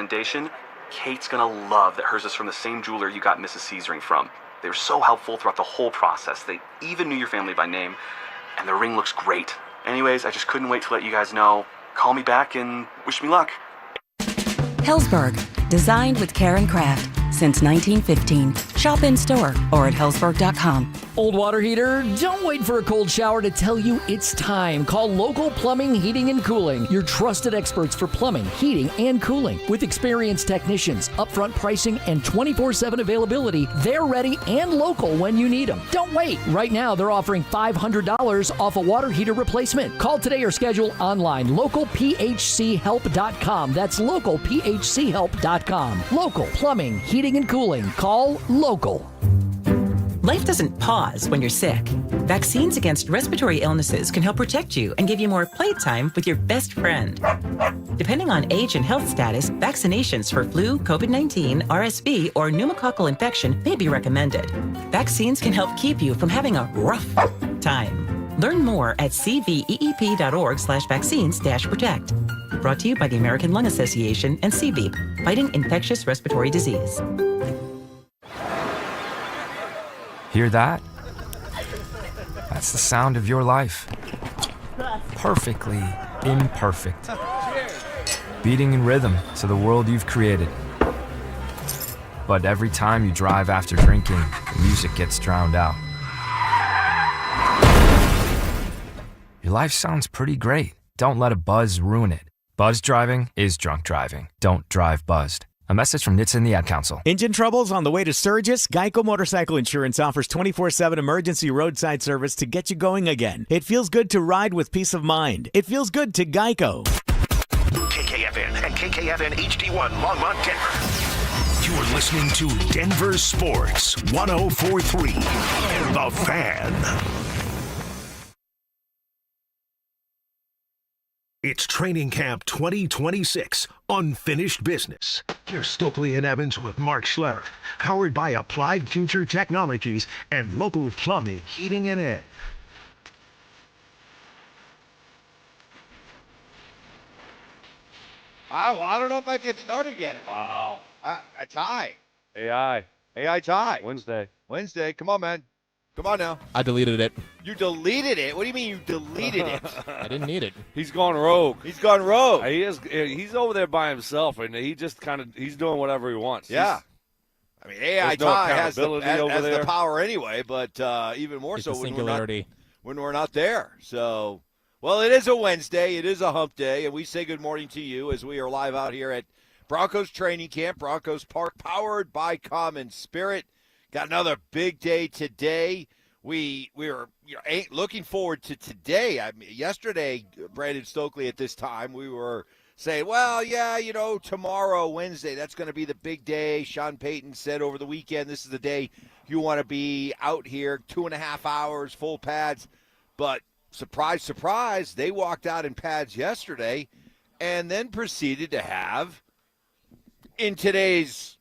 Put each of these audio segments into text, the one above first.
recommendation, Kate's gonna love that hers is from the same jeweler you got Mrs. C's ring from. They were so helpful throughout the whole process. They even knew your family by name, and the ring looks great. Anyways, I just couldn't wait to let you guys know. Call me back and wish me luck. Helzberg, designed with care and craft since 1915. Shop in store or at helzberg.com. Old water heater, don't wait for a cold shower to tell you it's time. Call Local Plumbing, Heating, and Cooling, your trusted experts for plumbing, heating, and cooling. With experienced technicians, upfront pricing, and 24/7 availability, they're ready and local when you need them. Don't wait. Right now, they're offering $500 off a water heater replacement. Call today or schedule online. LocalPHCHelp.com. That's LocalPHCHelp.com. Local Plumbing, Heating, and Cooling. Call Local. Life doesn't pause when you're sick. Vaccines against respiratory illnesses can help protect you and give you more playtime with your best friend. Depending on age and health status, vaccinations for flu, COVID-19, RSV, or pneumococcal infection may be recommended. Vaccines can help keep you from having a rough time. Learn more at cveep.org/vaccines-protect. Brought to you by the American Lung Association and CVEEP, fighting infectious respiratory disease. Hear that? That's the sound of your life. Perfectly imperfect. Beating in rhythm to the world you've created. But every time you drive after drinking, the music gets drowned out. Your life sounds pretty great. Don't let a buzz ruin it. Buzz driving is drunk driving. Don't drive buzzed. A message from NHTSA and the Ad Council. Engine troubles on the way to Sturgis? Geico Motorcycle Insurance offers 24/7 emergency roadside service to get you going again. It feels good to ride with peace of mind. It feels good to Geico. KKFN and KKFN HD1 Longmont, Denver. You're listening to Denver Sports 104.3. The Fan. It's Training Camp 2026, Unfinished Business. Here's Stokley and Evans with Mark Schlereth, powered by Applied Future Technologies and Local Plumbing, Heating, and Air. I don't know if I can start again. Wow. A tie. AI tie. Wednesday. Come on, man. Come on now. I deleted it. You deleted it? What do you mean you deleted it? I didn't need it. He's gone rogue. He's gone rogue. He is. He's over there by himself, and he just he's doing whatever he wants. Yeah. I mean, AI tie has the power anyway, but even more it's so when we're not there. So, well, it is a Wednesday. It is a hump day, and we say good morning to you as we are live out here at Broncos training camp, Broncos Park, powered by Common Spirit. Got another big day today. We were looking forward to today. I mean, yesterday, Brandon Stokley, at this time, we were saying, well, yeah, tomorrow, Wednesday, that's going to be the big day. Sean Payton said over the weekend, this is the day you want to be out here, 2.5 hours, full pads. But surprise, surprise, they walked out in pads yesterday and then proceeded to have, in today's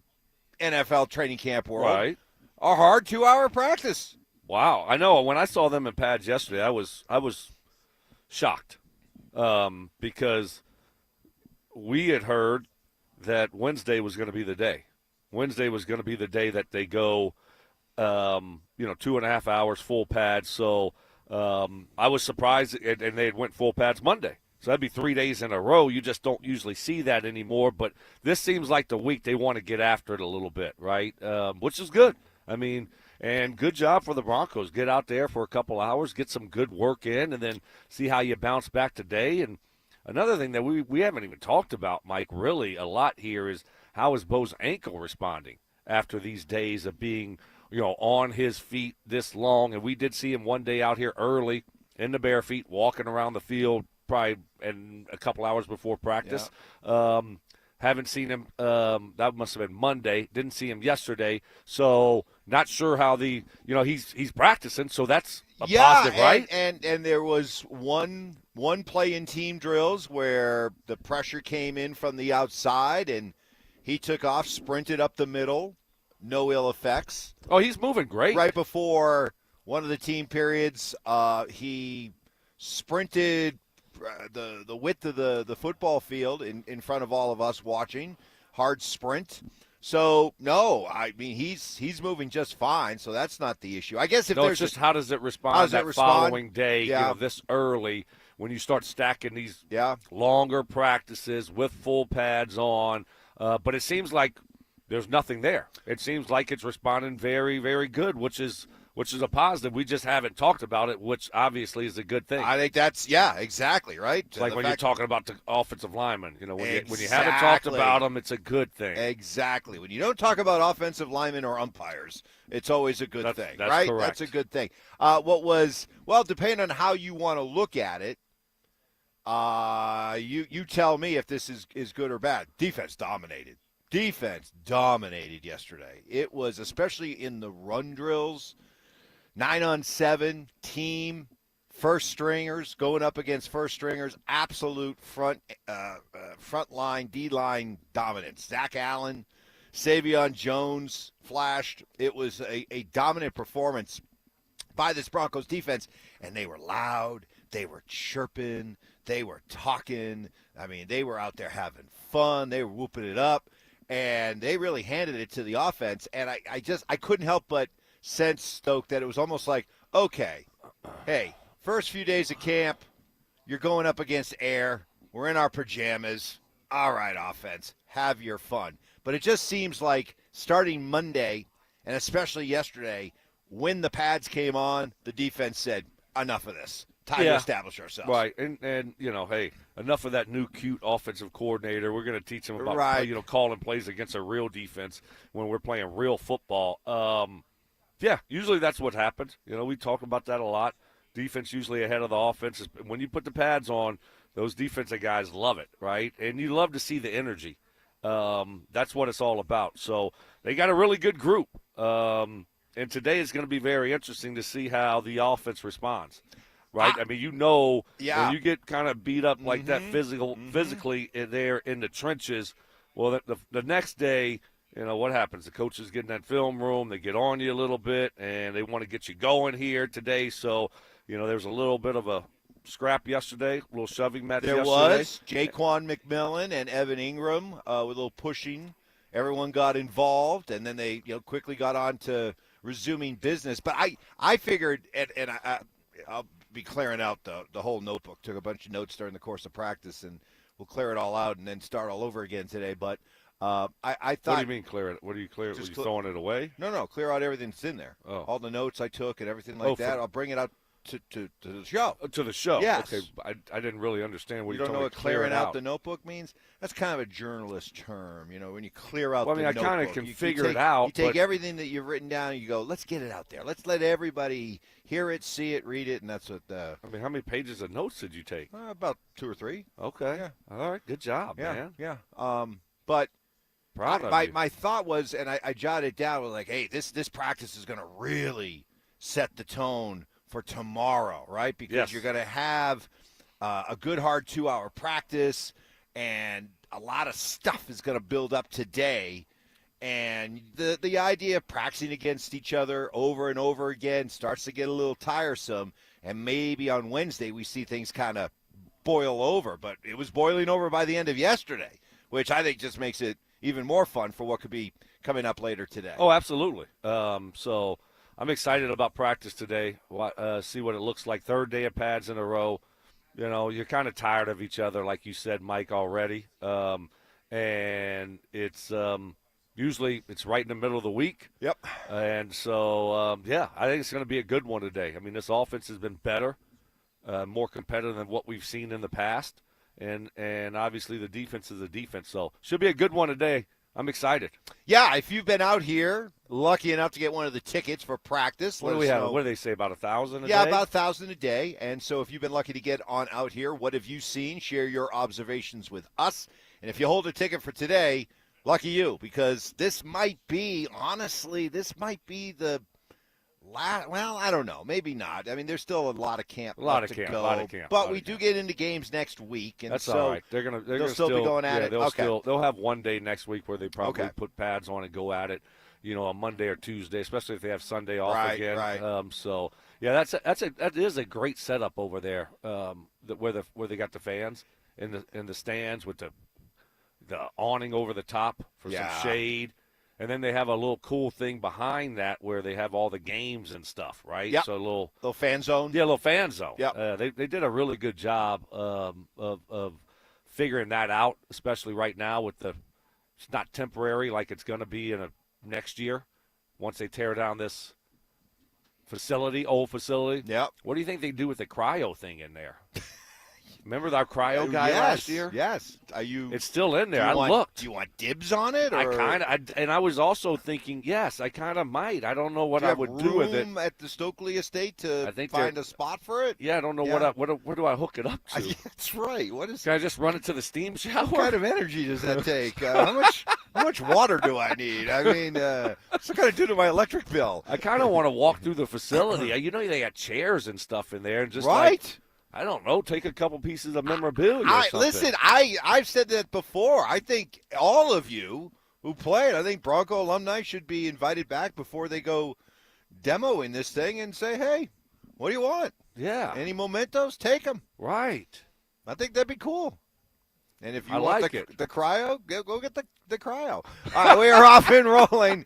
NFL training camp world, right, a hard 2-hour practice. Wow, I know. When I saw them in pads yesterday, I was shocked because we had heard that Wednesday was going to be the day. Wednesday was going to be the day that they go, 2.5 hours full pads. So I was surprised, and they had went full pads Monday. So that'd be 3 days in a row. You just don't usually see that anymore. But this seems like the week they want to get after it a little bit, right? Which is good. I mean, and good job for the Broncos. Get out there for a couple hours, get some good work in, and then see how you bounce back today. And another thing that we haven't even talked about, Mike, really a lot here is how is Bo's ankle responding after these days of being, on his feet this long. And we did see him one day out here early in the bare feet, walking around the field probably and a couple hours before practice. Yeah. Haven't seen him. That must have been Monday. Didn't see him yesterday. So not sure how he's practicing. So that's a positive, right? And there was one play in team drills where the pressure came in from the outside, and he took off, sprinted up the middle, no ill effects. Oh, he's moving great. Right before one of the team periods, he sprinted the width of the football field in front of all of us watching, hard sprint. So, no, I mean, he's moving just fine, so that's not the issue. I guess if there's it's just how does it respond following day, this early when you start stacking these longer practices with full pads on. But it seems like there's nothing there. It seems like it's responding very, very good, which is a positive. We just haven't talked about it, which obviously is a good thing. I think that's exactly right. It's like when you're talking about the offensive linemen, when you haven't talked about them, it's a good thing. Exactly. When you don't talk about offensive linemen or umpires, it's always a good thing, that's right? Correct. That's a good thing. Depending on how you want to look at it, you tell me if this is good or bad. Defense dominated yesterday. It was, especially in the run drills, 9-on-7 team, first stringers going up against first stringers, absolute front line, D-line dominance. Zach Allen, Savion Jones flashed. It was a dominant performance by this Broncos defense, and they were loud. They were chirping. They were talking. I mean, they were out there having fun. They were whooping it up, and they really handed it to the offense. And I couldn't help but sense, Stoke, that it was almost like, okay, hey, first few days of camp, you're going up against air. We're in our pajamas. All right, offense, have your fun. But it just seems like starting Monday, and especially yesterday, when the pads came on, the defense said, enough of this. Time to establish ourselves. Right, and hey, enough of that new cute offensive coordinator. We're going to teach them about calling plays against a real defense when we're playing real football. Usually that's what happens. We talk about that a lot. Defense usually ahead of the offense. When you put the pads on, those defensive guys love it, right? And you love to see the energy. That's what it's all about. So they got a really good group. And today is going to be very interesting to see how the offense responds. Right? I mean, when you get kind of beat up like that physically there in the trenches, well, the next day, what happens? The coaches get in that film room, they get on you a little bit, and they want to get you going here today. So, there's a little bit of a scrap yesterday, a little shoving match yesterday. There was. Jaquan McMillan and Evan Ingram with a little pushing. Everyone got involved, and then they quickly got on to resuming business. But I figured, and I'll be clearing out the whole notebook. Took a bunch of notes during the course of practice, and we'll clear it all out and then start all over again today. But I thought. What do you mean clear it? What do you clear? Were you throwing it away? No, clear out everything that's in there. Oh. All the notes I took and everything like that. I'll bring it out to the show. To the show. Yes. Okay. I didn't really understand what you don't know what clearing out the notebook means. That's kind of a journalist term, when you clear out. Well, I mean, the I kind of notebook. can figure it out. You take everything that you've written down and you go, let's get it out there. Let's let everybody hear it, see it, read it, and that's what. I mean, how many pages of notes did you take? About 2 or 3. Okay. Yeah. All right. Good job, man. Yeah. But proud of you. My thought was, and I jotted down, was like, hey, this practice is going to really set the tone for tomorrow, right? Because you're going to have a good, hard 2-hour practice, and a lot of stuff is going to build up today. And the idea of practicing against each other over and over again starts to get a little tiresome. And maybe on Wednesday we see things kind of boil over. But it was boiling over by the end of yesterday, which I think just makes it even more fun for what could be coming up later today. Oh, absolutely. So I'm excited about practice today. See what it looks like. Third day of pads in a row. You're kind of tired of each other, like you said, Mike, already. And it's usually it's right in the middle of the week. Yep. And so, I think it's going to be a good one today. I mean, this offense has been better, more competitive than what we've seen in the past. And obviously the defense is a defense. So should be a good one today. I'm excited. Yeah, if you've been out here, lucky enough to get one of the tickets for practice. What do we have? What do they say, about 1,000 a day? Yeah, about 1,000 a day. And so if you've been lucky to get on out here, what have you seen? Share your observations with us. And if you hold a ticket for today, lucky you, because this might be, honestly, the last, well, I don't know, maybe not. I mean, there's still a lot of camp to go. But we do get into games next week, and that's so all right. They'll still be going at it. They'll have one day next week where they probably put pads on and go at it, on Monday or Tuesday, especially if they have Sunday off again. Right. So yeah, that is a great setup over there, where they got the fans in the stands with the awning over the top for some shade. And then they have a little cool thing behind that where they have all the games and stuff, right? Yep. So a little fan zone. Yeah, a little fan zone. Yep. They did a really good job of figuring that out, especially right now with it's not temporary like it's going to be in next year once they tear down this old facility. Yep. What do you think they do with the cryo thing in there? Remember our cryo guy last year? Yes. It's still in there. I looked. Do you want dibs on it? Or? And I was also thinking, yes, I kind of might. I don't know what I would do with it. At the Stokley estate to find a spot for it? Yeah, I don't know where do I hook it up to? That's right. Can I just run it to the steam shower? What kind of energy does that take? How much water do I need? I mean, what's it going to do to my electric bill? I kind of want to walk through the facility. They got chairs and stuff in there, and just I don't know, take a couple pieces of memorabilia or something. Listen, I've said that before. I think all of you who played, I think Bronco alumni should be invited back before they go demoing this thing and say, hey, what do you want? Yeah. Any mementos? Take them. Right. I think that'd be cool. And if you want the cryo, go get the cryo. All right, we are off and rolling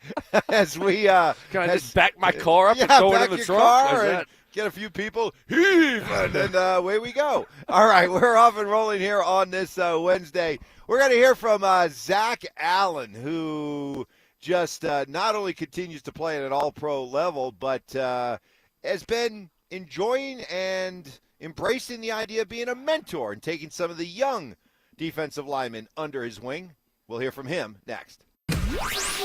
as we Can I just back my car up and go into the truck? Get a few people, heave, and then away we go. All right, we're off and rolling here on this Wednesday. We're going to hear from Zach Allen, who just not only continues to play at an all-pro level, but has been enjoying and embracing the idea of being a mentor and taking some of the young defensive linemen under his wing. We'll hear from him next.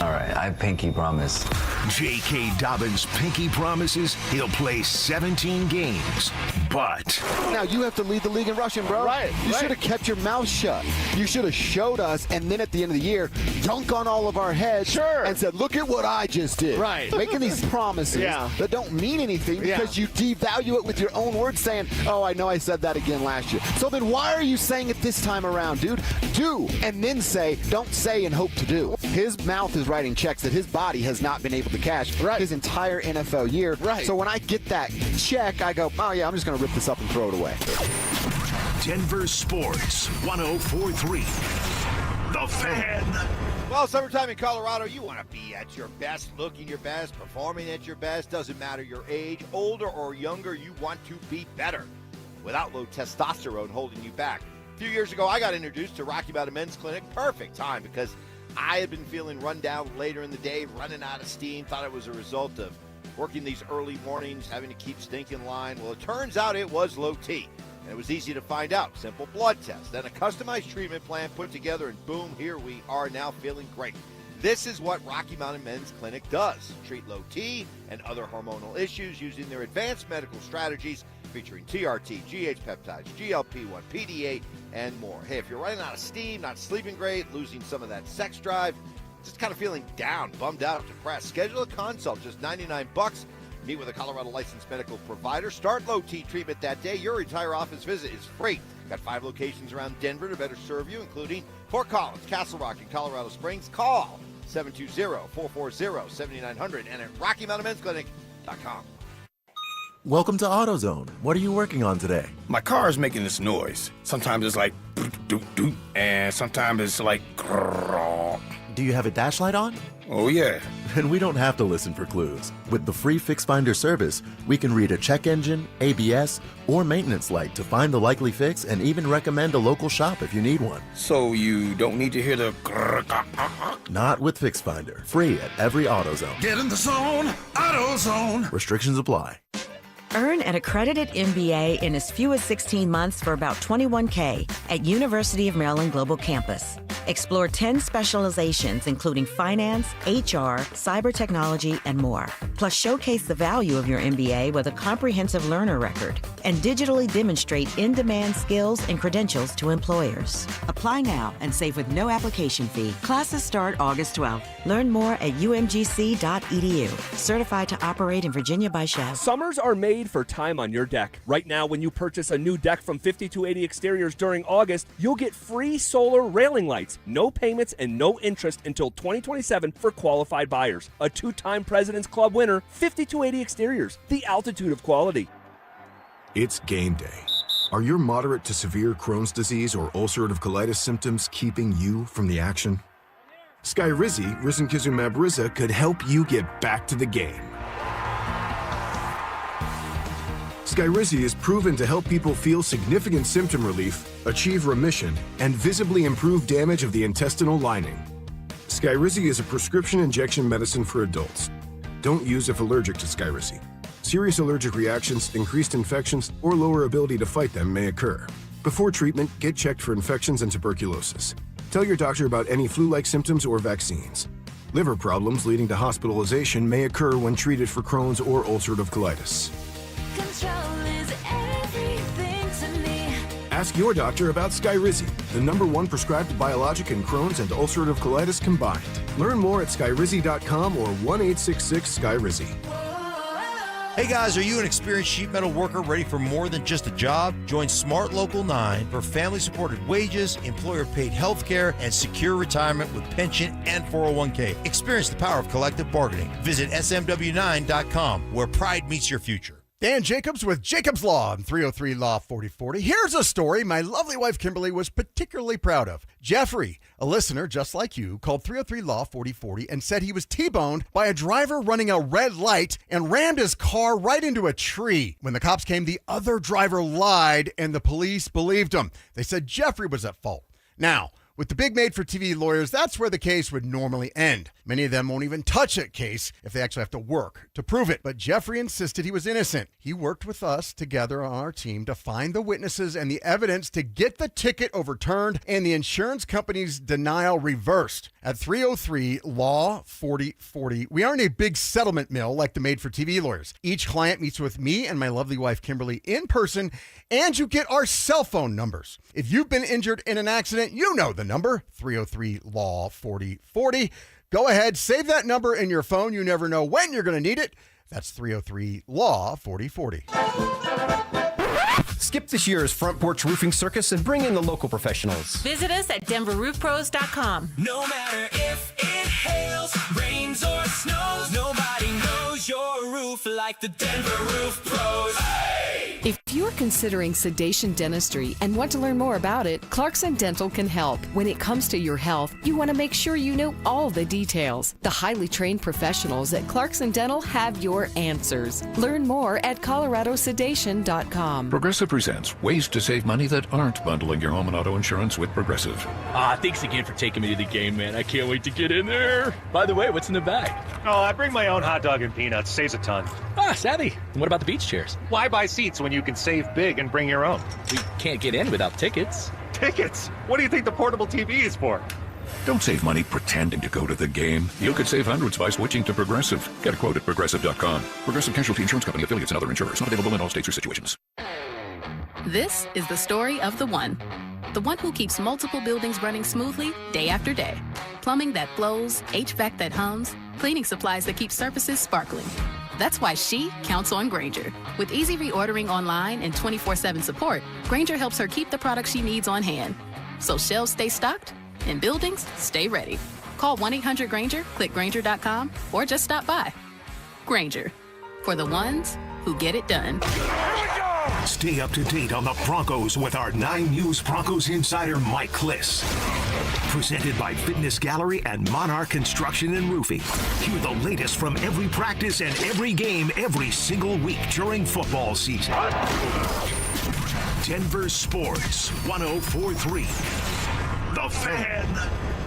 All right, I pinky promise. J.K. Dobbins pinky promises he'll play 17 games, but... Now, you have to lead the league in rushing, bro. Right. You should have kept your mouth shut. You should have showed us, and then at the end of the year, dunk on all of our heads and said, look at what I just did. Right. Making these promises that don't mean anything because you devalue it with your own words saying, oh, I know I said that again last year. So then why are you saying it this time around, dude? Do, and then say, don't say and hope to do. His mouth is writing checks that his body has not been able to cash his entire NFL year. Right. So when I get that check, I go, oh, yeah, I'm just going to rip this up and throw it away. Denver Sports 104.3. The Fan. Well, summertime in Colorado, you want to be at your best, looking your best, performing at your best. Doesn't matter your age, older or younger, you want to be better without low testosterone holding you back. A few years ago, I got introduced to Rocky Mountain Men's Clinic. Perfect time because I had been feeling run down later in the day, running out of steam. Thought it was a result of working these early mornings, having to keep stinking line. Well, it turns out it was low T, and it was easy to find out. Simple blood test, then a customized treatment plan put together, and boom, here we are now feeling great. This is what Rocky Mountain Men's Clinic does. Treat low T and other hormonal issues using their advanced medical strategies featuring TRT, GH peptides, GLP-1, PDA, and more. Hey, if you're running out of steam, not sleeping great, losing some of that sex drive, just kind of feeling down, bummed out, depressed, schedule a consult, just $99. Meet with a Colorado licensed medical provider. Start low T treatment that day. Your entire office visit is free. Got 5 locations around Denver to better serve you, including Fort Collins, Castle Rock, and Colorado Springs. Call 720-440-7900 and at RockyMountainMen'sClinic.com. Welcome to AutoZone. What are you working on today? My car is making this noise. Sometimes it's like doot doot, and sometimes it's like grrr. Do you have a dash light on? Oh yeah. And we don't have to listen for clues. With the free Fix Finder service, we can read a check engine, ABS, or maintenance light to find the likely fix and even recommend a local shop if you need one. So you don't need to hear the grrr. Not with Fix Finder. Free at every AutoZone. Get in the zone, AutoZone. Restrictions apply. Earn an accredited MBA in as few as 16 months for about $21K at University of Maryland Global Campus. Explore 10 specializations, including finance, HR, cyber technology, and more. Plus, showcase the value of your MBA with a comprehensive learner record and digitally demonstrate in-demand skills and credentials to employers. Apply now and save with no application fee. Classes start August 12th. Learn more at umgc.edu. Certified to operate in Virginia by Chev. Summers are made for time on your deck. Right now, when you purchase a new deck from 5280 Exteriors during August, you'll get free solar railing lights, no payments, and no interest until 2027 for qualified buyers. A 2-time President's Club winner, 5280 Exteriors, the altitude of quality. It's game day. Are your moderate to severe Crohn's disease or ulcerative colitis symptoms keeping you from the action? Skyrizi, risankizumab Riza, could help you get back to the game. Skyrizi is proven to help people feel significant symptom relief, achieve remission, and visibly improve damage of the intestinal lining. Skyrizi is a prescription injection medicine for adults. Don't use if allergic to Skyrizi. Serious allergic reactions, increased infections, or lower ability to fight them may occur. Before treatment, get checked for infections and tuberculosis. Tell your doctor about any flu-like symptoms or vaccines. Liver problems leading to hospitalization may occur when treated for Crohn's or ulcerative colitis. Control is everything to me. Ask your doctor about Skyrizi, the #1 prescribed biologic in Crohn's and ulcerative colitis combined. Learn more at skyrizi.com or 1-866-SKYRIZI. Hey guys, are you an experienced sheet metal worker ready for more than just a job? Join Smart Local 9 for family-supported wages, employer-paid health care, and secure retirement with pension and 401k. Experience the power of collective bargaining. Visit smw9.com, where pride meets your future. Dan Jacobs with Jacobs Law on 303 Law 4040. Here's a story my lovely wife Kimberly was particularly proud of. Jeffrey, a listener just like you, called 303 Law 4040 and said he was T-boned by a driver running a red light and rammed his car right into a tree. When the cops came, the other driver lied and the police believed him. They said Jeffrey was at fault. Now, with the big made-for-TV lawyers, that's where the case would normally end. Many of them won't even touch a case if they actually have to work to prove it. But Jeffrey insisted he was innocent. He worked with us together on our team to find the witnesses and the evidence to get the ticket overturned and the insurance company's denial reversed. At 303 Law 4040, we aren't a big settlement mill like the made-for-TV lawyers. Each client meets with me and my lovely wife Kimberly in person, and you get our cell phone numbers. If you've been injured in an accident, you know the number, 303 Law 4040. Go ahead, save that number in your phone. You never know when you're going to need it. That's 303 Law 4040. Skip this year's Front Porch Roofing Circus and bring in the local professionals. Visit us at DenverRoofPros.com. No matter if it hails, rains, or snows, nobody knows your roof like the Denver Roof Pros. Hey! If you're considering sedation dentistry and want to learn more about it, Clarkson Dental can help. When it comes to your health, you want to make sure you know all the details. The highly trained professionals at Clarkson Dental have your answers. Learn more at coloradosedation.com. Progressive presents ways to save money that aren't bundling your home and auto insurance with Progressive. Thanks again for taking me to the game, man. I can't wait to get in there. By the way, what's in the bag? Oh, I bring my own hot dog and peanuts. Saves a ton. Savvy. And what about the beach chairs? Why buy seats when you can save big and bring your own? We can't get in without tickets. Tickets? What do you think the portable TV is for? Don't save money pretending to go to the game. You could save hundreds by switching to Progressive. Get a quote at Progressive.com. Progressive Casualty Insurance Company, affiliates, and other insurers. Not available in all states or situations. This is the story of the one who keeps multiple buildings running smoothly day after day. Plumbing that flows, HVAC that hums, cleaning supplies that keep surfaces sparkling. That's why she counts on Grainger. With easy reordering online and 24/7 support, Grainger helps her keep the products she needs on hand. So shelves stay stocked and buildings stay ready. Call 1-800-GRAINGER, click Grainger.com, or just stop by. Grainger, for the ones who get it done. Stay up to date on the Broncos with our 9 News Broncos insider Mike Kliss. Presented by Fitness Gallery and Monarch Construction and Roofing. Hear the latest from every practice and every game every single week during football season. Denver Sports 104.3. The Fan.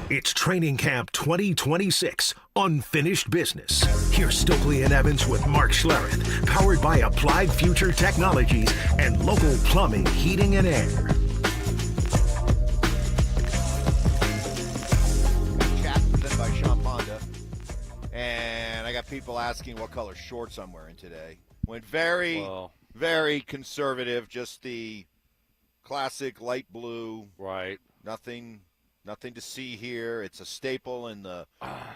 It's Training Camp 2026, Unfinished Business. Here's Stokley and Evans with Mark Schlereth, powered by Applied Future Technologies and local plumbing, heating, and air. Chat presented by Sean Ponda. And I got people asking what color shorts I'm wearing today. Went very conservative, just the classic light blue. Right. Nothing to see here. It's a staple in the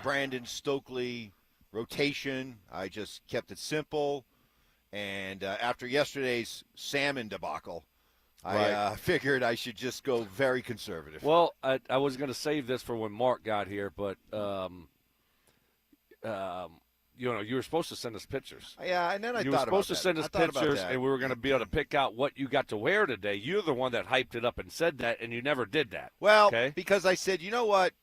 Brandon Stokley rotation. I just kept it simple. And after yesterday's salmon debacle, I figured I should just go very conservative. Well, I was going to save this for when Mark got here, but you were supposed to send us pictures. Yeah, and then you were supposed to send us pictures, and we were going to be able to pick out what you got to wear today. You're the one that hyped it up and said that, and you never did that. Well, okay? Because I said, you know what?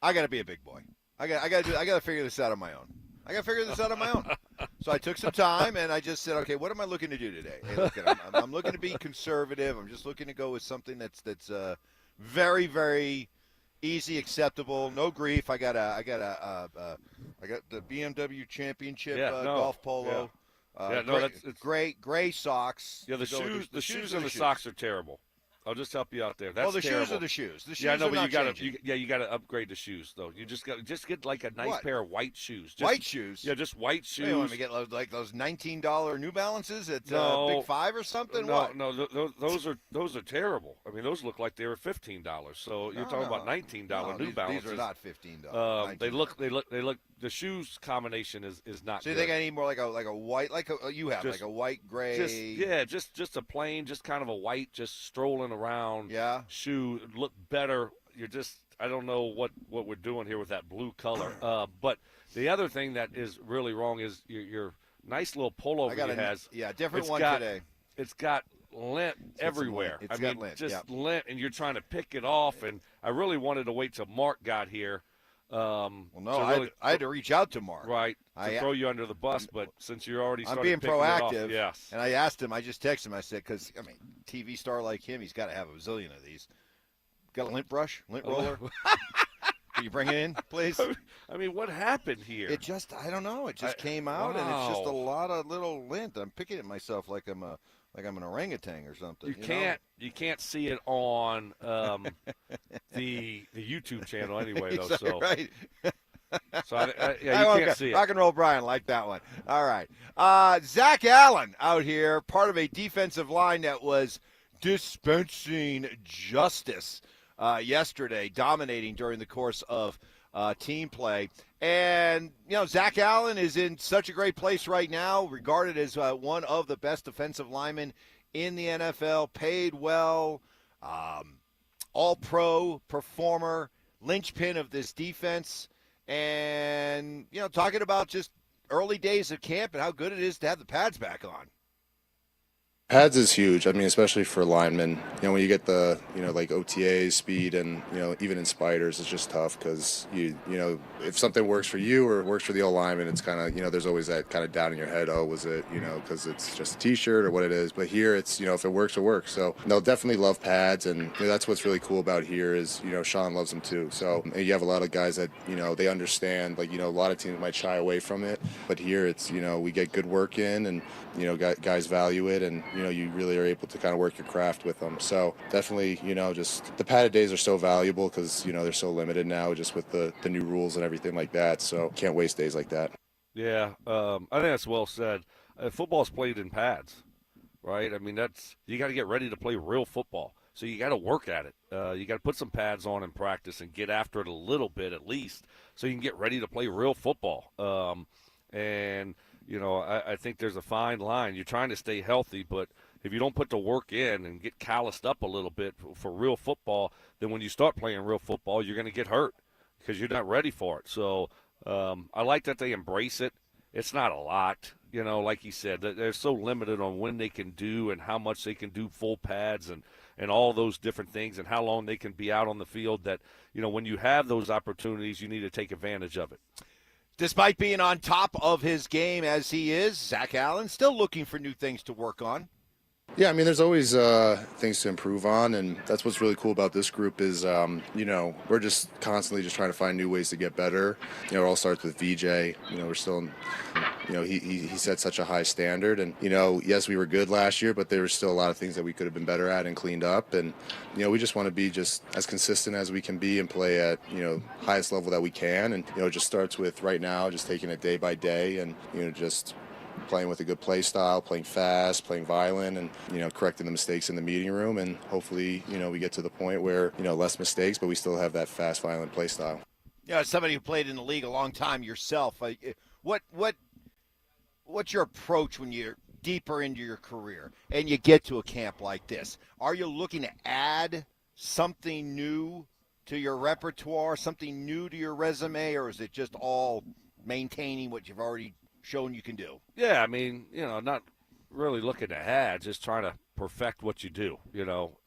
I got to be a big boy. I got to figure this out on my own. So I took some time, and I just said, okay, what am I looking to do today? Hey, look, I'm looking to be conservative. I'm just looking to go with something that's very, very easy, acceptable, no grief. I got the BMW Championship golf polo. It's gray socks. Yeah, the shoes and the socks are terrible. I'll just help you out there. That's shoes terrible. are the shoes. The shoes yeah, I know, are but not you got to upgrade the shoes though. You just get like a nice pair of white shoes. White shoes. Yeah, just white shoes. You want me to get like those $19 New Balances at Big Five or something? Those are terrible. I mean, those look like they were $15. So you're talking about $19 New Balances. These are not $15. They look. The shoes combination is not. So you good. think I need more like a white, like you have, like a white gray? Just a plain, just kind of a white, just strolling around. Yeah. Shoe look better. I don't know what we're doing here with that blue color. But the other thing that is really wrong is your nice little pullover has. Different one today. It's got lint everywhere. It's got lint. Lint, and you're trying to pick it off. And I really wanted to wait till Mark got here. I had to reach out to Mark. Right, to throw you under the bus, but since you're already started being proactive, yes. And I asked him, I just texted him, I said, because, TV star like him, he's got to have a bazillion of these. Got a lint brush, lint roller? Can you bring it in, please? I mean, what happened here? It just, I don't know. It just came out, and it's just a lot of little lint. I'm picking at myself like I'm an orangutan or something. You can't see it on the YouTube channel anyway, though. So right. So you can't see it. Rock and Roll Brian liked that one. All right, Zach Allen out here, part of a defensive line that was dispensing justice yesterday, dominating during the course of team play. And, Zach Allen is in such a great place right now, regarded as one of the best defensive linemen in the NFL, paid well, all-pro performer, linchpin of this defense. And, talking about just early days of camp and how good it is to have the pads back on. Pads is huge. I mean, especially for linemen. When you get the, like OTAs, speed, and, even in spiders, it's just tough because, if something works for you or works for the old lineman, it's kind of, there's always that kind of doubt in your head. Oh, was it, because it's just a T-shirt or what it is. But here it's, if it works, it works. So, they'll definitely love pads. And that's what's really cool about here is, Sean loves them too. So you have a lot of guys that, they understand, like, a lot of teams might shy away from it. But here it's, we get good work in and, guys value it. And, you really are able to kind of work your craft with them. So definitely, just the padded days are so valuable because, they're so limited now just with the new rules and everything like that. So can't waste days like that. Yeah, I think that's well said. Football's played in pads, right? I mean, you got to get ready to play real football. So you got to work at it. You got to put some pads on in practice and get after it a little bit at least so you can get ready to play real football. I think there's a fine line. You're trying to stay healthy, but if you don't put the work in and get calloused up a little bit for real football, then when you start playing real football, you're going to get hurt because you're not ready for it. So I like that they embrace it. It's not a lot, like you said. They're so limited on when they can do and how much they can do full pads and all those different things and how long they can be out on the field that, when you have those opportunities, you need to take advantage of it. Despite being on top of his game as he is, Zach Allen still looking for new things to work on. Yeah, I mean, there's always things to improve on, and that's what's really cool about this group is, we're just constantly just trying to find new ways to get better. It all starts with VJ. We're still, he set such a high standard, and, yes, we were good last year, but there were still a lot of things that we could have been better at and cleaned up, and, we just want to be just as consistent as we can be and play at, highest level that we can, and, it just starts with right now just taking it day by day and, just playing with a good play style, playing fast, playing violent, and, correcting the mistakes in the meeting room. And hopefully, we get to the point where, less mistakes, but we still have that fast, violent play style. As somebody who played in the league a long time yourself, what's your approach when you're deeper into your career and you get to a camp like this? Are you looking to add something new to your repertoire, something new to your resume, or is it just all maintaining what you've already shown you can do. Yeah, I mean, not really looking ahead, just trying to perfect what you do,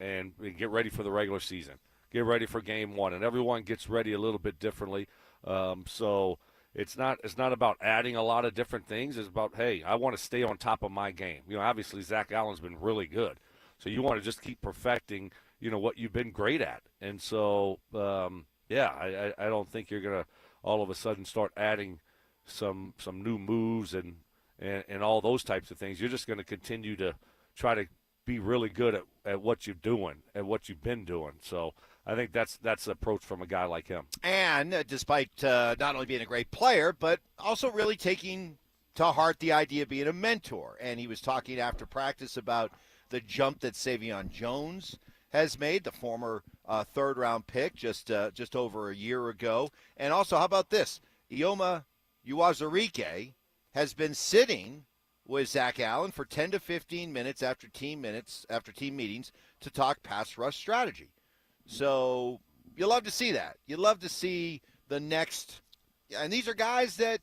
and get ready for the regular season. Get ready for game one, and everyone gets ready a little bit differently. So it's not about adding a lot of different things. It's about, hey, I want to stay on top of my game. Obviously Zach Allen's been really good, so you want to just keep perfecting, what you've been great at. And so, I don't think you're gonna all of a sudden start adding some new moves and all those types of things. You're just going to continue to try to be really good at what you're doing, at what you've been doing. So I think that's the approach from a guy like him. And despite not only being a great player, but also really taking to heart the idea of being a mentor. And he was talking after practice about the jump that Savion Jones has made, the former third-round pick just over a year ago. And also, how about this? Ioma Uwazurike has been sitting with Zach Allen for 10 to 15 minutes after team meetings to talk pass rush strategy. So you love to see that. You love to see the next, and these are guys that,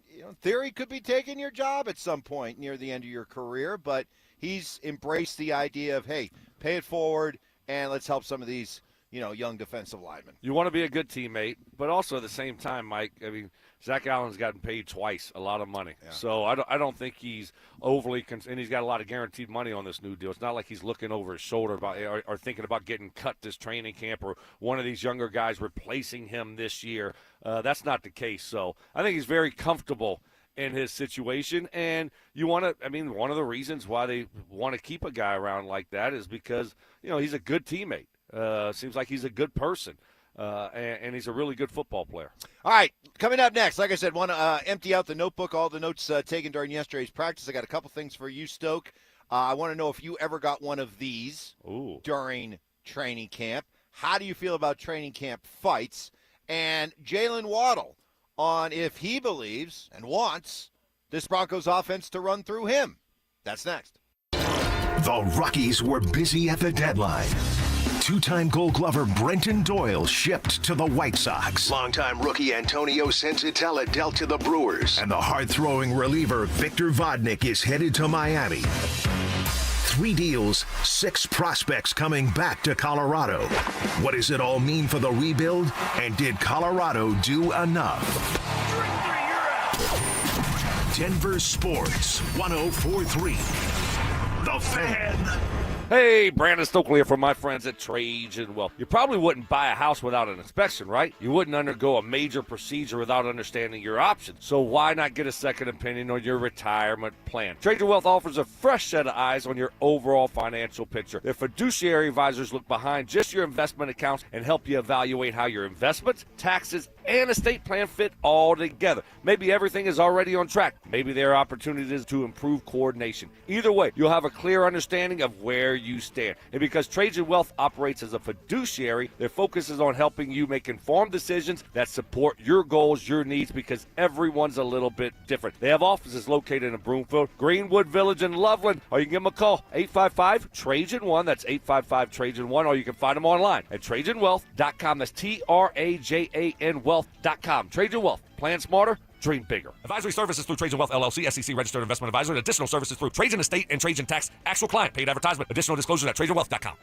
in theory, could be taking your job at some point near the end of your career, but he's embraced the idea of, hey, pay it forward and let's help some of these, young defensive linemen. You want to be a good teammate, but also at the same time, Mike, I mean, Zach Allen's gotten paid twice a lot of money. Yeah. So I don't think he's overly and he's got a lot of guaranteed money on this new deal. It's not like he's looking over his shoulder about or thinking about getting cut this training camp or one of these younger guys replacing him this year. That's not the case. So I think he's very comfortable in his situation, and one of the reasons why they want to keep a guy around like that is because, he's a good teammate. Seems like he's a good person. And he's a really good football player. All right, coming up next, like I said, want to empty out the notebook, all the notes taken during yesterday's practice. I got a couple things for you, Stoke. I want to know if you ever got one of these during training camp. How do you feel about training camp fights? And Jalen Waddle on if he believes and wants this Broncos offense to run through him. That's next. The Rockies were busy at the deadline. Two-time Gold Glover Brenton Doyle shipped to the White Sox. Longtime rookie Antonio Senzatella dealt to the Brewers. And the hard-throwing reliever Victor Vodnik is headed to Miami. 3 deals, 6 prospects coming back to Colorado. What does it all mean for the rebuild? And did Colorado do enough? Denver Sports 104.3. The Fan. Hey, Brandon Stokley here from my friends at Cajun. Well, you probably wouldn't buy a house without an inspection, right? You wouldn't undergo a major procedure without understanding your options. So why not get a second opinion on your retirement plan? Cajun Wealth offers a fresh set of eyes on your overall financial picture. Their fiduciary advisors look behind just your investment accounts and help you evaluate how your investments, taxes, and estate plan fit all together. Maybe everything is already on track. Maybe there are opportunities to improve coordination. Either way, you'll have a clear understanding of where you stand. And because Cajun Wealth operates as a fiduciary, their focus is on helping you make informed decisions that support your goals, your needs, because everyone's a little bit different. They have offices located in Broomfield, Greenwood Village, and Loveland, or you can give them a call, 855-TRAJAN1. That's 855-TRAJAN1, or you can find them online at TrajanWealth.com. That's TRAJAN Wealth.com. Cajun Wealth. Plan smarter. Dream bigger. Advisory services through Cajun Wealth, LLC, SEC Registered Investment Advisor, and additional services through Cajun Estate and Cajun Tax. Actual client. Paid advertisement. Additional disclosures at TrajanWealth.com.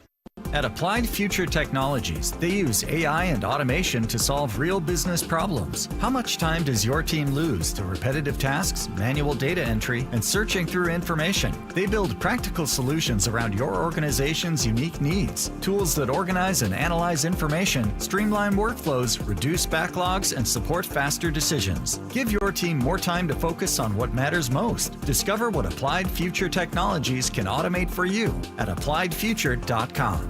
At Applied Future Technologies, they use AI and automation to solve real business problems. How much time does your team lose to repetitive tasks, manual data entry, and searching through information? They build practical solutions around your organization's unique needs. Tools that organize and analyze information, streamline workflows, reduce backlogs, and support faster decisions. Give your team more time to focus on what matters most. Discover what Applied Future Technologies can automate for you at appliedfuture.com.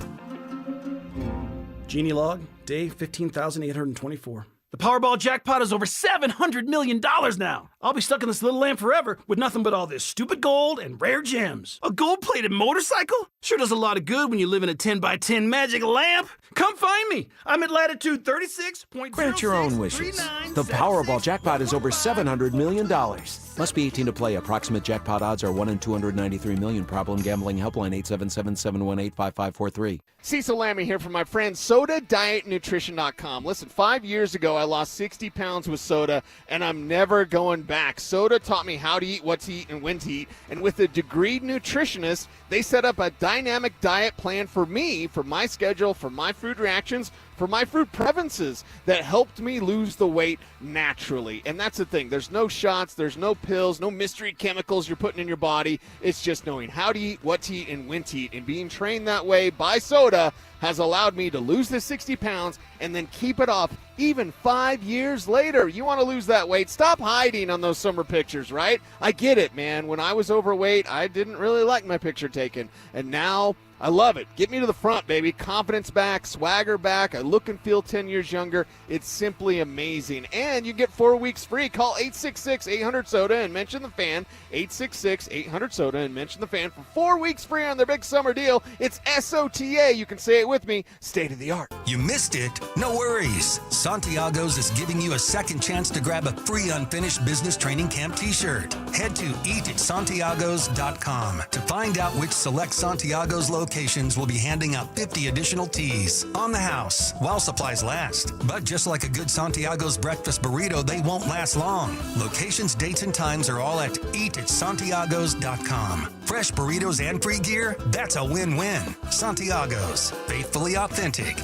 Genie log, day 15,824. The Powerball jackpot is over $700 million now. I'll be stuck in this little lamp forever with nothing but all this stupid gold and rare gems. A gold-plated motorcycle? Sure does a lot of good when you live in a 10x10 magic lamp. Come find me. I'm at latitude 36.06. Grant your own wishes. The Powerball jackpot is over $700 million. Must be 18 to play. Approximate jackpot odds are 1 in 293 million. Problem gambling helpline 877-718-5543. Cecil Lammy here from my friend SodaDietNutrition.com. Listen, 5 years ago, I I lost 60 pounds with soda, and I'm never going back. Soda taught me how to eat, what to eat, and when to eat. And with a degreed nutritionist, they set up a dynamic diet plan for me, for my schedule, for my food reactions, for my food preferences that helped me lose the weight naturally. And that's the thing. There's no shots, there's no pills, no mystery chemicals you're putting in your body. It's just knowing how to eat, what to eat, and when to eat. And being trained that way by soda has allowed me to lose the 60 pounds and then keep it off even 5 years later. You want to lose that weight, stop hiding on those summer pictures, right? I get it, man. When I was overweight, I didn't really like my picture taken. And now I love it. Get me to the front, baby. Confidence back, swagger back. I look and feel 10 years younger. It's simply amazing. And you get 4 weeks free. Call 866-800-SODA and mention the fan. 866-800-SODA and mention the fan for 4 weeks free on their big summer deal. It's SOTA. You can say it with me. State of the art. You missed it? No worries. Santiago's is giving you a second chance to grab a free unfinished business training camp t-shirt. Head to eatatsantiagos.com to find out which select Santiago's locations will be handing out 50 additional teas on the house while supplies last. But just like a good Santiago's breakfast burrito, they won't last long. Locations, dates, and times are all at eatatsantiagos.com. Fresh burritos and free gear? That's a win-win. Santiago's. Faithfully authentic.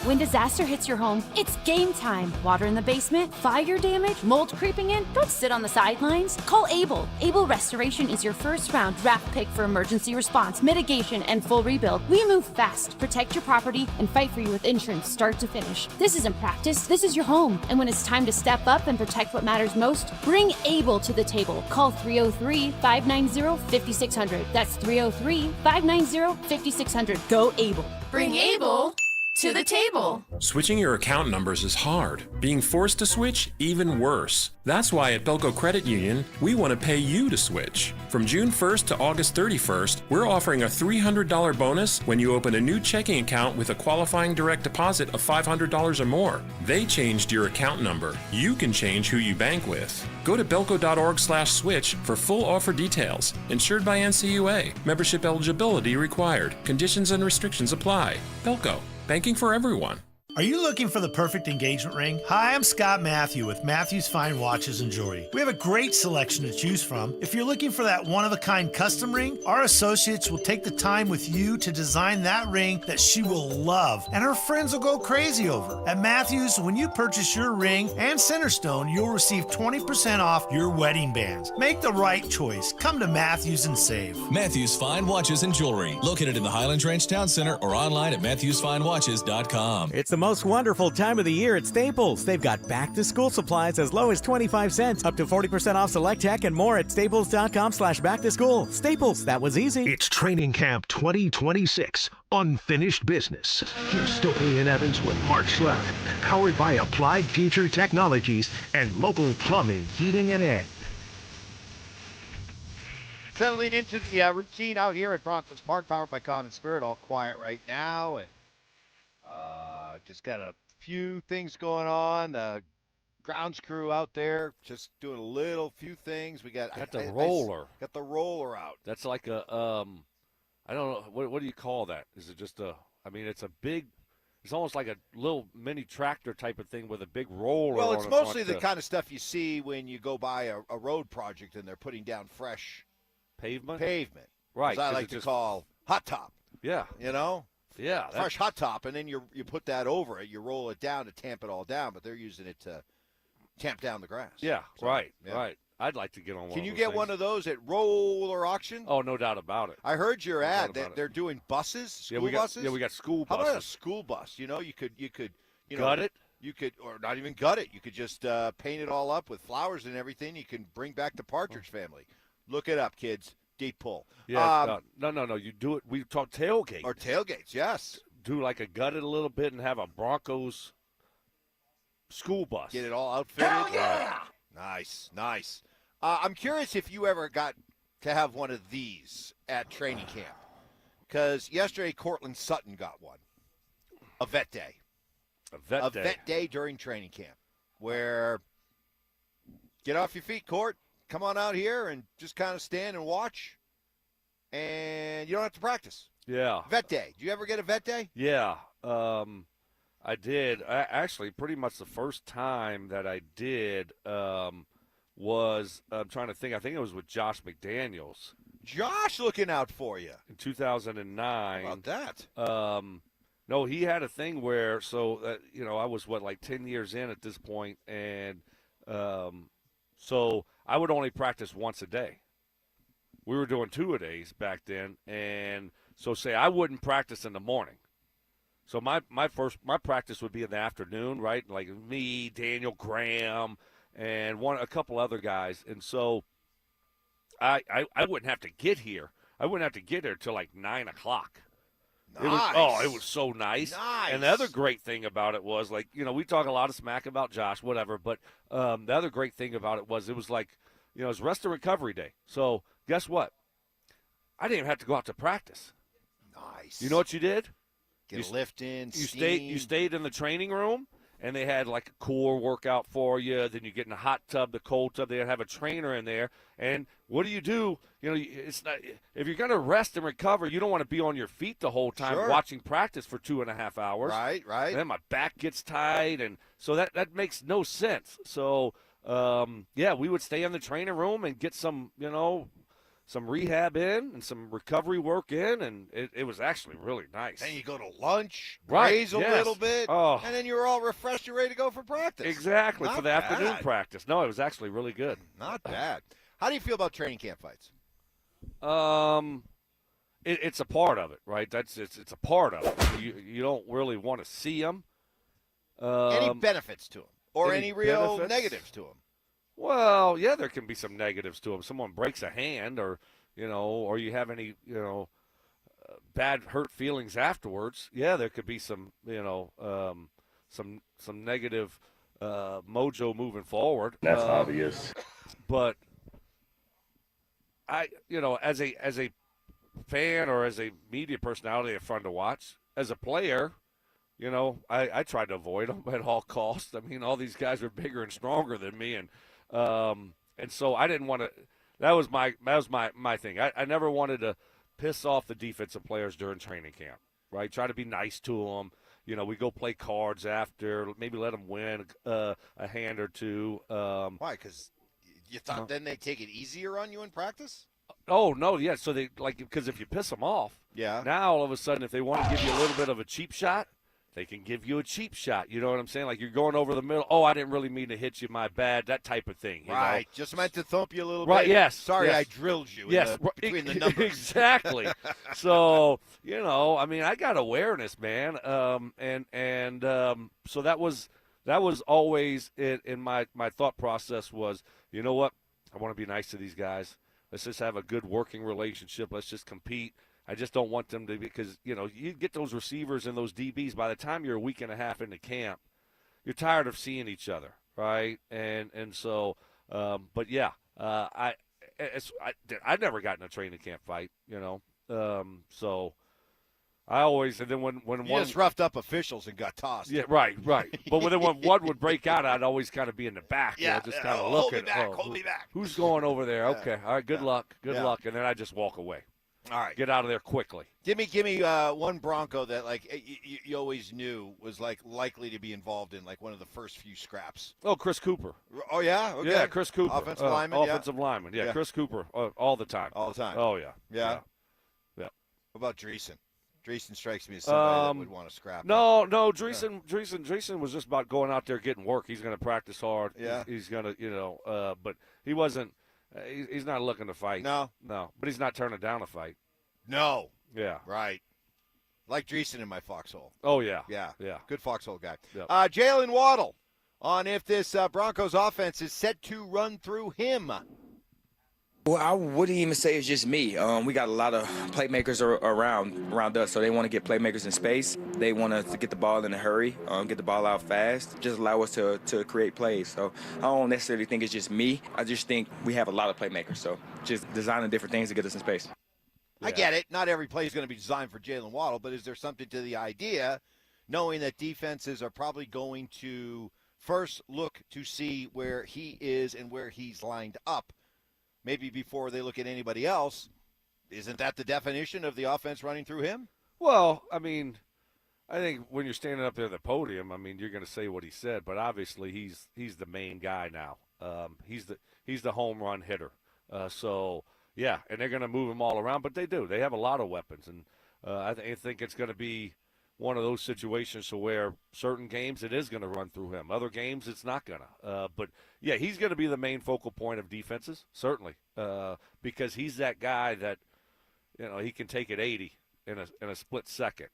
When disaster hits your home, it's game time. Water in the basement, fire damage, mold creeping in. Don't sit on the sidelines. Call Able. Able Restoration is your first round draft pick for emergency response, mitigation, and full rebuild. We move fast, protect your property, and fight for you with insurance start to finish. This isn't practice. This is your home. And when it's time to step up and protect what matters most, bring Able to the table. Call 303-590-5600. That's 303-590-5600. Go Able. Bring Able to the table. Switching your account numbers is hard. Being forced to switch, even worse. That's why at Belco Credit Union, we want to pay you to switch. From June 1st to August 31st, we're offering a $300 bonus when you open a new checking account with a qualifying direct deposit of $500 or more. They changed your account number. You can change who you bank with. Go to belco.org/switch for full offer details. Insured by NCUA. Membership eligibility required. Conditions and restrictions apply. Belco. Banking for everyone. Are you looking for the perfect engagement ring? Hi, I'm Scott Matthew with Matthew's Fine Watches and Jewelry. We have a great selection to choose from. If you're looking for that one-of-a-kind custom ring, our associates will take the time with you to design that ring that she will love, and her friends will go crazy over. At Matthews, when you purchase your ring and Centerstone, you'll receive 20% off your wedding bands. Make the right choice. Come to Matthews and save. Matthews Fine Watches and Jewelry, located in the Highlands Ranch Town Center or online at MatthewsFineWatches.com. It's the most wonderful time of the year at Staples. They've got back-to-school supplies as low as 25 cents, up to 40% off select tech and more at staples.com/back-to-school. Staples, that was easy. It's Training Camp 2026, Unfinished Business. Here's Stokley and Evans with Mark Schlereth, powered by Applied Future Technologies and local plumbing, heating, and air. Settling into the routine out here at Broncos Park, powered by Common Spirit. All quiet right now, and just got a few things going on. Grounds crew out there just doing a few things. We got the roller. Got the roller out. That's like a I don't know what do you call that? Is it just a? I mean, it's a big. It's almost like a little mini tractor type of thing with a big roller. Well, it's on mostly the kind of stuff you see when you go by a road project and they're putting down fresh pavement. Right. As I like to call hot top. Yeah. You know. Yeah, fresh hot top, and then you put that over it. You roll it down to tamp it all down, but they're using it to tamp down the grass. Yeah, so, right. I'd like to get on one. Can you of those get things. one of those at roller auction? Oh, no doubt about it. I heard your ad that they're doing buses, school buses. Yeah, we got school buses. buses. How about a school bus? You know, you could gut it. You could, or not even gut it. You could just paint it all up with flowers and everything. You can bring back the Partridge Family. Look it up, kids. Deep pull. Yeah. No. You do it. We talk tailgate. Or tailgates, yes. Do like a gutted a little bit and have a Broncos school bus. Get it all outfitted. Hell yeah! Nice. I'm curious if you ever got to have one of these at training camp. Because yesterday, Cortland Sutton got one. A vet day. A vet day during training camp. Where, get off your feet, Court. Come on out here and just kind of stand and watch. And you don't have to practice. Yeah. Vet day. Do you ever get a vet day? Yeah. I did. Actually, pretty much the first time that I did was, I'm trying to think, I think it was with Josh McDaniels. Josh looking out for you. In 2009. How about that? No, he had a thing where, I was, 10 years in at this point, and so I would only practice once a day. We were doing 2-a-days back then, and so say I wouldn't practice in the morning. So my practice would be in the afternoon, right? Like me, Daniel Graham, and a couple other guys. And so I wouldn't have to get here. I wouldn't have to get there till like 9 o'clock. Nice. It was so nice. Nice. And the other great thing about it was, we talk a lot of smack about Josh, whatever, but the other great thing about it was like, it was rest and recovery day. So guess what? I didn't even have to go out to practice. Nice. You know what you did? Get a lift in, You stayed in the training room, and they had like a core workout for you. Then you get in the hot tub, the cold tub. They have a trainer in there. And what do? It's not, if you're going to rest and recover, you don't want to be on your feet the whole time watching practice for 2.5 hours. Right. And then my back gets tight, and so that makes no sense. So we would stay in the training room and get some rehab in and some recovery work in, and it was actually really nice. Then you go to lunch, right, graze a little bit, and then you're all refreshed and ready to go for practice. Exactly, Not for the bad. afternoon practice. No, it was actually really good. Not bad. How do you feel about training camp fights? It's a part of it, right? It's a part of it. You don't really want to see them. Any benefits to them, or any real benefits? negatives to them? Well, yeah, there can be some negatives to them. Someone breaks a hand, or you have any, bad hurt feelings afterwards. Yeah, there could be some, some negative mojo moving forward. That's obvious. But as a fan or as a media personality, they're fun to watch. As a player, I tried to avoid them at all costs. I mean, all these guys are bigger and stronger than me, and so I didn't want to. That was my thing. I never wanted to piss off the defensive players during training camp. Right? Try to be nice to them. We go play cards after. Maybe let them win a hand or two. Why? Because you thought then they'd take it easier on you in practice? Oh no, yeah. So they because if you piss them off, now all of a sudden, if they want to give you a little bit of a cheap shot, they can give you a cheap shot. You know what I'm saying? Like you're going over the middle. Oh, I didn't really mean to hit you. My bad. That type of thing. You know? Just meant to thump you a little right, bit. Yes. Sorry, yes. I drilled you. Yes. Between the numbers. Exactly. So I mean, I got awareness, man. So that was always in my thought process was, you know what? I want to be nice to these guys. Let's just have a good working relationship. Let's just compete. I just don't want them to, because, you get those receivers and those DBs, by the time you're a week and a half into camp, you're tired of seeing each other, right? And so, but yeah, I never got in a training camp fight, so I always, and then when you one just roughed up officials and got tossed. Yeah, right. But then when one would break out, I'd always kind of be in the back, just kind of looking. Hold me back. Who's going over there? Yeah. Okay, all right, good luck, and then I just walk away. All right, get out of there quickly. Give me one Bronco that you always knew was likely to be involved in one of the first few scraps. Oh, Chris Cooper. Oh yeah, okay. Yeah, Chris Cooper, offensive lineman. Offensive lineman. Yeah, Chris Cooper, all the time. All the time. Oh yeah. Yeah. What about Dreesen? Dreesen strikes me as somebody that would want to scrap. No, Dreesen was just about going out there getting work. He's going to practice hard. Yeah. He's going to, but he wasn't. He's not looking to fight. No. But he's not turning down a fight. No. Yeah. Right. Like Dreesen in my foxhole. Oh yeah. Yeah. Yeah. Good foxhole guy. Yep. Jalen Waddle on if this Broncos offense is set to run through him. Well, I wouldn't even say it's just me. We got a lot of playmakers around us, so they want to get playmakers in space. They want us to get the ball in a hurry, get the ball out fast, just allow us to create plays. So I don't necessarily think it's just me. I just think we have a lot of playmakers, so just designing different things to get us in space. Yeah. I get it. Not every play is going to be designed for Jalen Waddle, but is there something to the idea, knowing that defenses are probably going to first look to see where he is and where he's lined up, maybe before they look at anybody else? Isn't that the definition of the offense running through him? Well, I mean, I think when you're standing up there at the podium, I mean, you're going to say what he said, but obviously he's the main guy now. He's the home run hitter. So yeah, and they're going to move him all around, but they do. They have a lot of weapons, and I think it's going to be one of those situations to where certain games it is going to run through him. Other games it's not going to. But yeah, he's going to be the main focal point of defenses, certainly, because he's that guy that he can take it 80. In a split second.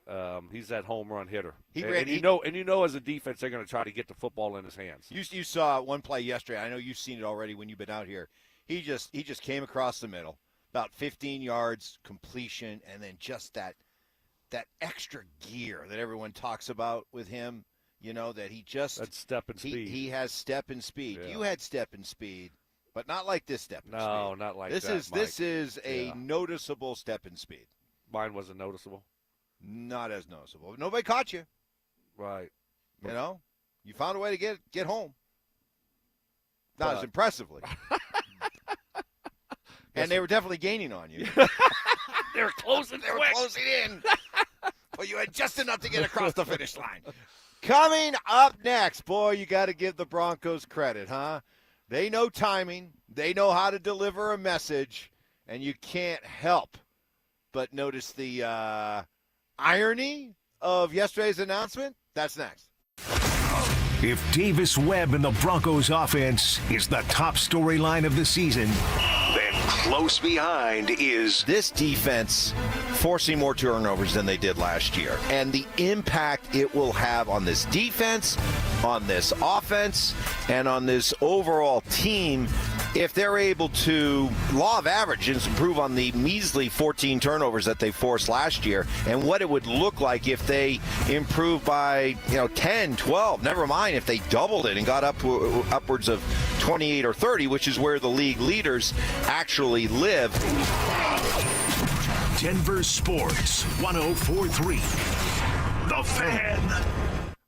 He's that home run hitter. And you know as a defense they're going to try to get the football in his hands. You saw one play yesterday. I know you've seen it already when you've been out here. He just came across the middle, about 15 yards completion, and then just that extra gear that everyone talks about with him, that he just that step and speed. He has step and speed. Yeah. You had step and speed, but not like this step and speed. No, not like that. This is a noticeable step and speed. Mine wasn't noticeable. Not as noticeable. Nobody caught you. Right. You found a way to get home. Not as impressively. And they were definitely gaining on you. They were closing in. But you had just enough to get across the finish line. Coming up next, boy, you got to give the Broncos credit, huh? They know timing. They know how to deliver a message. And you can't help but notice the irony of yesterday's announcement. That's next. If Davis Webb and the Broncos offense is the top storyline of the season, then close behind is this defense forcing more turnovers than they did last year, and the impact it will have on this defense, on this offense, and on this overall team if they're able to, law of averages, improve on the measly 14 turnovers that they forced last year, and what it would look like if they improve by 10, 12, never mind if they doubled it and got upwards of 28 or 30, which is where the league leaders actually live. Denver Sports 104.3. The Fan.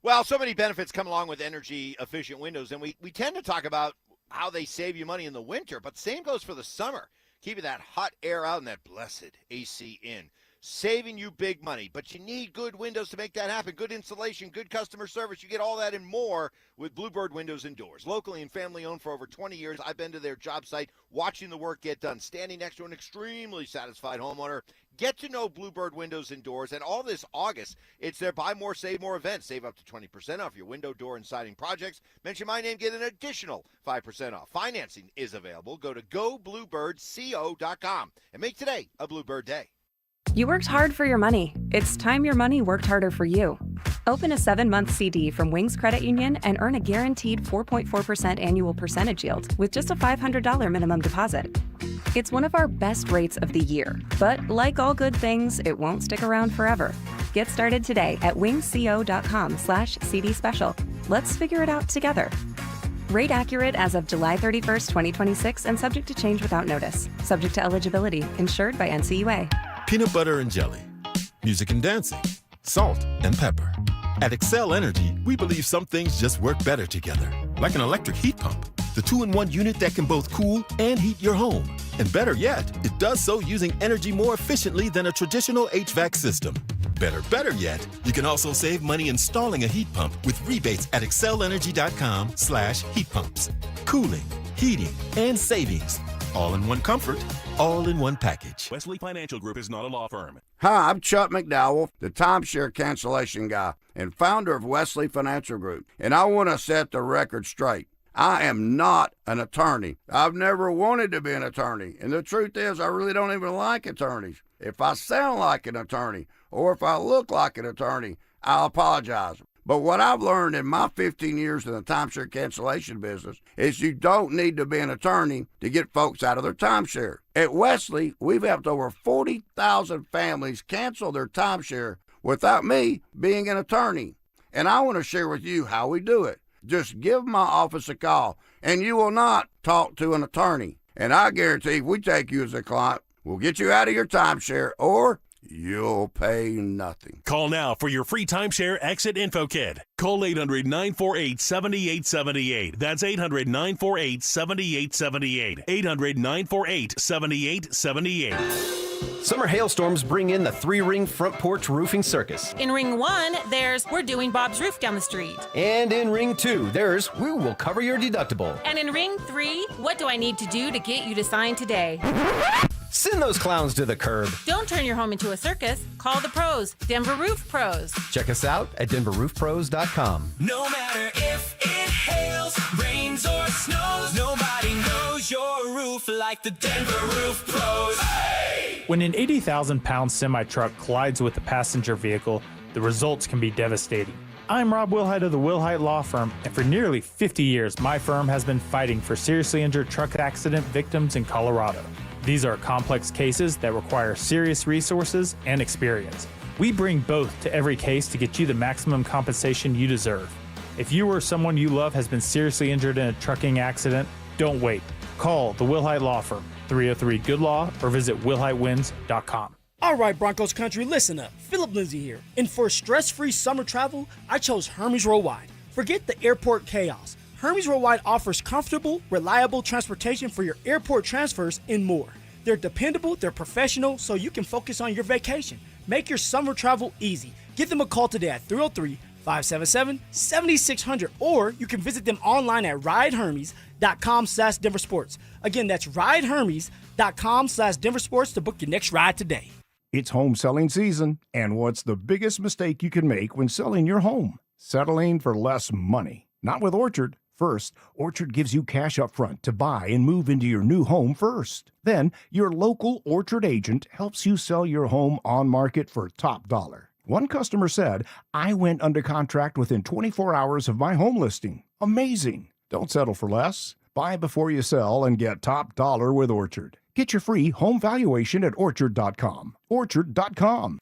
Well, so many benefits come along with energy-efficient windows, and we tend to talk about how they save you money in the winter, but the same goes for the summer. Keeping that hot air out and that blessed AC in. Saving you big money, but you need good windows to make that happen. Good installation, good customer service. You get all that and more with Bluebird Windows and Doors. Locally and family-owned for over 20 years. I've been to their job site, watching the work get done, standing next to an extremely satisfied homeowner. Get to know Bluebird Windows and Doors, and all this August, it's their Buy More, Save More event. Save up to 20% off your window, door, and siding projects. Mention my name, get an additional 5% off. Financing is available. Go to gobluebirdco.com and make today a Bluebird Day. You worked hard for your money. It's time your money worked harder for you. Open a 7-month CD from Wings Credit Union and earn a guaranteed 4.4% annual percentage yield with just a $500 minimum deposit. It's one of our best rates of the year, but like all good things, it won't stick around forever. Get started today at wingsco.com/CD special. Let's figure it out together. Rate accurate as of July 31st, 2026 and subject to change without notice. Subject to eligibility. Insured by NCUA. Peanut butter and jelly, music and dancing, salt and pepper. At Excel Energy, we believe some things just work better together. Like an electric heat pump, the 2-in-1 unit that can both cool and heat your home. And better yet, it does so using energy more efficiently than a traditional HVAC system. Better yet, you can also save money installing a heat pump with rebates at excelenergy.com/heat pumps. Cooling, heating, and savings. All in one comfort, all in one package. Wesley Financial Group is not a law firm. Hi, I'm Chuck McDowell, the timeshare cancellation guy and founder of Wesley Financial Group. And I want to set the record straight. I am not an attorney. I've never wanted to be an attorney. And the truth is, I really don't even like attorneys. If I sound like an attorney or if I look like an attorney, I'll apologize. But what I've learned in my 15 years in the timeshare cancellation business is you don't need to be an attorney to get folks out of their timeshare. At Wesley, we've helped over 40,000 families cancel their timeshare without me being an attorney. And I want to share with you how we do it. Just give my office a call, and you will not talk to an attorney. And I guarantee if we take you as a client, we'll get you out of your timeshare, or you'll pay nothing. Call now for your free timeshare exit info kit. Call 800-948-7878. That's 800-948-7878. 800-948-7878. Summer hailstorms bring in the 3-ring front porch roofing circus. In Ring 1, there's We're Doing Bob's Roof down the street. And in Ring 2, there's We Will Cover Your Deductible. And in Ring 3, What Do I Need to Do to Get You to Sign Today? Send those clowns to the curb. Don't turn your home into a circus. Call the pros, Denver Roof Pros. Check us out at DenverRoofPros.com. No matter if it hails, rains, or snows, nobody knows your roof like the Denver Roof Pros. Hey! When an 80,000-pound semi-truck collides with a passenger vehicle, the results can be devastating. I'm Rob Wilhite of the Wilhite Law Firm, and for nearly 50 years, my firm has been fighting for seriously injured truck accident victims in Colorado. These are complex cases that require serious resources and experience. We bring both to every case to get you the maximum compensation you deserve. If you or someone you love has been seriously injured in a trucking accident, don't wait. Call the Wilhite Law Firm, 303-GOOD-LAW, or visit wilhitewins.com. All right, Broncos country, listen up. Philip Lindsay here. And for stress-free summer travel, I chose Hermes Worldwide. Forget the airport chaos. Hermes Worldwide offers comfortable, reliable transportation for your airport transfers and more. They're dependable, they're professional, so you can focus on your vacation. Make your summer travel easy. Give them a call today at 303-577-7600, or you can visit them online at ridehermes.com/DenverSports. Again, that's ridehermes.com/DenverSports to book your next ride today. It's home selling season, and what's the biggest mistake you can make when selling your home? Settling for less money. Not with Orchard. First, Orchard gives you cash up front to buy and move into your new home first. Then, your local Orchard agent helps you sell your home on market for top dollar. One customer said, I went under contract within 24 hours of my home listing. Amazing. Don't settle for less. Buy before you sell and get top dollar with Orchard. Get your free home valuation at Orchard.com. Orchard.com.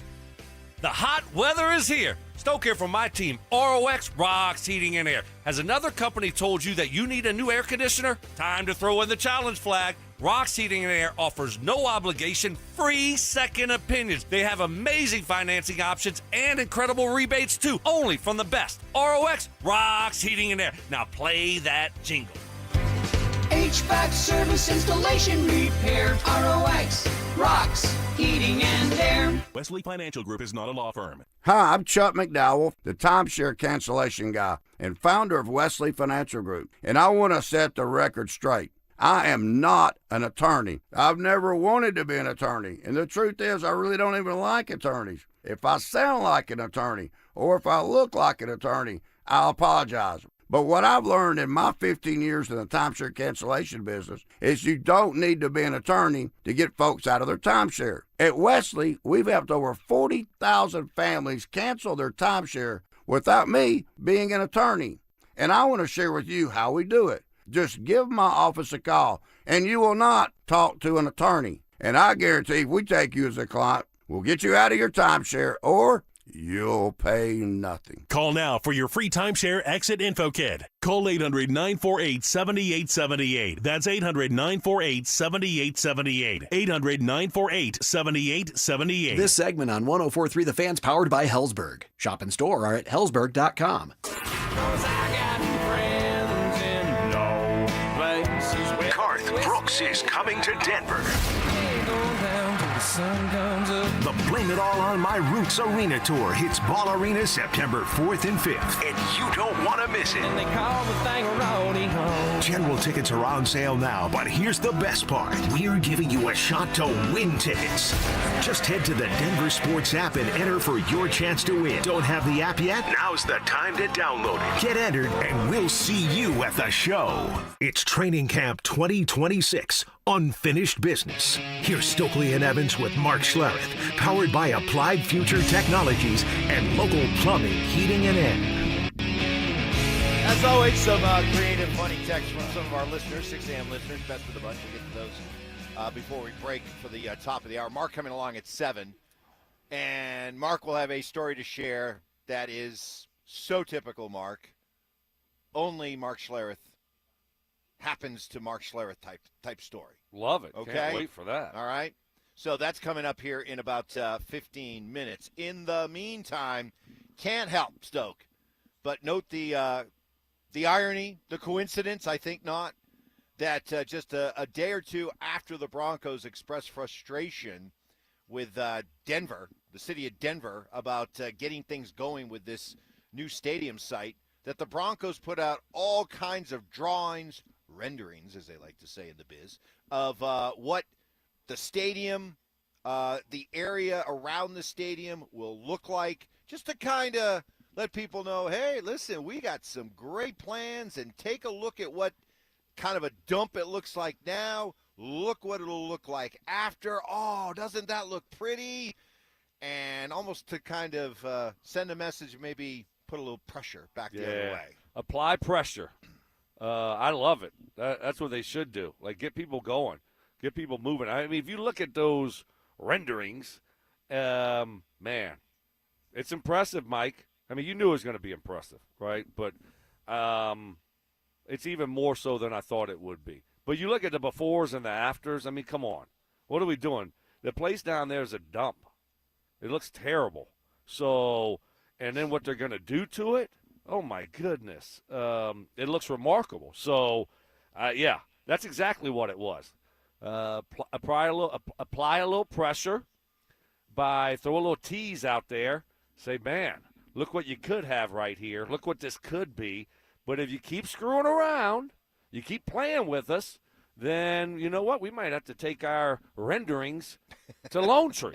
The hot weather is here. Stoke here from my team, ROX Rocks Heating and Air. Has another company told you that you need a new air conditioner? Time to throw in the challenge flag. Rocks Heating and Air offers no obligation, free second opinions. They have amazing financing options and incredible rebates too, only from the best. ROX Rocks Heating and Air. Now play that jingle. HVAC service, installation, repair. ROX Rocks Heating and Air. Wesley Financial Group is not a law firm. Hi, I'm Chuck McDowell, the timeshare cancellation guy and founder of Wesley Financial Group, and I want to set the record straight. I am not an attorney. I've never wanted to be an attorney, and the truth is I really don't even like attorneys. If I sound like an attorney or if I look like an attorney, I'll apologize. But what I've learned in my 15 years in the timeshare cancellation business is you don't need to be an attorney to get folks out of their timeshare. At Wesley, we've helped over 40,000 families cancel their timeshare without me being an attorney. And I want to share with you how we do it. Just give my office a call, and you will not talk to an attorney. And I guarantee if we take you as a client, we'll get you out of your timeshare, or you'll pay nothing. Call now for your free timeshare exit info kit. Call 800-948-7878. That's 800-948-7878. 800-948-7878. This segment on 104.3 The Fan's powered by Hellsberg. Shop and store are at hellsberg.com. Garth Brooks is coming to Denver. The Blame It All on My Roots Arena Tour hits Ball Arena September 4th and 5th, and you don't want to miss it. And they call the thing General tickets are on sale now, but here's the best part. We're giving you a shot to win tickets. Just head to the DenverSports app and enter for your chance to win. Don't have the app yet? Now's the time to download it. Get entered, and we'll see you at the show. It's Training Camp 2026. Unfinished Business. Here's Stokley and Evans with Mark Schlereth, powered by Applied Future Technologies and local plumbing, heating, and air. As always, some creative, funny text from some of our listeners, 6 a.m. listeners, best of the bunch. We'll get to those before we break for the top of the hour. Mark coming along at 7, and Mark will have a story to share that is so typical Mark. Only Mark Schlereth happens to Mark Schlereth type story. Love it. Okay. Can't wait for that. All right. So that's coming up here in about 15 minutes. In the meantime, can't help, Stoke, but note the irony, the coincidence, I think not, that just a day or two after the Broncos expressed frustration with Denver, the city of Denver, about getting things going with this new stadium site, that the Broncos put out all kinds of drawings, renderings, as they like to say in the biz, of what the stadium, the area around the stadium will look like, just to kind of let people know, hey, listen, we got some great plans, and take a look at what kind of a dump it looks like now. Look what it'll look like after. Oh, doesn't that look pretty? And almost to kind of send a message, maybe put a little pressure back the other way. Apply pressure. I love it. That's what they should do. Like, get people going. Get people moving. I mean, if you look at those renderings, man, it's impressive, Mike. I mean, you knew it was going to be impressive, right? But it's even more so than I thought it would be. But you look at the befores and the afters, I mean, come on. What are we doing? The place down there is a dump. It looks terrible. So, and then what they're going to do to it, oh, my goodness. It looks remarkable. So, yeah, that's exactly what it was. Apply a little pressure throw a little tease out there. Say, man, look what you could have right here. Look what this could be. But if you keep screwing around, you keep playing with us, then you know what? We might have to take our renderings to Lone Tree.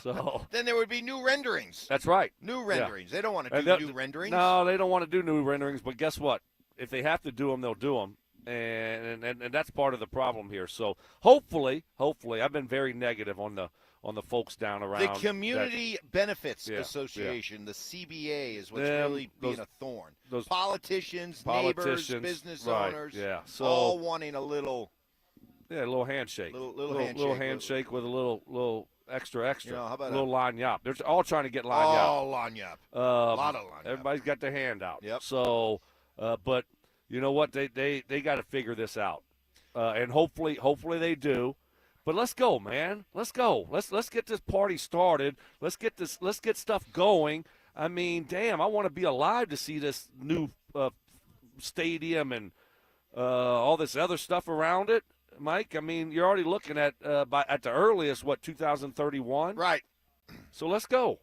So then there would be new renderings. That's right. New renderings. Yeah. They don't want to do new renderings. No, they don't want to do new renderings. But guess what? If they have to do them, they'll do them. And that's part of the problem here. So hopefully, I've been very negative on the folks down around. The Community Benefits Association, the CBA, is what's really being a thorn. Those politicians, neighbors, business owners, so, all wanting a little handshake. Little handshake with a little extra. You know, how about a little lagniappe. They're all trying to get lagniappe. Oh, lagniappe. A lot of lagniappe. Everybody's got their hand out. Yep. So, but you know what? They got to figure this out, and hopefully they do. But let's go, man. Let's go. Let's get this party started. Let's get stuff going. I mean, damn, I want to be alive to see this new stadium and all this other stuff around it, Mike. I mean, you're already looking at at the earliest 2031. Right. So let's go.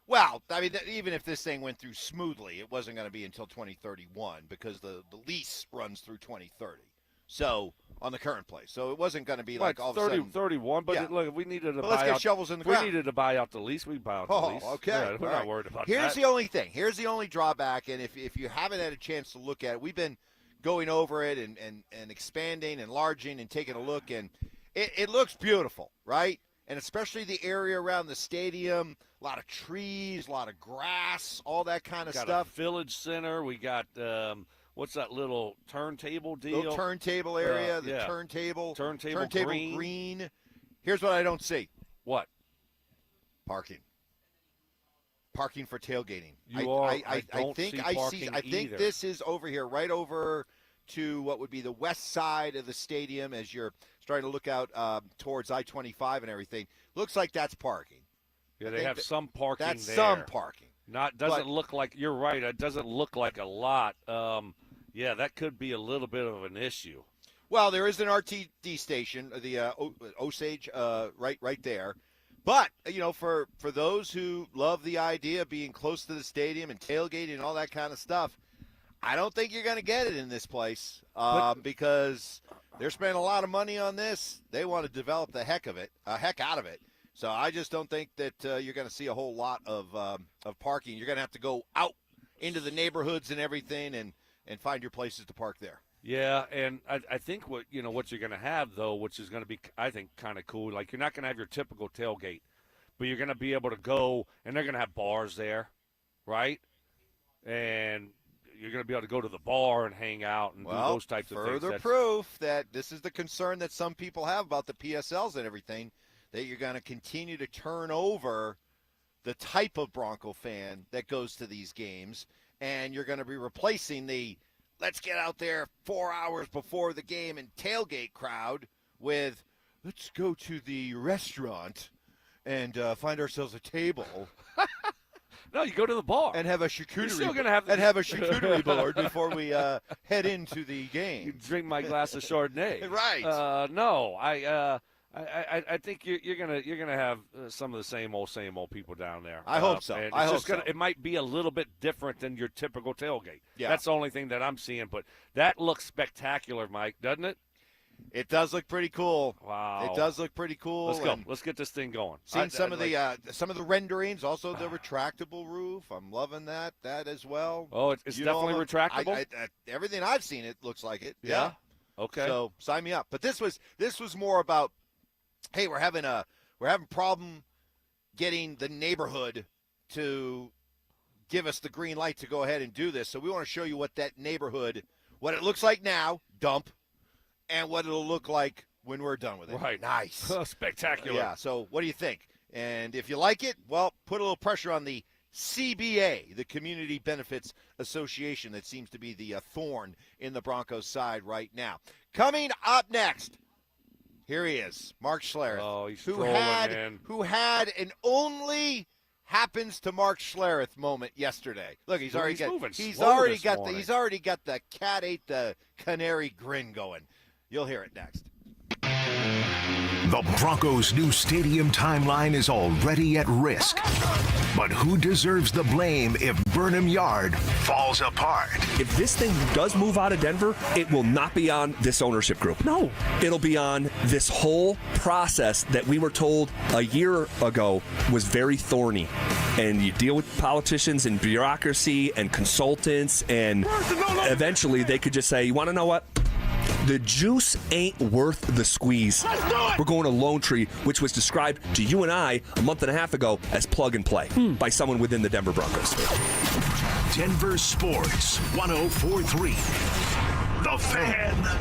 Well, I mean, even if this thing went through smoothly, it wasn't going to be until 2031 because the lease runs through 2030. So on the current place, so it wasn't going to be like all of a sudden 31. But look, if we needed to let's get shovels in the ground. We needed to buy out the lease. We buy out the lease. Okay, yeah, we're not worried about that. Here's the only thing. Here's the only drawback. And if you haven't had a chance to look at it, we've been going over it and expanding, enlarging, and taking a look, and it looks beautiful, right? And especially the area around the stadium, a lot of trees, a lot of grass, all that kind of stuff. Got a village center. We got. What's that little turntable deal? Little turntable area, turntable green. Here's what I don't see. What? Parking for tailgating. I think this is over here, right over to what would be the west side of the stadium as you're starting to look out towards I-25 and everything. Looks like that's parking. Yeah, they have some parking that's there. Some parking. Doesn't look like, you're right, it doesn't look like a lot. Yeah, that could be a little bit of an issue. Well, there is an RTD station, the Osage, right there. But, you know, for those who love the idea of being close to the stadium and tailgating and all that kind of stuff, I don't think you're going to get it in this place because they're spending a lot of money on this. They want to develop the heck out of it. So I just don't think that you're going to see a whole lot of parking. You're going to have to go out into the neighborhoods and everything and find your places to park there. Yeah, and I think what you're going to have, though, which is going to be, I think, kind of cool, like you're not going to have your typical tailgate, but you're going to be able to go, and they're going to have bars there, right? And you're going to be able to go to the bar and hang out and do those types of things. Further proof that this is the concern that some people have about the PSLs and everything, that you're going to continue to turn over the type of Bronco fan that goes to these games, and you're going to be replacing the let's get out there 4 hours before the game and tailgate crowd with let's go to the restaurant and find ourselves a table. No, you go to the bar and have a charcuterie. You're still gonna have a charcuterie board before we head into the game. You drink my glass of Chardonnay. Right. No, I think you're gonna have some of the same old people down there. I hope so. And I hope so. It might be a little bit different than your typical tailgate. Yeah. That's the only thing that I'm seeing. But that looks spectacular, Mike, doesn't it? It does look pretty cool. Wow. It does look pretty cool. Let's go. Let's get this thing going. Seen some of the renderings, also the retractable roof. I'm loving that as well. Oh, it's definitely retractable. Everything I've seen, it looks like it. Yeah. Okay. So sign me up. But this was more about, hey, we're having problem getting the neighborhood to give us the green light to go ahead and do this. So we want to show you what that neighborhood, what it looks like now, dump, and what it'll look like when we're done with it. Right. Nice. Spectacular. Yeah. So what do you think? And if you like it, well, put a little pressure on the CBA, the Community Benefits Association, that seems to be the thorn in the Broncos' side right now. Coming up next, here he is, Mark Schlereth, oh, he's who had an only happens to Mark Schlereth moment yesterday. Look, he's already got the cat ate the canary grin going. You'll hear it next. The Broncos' new stadium timeline is already at risk. But who deserves the blame if Burnham Yard falls apart? If this thing does move out of Denver, it will not be on this ownership group. No. It'll be on this whole process that we were told a year ago was very thorny. And you deal with politicians and bureaucracy and consultants, and eventually they could just say, you want to know what? The juice ain't worth the squeeze. Let's do it! We're going to Lone Tree, which was described to you and I a month and a half ago as plug and play by someone within the Denver Broncos. Denver Sports 104.3. The Fan.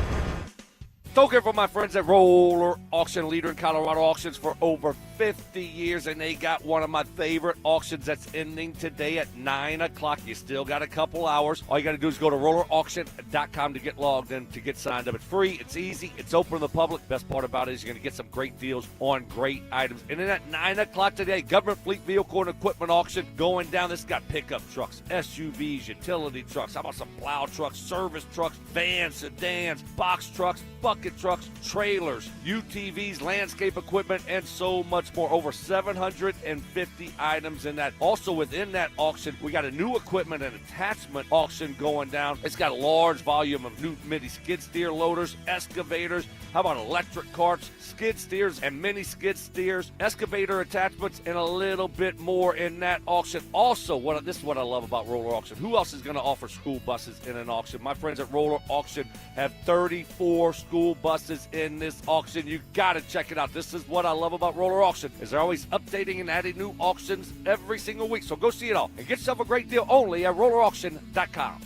Don't care for my friends at Roller Auction, leader in Colorado auctions for over 50 years, and they got one of my favorite auctions that's ending today at 9 o'clock. You still got a couple hours. All you got to do is go to rollerauction.com to get logged in, to get signed up. It's free. It's easy. It's open to the public. Best part about it is you're going to get some great deals on great items. And then at 9 o'clock today, government fleet vehicle and equipment auction going down. This got pickup trucks, SUVs, utility trucks. How about some plow trucks, service trucks, vans, sedans, box trucks, bucket trucks, trailers, UTVs, landscape equipment, and so much more. Over 750 items in that. Also within that auction, we got a new equipment and attachment auction going down. It's got a large volume of new mini skid steer loaders, excavators. How about electric carts, skid steers, and mini skid steers, excavator attachments, and a little bit more in that auction. Also, this is what I love about Roller Auction. Who else is going to offer school buses in an auction? My friends at Roller Auction have 34 school buses in this auction. You got to check it out. This is what I love about Roller Auction, is they're always updating and adding new auctions every single week. So go see it all and get yourself a great deal only at rollerauction.com.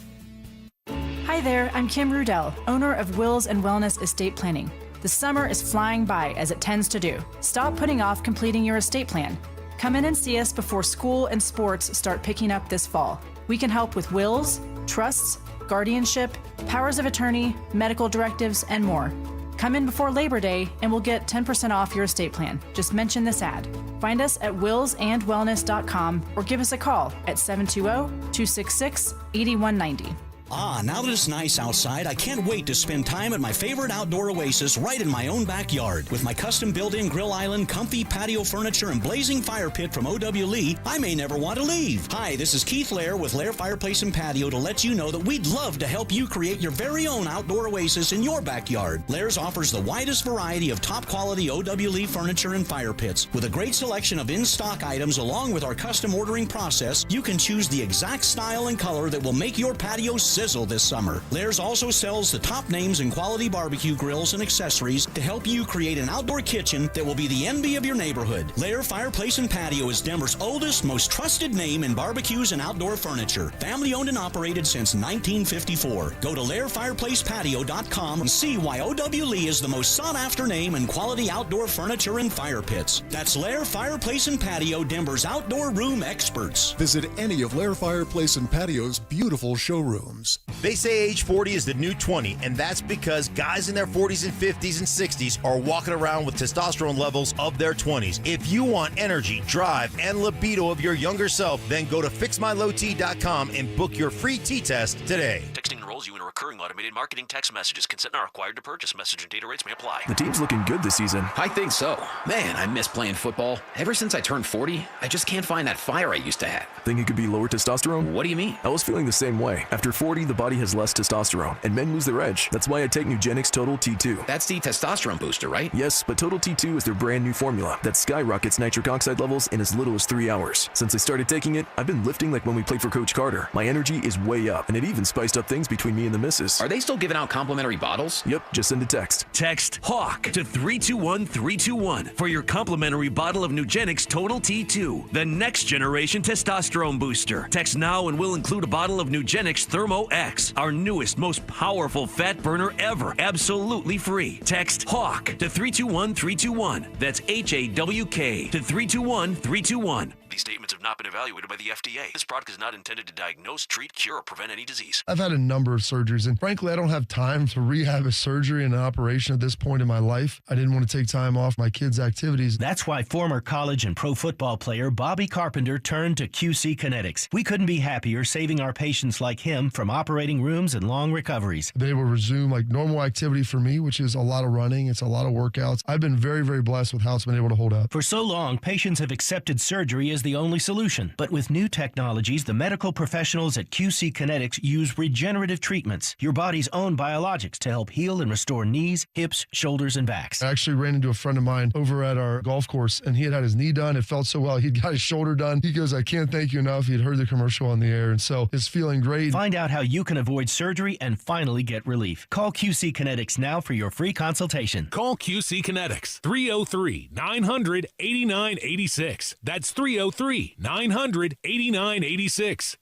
Hi there, I'm Kim Rudell, owner of Wills and Wellness Estate Planning. The summer is flying by, as it tends to do. Stop putting off completing your estate plan. Come in and see us before school and sports start picking up this fall. We can help with wills, trusts, guardianship, powers of attorney, medical directives, and more. Come in before Labor Day and we'll get 10% off your estate plan. Just mention this ad. Find us at willsandwellness.com or give us a call at 720-266-8190. Ah, now that it's nice outside, I can't wait to spend time at my favorite outdoor oasis right in my own backyard. With my custom built-in grill island, comfy patio furniture, and blazing fire pit from O.W. Lee, I may never want to leave. Hi, this is Keith Lair with Lair Fireplace and Patio to let you know that we'd love to help you create your very own outdoor oasis in your backyard. Lair's offers the widest variety of top-quality O.W. Lee furniture and fire pits. With a great selection of in-stock items along with our custom ordering process, you can choose the exact style and color that will make your patio sizzle this summer. Lair's also sells the top names in quality barbecue grills and accessories to help you create an outdoor kitchen that will be the envy of your neighborhood. Lair Fireplace and Patio is Denver's oldest, most trusted name in barbecues and outdoor furniture. Family owned and operated since 1954. Go to LairFireplacePatio.com and see why O.W. Lee is the most sought after name in quality outdoor furniture and fire pits. That's Lair Fireplace and Patio, Denver's outdoor room experts. Visit any of Lair Fireplace and Patio's beautiful showrooms. They say age 40 is the new 20, and that's because guys in their 40s and 50s and 60s are walking around with testosterone levels of their 20s. If you want energy, drive, and libido of your younger self, then go to fixmylowt.com and book your free T-test today. Texting enroll enrolls you in a recurring automated marketing text messages. Consent not required to purchase. Message and data rates may apply. The team's looking good this season. I think so. Man, I miss playing football. Ever since I turned 40, I just can't find that fire I used to have. Think it could be lower testosterone? What do you mean? I was feeling the same way. After 40, the body has less testosterone, and men lose their edge. That's why I take Nugenix Total T2. That's the testosterone booster, right? Yes, but Total T2 is their brand new formula that skyrockets nitric oxide levels in as little as 3 hours. Since I started taking it, I've been lifting like when we played for Coach Carter. My energy is way up, and it even spiced up things between me and the missus. Are they still giving out complimentary bottles? Yep, just send a text. Text HAWK to 321321 for your complimentary bottle of Nugenix Total T2, the next generation testosterone booster. Text now and we'll include a bottle of Nugenix Thermo X, our newest, most powerful fat burner ever, absolutely free. Text HAWK to 321321. That's HAWK to 321321. These statements have not been evaluated by the FDA. This product is not intended to diagnose, treat, cure, or prevent any disease. I've had a number of surgeries, and frankly, I don't have time to rehab a surgery and an operation at this point in my life. I didn't want to take time off my kids' activities. That's why former college and pro football player Bobby Carpenter turned to QC Kinetics. We couldn't be happier saving our patients like him from operating rooms and long recoveries. I've been able to resume like normal activity for me, which is a lot of running. It's a lot of workouts. I've been very, very blessed with how it's been able to hold up. For so long, patients have accepted surgery as the only solution. But with new technologies, the medical professionals at QC Kinetics use regenerative treatments, your body's own biologics, to help heal and restore knees, hips, shoulders, and backs. I actually ran into a friend of mine over at our golf course, and he had his knee done. It felt so well. He'd got his shoulder done. He goes, I can't thank you enough. He'd heard the commercial on the air, and so it's feeling great. Find out how you can avoid surgery and finally get relief. Call QC Kinetics now for your free consultation. Call QC Kinetics, 303-900-8986. That's 303-900-8986.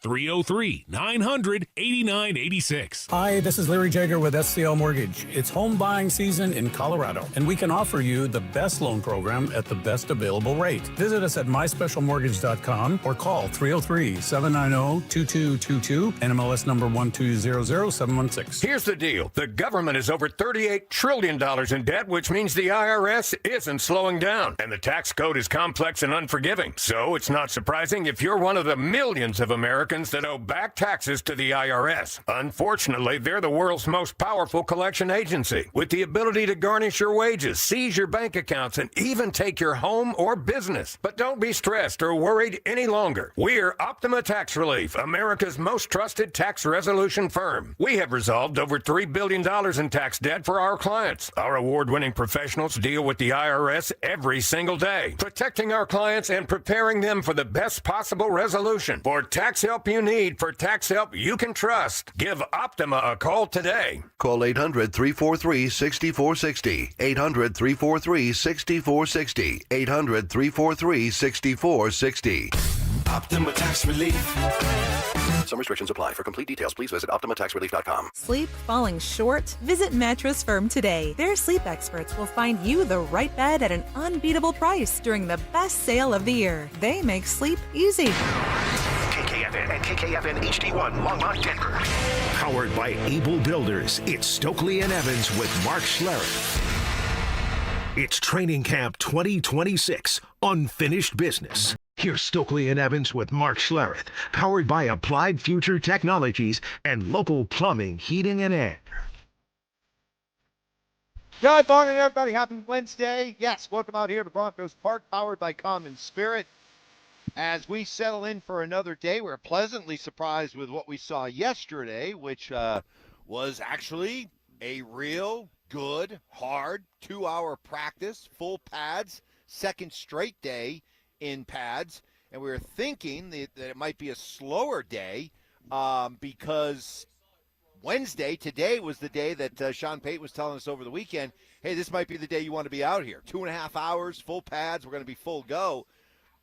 303-900-8986. Hi, this is Larry Jager with SCL Mortgage. It's home buying season in Colorado, and we can offer you the best loan program at the best available rate. Visit us at myspecialmortgage.com or call 303-790-2222, NMLS number 1200716. Here's the deal. The government is over $38 trillion in debt, which means the IRS isn't slowing down. And the tax code is complex and unforgiving. So it's not surprising if you're one of the millions of Americans that owe back taxes to the IRS. Unfortunately, they're the world's most powerful collection agency, with the ability to garnish your wages, seize your bank accounts, and even take your home or business. But don't be stressed or worried any longer. We're Optima Tax Relief, America's most trusted tax resolution firm. We have resolved over $3 billion in tax debt for our clients. Our award-winning professionals deal with the IRS every single day, protecting our clients and preparing them for the best possible resolution. For tax help you need, for tax help you can trust, give Optima a call today. Call 800-343-6460. 800-343-6460. 800-343-6460. Optima Tax Relief. Some restrictions apply. For complete details, please visit OptimaTaxRelief.com. Sleep falling short? Visit Mattress Firm today. Their sleep experts will find you the right bed at an unbeatable price during the best sale of the year. They make sleep easy. KKFN and KKFN HD1 Longmont, Denver. Powered by Able Builders, it's Stokley and Evans with Mark Schlereth. It's Training Camp 2026, Unfinished Business. Here's Stokley and Evans with Mark Schlereth, powered by Applied Future Technologies and local plumbing, heating, and air. Good morning, everybody. Happy Wednesday. Yes, welcome out here to Broncos Park, powered by Common Spirit. As we settle in for another day, we're pleasantly surprised with what we saw yesterday, which was actually a real good, hard 2-hour practice, full pads, second straight day in pads, and we were thinking that it might be a slower day because Wednesday, today, was the day that Sean Payton was telling us over the weekend, hey, this might be the day you want to be out here. 2.5 hours, full pads, we're going to be full go.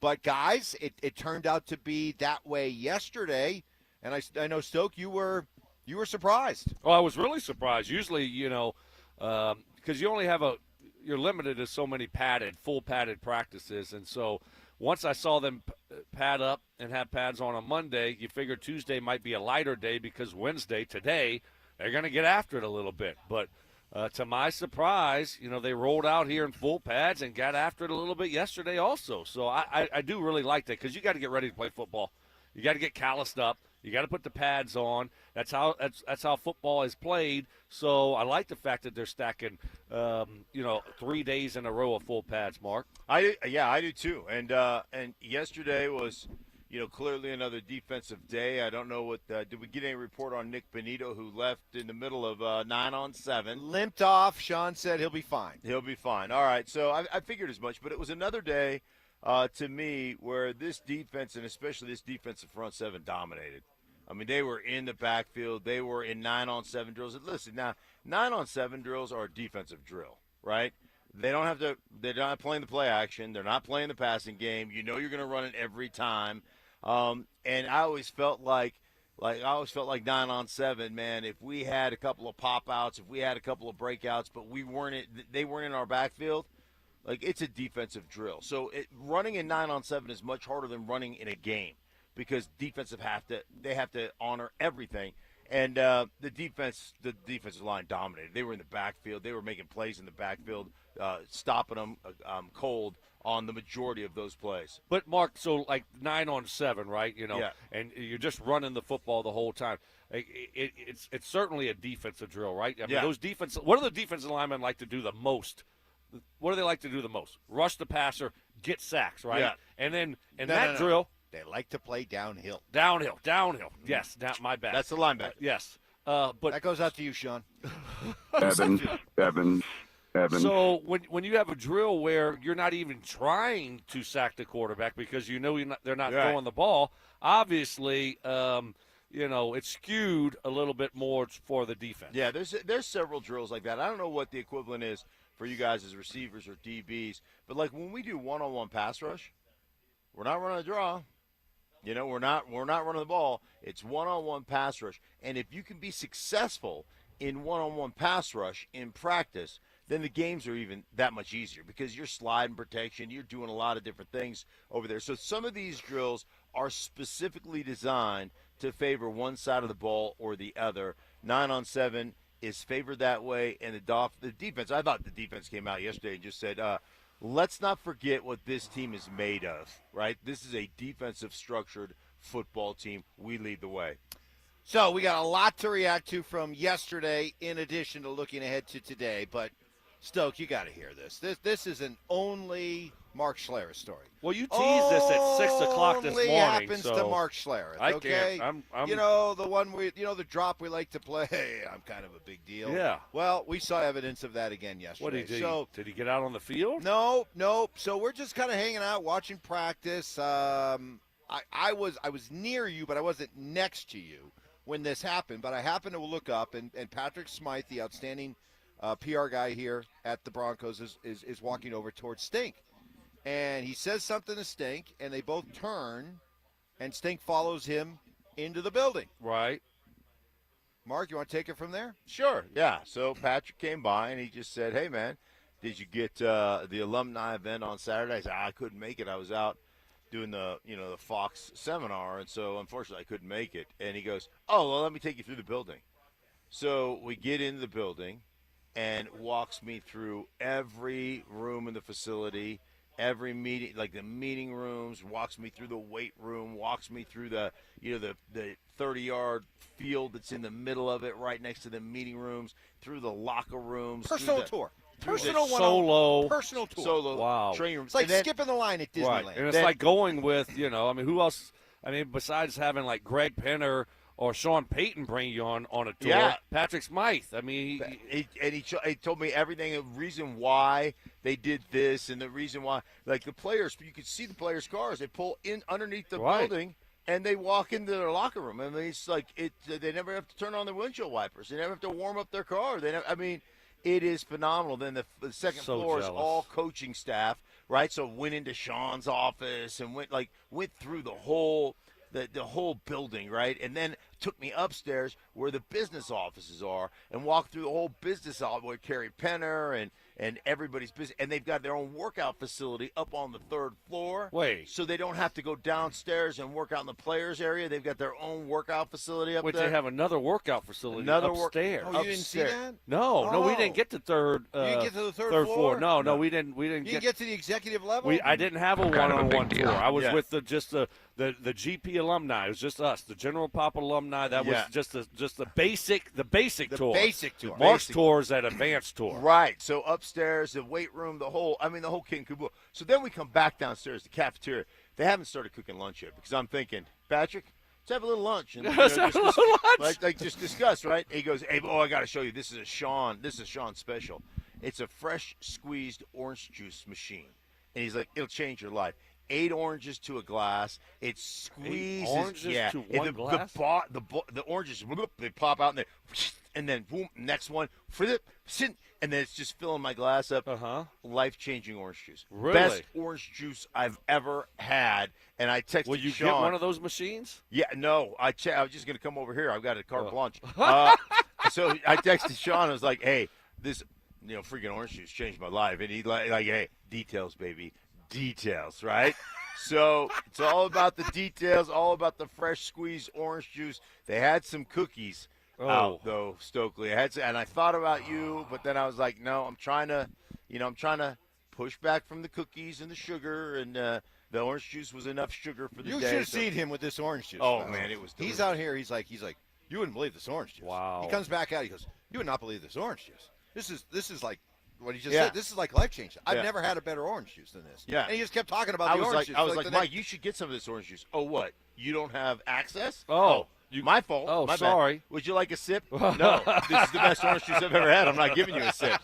But, guys, it turned out to be that way yesterday, and I know, Stoke, you were surprised. Oh, I was really surprised. Usually, because you only have you're limited to so many full padded practices, and so once I saw them pad up and have pads on Monday, you figure Tuesday might be a lighter day because Wednesday, today, they're going to get after it a little bit. But to my surprise, they rolled out here in full pads and got after it a little bit yesterday also. So I do really like that because you got to get ready to play football. You got to get calloused up. You got to put the pads on. That's how football is played. So I like the fact that they're stacking, 3 days in a row of full pads. Mark, I do too. And yesterday was, clearly another defensive day. I don't know what. Did we get any report on Nick Benito, who left in the middle of 9-on-7? Limped off. Sean said he'll be fine. He'll be fine. All right. So I figured as much, but it was another day to me where this defense, and especially this defensive front seven, dominated. I mean, they were in the backfield. They were in 9-on-7 drills. Listen, now 9-on-7 drills are a defensive drill, right? They don't have to. They're not playing the play action. They're not playing the passing game. You're going to run it every time. And I always felt like 9-on-7, man. If we had a couple of pop outs, if we had a couple of breakouts, but they weren't in our backfield. Like, it's a defensive drill. So running in 9-on-7 is much harder than running in a game, because defensive have to honor everything. And the defensive line dominated. They were in the backfield. They were making plays in the backfield, stopping them cold on the majority of those plays. But Mark, so like 9-on-7, right? Yeah. And you're just running the football the whole time. It's certainly a defensive drill, right? I mean, what do the defensive linemen like to do the most? What do they like to do the most? Rush the passer, get sacks, right? Yeah. And then No. drill. They like to play downhill. Downhill. Yes, my bad. That's the linebacker. Yes. But that goes out to you, Sean. Evans. So when you have a drill where you're not even trying to sack the quarterback because they're not throwing the ball, obviously, it's skewed a little bit more for the defense. Yeah, there's several drills like that. I don't know what the equivalent is for you guys as receivers or DBs, but like when we do one-on-one pass rush, we're not running a draw. We're not running the ball. It's one-on-one pass rush. And if you can be successful in one-on-one pass rush in practice, then the games are even that much easier because you're sliding protection. You're doing a lot of different things over there. So some of these drills are specifically designed to favor one side of the ball or the other. 9-on-7 is favored that way. And the defense, I thought the defense came out yesterday and just said, let's not forget what this team is made of, right? This is a defensive structured football team. We lead the way. So we got a lot to react to from yesterday in addition to looking ahead to today. But, Stoke, you got to hear this. This is an only Mark Schlereth story. Well, you teased this at 6 o'clock this morning. Only happens to Mark Schlereth, okay? I'm the one the drop we like to play, I'm kind of a big deal. Yeah. Well, we saw evidence of that again yesterday. What did he do? Did he get out on the field? No. So we're just kind of hanging out, watching practice. I was near you, but I wasn't next to you when this happened. But I happened to look up, and Patrick Smythe, the outstanding PR guy here at the Broncos, is walking over towards Stink. And he says something to Stink, and they both turn, and Stink follows him into the building. Right. Mark, you want to take it from there? Sure, yeah. So Patrick came by, and he just said, hey, man, did you get the alumni event on Saturday? I said, I couldn't make it. I was out doing the Fox seminar, and so unfortunately I couldn't make it. And he goes, oh, well, let me take you through the building. So we get into the building and walks me through every room in the facility, every meeting, like the meeting rooms, walks me through the weight room, walks me through the 30-yard field that's in the middle of it, right next to the meeting rooms, through the locker rooms. Personal tour. Personal tour. Solo wow. training room. It's like skipping the line at Disneyland. Right. And it's like going with, who else? I mean, besides having like Greg Penner or Sean Payton bring you on a tour, yeah. Patrick Smythe. I mean, he told me everything, the reason why they did this and the reason why, like the players, you could see the players' cars. They pull in underneath the building and they walk into their locker room. I mean, it's like they never have to turn on their windshield wipers. They never have to warm up their car. It is phenomenal. Then the second floor is all coaching staff, right? So went into Sean's office and went through the whole building, right? And then took me upstairs where the business offices are and walked through the whole business office where Kerry Penner and everybody's business. And they've got their own workout facility up on the 3rd floor. Wait. So they don't have to go downstairs and work out in the players area. They've got their own workout facility up there. They have another workout facility upstairs. Oh, you didn't see that? No, we didn't get to third. You didn't get to the third floor. No, we didn't. You didn't get to the executive level? I didn't have a one-on-one tour. I was Yeah. with the GP alumni. It was just us, the General Pop alumni. That was just the basic tour. Basic tour. Mark's tours at advanced tour. Right. So upstairs, the weight room, the whole kit and caboodle. So then we come back downstairs, the cafeteria. They haven't started cooking lunch yet because I'm thinking, Patrick, let's have a little lunch. And, Let's have a little lunch. Like just discuss, right? He goes, hey, I got to show you. This is Sean's special. It's a fresh squeezed orange juice machine. And he's like, it'll change your life. 8 oranges to a glass. It squeezes. 8 oranges to one glass? The oranges, they pop out and then boom, next one, and then it's just filling my glass up. Life-changing orange juice. Really? Best orange juice I've ever had. And I texted Will you Sean. get one of those machines? Yeah, no. I was just going to come over here. I've got a carte blanche. So I texted Sean. I was like, hey, this freaking orange juice changed my life. And he like, hey, details, baby. Details, right? So it's all about the details, all about the fresh squeezed orange juice. They had some cookies out, though, Stokley. And I thought about you, but then I was like, no, I'm trying to push back from the cookies and the sugar, and the orange juice was enough sugar for the day. You should have seen him with this orange juice. Oh, man, it was delicious. He's out here. He's like, you wouldn't believe this orange juice. Wow. He comes back out. He goes, you would not believe this orange juice. This is like what he just Yeah. said. This is like life-changing. I've Yeah. never had a better orange juice than this. Yeah. And he just kept talking about I the was orange like, juice. I was like, the Mike, next- you should get some of this orange juice. Oh, what? You don't have access? Oh. My fault. Oh, My bad. sorry. Would you like a sip? No. This is the best orange juice I've ever had. I'm not giving you a sip.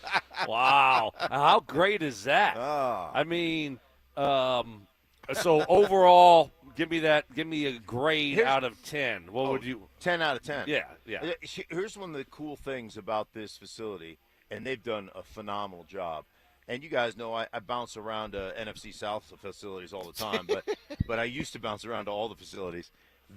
Wow. How great is that? Oh. I mean, so overall, give me a grade out of 10. What would you? 10 out of 10. Yeah. Here's one of the cool things about this facility, and they've done a phenomenal job. And you guys know I bounce around NFC South facilities all the time, but I used to bounce around to all the facilities.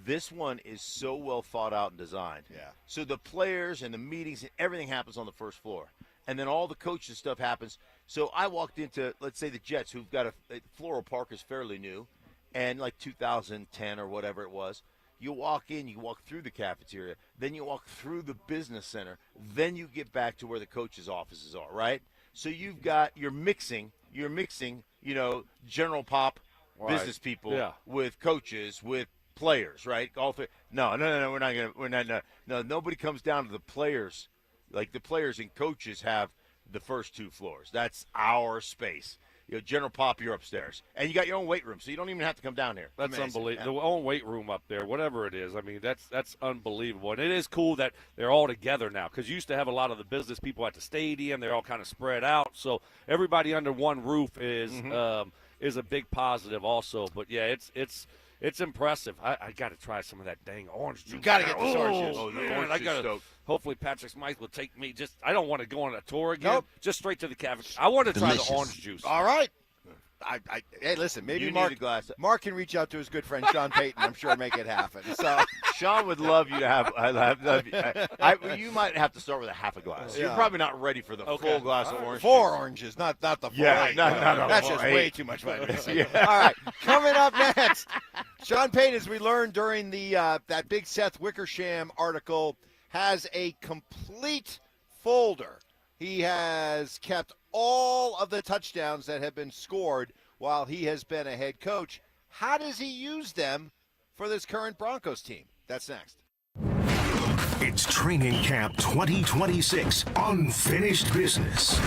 This one is so well thought out and designed. Yeah. So the players and the meetings and everything happens on the first floor. And then all the coaches stuff happens. So I walked into, let's say, the Jets, who've got a Floral Park is fairly new, and like 2010 or whatever it was. You walk in, you walk through the cafeteria, then you walk through the business center, then you get back to where the coaches' offices are, right? So you're mixing, general pop business people with coaches, with players, right? All three. No, nobody comes down to the players. Like the players and coaches have the first 2 floors. That's our space. General Pop, you're upstairs. And you got your own weight room, so you don't even have to come down here. That's Amazing. unbelievable. The own weight room up there, whatever it is. I mean, that's unbelievable. And it is cool that they're all together now, because you used to have a lot of the business people at the stadium. They're all kind of spread out. So everybody under one roof is a big positive also. But, yeah, it's impressive. I got to try some of that dang orange juice. You got to get this orange juice. Oh, the Man, orange I juice gotta, stoked. hopefully Patrick Smythe will take me. I don't want to go on a tour again. Nope. Just straight to the cafeteria. I want to try Delicious. the orange juice. All right. Hey, listen, maybe You need Mark, a glass. Mark can reach out to his good friend Sean Payton. I'm sure make it happen. So Sean would love you to have. You might have to start with a half a glass. You're Yeah. probably not ready for the full glass of orange 4 juice. oranges, not the 4. Yeah, no, That's 4, just 8. way too much vitamin. Yeah. All right, coming up next, Sean Payton, as we learned during the that big Seth Wickersham article, has a complete folder. He has kept all of the touchdowns that have been scored while he has been a head coach. How does he use them for this current Broncos team? That's next. It's Training Camp 2026 Unfinished Business.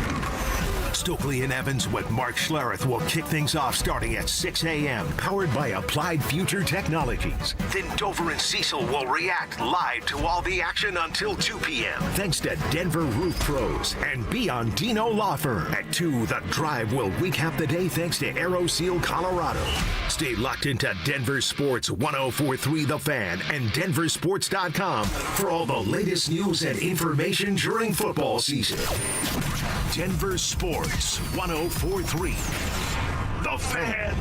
Stokley and Evans with Mark Schlereth will kick things off starting at 6 a.m. Powered by Applied Future Technologies. Then Dover and Cecil will react live to all the action until 2 p.m. Thanks to Denver Roof Pros and Biondino Law Firm. At 2, The Drive will recap the day thanks to AeroSeal Colorado. Stay locked into Denver Sports 104.3 The Fan and DenverSports.com for all the latest news and information during football season. Denver Sports 104.3 The Fan.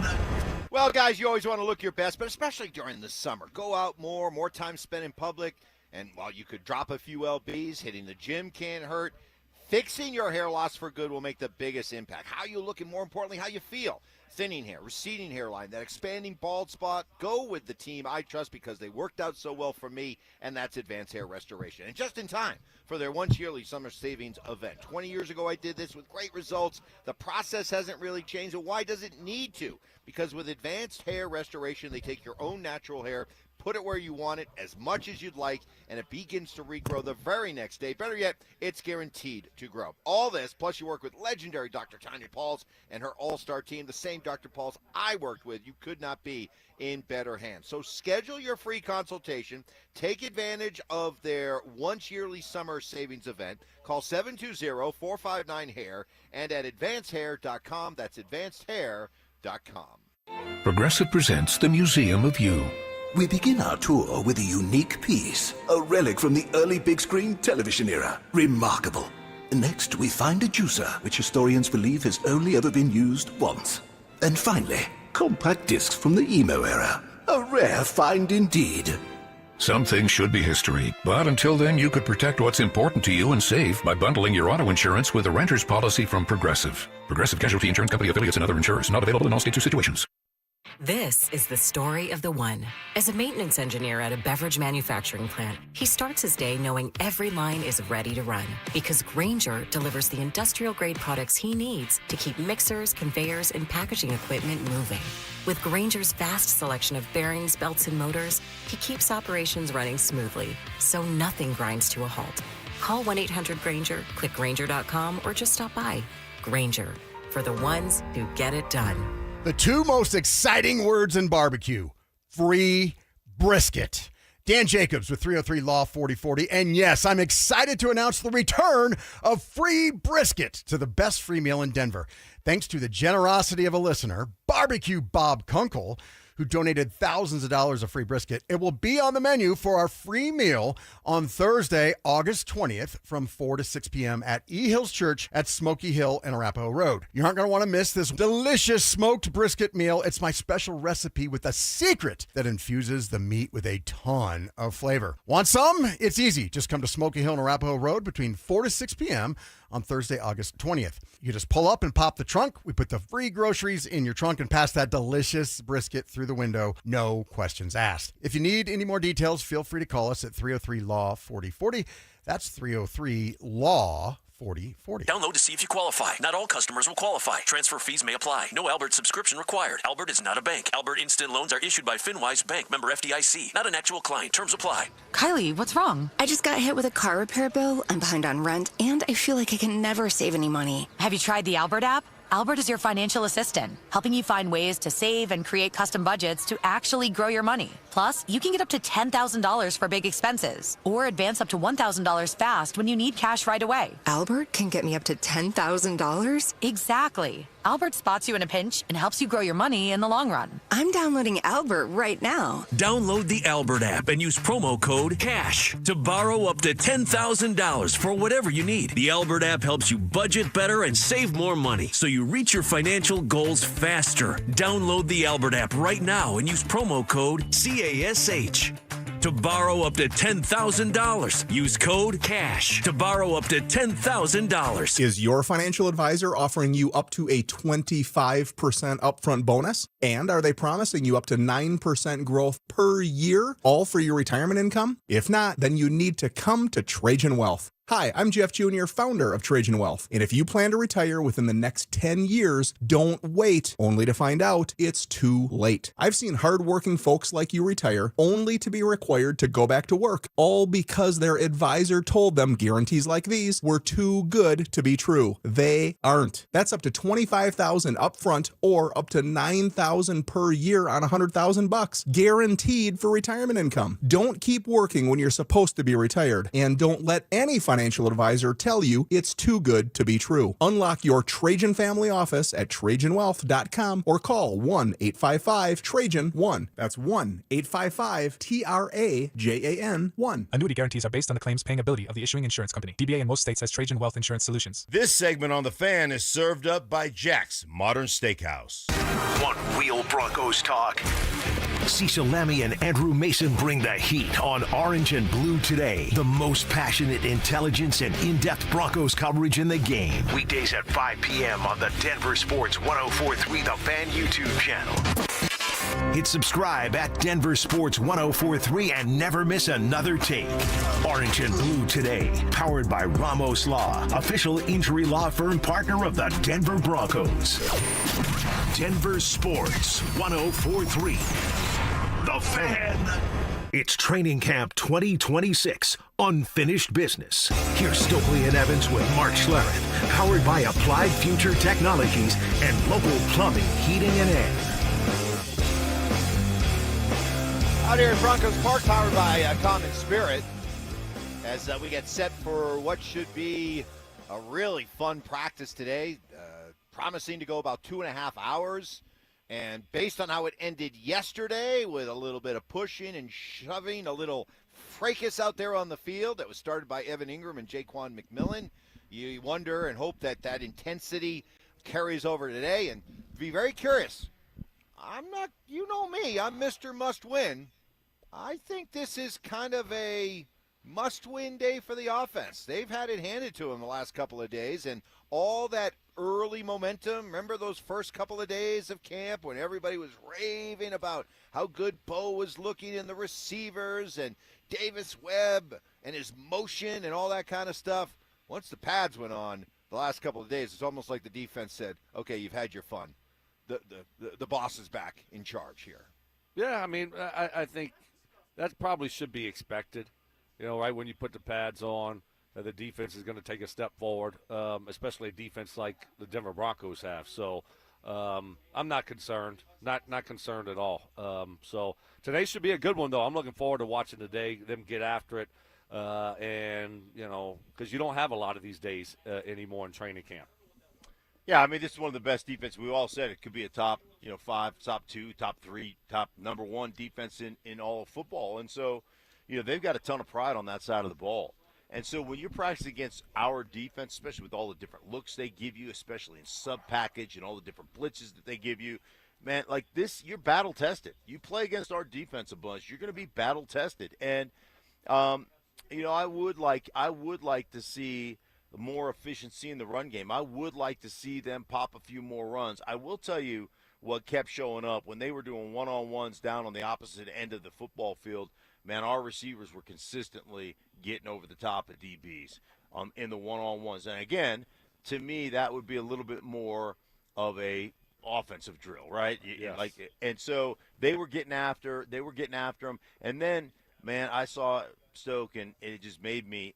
Well, guys, you always want to look your best, but especially during the summer. Go out more time spent in public, and while you could drop a few lbs, hitting the gym can't hurt. Fixing your hair loss for good will make the biggest impact. How you look and, more importantly, how you feel. Thinning hair, receding hairline, that expanding bald spot, go with the team I trust because they worked out so well for me, and that's Advanced Hair Restoration. And just in time for their once-yearly summer savings event. 20 years ago I did this with great results. The process hasn't really changed, and why does it need to? Because with Advanced Hair Restoration, they take your own natural hair, put it where you want it as much as you'd like, and it begins to regrow the very next day. Better yet, it's guaranteed to grow. All this, plus you work with legendary Dr. Tanya Pauls and her all-star team, the same Dr. Pauls I worked with. You could not be in better hands. So schedule your free consultation. Take advantage of their once-yearly summer savings event. Call 720-459-HAIR and at advancedhair.com. That's advancedhair.com. Progressive presents the Museum of You. We begin our tour with a unique piece, a relic from the early big screen television era. Remarkable. Next, we find a juicer, which historians believe has only ever been used once. And finally, compact discs from the emo era. A rare find indeed. Some things should be history, but until then you could protect what's important to you and save by bundling your auto insurance with a renter's policy from Progressive. Progressive Casualty Insurance Company affiliates and other insurers. Not available in all states or situations. This is the story of the one. As a maintenance engineer at a beverage manufacturing plant, he starts his day knowing every line is ready to run because Grainger delivers the industrial-grade products he needs to keep mixers, conveyors, and packaging equipment moving. With Grainger's vast selection of bearings, belts, and motors, he keeps operations running smoothly, so nothing grinds to a halt. Call 1-800-GRAINGER, click Grainger.com, or just stop by. Grainger, for the ones who get it done. The two most exciting words in barbecue, free brisket. Dan Jacobs with 303 Law 4040. And yes, I'm excited to announce the return of free brisket to the best free meal in Denver. Thanks to the generosity of a listener, Barbecue Bob Kunkel, who donated thousands of dollars of free brisket. It will be on the menu for our free meal on Thursday, August 20th from 4 to 6 p.m. at E Hills Church at Smoky Hill and Arapahoe Road. You aren't going to want to miss this delicious smoked brisket meal. It's my special recipe with a secret that infuses the meat with a ton of flavor. Want some? It's easy. Just come to Smoky Hill and Arapahoe Road between 4 to 6 p.m. on Thursday, August 20th. You just pull up and pop the trunk. We put the free groceries in your trunk and pass that delicious brisket through the window. No questions asked. If you need any more details, feel free to call us at 303-LAW-4040. That's 303-LAW-4040. 4040. Download to see if you qualify. Not all customers will qualify. Transfer fees may apply. No Albert subscription required. Albert is not a bank. Albert Instant Loans are issued by FinWise Bank, member FDIC. Not an actual client. Terms apply. Kylie, what's wrong? I just got hit with a car repair bill. I'm behind on rent, and I feel like I can never save any money. Have you tried the Albert app? Albert is your financial assistant, helping you find ways to save and create custom budgets to actually grow your money. Plus, you can get up to $10,000 for big expenses or advance up to $1,000 fast when you need cash right away. Albert can get me up to $10,000? Exactly. Albert spots you in a pinch and helps you grow your money in the long run. I'm downloading Albert right now. Download the Albert app and use promo code CASH to borrow up to $10,000 for whatever you need. The Albert app helps you budget better and save more money so you reach your financial goals faster. Download the Albert app right now and use promo code CASH to borrow up to $10,000. Use code CASH to borrow up to $10,000. Is your financial advisor offering you up to a 25% upfront bonus? And are they promising you up to 9% growth per year, all for your retirement income? If not, then you need to come to Trajan Wealth. Hi, I'm Jeff Jr., founder of Trajan Wealth. And if you plan to retire within the next 10 years, don't wait, only to find out it's too late. I've seen hardworking folks like you retire only to be required to go back to work, all because their advisor told them guarantees like these were too good to be true. They aren't. That's up to $25,000 upfront or up to $9,000 per year on $100,000, guaranteed for retirement income. Don't keep working when you're supposed to be retired, and don't let any financial financial advisor tell you it's too good to be true. Unlock your Trajan family office at TrajanWealth.com or call 1-855-TRAJAN-1. That's 1-855-TRAJAN-1. Annuity guarantees are based on the claims paying ability of the issuing insurance company. DBA in most states has Trajan Wealth Insurance Solutions. This segment on The Fan is served up by Jack's Modern Steakhouse. One Wheel Broncos talk. Cecil Lammy and Andrew Mason bring the heat on Orange and Blue today. The most passionate intelligence and in-depth Broncos coverage in the game. Weekdays at 5 p.m. on the Denver Sports 104.3 The Fan YouTube channel. Hit subscribe at Denver Sports 104.3 and never miss another take. Orange and Blue today, powered by Ramos Law, official injury law firm partner of the Denver Broncos. Denver Sports 104.3 The Fan. It's Training Camp 2026, Unfinished Business. Here's Stokley and Evans with Mark Schlereth, powered by Applied Future Technologies and local plumbing, heating, and air. Out here at Broncos Park, powered by Common Spirit, as we get set for what should be a really fun practice today, promising to go about 2.5 hours. And based on how it ended yesterday, with a little bit of pushing and shoving, a little fracas out there on the field that was started by Evan Ingram and Jaquan McMillan, you wonder and hope that that intensity carries over today. And be very curious. I'm not, you know me, I'm Mr. Must Win. I think this is kind of a must-win day for the offense. They've had it handed to them the last couple of days, and all that early momentum. Remember those first couple of days of camp when everybody was raving about how good Bo was looking in the receivers and Davis Webb and his motion and all that kind of stuff? Once the pads went on the last couple of days, it's almost like the defense said, okay, you've had your fun. The boss is back in charge here. Yeah, I mean, I think that probably should be expected. You know, right when you put the pads on, the defense is going to take a step forward, especially a defense like the Denver Broncos have. So I'm not concerned, not concerned at all. So today should be a good one, though. I'm looking forward to watching today, them get after it, and, you know, because you don't have a lot of these days anymore in training camp. Yeah, I mean, this is one of the best defenses. We all said it could be a top, 5, top 2, top 3, top number 1 defense in all of football. And so, they've got a ton of pride on that side of the ball. And so when you're practicing against our defense, especially with all the different looks they give you, especially in sub-package and all the different blitzes that they give you, man, like this, you're battle-tested. You play against our defense a bunch, you're going to be battle-tested. And, I would like to see more efficiency in the run game. I would like to see them pop a few more runs. I will tell you what kept showing up when they were doing one-on-ones down on the opposite end of the football field. Man, our receivers were consistently getting over the top of DBs in the one-on-ones. And again, to me, that would be a little bit more of a offensive drill, right? Yes. And so they were getting after them. And then, man, I saw Stoke, and it just made me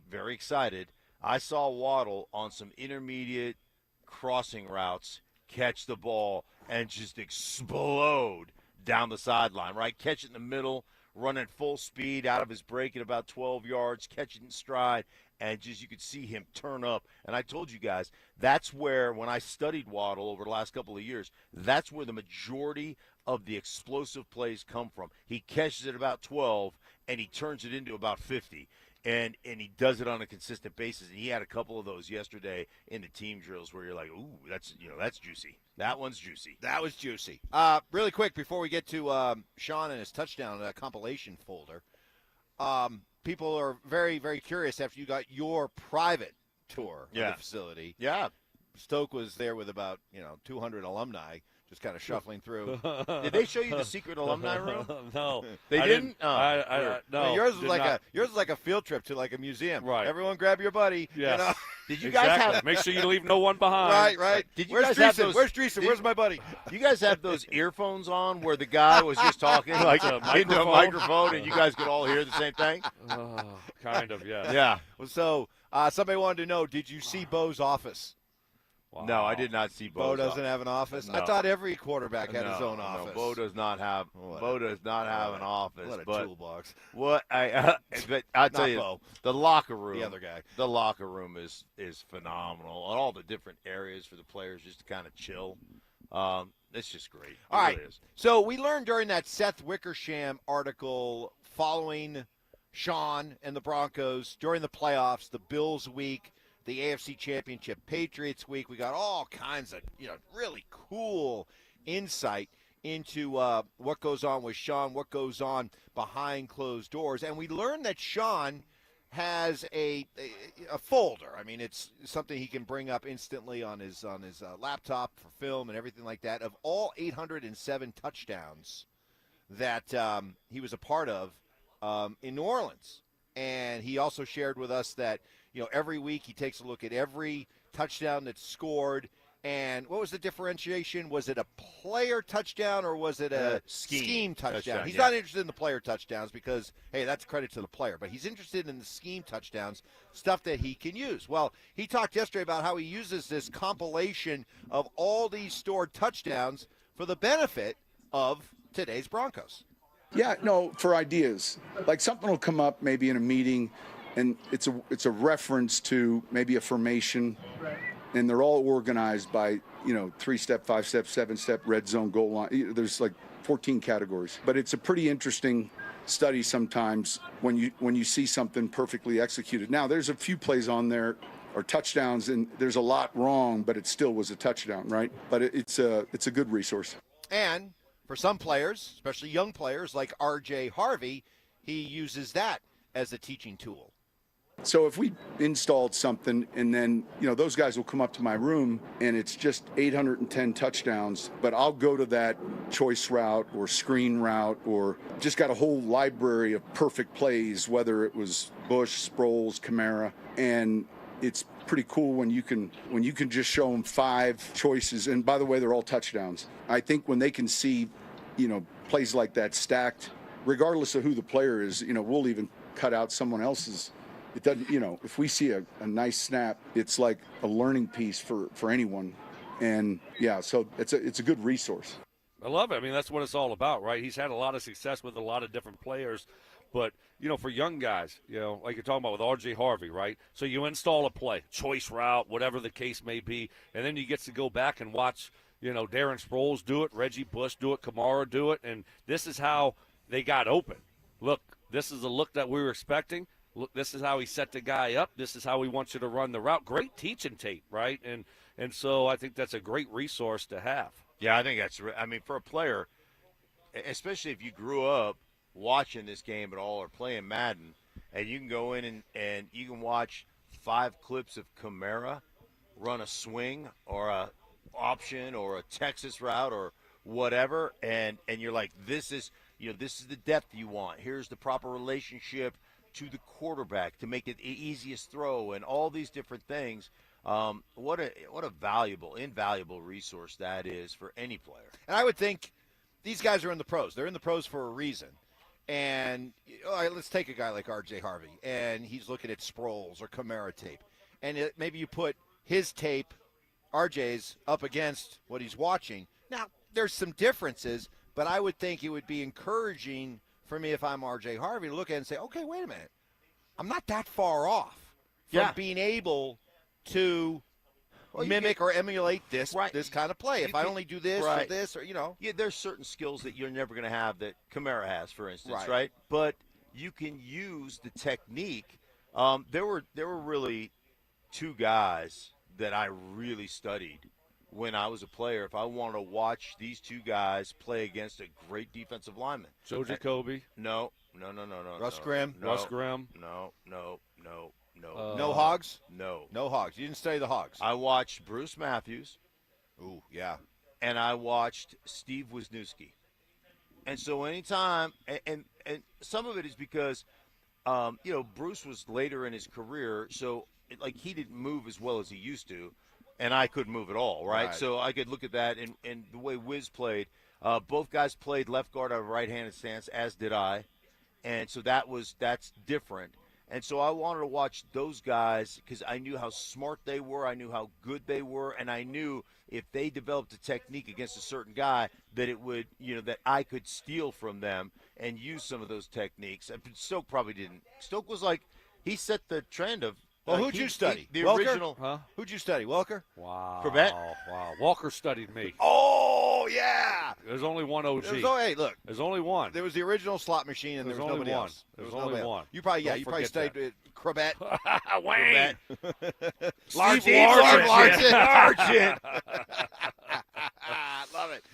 very excited. I saw Waddle on some intermediate crossing routes catch the ball and just explode down the sideline, right? Catch it in the middle, running full speed out of his break at about 12 yards, catch it in stride, and just you could see him turn up. And I told you guys, that's where, when I studied Waddle over the last couple of years, that's where the majority of the explosive plays come from. He catches it about 12, and he turns it into about 50. And he does it on a consistent basis. And he had a couple of those yesterday in the team drills where you're like, ooh, that's juicy. That one's juicy. That was juicy. Really quick, before we get to Sean and his touchdown compilation folder, people are very, very curious after you got your private tour of the facility. Yeah. Stoke was there with about 200 alumni, just kind of shuffling through. Did they show you the secret alumni room? No, they didn't. No, yours was like a field trip to like a museum. Right. Everyone grab your buddy. Yes. Did you guys have? Make sure you leave no one behind. Right. Did you Where's guys Dreesen? have those? Where's Dreesen? Where's my buddy? Do you guys have those earphones on where the guy was just talking like into a microphone and you guys could all hear the same thing? Kind of, yeah. Yeah. So somebody wanted to know, did you see Bo's office? No, I did not see Bo doesn't have an office. No. I thought every quarterback had his own office. No, Bo does not have. Bo does not have an office. What a but toolbox. What but I tell you, Bo. the locker room. The other guy. The locker room is phenomenal. All the different areas for the players just to kind of chill. It's just great. All right. Really is. So we learned during that Seth Wickersham article following Sean and the Broncos during the playoffs, the Bills week, the AFC Championship Patriots week. We got all kinds of, really cool insight into what goes on with Sean, what goes on behind closed doors. And we learned that Sean has a folder. I mean, it's something he can bring up instantly on his laptop for film and everything like that, of all 807 touchdowns that he was a part of in New Orleans. And he also shared with us that, every week he takes a look at every touchdown that's scored. And what was the differentiation? Was it a player touchdown or was it a scheme touchdown? He's not interested in the player touchdowns because, hey, that's credit to the player. But he's interested in the scheme touchdowns, stuff that he can use. Well, he talked yesterday about how he uses this compilation of all these stored touchdowns for the benefit of today's Broncos. Yeah, no, for ideas. Like something will come up maybe in a meeting, and it's a reference to maybe a formation, and they're all organized by, 3-step, 5-step, 7-step, red zone, goal line. There's like 14 categories. But it's a pretty interesting study sometimes when you see something perfectly executed. Now, there's a few plays on there or touchdowns, and there's a lot wrong, but it still was a touchdown, right? But it's a good resource. And for some players, especially young players like R.J. Harvey, he uses that as a teaching tool. So if we installed something and then, those guys will come up to my room and it's just 810 touchdowns, but I'll go to that choice route or screen route or just got a whole library of perfect plays, whether it was Bush, Sproles, Kamara, and it's pretty cool when you can just show them 5 choices. And by the way, they're all touchdowns. I think when they can see, plays like that stacked, regardless of who the player is, we'll even cut out someone else's. It doesn't, if we see a nice snap, it's like a learning piece for anyone. And yeah, so it's a good resource. I love it. I mean, that's what it's all about, right? He's had a lot of success with a lot of different players. But, for young guys, like you're talking about with R.J. Harvey, right? So you install a play, choice route, whatever the case may be, and then you get to go back and watch, Darren Sproles do it, Reggie Bush do it, Kamara do it, and this is how they got open. Look, this is the look that we were expecting. Look, this is how he set the guy up. This is how we want you to run the route. Great teaching tape, right? And so I think that's a great resource to have. Yeah, I think that's – I mean, for a player, especially if you grew up watching this game at all or playing Madden, and you can go in and you can watch 5 clips of Kamara run a swing or a option or a Texas route or whatever, and you're like, this is the depth you want. Here's the proper relationship to the quarterback to make it the easiest throw and all these different things. What a invaluable resource that is for any player. And I would think these guys are in the pros. They're in the pros for a reason. And all right, let's take a guy like R.J. Harvey, and he's looking at Sproles or Kamara tape. And maybe you put his tape, RJ's, up against what he's watching. Now, there's some differences, but I would think it would be encouraging for me if I'm R.J. Harvey to look at it and say, okay, wait a minute. I'm not that far off from being able to mimic or emulate this kind of play. If I only do this or this or, Yeah, there's certain skills that you're never going to have that Kamara has, for instance, right? But you can use the technique. There were really 2 guys that I really studied when I was a player. If I wanted to watch these 2 guys play against a great defensive lineman. Joe Jacoby? No. Russ Grimm? Russ Grimm? No. No Hogs? No. No Hogs. You didn't study the Hogs. I watched Bruce Matthews. Ooh, yeah. And I watched Steve Wisniewski. And so anytime, and some of it is because, Bruce was later in his career, so he didn't move as well as he used to, and I couldn't move at all, right? So I could look at that and the way Wiz played. Both guys played left guard out of a right-handed stance, as did I. And so that's different. And so I wanted to watch those guys because I knew how smart they were, I knew how good they were, and I knew if they developed a technique against a certain guy that it would, that I could steal from them and use some of those techniques. Stoke probably didn't. Stoke was like, he set the trend of. Well, who'd you study? The Welker? original. Huh? Who'd you study? Welker? Wow. Corbett? Wow. Walker studied me. Oh, yeah. There's only one OG. Hey, look. There's only one. There was the original slot machine, and there was nobody else. There was only one. You probably studied Corbett. Wayne. Larson. Love it.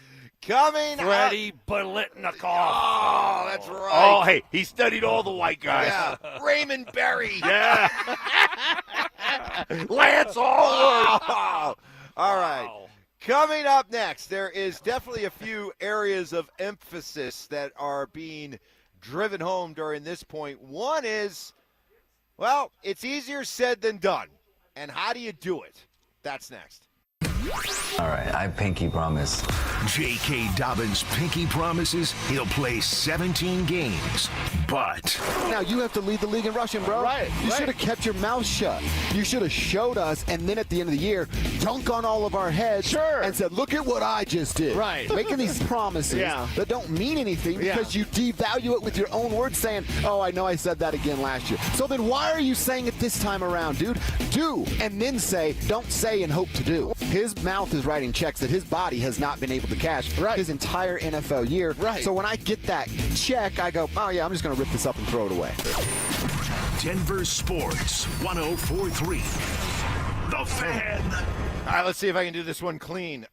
Coming Freddie Bolitnikov. Oh, that's right. Oh, hey, he studied all the white guys. Yeah. Raymond Berry. Yeah. Lance Allward. Oh. All right. Coming up next, there is definitely a few areas of emphasis that are being driven home during this point. One is, well, it's easier said than done. And how do you do it? That's next. All right, I pinky promise. J.K. Dobbins pinky promises he'll play 17 games, but... Now, you have to lead the league in rushing, bro. You should have kept your mouth shut. You should have showed us, and then at the end of the year, dunk on all of our heads and said, look at what I just did. Making these promises that don't mean anything because you devalue it with your own words saying, oh, I know I said that again last year. So then why are you saying it this time around, dude? Do, and then say, don't say and hope to do. His mouth is writing checks that his body has not been able to cash his entire NFL year. So when I get that check, I go, oh, yeah, I'm just going to rip this up and throw it away. Denver Sports 104.3. The Fan. All right, let's see if I can do this one clean.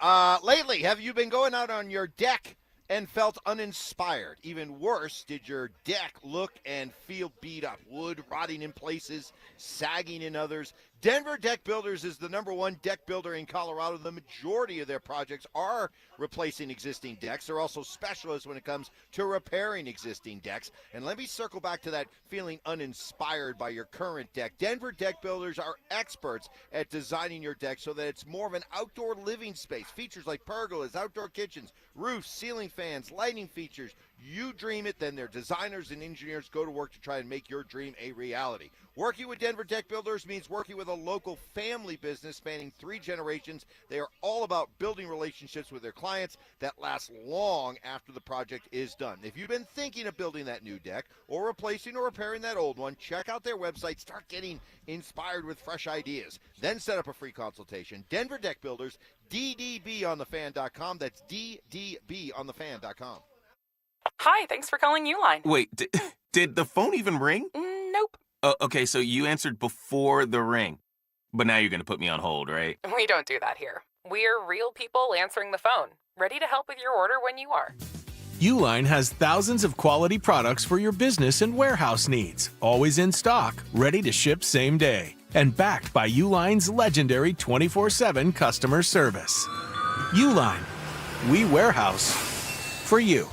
Lately, have you been going out on your deck and felt uninspired? Even worse, did your deck look and feel beat up? Wood rotting in places, sagging in others. Denver Deck Builders is the #1 deck builder in Colorado. The majority of their projects are replacing existing decks. They're also specialists when it comes to repairing existing decks. And let me circle back to that feeling uninspired by your current deck. Denver Deck Builders are experts at designing your deck so that it's more of an outdoor living space. Features like pergolas, outdoor kitchens, roofs, ceiling fans, lighting features. You dream it, then their designers and engineers go to work to try and make your dream a reality. Working with Denver Deck Builders means working with a local family business spanning 3 generations. They are all about building relationships with their clients that last long after the project is done. If you've been thinking of building that new deck or replacing or repairing that old one, check out their website. Start getting inspired with fresh ideas. Then set up a free consultation. Denver Deck Builders, ddbonthefan.com. That's ddbonthefan.com. Hi, thanks for calling Uline. Wait, did the phone even ring? Nope. Okay, so you answered before the ring. But now you're going to put me on hold, right? We don't do that here. We're real people answering the phone, ready to help with your order when you are. Uline has thousands of quality products for your business and warehouse needs, always in stock, ready to ship same day, and backed by Uline's legendary 24/7 customer service. Uline, we warehouse for you.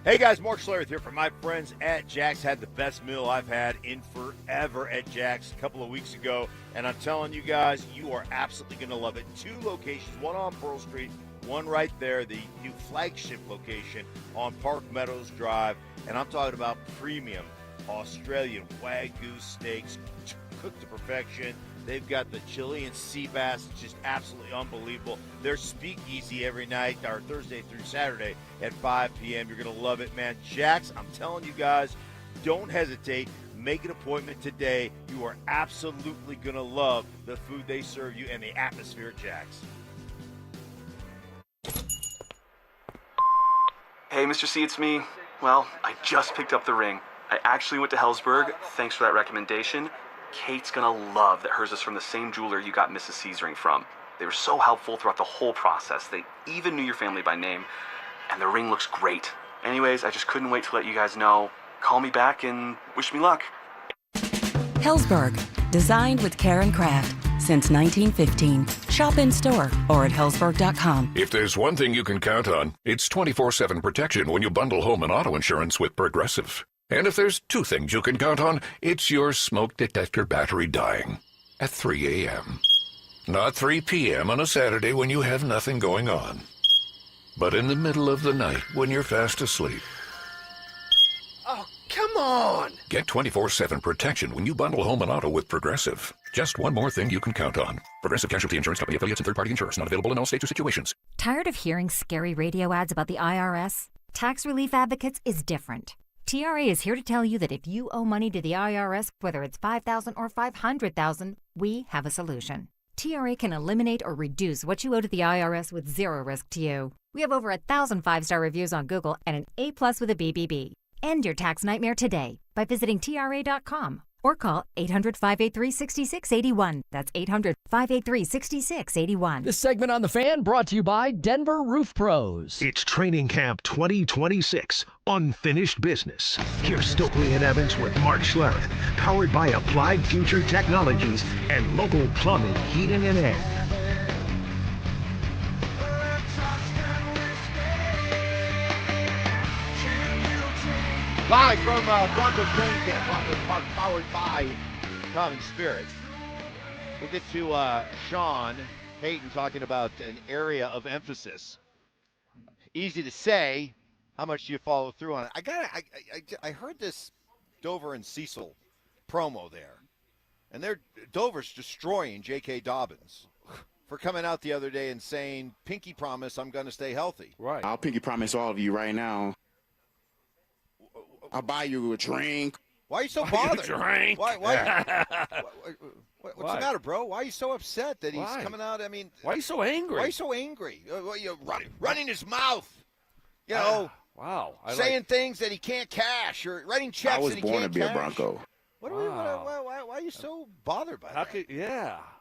Hey guys, Mark Schlereth here from my friends at Jack's. Had the best meal I've had in forever at Jack's a couple of weeks ago. And I'm telling you guys, you are absolutely going to love it. 2 locations, one on Pearl Street, one right there, the new flagship location on Park Meadows Drive. And I'm talking about premium Australian Wagyu steaks, cooked to perfection. They've got the Chilean sea bass, it's just absolutely unbelievable. They're speakeasy every night, or Thursday through Saturday at 5 p.m. You're going to love it, man. Jack's, I'm telling you guys, don't hesitate. Make an appointment today. You are absolutely going to love the food they serve you and the atmosphere at Jack's. Hey, Mr. C, it's me. Well, I just picked up the ring. I actually went to Hellsberg. Thanks for that recommendation. Kate's gonna love that hers is from the same jeweler you got Mrs. C's ring from. They were so helpful throughout the whole process. They even knew your family by name, and the ring looks great. Anyways, I just couldn't wait to let you guys know. Call me back and wish me luck. Hellsberg, designed with care and craft since 1915. Shop in store or at hellsberg.com. If there's one thing you can count on, it's 24/7 protection when you bundle home and auto insurance with Progressive. And if there's 2 things you can count on, it's your smoke detector battery dying at 3 a.m. Not 3 p.m. on a Saturday when you have nothing going on, but in the middle of the night when you're fast asleep. Oh, come on! Get 24/7 protection when you bundle home and auto with Progressive. Just one more thing you can count on. Progressive Casualty Insurance Company affiliates and third-party insurers. Not available in all states or situations. Tired of hearing scary radio ads about the IRS? Tax Relief Advocates is different. TRA is here to tell you that if you owe money to the IRS, whether it's $5,000 or $500,000, we have a solution. TRA can eliminate or reduce what you owe to the IRS with zero risk to you. We have over 1,000 5-star reviews on Google and an A+ with a BBB. End your tax nightmare today by visiting TRA.com or call 800-583-6681. That's 800-583-6681. This segment on The Fan brought to you by Denver Roof Pros. It's Training Camp 2026, Unfinished Business. Here's Stokley and Evans with Mark Schlereth, powered by Applied Future Technologies and local plumbing, heating, and air. Live from Broncos training camp, Broncos Park, powered by Common Spirit. We'll get to Sean Payton talking about an area of emphasis. Easy to say. How much do you follow through on it? I heard this Dover and Cecil promo there, and Dover's destroying J.K. Dobbins for coming out the other day and saying, "Pinky promise, I'm going to stay healthy." Right. I'll pinky promise all of you right now. I'll buy you a drink. Why are you so bothered? Drink. What's the matter, bro? Why are you so upset that he's coming out? I mean, why are you so angry? Why are you so angry? Running his mouth, wow. Saying things that he can't cash or writing checks that he can't cash. I was born to be a Bronco. Why are you so bothered by that?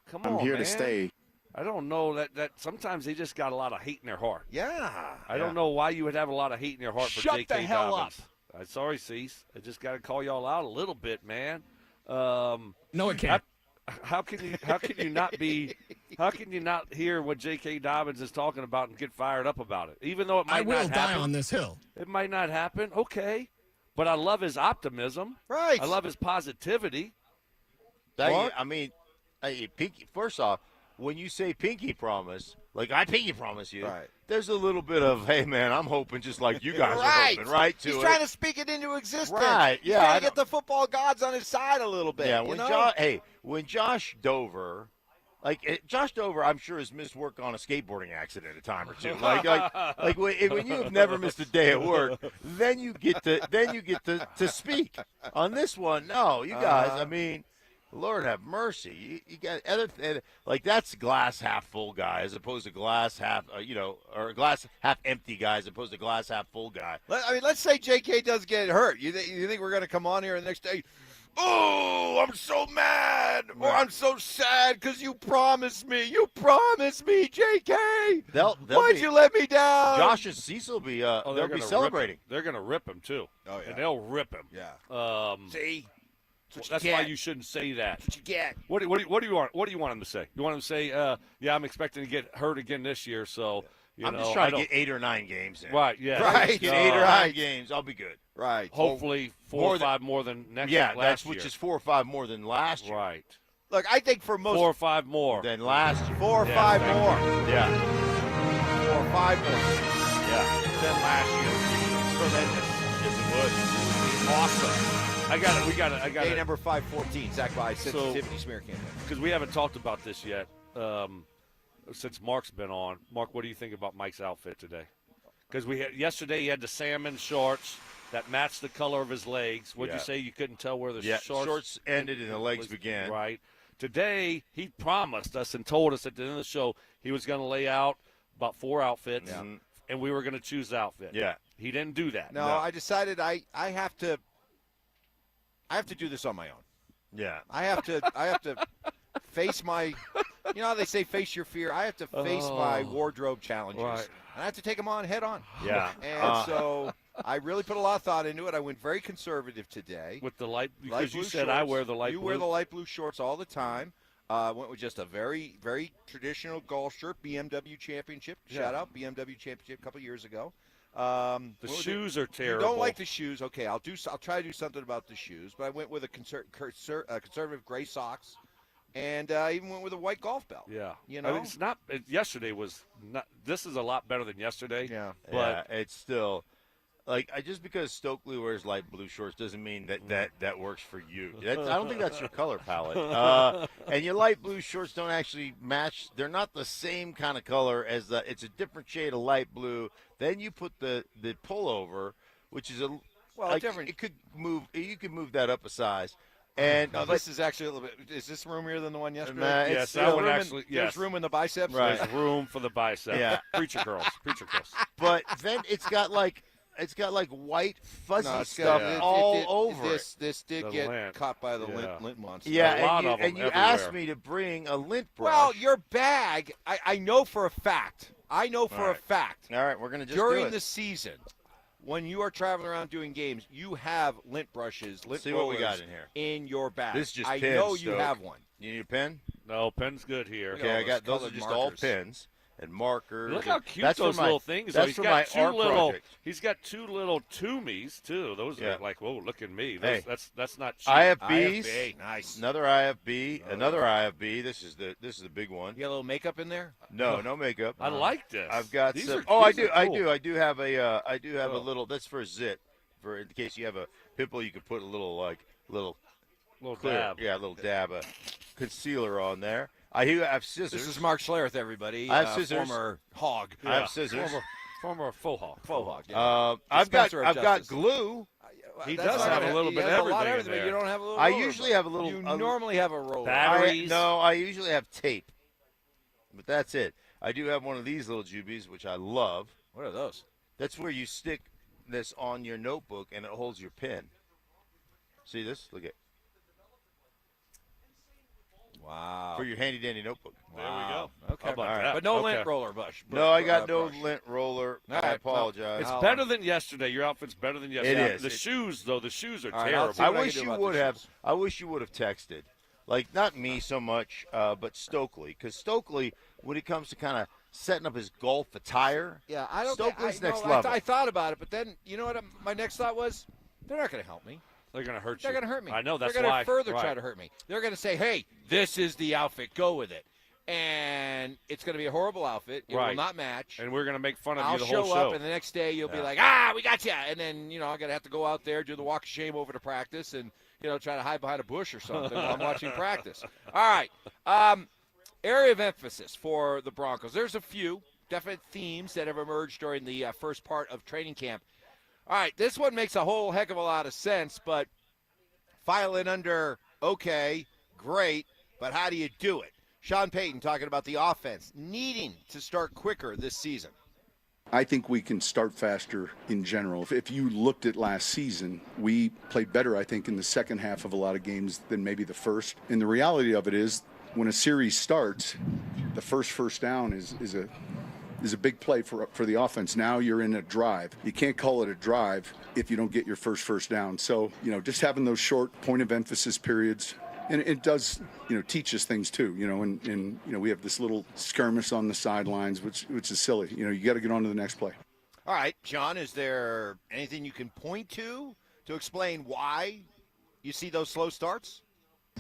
Come on, I'm here man. to stay. I don't know that sometimes they just got a lot of hate in their heart. Yeah. I don't know why you would have a lot of hate in your heart for Shut J.K. the hell Dobbins. Sorry, Cease. I just got to call y'all out a little bit, man. No, it can't. How can you not hear what J.K. Dobbins is talking about and get fired up about it? Even though it might not happen. I will die on this hill. It might not happen. Okay. But I love his optimism. Right. I love his positivity. Pinky, first off, when you say pinky promise, like I pinky promise you, there's a little bit of, hey, man, I'm hoping just like you guys are hoping, right? He's trying to speak it into existence. Right, He's trying to get the football gods on his side a little bit. Yeah, when Josh Dover, Josh Dover, I'm sure has missed work on a skateboarding accident a time or two. When you have never missed a day at work, then you get to speak. On this one, no, you guys, Lord have mercy. You got that's glass half full guy as opposed to glass half, or glass half empty guy as opposed to glass half full guy. Let's say J.K. does get hurt. You think we're going to come on here the next day? Oh, I'm so mad, or I'm so sad because you promised me. You promised me, J.K. Why'd you let me down? Josh and Cecil will be. They'll be celebrating. They're going to rip him too. Oh yeah, and they'll rip him. Yeah. See. That's why you shouldn't say that. That's what you get. What do you want? What do you want him to say? You want him to say, "Yeah, I'm expecting to get hurt again this year." So I'm just trying to get 8 or 9 games in. Right. Yeah. Right. Get 8 or 9 games. I'll be good. Right. Hopefully 4 or 5 more than next. Yeah, last which year. is 4 or 5 more than last year. Right. Look, I think for most 4 or 5 more than last year. 4 or 5 more. Yeah. 4 or 5 more. Yeah. Than last year. Tremendous. Yes, it would. Awesome. I got it. Day number 514. Zach by sensitivity smear campaign. Because we haven't talked about this yet since Mark's been on. Mark, what do you think about Mike's outfit today? Because yesterday he had the salmon shorts that matched the color of his legs. What'd you say? You couldn't tell where the shorts ended and the legs began. Right. Today he promised us and told us at the end of the show he was going to lay out about 4 outfits, and we were going to choose the outfit. Yeah. He didn't do that. No, I decided I have to do this on my own. Yeah. I have to face my, you know how they say face your fear? I have to face my wardrobe challenges. Right. And I have to take them on head on. Yeah. And so I really put a lot of thought into it. I went very conservative today. With the light blue you said shorts. I wear the light blue. You wear the light blue shorts all the time. Went with just a very, very traditional golf shirt, BMW Championship. Shout out, BMW Championship a couple years ago. The shoes are terrible. You don't like the shoes? Okay, I'll try to do something about the shoes. But I went with a conservative gray socks, and even went with a white golf belt. Yeah, you know, it's not. Yesterday was not. This is a lot better than yesterday. Yeah, but it's still. just because Stokley wears light blue shorts doesn't mean that works for you. I don't think that's your color palette. And your light blue shorts don't actually match. They're not the same kind of color as it's a different shade of light blue. Then you put the pullover, which is different. It could move. You could move that up a size. And this is actually a little bit. Is this roomier than the one yesterday? Yes, that one actually. There's room in the biceps. Right. There's room for the bicep. Yeah. Preacher girls. But then it's got like white fuzzy stuff all over it. This did get lint. caught by the lint monster. Yeah, and you asked me to bring a lint brush. Well, your bag, I know for a fact. I know for a fact. All right, we're gonna just during do it. the season. When you are traveling around doing games, you have lint brushes, lint See rollers what we got in here. in your bag. This is just I pens, know you Stoke. have one. You need a pen? No, pen's good here. Okay, I got those are colored just markers. all pens and markers. Look how cute that's those for my, little things That's are. He's for got my two art little. project. He's got two little Toomies too. Those Yeah. are like, whoa, look at me. Hey. That's not cheap. IFBs. IFB, nice. Another IFB. Another IFB. This is the big one. You got a little makeup in there? No makeup. I like this. I've got These some. are- Oh, these are cool. I do have a little. That's for a zit. For in case you have a pimple, you could put a little Little clear, dab. yeah, a little dab of concealer on there. I have scissors. This is Mark Schlereth, everybody. I have scissors. Former hog. I have scissors. Former faux hog. Faux hog. Yeah. I've got Dispenser of got justice. glue. He That's does not have gonna- a little he bit has of a lot everything in but there. you don't have a little I roller usually brush. have a little. You normally have a roller. Batteries. I usually have tape, but that's it. I do have one of these little jubies, which I love. What are those? That's where you stick this on your notebook and it holds your pen. See this? Look at Wow. for your handy dandy notebook. There we go. Okay. How about All right. that? But no Okay. lint roller brush. No, I got no brush. lint roller. All I right, apologize. It's I'll- better than yesterday. Your outfit's better than yesterday. is. The shoes, though, the shoes are All right, terrible. I'll see I what I wish can do you about would the have. shoes. I wish you would have texted, like not me so much, but Stokley, because Stokley, when it comes to kind of setting up his golf attire, Yeah, I don't. Stokley's I, next no, level. I thought about it, but then you know what? My next thought was, they're not going to help me. They're going to hurt you. They're going to hurt me. I know, that's They're why. to further Right. try to hurt me. They're going to say, "Hey, this is the outfit. Go with it," and it's going to be a horrible outfit. It will Right. not match. And we're going to make fun of I'll you the show whole show. up, and the next day you'll be Yeah. like, "We got you," and then I'm going to have to go out there, do the walk of shame over to practice, and try to hide behind a bush or something while I'm watching practice. All right, area of emphasis for the Broncos. There's a few definite themes that have emerged during the first part of training camp. All right, this one makes a whole heck of a lot of sense, but file it under okay, great, but how do you do it? Sean Payton talking about the offense needing to start quicker this season. I think we can start faster in general. If you looked at last season, we played better, I think, in the second half of a lot of games than maybe the first. And the reality of it is, when a series starts, the first down is a big play for the offense. Now you're in a drive. You can't call it a drive if you don't get your first down. So, just having those short point of emphasis periods, and it does, teach us things too, and we have this little skirmish on the sidelines, which is silly. You got to get on to the next play. All right, John, is there anything you can point to explain why you see those slow starts?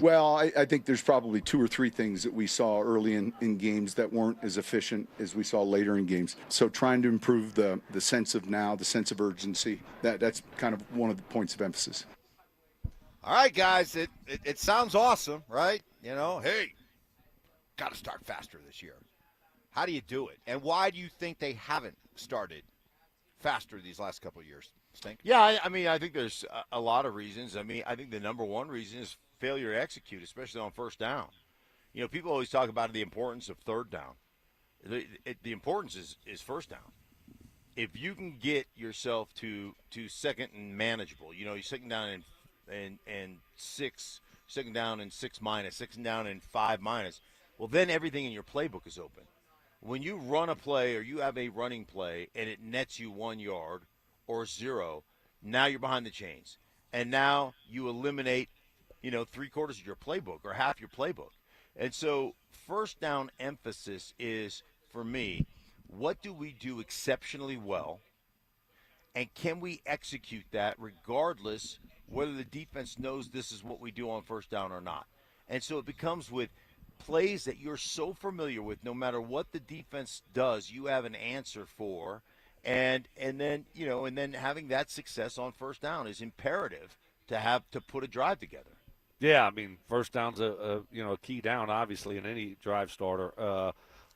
Well, I think there's probably two or three things that we saw early in games that weren't as efficient as we saw later in games. So trying to improve the sense of now, the sense of urgency, that's kind of one of the points of emphasis. All right, guys, it sounds awesome, right? Hey, got to start faster this year. How do you do it? And why do you think they haven't started faster these last couple of years? Stink? Yeah, I think there's a lot of reasons. I think the number one reason is failure to execute, especially on first down. People always talk about the importance of third down. The importance is first down. If you can get yourself to second and manageable, you're second down and 6, second down and 6 minus, second down and 5 minus, well, then everything in your playbook is open. When you run a play or you have a running play and it nets you 1 yard or 0, now you're behind the chains. And now you eliminate, 3/4 of your playbook or half your playbook. And so first down emphasis is, for me, what do we do exceptionally well, and can we execute that regardless whether the defense knows this is what we do on first down or not? And so it becomes with plays that you're so familiar with, no matter what the defense does, you have an answer for, And then having that success on first down is imperative to put a drive together. Yeah, I mean, first down's a key down, obviously, in any drive starter.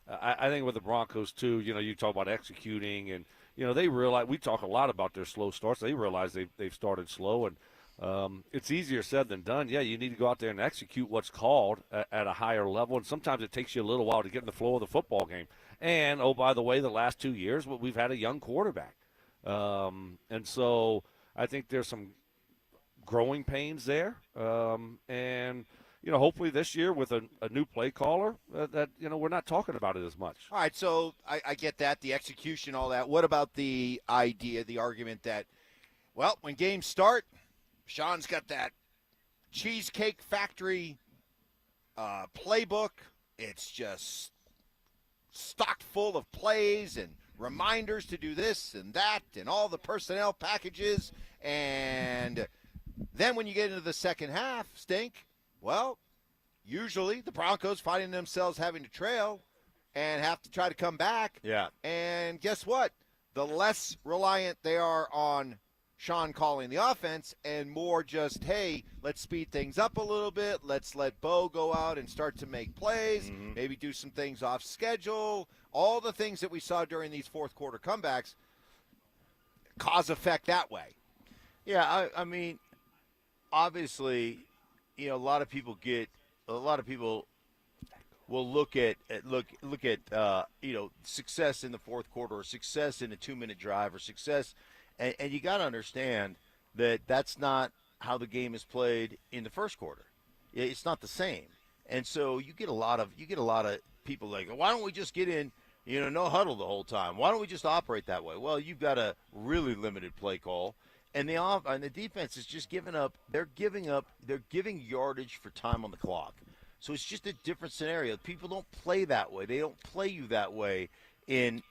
I think with the Broncos, too, you talk about executing, and, they realize – we talk a lot about their slow starts. They realize they've started slow, and it's easier said than done. Yeah, you need to go out there and execute what's called at a higher level, and sometimes it takes you a little while to get in the flow of the football game. And, oh, by the way, the last 2 years, we've had a young quarterback. And so I think there's some growing pains there. And, hopefully this year with a new play caller that we're not talking about it as much. All right, so I get that, the execution, all that. What about the idea, the argument that, well, when games start, Sean's got that Cheesecake Factory playbook. It's just stocked full of plays and reminders to do this and that and all the personnel packages. And then when you get into the second half, Stink, well, usually the Broncos finding themselves having to trail and have to try to come back. Yeah. And guess what? The less reliant they are on Sean calling the offense and more just, hey, let's speed things up a little bit. Let's let Bo go out and start to make plays, maybe do some things off schedule. All the things that we saw during these fourth quarter comebacks, cause effect that way. Yeah, I mean, obviously, a lot of people will look at success in the fourth quarter or success in a 2-minute drive or success. And you got to understand that that's not how the game is played in the first quarter. It's not the same. And so you get a lot of people like, why don't we just get in, no huddle the whole time? Why don't we just operate that way? Well, you've got a really limited play call, and the defense is just giving up. They're giving yardage for time on the clock. So it's just a different scenario. People don't play that way. They don't play you that way in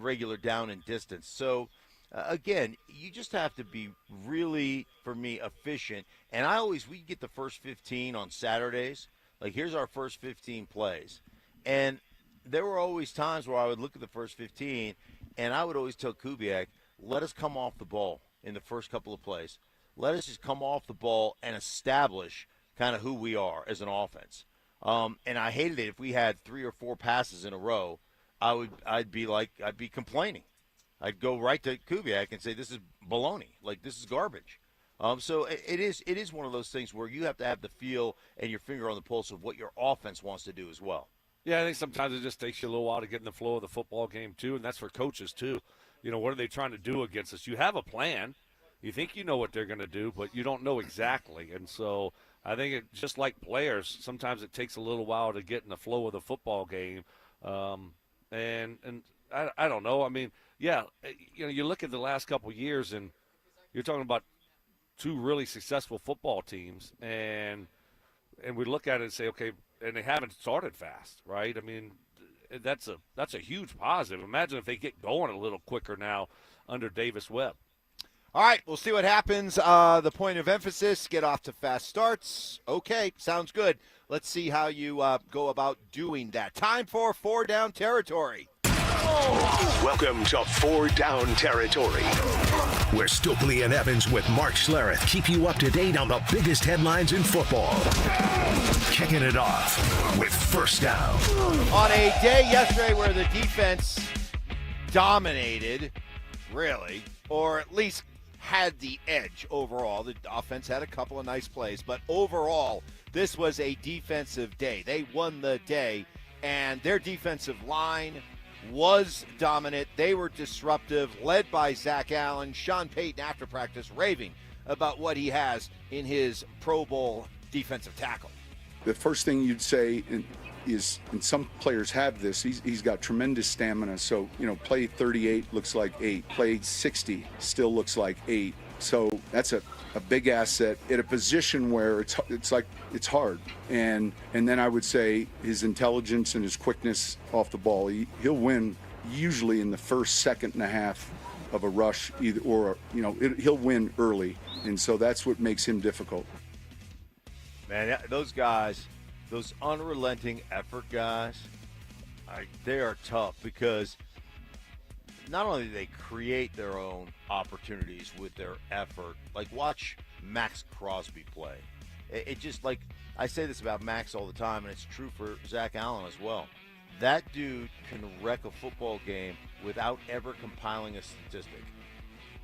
regular down and distance. So. Again, you just have to be really, for me, efficient. And we get the first 15 on Saturdays. Like, here's our first 15 plays. And there were always times where I would look at the first 15, and I would always tell Kubiak, let us come off the ball in the first couple of plays. Let us just come off the ball and establish kind of who we are as an offense. And I hated it if we had 3 or 4 passes in a row. I'd be complaining. I'd go right to Kubiak and say, this is baloney. Like, this is garbage. So it is one of those things where you have to have the feel and your finger on the pulse of what your offense wants to do as well. Yeah, I think sometimes it just takes you a little while to get in the flow of the football game, too, and that's for coaches, too. What are they trying to do against us? You have a plan. You think you know what they're going to do, but you don't know exactly. And so I think just like players, sometimes it takes a little while to get in the flow of the football game. And I don't know. I mean, yeah, you look at the last couple of years, and you're talking about 2 really successful football teams, and we look at it and say, okay, and they haven't started fast, right? I mean, that's a huge positive. Imagine if they get going a little quicker now under Davis Webb. All right, we'll see what happens. The point of emphasis, get off to fast starts. Okay, sounds good. Let's see how you go about doing that. Time for 4 Down Territory. Welcome to 4 Down Territory, where Stokley and Evans with Mark Schlereth keep you up to date on the biggest headlines in football. Kicking it off with First Down. On a day yesterday where the defense dominated, really, or at least had the edge overall. The offense had a couple of nice plays, but overall, this was a defensive day. They won the day, and their defensive line was dominant. They were disruptive, led by Zach Allen. Sean Payton, after practice, raving about what he has in his Pro Bowl defensive tackle. The first thing you'd say is, and some players have this, he's got tremendous stamina. So, play 38 looks like 8. Play 60 still looks like 8. So that's a big asset at a position where it's hard. And then I would say his intelligence and his quickness off the ball. He'll win usually in the first, second and a half of a rush, he'll win early. And so that's what makes him difficult. Man, those guys, those unrelenting effort guys, they are tough because not only do they create their own opportunities with their effort, like watch Max Crosby play. It just, like, I say this about Max all the time, and it's true for Zach Allen as well. That dude can wreck a football game without ever compiling a statistic.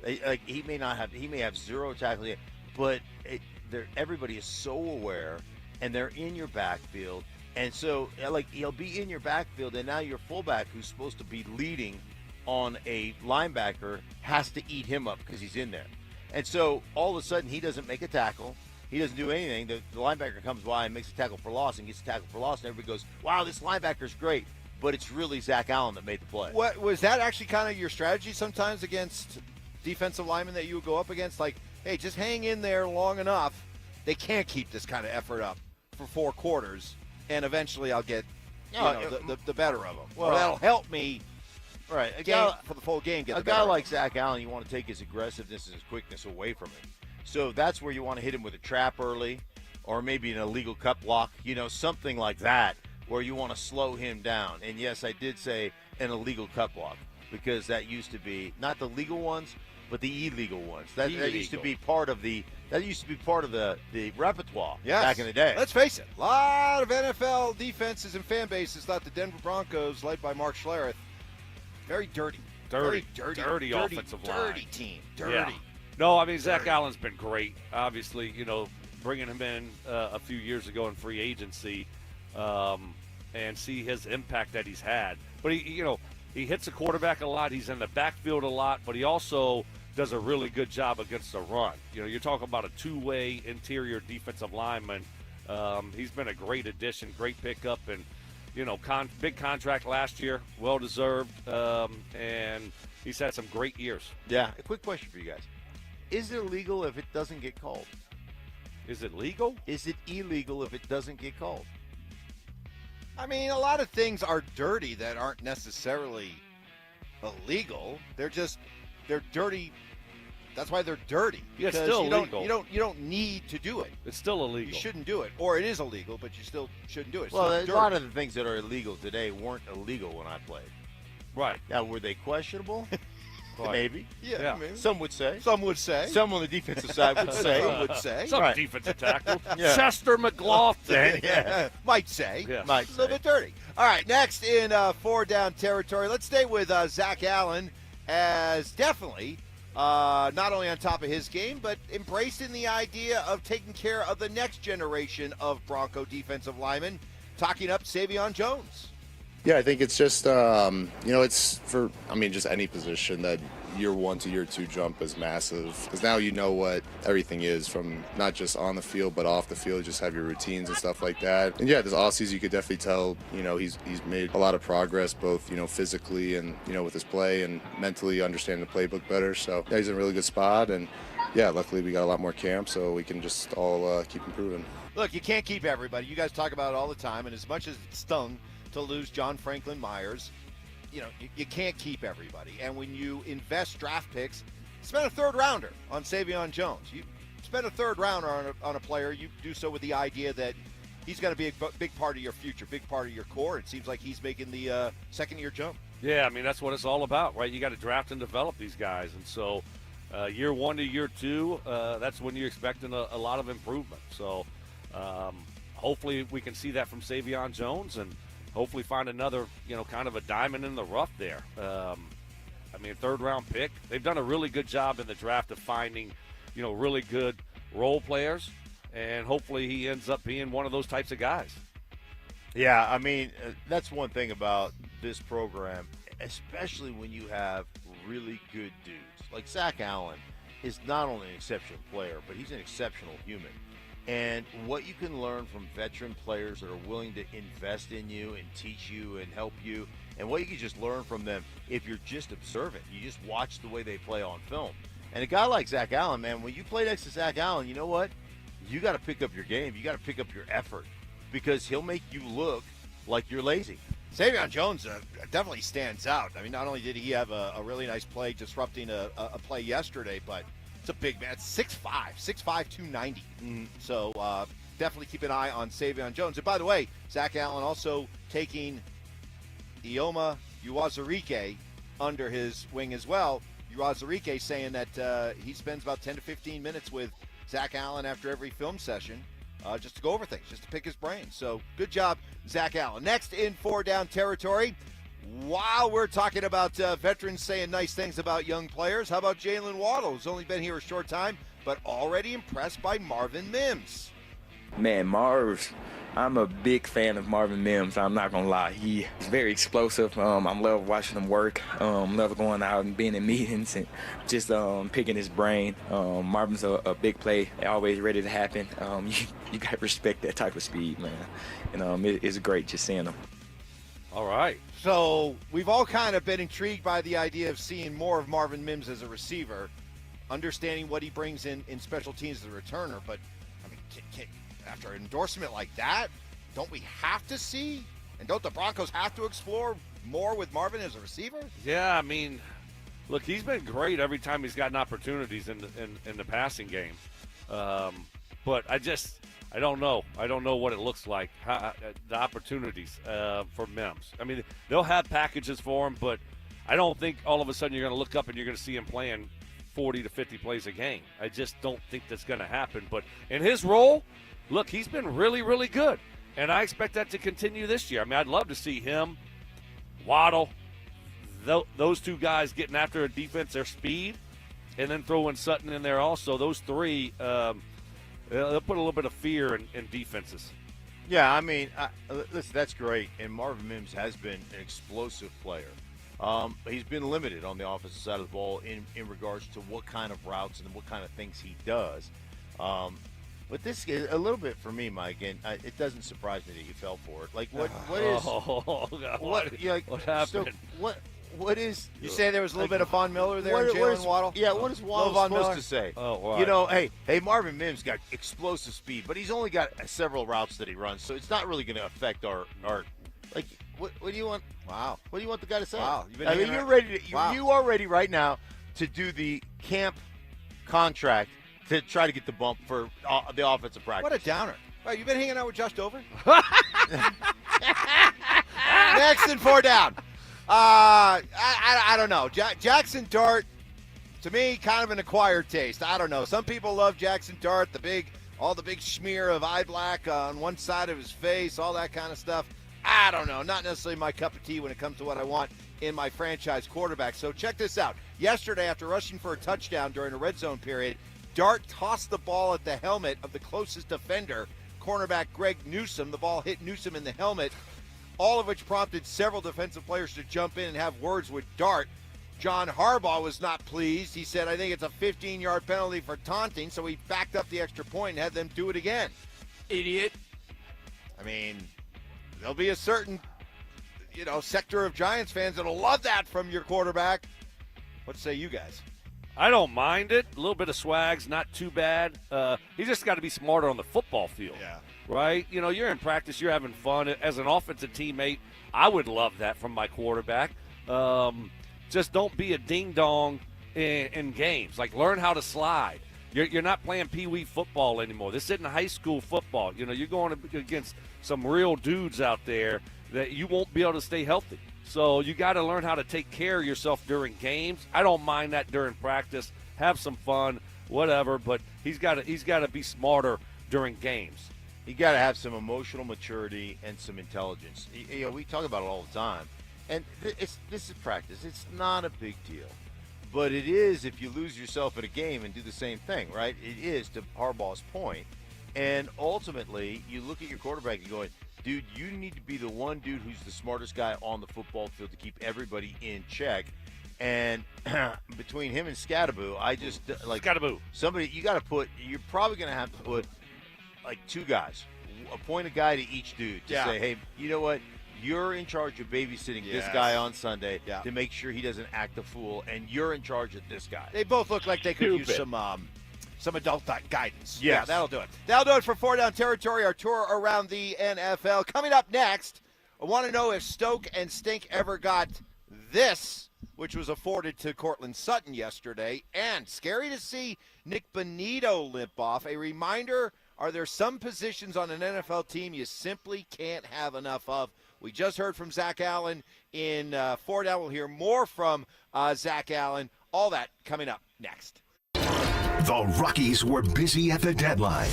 Like, he may have zero tackling, but everybody is so aware, and they're in your backfield, and so, like, he'll be in your backfield, and now your fullback, who's supposed to be leading on a linebacker, has to eat him up because he's in there. And so all of a sudden he doesn't make a tackle. He doesn't do anything. The linebacker comes by and makes a tackle for loss and gets a tackle for loss, and everybody goes, wow, this linebacker's great. But it's really Zach Allen that made the play. What was that actually kind of your strategy sometimes against defensive linemen that you would go up against? Like, hey, just hang in there long enough. They can't keep this kind of effort up for 4 quarters, and eventually I'll get the better of them. Well, that'll help me. Right, For the full game, a guy like Zach Allen, you want to take his aggressiveness and his quickness away from him. So that's where you want to hit him with a trap early, or maybe an illegal cut block, something like that, where you want to slow him down. And yes, I did say an illegal cut block, because that used to be not the legal ones, but the illegal ones. That used to be part of the repertoire back in the day. Let's face it, a lot of NFL defenses and fan bases thought the Denver Broncos, led by Mark Schlereth, very dirty offensive line. Dirty team. Dirty. Yeah. No, I mean, Zach Allen's been great. Obviously, bringing him in a few years ago in free agency and see his impact that he's had. But, he hits the quarterback a lot. He's in the backfield a lot, but he also does a really good job against the run. You're talking about a two-way interior defensive lineman. He's been a great addition, great pickup, and big contract last year, well-deserved, and he's had some great years. Yeah. A quick question for you guys. Is it illegal if it doesn't get called? Is it legal? Is it illegal if it doesn't get called? I mean, a lot of things are dirty that aren't necessarily illegal. They're dirty. That's why they're dirty. Because it's still illegal. You don't need to do it. It's still illegal. You shouldn't do it, or it is illegal, but you still shouldn't do it. Well, a lot of the things that are illegal today weren't illegal when I played. Right. Now, were they questionable? Maybe. Yeah. Maybe. Some would say. Some would say. Some on the defensive side would say. Some would say. Some defensive tackle. Chester McLaughlin. Might say. Yeah. Might say. A little bit dirty. All right, next in 4-down territory, let's stay with Zach Allen, as definitely not only on top of his game, but embracing the idea of taking care of the next generation of Bronco defensive linemen, talking up Savion Jones. Yeah, I think it's just, it's for, just any position that year 1 to year 2 jump is massive. Because now you know what everything is, from not just on the field, but off the field. Just have your routines and stuff like that. And yeah, this offseason you could definitely tell, he's made a lot of progress, both, physically and, with his play, and mentally understanding the playbook better. So yeah, he's in a really good spot. And yeah, luckily we got a lot more camp, so we can just all keep improving. Look, you can't keep everybody. You guys talk about it all the time. And as much as it stung to lose John Franklin Myers, you can't keep everybody. And when you invest draft picks, spend a third rounder on Savion Jones. You spend a third rounder on a player, you do so with the idea that he's going to be a big part of your future, big part of your core. It seems like he's making the second-year jump. Yeah, that's what it's all about, right? You got to draft and develop these guys. And so year 1 to year 2, that's when you're expecting a lot of improvement. So hopefully we can see that from Savion Jones, and hopefully find another, kind of a diamond in the rough there. Third-round pick. They've done a really good job in the draft of finding, really good role players, and hopefully he ends up being one of those types of guys. Yeah, that's one thing about this program, especially when you have really good dudes. Like Zach Allen is not only an exceptional player, but he's an exceptional human. And what you can learn from veteran players that are willing to invest in you and teach you and help you, and what you can just learn from them if you're just observant. You just watch the way they play on film. And a guy like Zach Allen, man, when you play next to Zach Allen, you know what? You got to pick up your game. You got to pick up your effort, because he'll make you look like you're lazy. Savion Jones definitely stands out. Not only did he have a really nice play disrupting a play yesterday, but it's a big man. It's 6'5", 290. So definitely keep an eye on Savion Jones. And by the way, Zach Allen also taking Ioma Uwazurike under his wing as well. Urazarike saying that he spends about 10 to 15 minutes with Zach Allen after every film session just to go over things, just to pick his brain. So good job, Zach Allen. Next in 4 Down territory, while we're talking about veterans saying nice things about young players, how about Jalen Waddle, who's only been here a short time, but already impressed by Marvin Mims? Man, I'm a big fan of Marvin Mims. I'm not going to lie. He's very explosive. I love watching him work. Love going out and being in meetings and just picking his brain. Marvin's a big play, always ready to happen. You got to respect that type of speed, man. And it's great just seeing him. All right. So we've all kind of been intrigued by the idea of seeing more of Marvin Mims as a receiver, understanding what he brings in special teams as a returner. But, I mean, after an endorsement like that, don't we have to see, and don't the Broncos have to explore more with Marvin as a receiver? Yeah, I mean, look, he's been great every time he's gotten opportunities in the passing game. But I don't know. I don't know what it looks like, the opportunities for Mims. I mean, they'll have packages for him, but I don't think all of a sudden you're going to look up and you're going to see him playing 40 to 50 plays a game. I just don't think that's going to happen. But in his role, look, he's been really, really good. And I expect that to continue this year. I mean, I'd love to see him, Waddle, those two guys getting after a defense, their speed, and then throwing Sutton in there also. Those three, they'll put a little bit of fear in defenses. Yeah, I mean, listen, that's great. And Marvin Mims has been an explosive player. He's been limited on the offensive side of the ball in regards to what kind of routes and what kind of things he does. But this is a little bit for me, Mike, and it doesn't surprise me that you fell for it. Like, what is? Oh, God, what happened? So what is? You say there was a little bit of Von Miller there, Jalen Waddle? Yeah, what is Waddle supposed to say? Oh, wow. You know, hey, Marvin Mims got explosive speed, but he's only got several routes that he runs, so it's not really going to affect our like. What do you want? Wow. What do you want the guy to say? Wow. I mean, you're ready to. You are ready right now to do the camp contract to try to get the bump for the offensive practice. What a downer. Well, you've been hanging out with Josh Dover? Next in 4 Down. I don't know. Jackson Dart, to me, kind of an acquired taste. I don't know. Some people love Jackson Dart, all the big smear of eye black on one side of his face, all that kind of stuff. I don't know. Not necessarily my cup of tea when it comes to what I want in my franchise quarterback. So check this out. Yesterday, after rushing for a touchdown during a red zone period, Dart tossed the ball at the helmet of the closest defender, cornerback Greg Newsome. The ball hit Newsome in the helmet, all of which prompted several defensive players to jump in and have words with Dart. John Harbaugh was not pleased. He said, I think it's a 15-yard penalty for taunting, so he backed up the extra point and had them do it again. Idiot. I mean, there'll be a certain, sector of Giants fans that'll love that from your quarterback. What say you guys? I don't mind it. A little bit of swag's not too bad. He just got to be smarter on the football field. Yeah. Right? You're in practice. You're having fun. As an offensive teammate, I would love that from my quarterback. Just don't be a ding-dong in games. Like, learn how to slide. You're not playing pee-wee football anymore. This isn't high school football. You're going against some real dudes out there that you won't be able to stay healthy. So you got to learn how to take care of yourself during games. I don't mind that during practice. Have some fun, whatever. But he's got to be smarter during games. You got to have some emotional maturity and some intelligence. We talk about it all the time, and this is practice. It's not a big deal, but it is if you lose yourself at a game and do the same thing, right? It is, to Harbaugh's point. And ultimately, you look at your quarterback and going, dude, you need to be the one dude who's the smartest guy on the football field to keep everybody in check. And between him and Scattaboo, I just like Scattaboo. Somebody you're probably going to have to put like two guys, appoint a guy to each dude to say, hey, you know what? You're in charge of babysitting this guy on Sunday to make sure he doesn't act a fool, and you're in charge of this guy. They both look like they could use some adult guidance. Yes. Yeah, that'll do it. That'll do it for 4 Down Territory, our tour around the NFL. Coming up next, I want to know if Stoke and Stink ever got this, which was afforded to Cortland Sutton yesterday, and scary to see Nick Bonito limp off. A reminder, are there some positions on an NFL team you simply can't have enough of? We just heard from Zach Allen in Fort Allen. We'll hear more from Zach Allen. All that coming up next. The Rockies were busy at the deadline.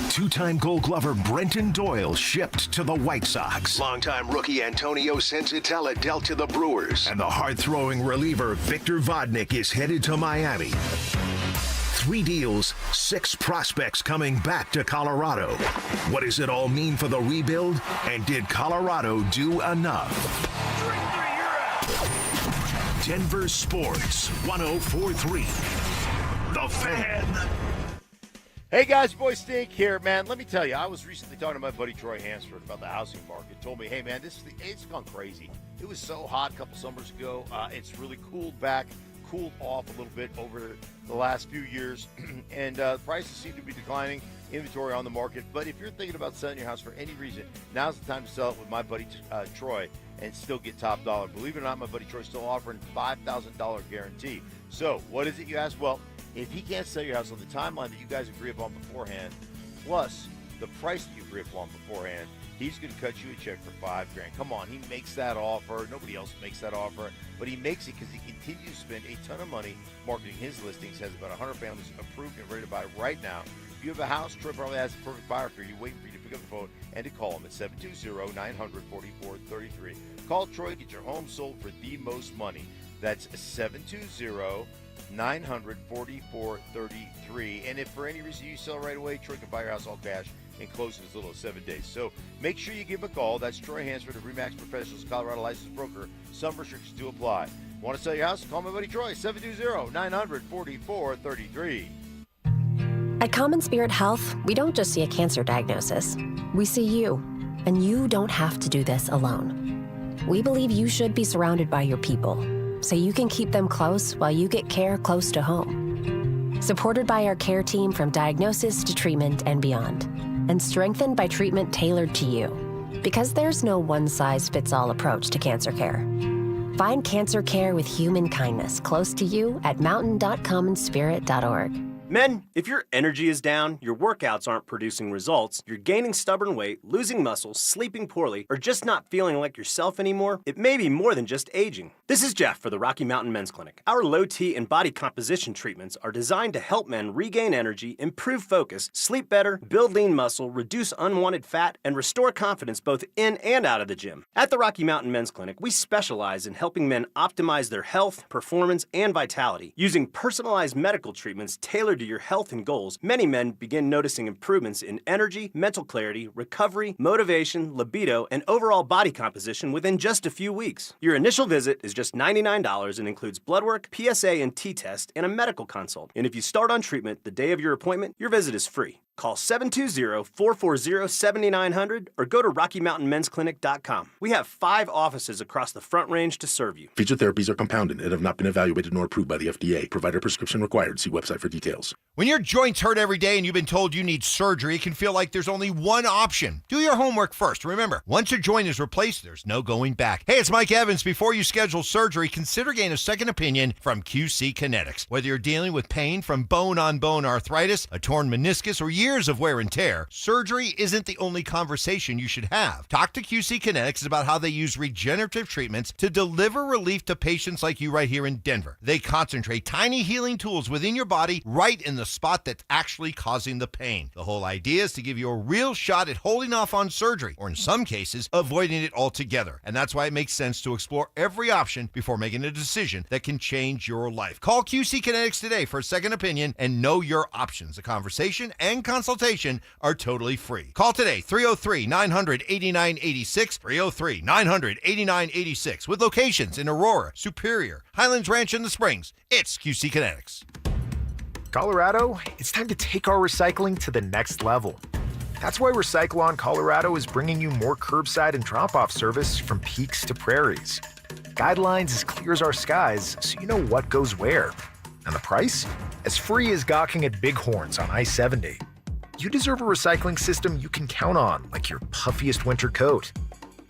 Two-time Gold Glover Brenton Doyle shipped to the White Sox. Longtime rookie Antonio Senzatella dealt to the Brewers. And the hard-throwing reliever Victor Vodnik is headed to Miami. 3 deals, 6 prospects coming back to Colorado. What does it all mean for the rebuild? And did Colorado do enough? Denver Sports 104.3. The Fan. Hey guys, boy Stink here, man. Let me tell you, I was recently talking to my buddy Troy Hansford about the housing market. Told me, hey man, it's gone crazy. It was so hot a couple summers ago. It's really cooled off a little bit over the last few years, and prices seem to be declining. Inventory on the market, but if you're thinking about selling your house for any reason, now's the time to sell it with my buddy Troy and still get top dollar. Believe it or not, my buddy Troy's still offering $5,000 guarantee. So what is it, you ask? Well, if he can't sell your house on the timeline that you guys agree upon beforehand, plus the price that you agree upon beforehand, he's going to cut you a check for $5,000. Come on, he makes that offer. Nobody else makes that offer, but he makes it because he continues to spend a ton of money marketing his listings. Has about 100 families approved and ready to buy right now. If you have a house, Troy probably has the perfect buyer for you. Waiting for you to pick up the phone and to call him at 720-900-4433. Call Troy, get your home sold for the most money. That's 720-900-4433. And if for any reason you sell right away, Troy can buy your house all cash and close in as little as 7 days. So make sure you give him a call. That's Troy Hansford of RE/MAX Professionals, Colorado licensed broker. Some restrictions do apply. Want to sell your house? Call my buddy Troy, 720-900-4433. At Common Spirit Health, we don't just see a cancer diagnosis. We see you, and you don't have to do this alone. We believe you should be surrounded by your people, so you can keep them close while you get care close to home. Supported by our care team from diagnosis to treatment and beyond, and strengthened by treatment tailored to you. Because there's no one-size-fits-all approach to cancer care. Find cancer care with human kindness close to you at mountain.commonspirit.org. Men, if your energy is down, your workouts aren't producing results, you're gaining stubborn weight, losing muscle, sleeping poorly, or just not feeling like yourself anymore, it may be more than just aging. This is Jeff for the Rocky Mountain Men's Clinic. Our low T and body composition treatments are designed to help men regain energy, improve focus, sleep better, build lean muscle, reduce unwanted fat, and restore confidence both in and out of the gym. At the Rocky Mountain Men's Clinic, we specialize in helping men optimize their health, performance, and vitality. Using personalized medical treatments tailored to your health and goals, many men begin noticing improvements in energy, mental clarity, recovery, motivation, libido, and overall body composition within just a few weeks. Your initial visit is just $99 and includes blood work, PSA and T-test, and a medical consult. And if you start on treatment the day of your appointment, your visit is free. Call 720-440-7900 or go to RockyMountainMen'sClinic.com. We have 5 offices across the Front Range to serve you. Featured therapies are compounded and have not been evaluated nor approved by the FDA. Provider prescription required. See website for details. When your joints hurt every day and you've been told you need surgery, it can feel like there's only one option. Do your homework first. Remember, once a joint is replaced, there's no going back. Hey, it's Mike Evans. Before you schedule surgery, consider getting a second opinion from QC Kinetics. Whether you're dealing with pain from bone-on-bone arthritis, a torn meniscus, or years of wear and tear, surgery isn't the only conversation you should have. Talk to QC Kinetics about how they use regenerative treatments to deliver relief to patients like you right here in Denver. They concentrate tiny healing tools within your body right in the spot that's actually causing the pain. The whole idea is to give you a real shot at holding off on surgery, or in some cases, avoiding it altogether. And that's why it makes sense to explore every option before making a decision that can change your life. Call QC Kinetics today for a second opinion and know your options. A conversation and consultation are totally free. Call today, 303-900-8986, 303-900-8986, with locations in Aurora, Superior, Highlands Ranch, and the Springs. It's QC Kinetics. Colorado, it's time to take our recycling to the next level. That's why Recyclon Colorado is bringing you more curbside and drop-off service from peaks to prairies. Guidelines as clear as our skies, so you know what goes where. And the price? As free as gawking at bighorns on I-70. You deserve a recycling system you can count on, like your puffiest winter coat.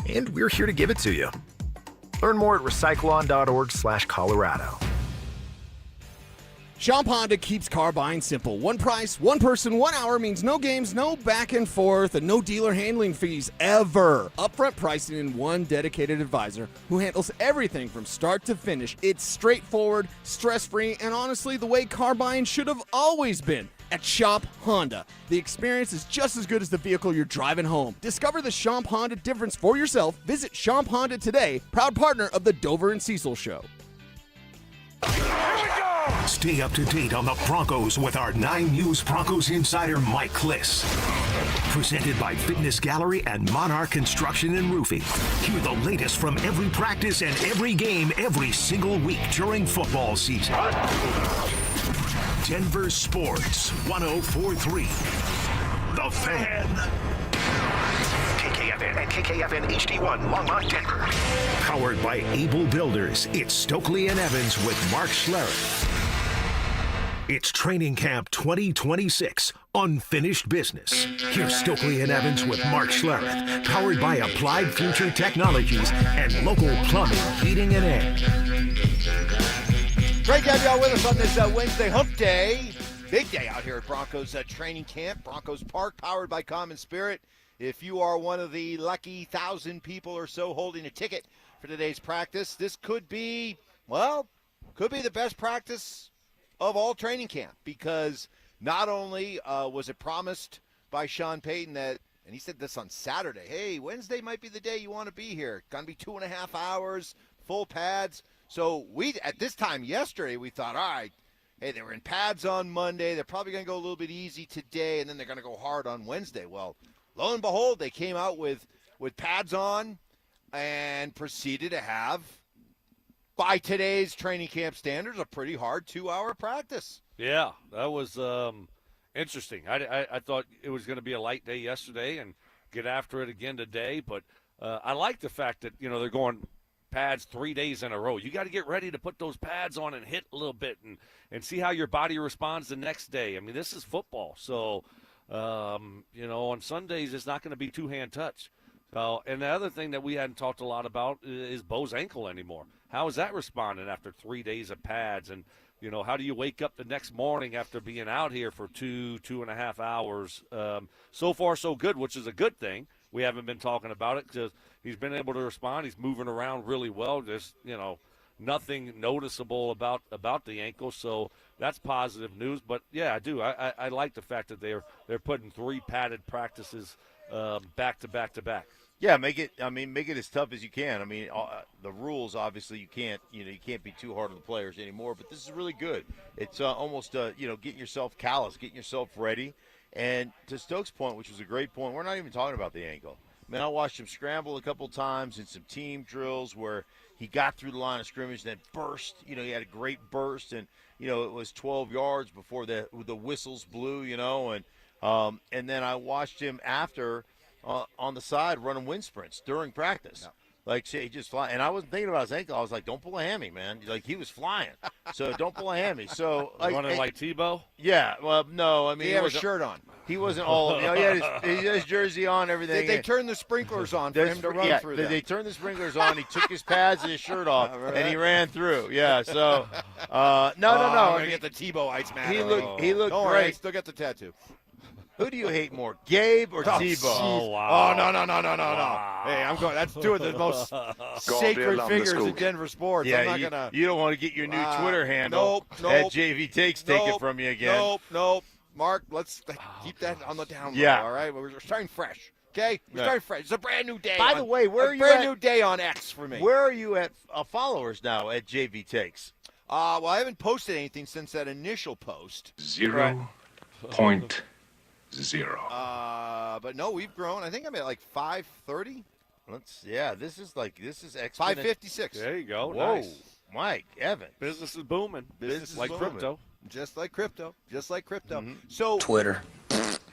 And we're here to give it to you. Learn more at recyclon.org/Colorado. Shop Honda keeps car buying simple. One price, one person, 1 hour means no games, no back and forth, and no dealer handling fees ever. Upfront pricing and one dedicated advisor who handles everything from start to finish. It's straightforward, stress-free, and honestly the way car buying should have always been. At Shop Honda, the experience is just as good as the vehicle you're driving home. Discover the Shop Honda difference for yourself. Visit Shop Honda today, proud partner of the Dover and Cecil Show. Stay up to date on the Broncos with our 9 News Broncos insider Mike Kliss. Presented by Fitness Gallery and Monarch Construction and Roofing. Hear the latest from every practice and every game every single week during football season. Denver Sports 104.3. The Fan. KKFN and KKFN HD1, Longmont, Denver. Powered by Able Builders, it's Stokley and Evans with Mark Schlereth. It's Training Camp 2026, Unfinished Business. Here's Stokley and Evans with Mark Schlereth, powered by Applied Future Technologies and local plumbing, heating, and air. Great to have y'all with us on this Wednesday hump day. Big day out here at Broncos training camp, Broncos Park, powered by Common Spirit. If you are one of the lucky 1,000 people or so holding a ticket for today's practice, this could be the best practice of all training camp, because not only was it promised by Sean Payton that, and he said this on Saturday, hey, Wednesday might be the day you want to be here. Going to be 2.5 hours, full pads. So we, at this time yesterday, we thought, all right, hey, they were in pads on Monday. They're probably going to go a little bit easy today, and then they're going to go hard on Wednesday. Well, lo and behold, they came out with pads on and proceeded to have, by today's training camp standards, a pretty hard 2-hour practice. Yeah, that was interesting. I thought it was going to be a light day yesterday and get after it again today, but I like the fact that, they're going pads 3 days in a row. You got to get ready to put those pads on and hit a little bit and see how your body responds the next day. I mean, this is football. So, on Sundays, it's not going to be two-hand touch. So, and the other thing that we hadn't talked a lot about is Bo's ankle anymore. How is that responding after 3 days of pads? And, how do you wake up the next morning after being out here for 2.5 hours? So far, so good, which is a good thing. We haven't been talking about it because he's been able to respond. He's moving around really well. There's, nothing noticeable about the ankle. So that's positive news. But, yeah, I do. I like the fact that they're putting 3 padded practices back to back to back. Yeah, make it as tough as you can. I mean, the rules, obviously, you can't be too hard on the players anymore, but this is really good. It's almost, getting yourself callous, getting yourself ready. And to Stokes' point, which was a great point, we're not even talking about the ankle. I mean, I watched him scramble a couple times in some team drills where he got through the line of scrimmage, then burst. He had a great burst, and, it was 12 yards before the whistles blew, and then I watched him after on the side running wind sprints during practice. No. Like, say, he just fly. And I wasn't thinking about his ankle. I was like, don't pull a hammy, man. Like, he was flying. So don't pull a hammy. So running like Tebow? Yeah. Well, no. I mean, he had a shirt on. He wasn't all. He had his jersey on, everything. They turned the sprinklers on for him to run through. They turned the sprinklers on. He took his pads and his shirt off, and he ran through. Yeah. So, no. I'm gonna get the Tebow ice mask. He looked great. Worry, still got the tattoo. Who do you hate more, Gabe or Tebow? Oh, wow. Oh, no. Wow. Hey, I'm going. That's two of the most sacred figures in Denver sports. Yeah, I'm not gonna. You don't want to get your new Twitter handle. Nope. At JV Takes take it from you again. Nope. Mark, let's keep that on the down low. Yeah. All right. We're starting fresh. Okay. We're starting fresh. It's a brand new day. By the way, where are you? Brand new day on X for me. Where are you at followers now at JV Takes? Well, I haven't posted anything since that initial post. 0.0. But no, we've grown. I think I'm at like 530. This is exponential. 556. There you go. Whoa, Nice. Mike, Evan. Business is booming. Business is like booming. crypto. Just like crypto. Mm-hmm. So Twitter.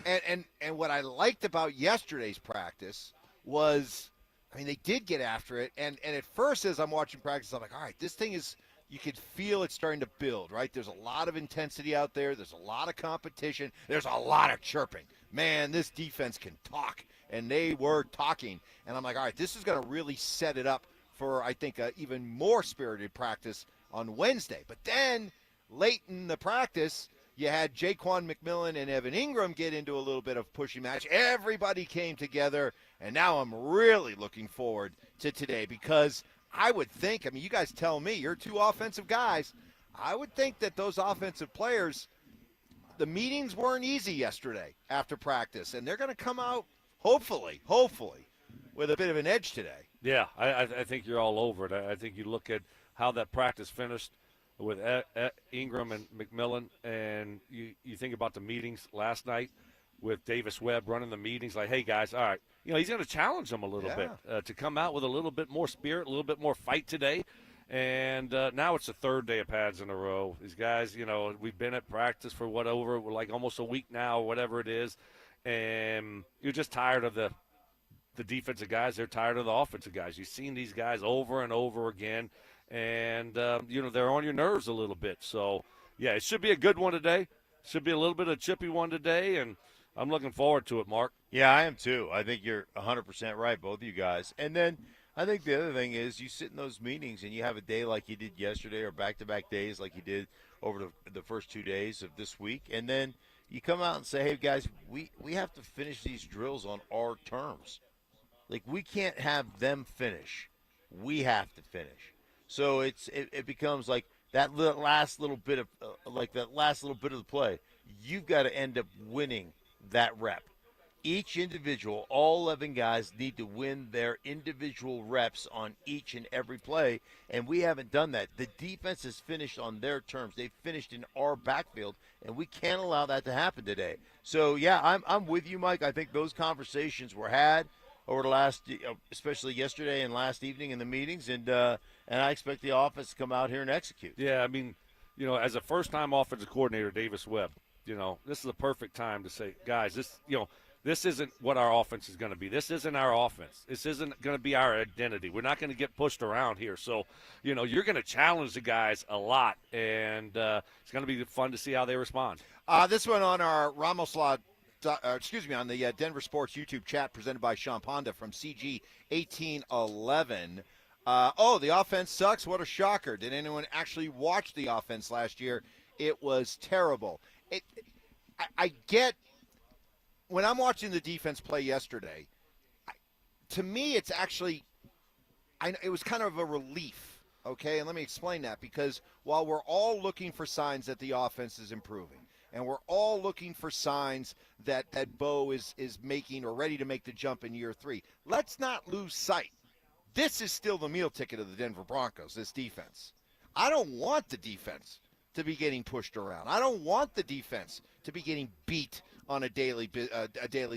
And what I liked about yesterday's practice was, I mean, they did get after it. And at first, as I'm watching practice, I'm like, all right, this thing is, you could feel it starting to build, right? There's a lot of intensity out there. There's a lot of competition. There's a lot of chirping. Man, this defense can talk. And they were talking. And I'm like, all right, this is going to really set it up for, I think, even more spirited practice on Wednesday. But then late in the practice, you had Jaquan McMillan and Evan Ingram get into a little bit of pushing match. Everybody came together, and now I'm really looking forward to today because I would think, you guys tell me, you're two offensive guys. I would think that those offensive players, the meetings weren't easy yesterday after practice, and they're going to come out, hopefully, with a bit of an edge today. Yeah, I think you're all over it. I think you look at how that practice finished with Ingram and McMillan, and you think about the meetings last night with Davis Webb running the meetings, like, hey, guys, all right, he's going to challenge them a little bit to come out with a little bit more spirit, a little bit more fight today. And now it's the third day of pads in a row. These guys, we've been at practice for like almost a week now, whatever it is, and you're just tired of the defensive guys. They're tired of the offensive guys. You've seen these guys over and over again, and they're on your nerves a little bit. So yeah, it should be a good one today. Should be a little bit of a chippy one today, and I'm looking forward to it, Mark. Yeah, I am too. I think you're 100% right, both of you guys. And then I think the other thing is you sit in those meetings and you have a day like you did yesterday or back-to-back days like you did over the first 2 days of this week, and then you come out and say, hey, guys, we have to finish these drills on our terms. Like, we can't have them finish. We have to finish. So it becomes like that last little bit of the play. You've got to end up winning that rep. Each individual, all 11 guys need to win their individual reps on each and every play, and we haven't done that. The defense has finished on their terms. They've finished in our backfield, and we can't allow that to happen today. So, yeah, I'm with you, Mike. I think those conversations were had over the last, especially yesterday and last evening in the meetings, and I expect the offense to come out here and execute. Yeah, as a first-time offensive coordinator, Davis Webb, this is a perfect time to say, guys, this isn't what our offense is going to be. This isn't our offense. This isn't going to be our identity. We're not going to get pushed around here. So, you're going to challenge the guys a lot, and it's going to be fun to see how they respond. This one on our on the Denver Sports YouTube chat presented by Sean Ponda from CG1811. The offense sucks. What a shocker. Did anyone actually watch the offense last year? It was terrible. I get when I'm watching the defense play yesterday, to me it's actually it was kind of a relief, okay? And let me explain that, because while we're all looking for signs that the offense is improving, and we're all looking for signs that Bo is making or ready to make the jump in year 3, let's not lose sight. This is still the meal ticket of the Denver Broncos, this defense. I don't want the defense to be getting pushed around. I don't want the defense to be getting beat on a daily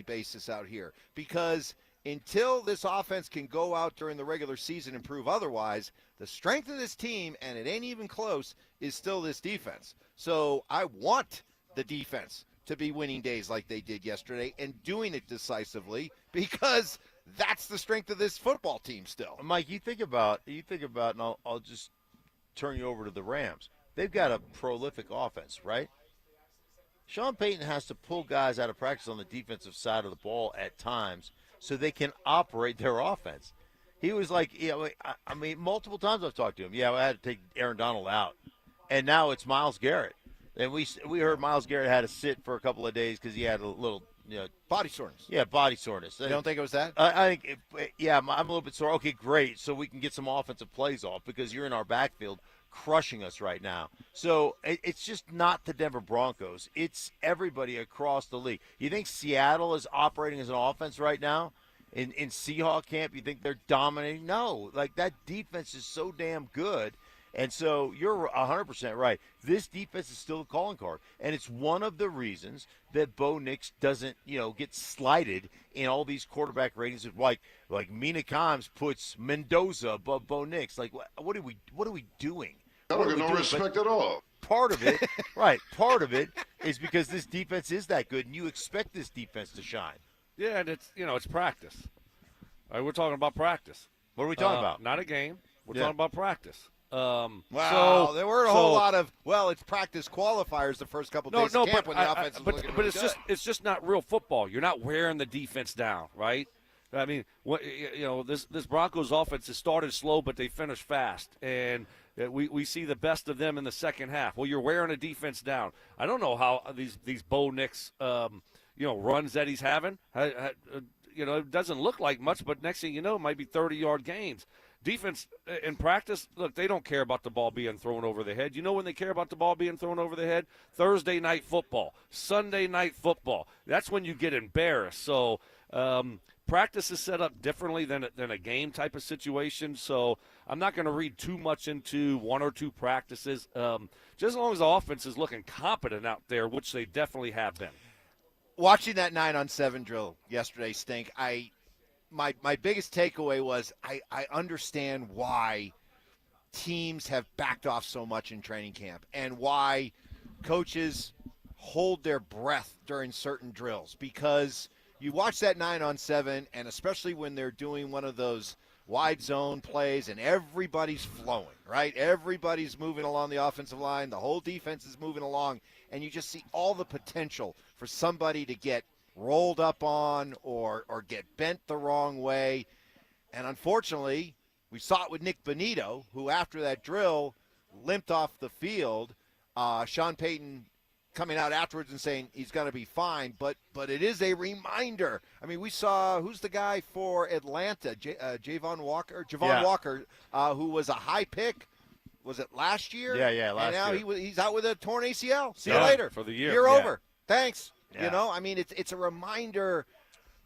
basis out here, because until this offense can go out during the regular season and prove otherwise, the strength of this team, and it ain't even close, is still this defense. So I want the defense to be winning days like they did yesterday and doing it decisively, because that's the strength of this football team still. Mike, you think about, and I'll just turn you over to the Rams. They've got a prolific offense, right? Sean Payton has to pull guys out of practice on the defensive side of the ball at times so they can operate their offense. He was like, multiple times I've talked to him. Yeah, I had to take Aaron Donald out. And now it's Myles Garrett. And we heard Myles Garrett had to sit for a couple of days because he had a little, body soreness. Yeah, body soreness. You don't think it was that? I think, I'm a little bit sore. Okay, great. So we can get some offensive plays off because you're in our backfield crushing us right now. So it's just not the Denver Broncos. It's everybody across the league. You think Seattle is operating as an offense right now? In Seahawk camp, you think they're dominating? No. Like, that defense is so damn good. And so you're 100% right. This defense is still a calling card. And it's one of the reasons that Bo Nix doesn't, get slighted in all these quarterback ratings. Like Mina Kimes puts Mendoza above Bo Nix. Like, what are we doing? I don't get no respect at all. Part of it, right, part of it is because this defense is that good, and you expect this defense to shine. Yeah, and it's practice. All right, we're talking about practice. What are we talking about? Not a game. We're talking about practice. There were a whole lot of, it's practice qualifiers the first couple days of camp when the offense is looking really good. It's just not real football. You're not wearing the defense down, right? I mean, this Broncos offense has started slow, but they finished fast, and we see the best of them in the second half. Well, you're wearing a defense down. I don't know how these Bo Nix, runs that he's having. It doesn't look like much, but next thing you know, it might be 30-yard gains. Defense in practice, look, they don't care about the ball being thrown over their head. You know when they care about the ball being thrown over their head? Thursday night football, Sunday night football. That's when you get embarrassed. So practice is set up differently than a game type of situation. So I'm not going to read too much into one or two practices. Just as long as the offense is looking competent out there, which they definitely have been. Watching that 9-on-7 drill yesterday, Stink, my biggest takeaway was I understand why teams have backed off so much in training camp and why coaches hold their breath during certain drills, because you watch that 9-on-7, and especially when they're doing one of those wide zone plays and everybody's flowing, right? Everybody's moving along the offensive line. The whole defense is moving along, and you just see all the potential for somebody to get rolled up on or get bent the wrong way. And unfortunately, we saw it with Nick Bonito, who after that drill limped off the field. Sean Payton coming out afterwards and saying he's going to be fine, but it is a reminder. I mean, we saw, who's the guy for Atlanta, Javon Walker, who was a high pick. Was it last year? Yeah, last year. And now he's out with a torn ACL. See you Yeah, later. for the year. Year Yeah. over. Thanks. Yeah. I mean, it's a reminder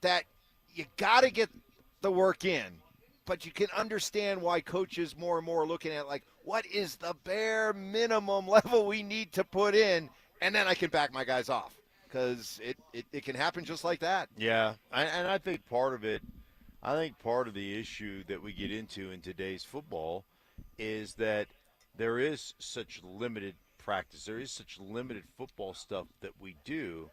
that you got to get the work in, but you can understand why coaches more and more are looking at, like, what is the bare minimum level we need to put in, and then I can back my guys off, because it can happen just like that. Yeah, and I think part of the issue that we get into in today's football is that there is such limited practice. There is such limited football stuff that we do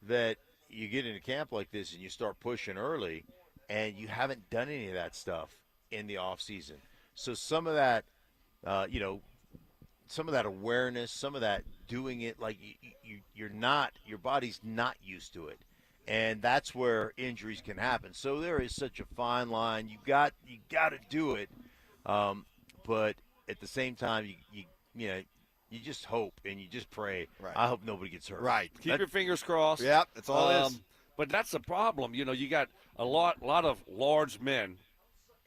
that you get into camp like this and you start pushing early, and you haven't done any of that stuff in the off season. So some of that, some of that awareness, some of that doing it like your body's not used to it, and that's where injuries can happen. So there is such a fine line. You got to do it, but at the same time, you just hope and you just pray. Right. I hope nobody gets hurt. Right. Keep your fingers crossed. Yep, that's all it is. But that's the problem. You got a lot of large men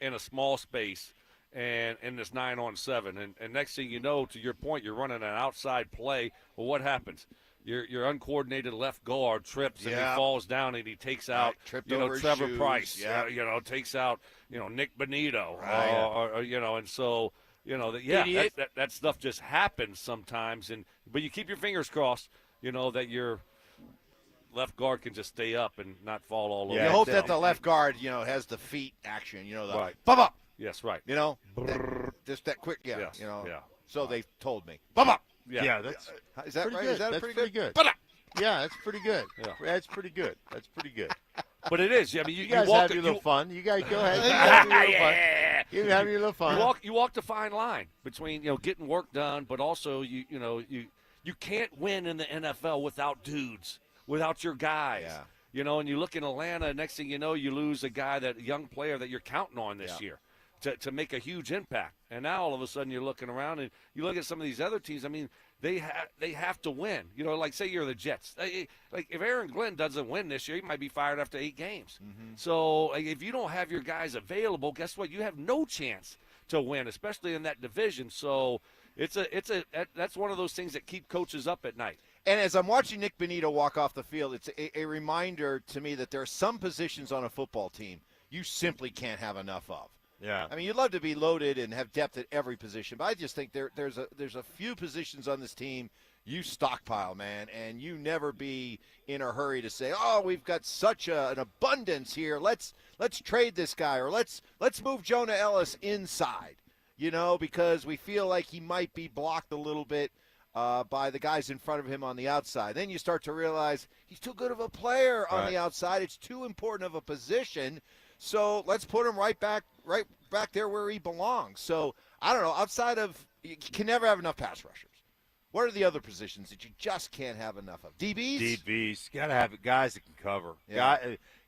in a small space and in this 9-on-7. And next thing you know, to your point, you're running an outside play. Well, what happens? Your uncoordinated left guard trips and he falls down and he takes out over Trevor shoes. Price. Yeah. Takes out Nick Bonito. Right. And so that stuff just happens sometimes. But you keep your fingers crossed. That your left guard can just stay up and not fall all over. You hope that the left guard, has the feet action. Right. Bum up. Yes, right. Just that quick. Yeah. Yes, yeah. So they told me. Bum up. Yeah, that's is that pretty right? good. Is that That's pretty good? good. Yeah, that's pretty good. Yeah. That's pretty good. That's pretty good. But it is. I mean, You guys have your little fun. You guys go ahead. You have your little fun. You have your little fun. You walk the fine line between getting work done, but also you can't win in the NFL without dudes, without your guys. Yeah. And you look in Atlanta. Next thing you know, you lose a young player that you're counting on this year to make a huge impact. And now all of a sudden you're looking around and you look at some of these other teams. I mean, they have to win. Like say you're the Jets. Like if Aaron Glenn doesn't win this year, he might be fired after 8 games. Mm-hmm. So if you don't have your guys available, guess what? You have no chance to win, especially in that division. So that's one of those things that keep coaches up at night. And as I'm watching Nick Bonito walk off the field, it's a reminder to me that there are some positions on a football team you simply can't have enough of. Yeah. I mean, you'd love to be loaded and have depth at every position, but I just think there's a few positions on this team you stockpile, man, and you never be in a hurry to say, oh, we've got such an abundance here. Let's trade this guy, or let's move Jonah Ellis inside, because we feel like he might be blocked a little bit by the guys in front of him on the outside. Then you start to realize he's too good of a player on the outside. It's too important of a position. So let's put him right back there where he belongs. So I don't know. Outside of, you can never have enough pass rushers. What are the other positions that you just can't have enough of? DBs? DBs. Got to have guys that can cover. Yeah.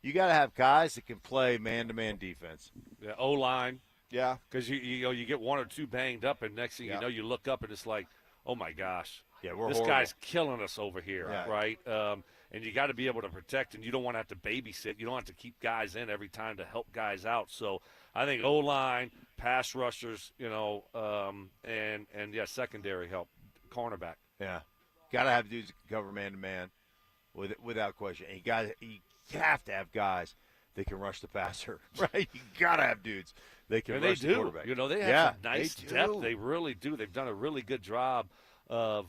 you got to have guys that can play man-to-man defense. Yeah, O-line. Yeah. Because you get one or two banged up, and next thing you know, you look up and it's like, oh my gosh, yeah, we're this horrible. guy's killing us over here, Yeah. right? And you got to be able to protect, and you don't want to have to babysit. You don't have to keep guys in every time to help guys out. So I think O-line, pass rushers, and secondary help, cornerback. Yeah, got to have dudes that can cover man-to-man without question. And you have to have guys that can rush the passer, right? You got to have dudes that can rush the quarterback. They have some nice depth. They really do. They've done a really good job of,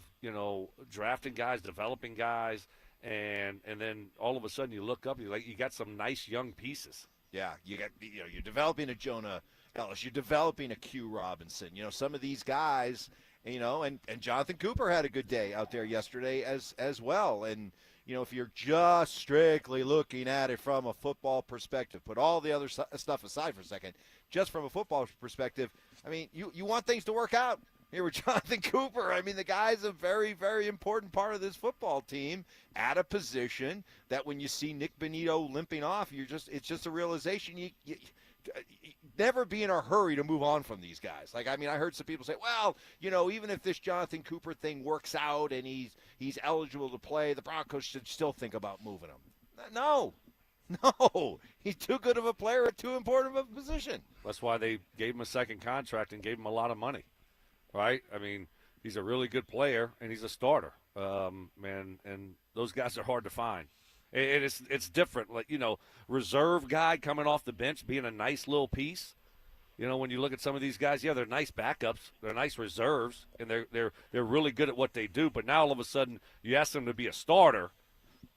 drafting guys, developing guys, and then all of a sudden you look up, you got some nice young pieces. Yeah, you're developing a Jonah Ellis, you're developing a Q Robinson. Some of these guys, and Jonathan Cooper had a good day out there yesterday as well. And if you're just strictly looking at it from a football perspective, put all the other stuff aside for a second, just from a football perspective, I mean, you want things to work out. Here with Jonathan Cooper, I mean, the guy's a very, very important part of this football team at a position that when you see Nick Benito limping off, it's just a realization you never be in a hurry to move on from these guys. I heard some people say, well, even if this Jonathan Cooper thing works out and he's eligible to play, the Broncos should still think about moving him. No, he's too good of a player at too important of a position. That's why they gave him a second contract and gave him a lot of money. Right? I mean, he's a really good player, and he's a starter. And those guys are hard to find. And it's different. Reserve guy coming off the bench being a nice little piece. When you look at some of these guys, they're nice backups. They're nice reserves, and they're really good at what they do. But now all of a sudden you ask them to be a starter,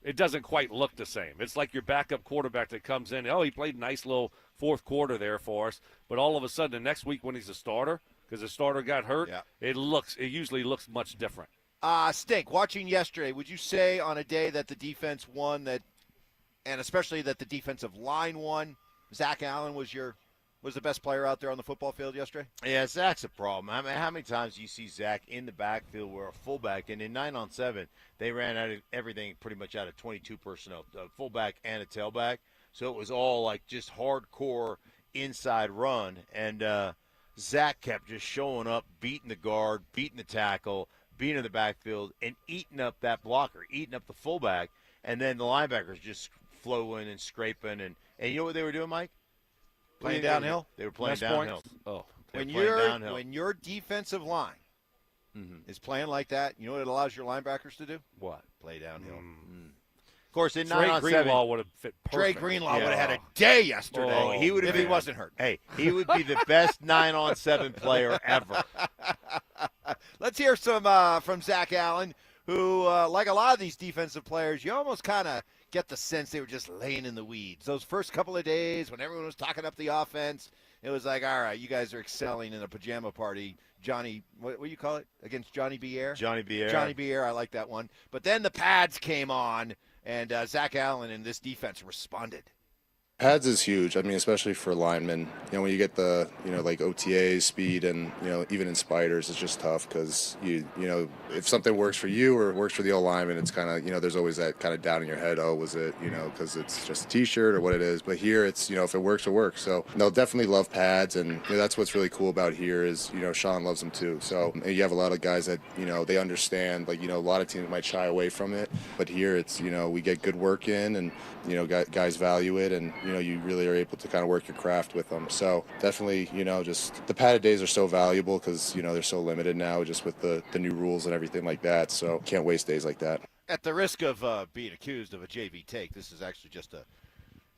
it doesn't quite look the same. It's like your backup quarterback that comes in. Oh, he played a nice little fourth quarter there for us. But all of a sudden the next week when he's a starter, because the starter got hurt, it usually looks much different. Stink, watching yesterday, would you say on a day that the defense won, and especially that the defensive line won, Zach Allen was the best player out there on the football field yesterday? Yeah, Zach's a problem. I mean, how many times do you see Zach in the backfield where a fullback, and in 9-on-7, they ran out of everything pretty much out of 22 personnel, a fullback and a tailback. So it was all like just hardcore inside run, and Zach kept just showing up, beating the guard, beating the tackle, being in the backfield, and eating up that blocker, eating up the fullback. And then the linebackers just flowing and scraping. And you know what they were doing, Mike? Playing downhill? They were playing downhill. Oh, when your defensive line is playing like that, you know what it allows your linebackers to do? What? Play downhill. Of course, in Trey 9-on-7, Greenlaw would have fit Trey perfect. Greenlaw would have had a day yesterday. Oh, he would have if he wasn't hurt. Hey, he would be the best 9-on-7 player ever. Let's hear some from Zach Allen, who, like a lot of these defensive players, you almost kind of get the sense they were just laying in the weeds. Those first couple of days when everyone was talking up the offense, it was like, all right, you guys are excelling in a pajama party. Johnny, what do you call it? Against Johnny Bier? Johnny Bier. Johnny Bier, I like that one. But then the pads came on, and Zach Allen and this defense responded. Pads is huge. I mean, especially for linemen. When you get the, like OTAs, speed, and, even in spiders, it's just tough because, if something works for you or works for the old lineman, it's kind of, there's always that kind of doubt in your head. Oh, was it, because it's just a T-shirt or what it is. But here it's, if it works, it works. So, they'll definitely love pads. And that's what's really cool about here is, Sean loves them too. So you have a lot of guys that, they understand, a lot of teams might shy away from it. But here it's, we get good work in and, guys value it. And, you really are able to kind of work your craft with them. So definitely, just the padded days are so valuable because, they're so limited now just with the new rules and everything like that. So can't waste days like that. At the risk of being accused of a JV take, this is actually just a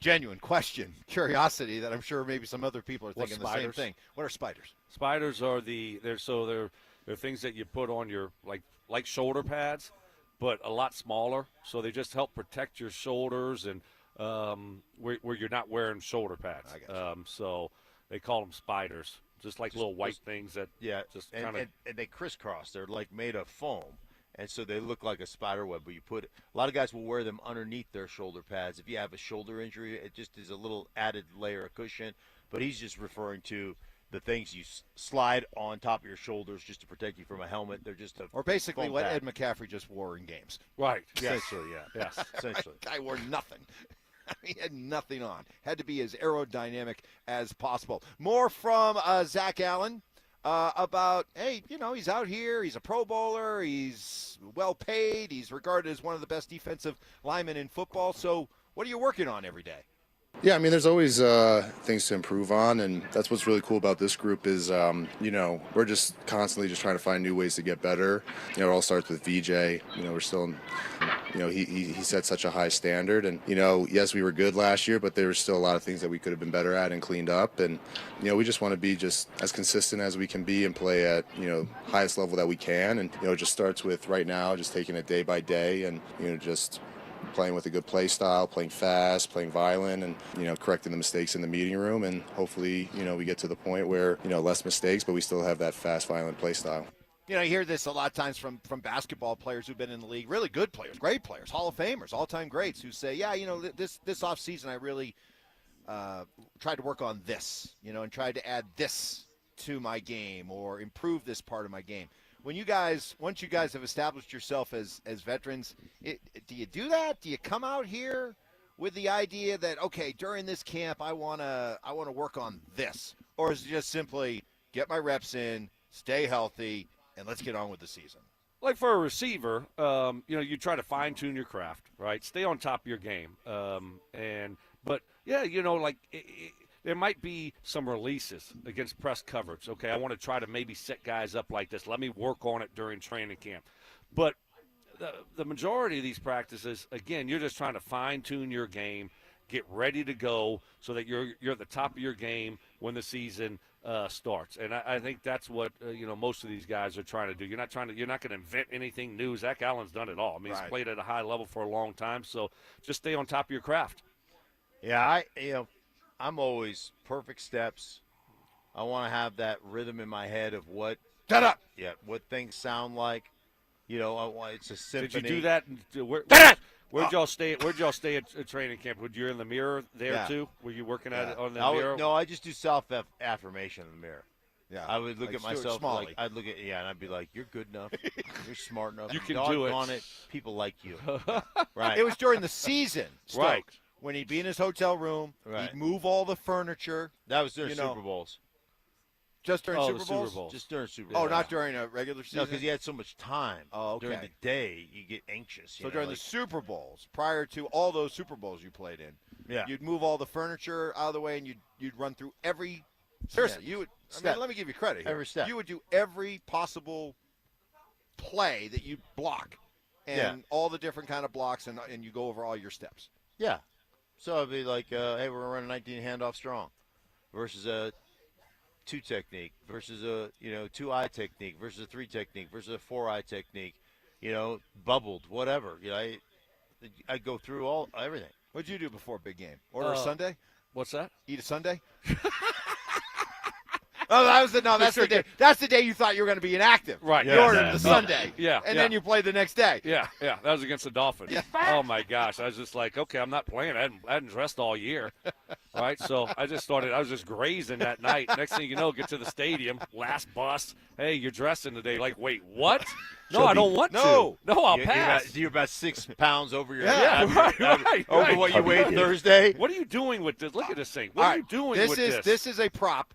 genuine question, curiosity that I'm sure maybe some other people are thinking the same thing. What are spiders? Spiders are they're things that you put on your like shoulder pads, but a lot smaller. So they just help protect your shoulders and where you're not wearing shoulder pads. I got you. So they call them spiders, just like little white things that just kind of. And they crisscross. They're like made of foam, and so they look like a spider web. But you put a lot of guys will wear them underneath their shoulder pads. If you have a shoulder injury, it just is a little added layer of cushion. But he's just referring to the things you slide on top of your shoulders just to protect you from a helmet. They're just or basically what Ed McCaffrey just wore in games. Right. Essentially, yeah. Yes. Essentially. Guy wore nothing. He had nothing on. Had to be as aerodynamic as possible. More from Zach Allen about, hey, he's out here. He's a Pro Bowler. He's well paid. He's regarded as one of the best defensive linemen in football. So what are you working on every day? Yeah, I mean, there's always things to improve on, and that's what's really cool about this group is, we're just constantly just trying to find new ways to get better. It all starts with VJ. We're still, he set such a high standard, and, yes, we were good last year, but there was still a lot of things that we could have been better at and cleaned up, and, we just want to be just as consistent as we can be and play at, highest level that we can, and, it just starts with right now just taking it day by day and, just playing with a good play style, playing fast, playing violent, and, correcting the mistakes in the meeting room. And hopefully, we get to the point where, less mistakes, but we still have that fast, violent play style. I hear this a lot of times from basketball players who've been in the league, really good players, great players, Hall of Famers, all-time greats, who say, yeah, this offseason I really tried to work on this, and tried to add this to my game or improve this part of my game. Once you guys have established yourself as veterans, do you do that? Do you come out here with the idea that, okay, during this camp I want to work on this, or is it just simply get my reps in, stay healthy, and let's get on with the season? Like for a receiver, you try to fine tune your craft, right? Stay on top of your game, there might be some releases against press coverage. Okay, I want to try to maybe set guys up like this. Let me work on it during training camp. But the majority of these practices, again, you're just trying to fine-tune your game, get ready to go so that you're at the top of your game when the season starts. And I think that's what most of these guys are trying to do. You're not going to invent anything new. Zach Allen's done it all. I mean, He's played at a high level for a long time. So just stay on top of your craft. Yeah, I'm always perfect steps. I want to have that rhythm in my head of what things sound like. It's a symphony. Did you do that? Where'd y'all stay at training camp? Were you in the mirror there too? Were you working at it on the mirror? No, I just do self-affirmation in the mirror. Yeah, I would look at myself I'd look at and I'd be like, "You're good enough. You're smart enough. You can do it. On it. People like you." Right. It was during the season, Stoke, right? When he'd be in his hotel room, he'd move all the furniture. That was during Super Bowls. Just during Super Bowls? Just during Super Bowls. Oh, not during a regular season? No, because he had so much time. Oh, okay. During the day, you get anxious. So during the Super Bowls, prior to all those Super Bowls you played in, you'd move all the furniture out of the way and you'd run through every – seriously, you would – let me give you credit here. Every step. You would do every possible play that you block and all the different kind of blocks, and you go over all your steps. Yeah. So it'd be like, hey, we're running 19 handoff strong versus a 2 technique versus a 2-eye technique versus a 3 technique versus a 4-eye technique, bubbled, whatever. I go through everything. What'd you do before a big game? Order a sundae? What's that? Eat a sundae? That's the day. That's the day you thought you were going to be inactive. Right. You ordered the Sunday. And then you played the next day. Yeah. That was against the Dolphins. Yeah. Oh my gosh! I was just like, okay, I'm not playing. I hadn't dressed all year. All right. So I was just grazing that night. Next thing you know, get to the stadium, last bus. Hey, you're dressing today. Like, wait, what? No, I don't want to. No, I'll pass. You're about 6 pounds over your head. Right. Over what you weighed Thursday. What are you doing with this? Look at this thing. What are you doing with this? This is a prop.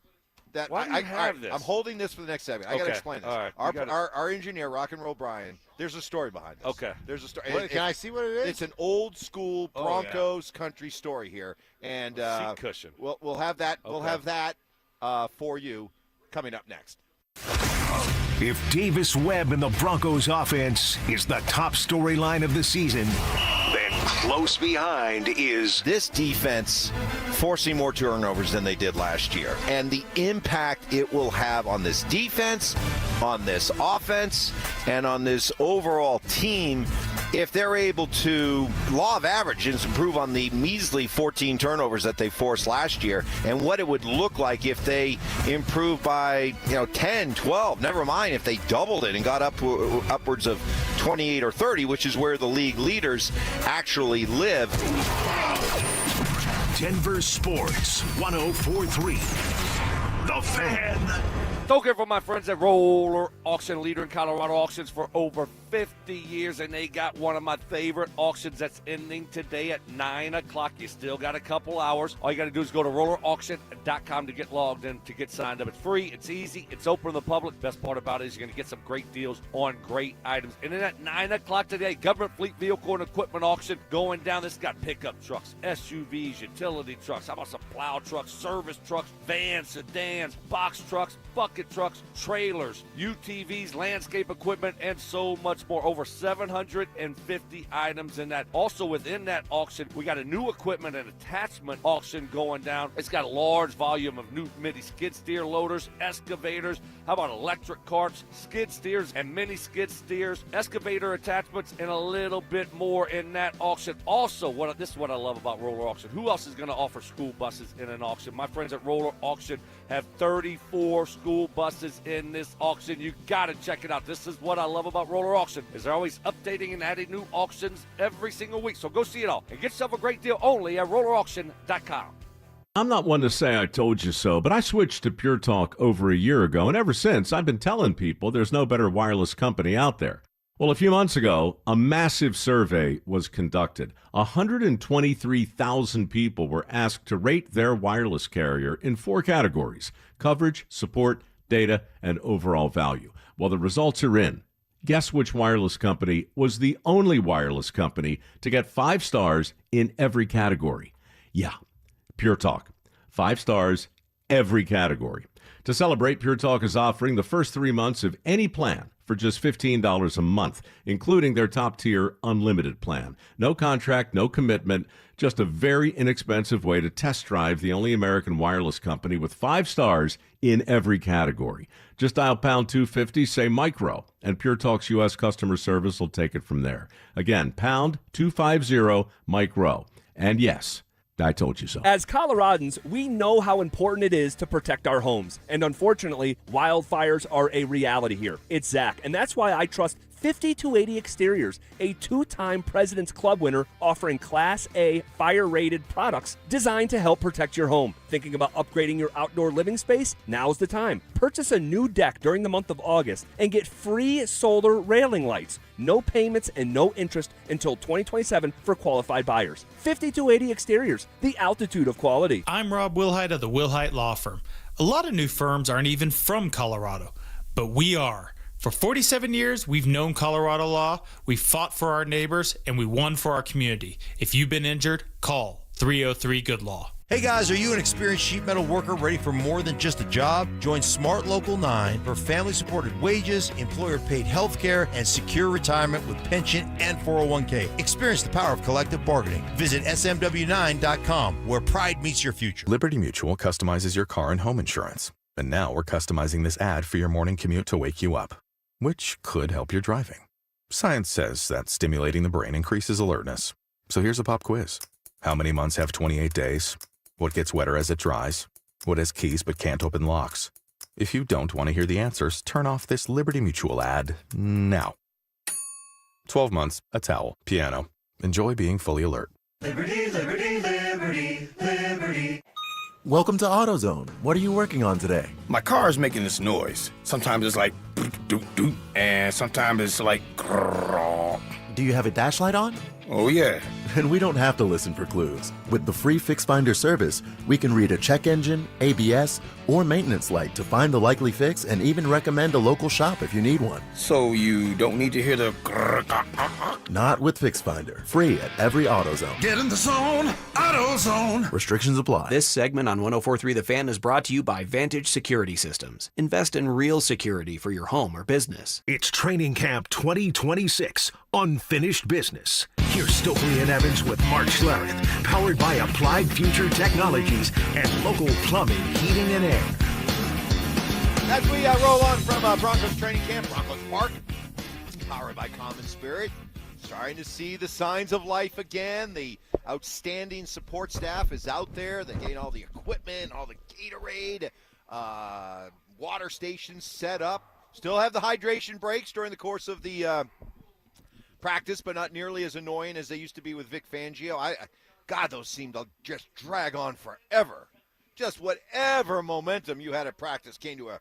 Why do you have this? I'm holding this for the next segment. I got to explain this. All right. Our engineer, Rock and Roll Brian, there's a story behind this. Okay. There's a story. Can I see what it is? It's an old school Broncos country story here, and seat cushion. We'll have that. Okay. We'll have that for you coming up next. If Davis Webb and the Broncos offense is the top storyline of the season, then close behind is this defense forcing more turnovers than they did last year, and the impact it will have on this defense, on this offense, and on this overall team if they're able to law of averages improve on the measly 14 turnovers that they forced last year, and what it would look like if they improved by 10, 12, never mind if they doubled it and got upwards of 28 or 30, which is where the league leaders actually live. Denver Sports 104.3. The Fan. Don't care for my friends at Roller Auction, leader in Colorado auctions for over 50 years, and they got one of my favorite auctions that's ending today at 9 o'clock. You still got a couple hours. All you got to do is go to rollerauction.com to get logged in, to get signed up. It's free. It's easy. It's open to the public. Best part about it is you're going to get some great deals on great items. And then at 9 o'clock today, government fleet vehicle and equipment auction going down. This got pickup trucks, SUVs, utility trucks. How about some plow trucks, service trucks, vans, sedans, box trucks, bucket trucks, trailers, UTVs, landscape equipment, and so much more. Over 750 items in that. Also within that auction, we got a new equipment and attachment auction going down. It's got a large volume of new mini skid steer loaders, excavators. How about electric carts, skid steers, and mini skid steers, excavator attachments, and a little bit more in that auction. Also, this is what I love about Roller Auction. Who else is going to offer school buses in an auction? My friends at Roller Auction have 34 school buses in this auction. You got to check it out. This is what I love about Roller Auction, is they're always updating and adding new auctions every single week. So go see it all and get yourself a great deal only at rollerauction.com. I'm not one to say I told you so, but I switched to Pure Talk over a year ago, and ever since I've been telling people there's no better wireless company out there. Well, a few months ago, a massive survey was conducted. 123,000 people were asked to rate their wireless carrier in 4 categories: coverage, support, data, and overall value. Well, the results are in. Guess which wireless company was the only wireless company to get 5 stars in every category? Yeah, Pure Talk. 5 stars, every category. To celebrate, Pure Talk is offering the first 3 months of any plan for just $15 a month, including their top-tier unlimited plan. No contract, no commitment, just a very inexpensive way to test drive the only American wireless company with 5 stars in every category. Just dial pound 250, say micro, and Pure Talk's U.S. customer service will take it from there. Again, pound 250 micro. And yes, I told you so. As Coloradans, we know how important it is to protect our homes. And unfortunately, wildfires are a reality here. It's Zach, and that's why I trust 5280 Exteriors, a 2-time President's Club winner offering Class A fire-rated products designed to help protect your home. Thinking about upgrading your outdoor living space? Now's the time. Purchase a new deck during the month of August and get free solar railing lights. No payments and no interest until 2027 for qualified buyers. 5280 Exteriors, the altitude of quality. I'm Rob Wilhite of the Wilhite Law Firm. A lot of new firms aren't even from Colorado, but we are. For 47 years, we've known Colorado law, we've fought for our neighbors, and we won for our community. If you've been injured, call 303-GOOD-LAW. Hey guys, are you an experienced sheet metal worker ready for more than just a job? Join Smart Local 9 for family-supported wages, employer-paid health care, and secure retirement with pension and 401k. Experience the power of collective bargaining. Visit smw9.com, where pride meets your future. Liberty Mutual customizes your car and home insurance. And now we're customizing this ad for your morning commute to wake you up, which could help your driving. Science says that stimulating the brain increases alertness. So here's a pop quiz. How many months have 28 days? What gets wetter as it dries? What has keys but can't open locks? If you don't want to hear the answers, turn off this Liberty Mutual ad now. 12 months, a towel, piano. Enjoy being fully alert. Liberty, liberty, liberty, liberty. Welcome to AutoZone. What are you working on today? My car is making this noise. Sometimes it's like doot doot, and sometimes it's like grrr. Do you have a dash light on? Oh yeah. And we don't have to listen for clues. With the free Fix Finder service, we can read a check engine, ABS, or maintenance light to find the likely fix and even recommend a local shop if you need one. So you don't need to hear the grrr. Not with Fix Finder. Free at every AutoZone. Get in the zone, AutoZone. Restrictions apply. This segment on 104.3 The Fan is brought to you by Vantage Security Systems. Invest in real security for your home or business. It's Training Camp 2026, Unfinished Business. Here's Stokley and Evans with Mark Schlereth, powered by Applied Future Technologies and local plumbing, heating, and air. As we roll on from Broncos training camp, Broncos Park, powered by Common Spirit, starting to see the signs of life again. The outstanding support staff is out there. They're getting all the equipment, all the Gatorade, water stations set up. Still have the hydration breaks during the course of the practice, but not nearly as annoying as they used to be with Vic Fangio. God, those seemed to just drag on forever. Just whatever momentum you had at practice came to a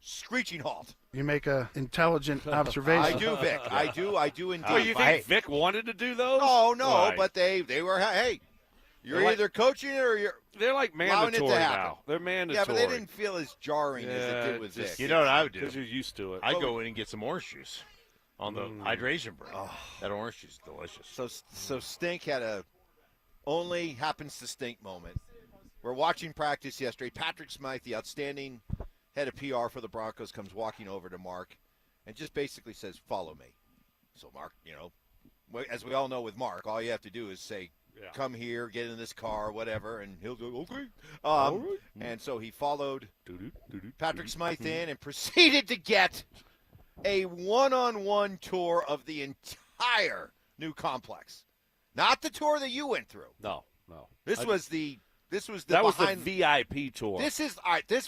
screeching halt. You make a intelligent observation. I do, Vic. I do indeed. Well, you think Vic wanted to do those? No, Right. but they were, hey, you're They're either coaching it or you're They're like allowing it mandatory to happen. now. They're mandatory. Yeah, but they didn't feel as jarring as it did with Vic. You know what I would do? Because you're used to it. I'd go in and get some orange juice on the hydration break. That orange juice is delicious. So Stink had a only happens to stink moment. We're watching practice yesterday. Patrick Smythe, the outstanding head of PR for the Broncos, comes walking over to Mark and just basically says, "Follow me." So Mark, as we all know with Mark, all you have to do is say, "Come here, get in this car, whatever," and he'll go, "Okay." And so he followed Patrick Smythe in and proceeded to get a one-on-one tour of the entire new complex. Not the tour that you went through. No. This was the that was the VIP tour. This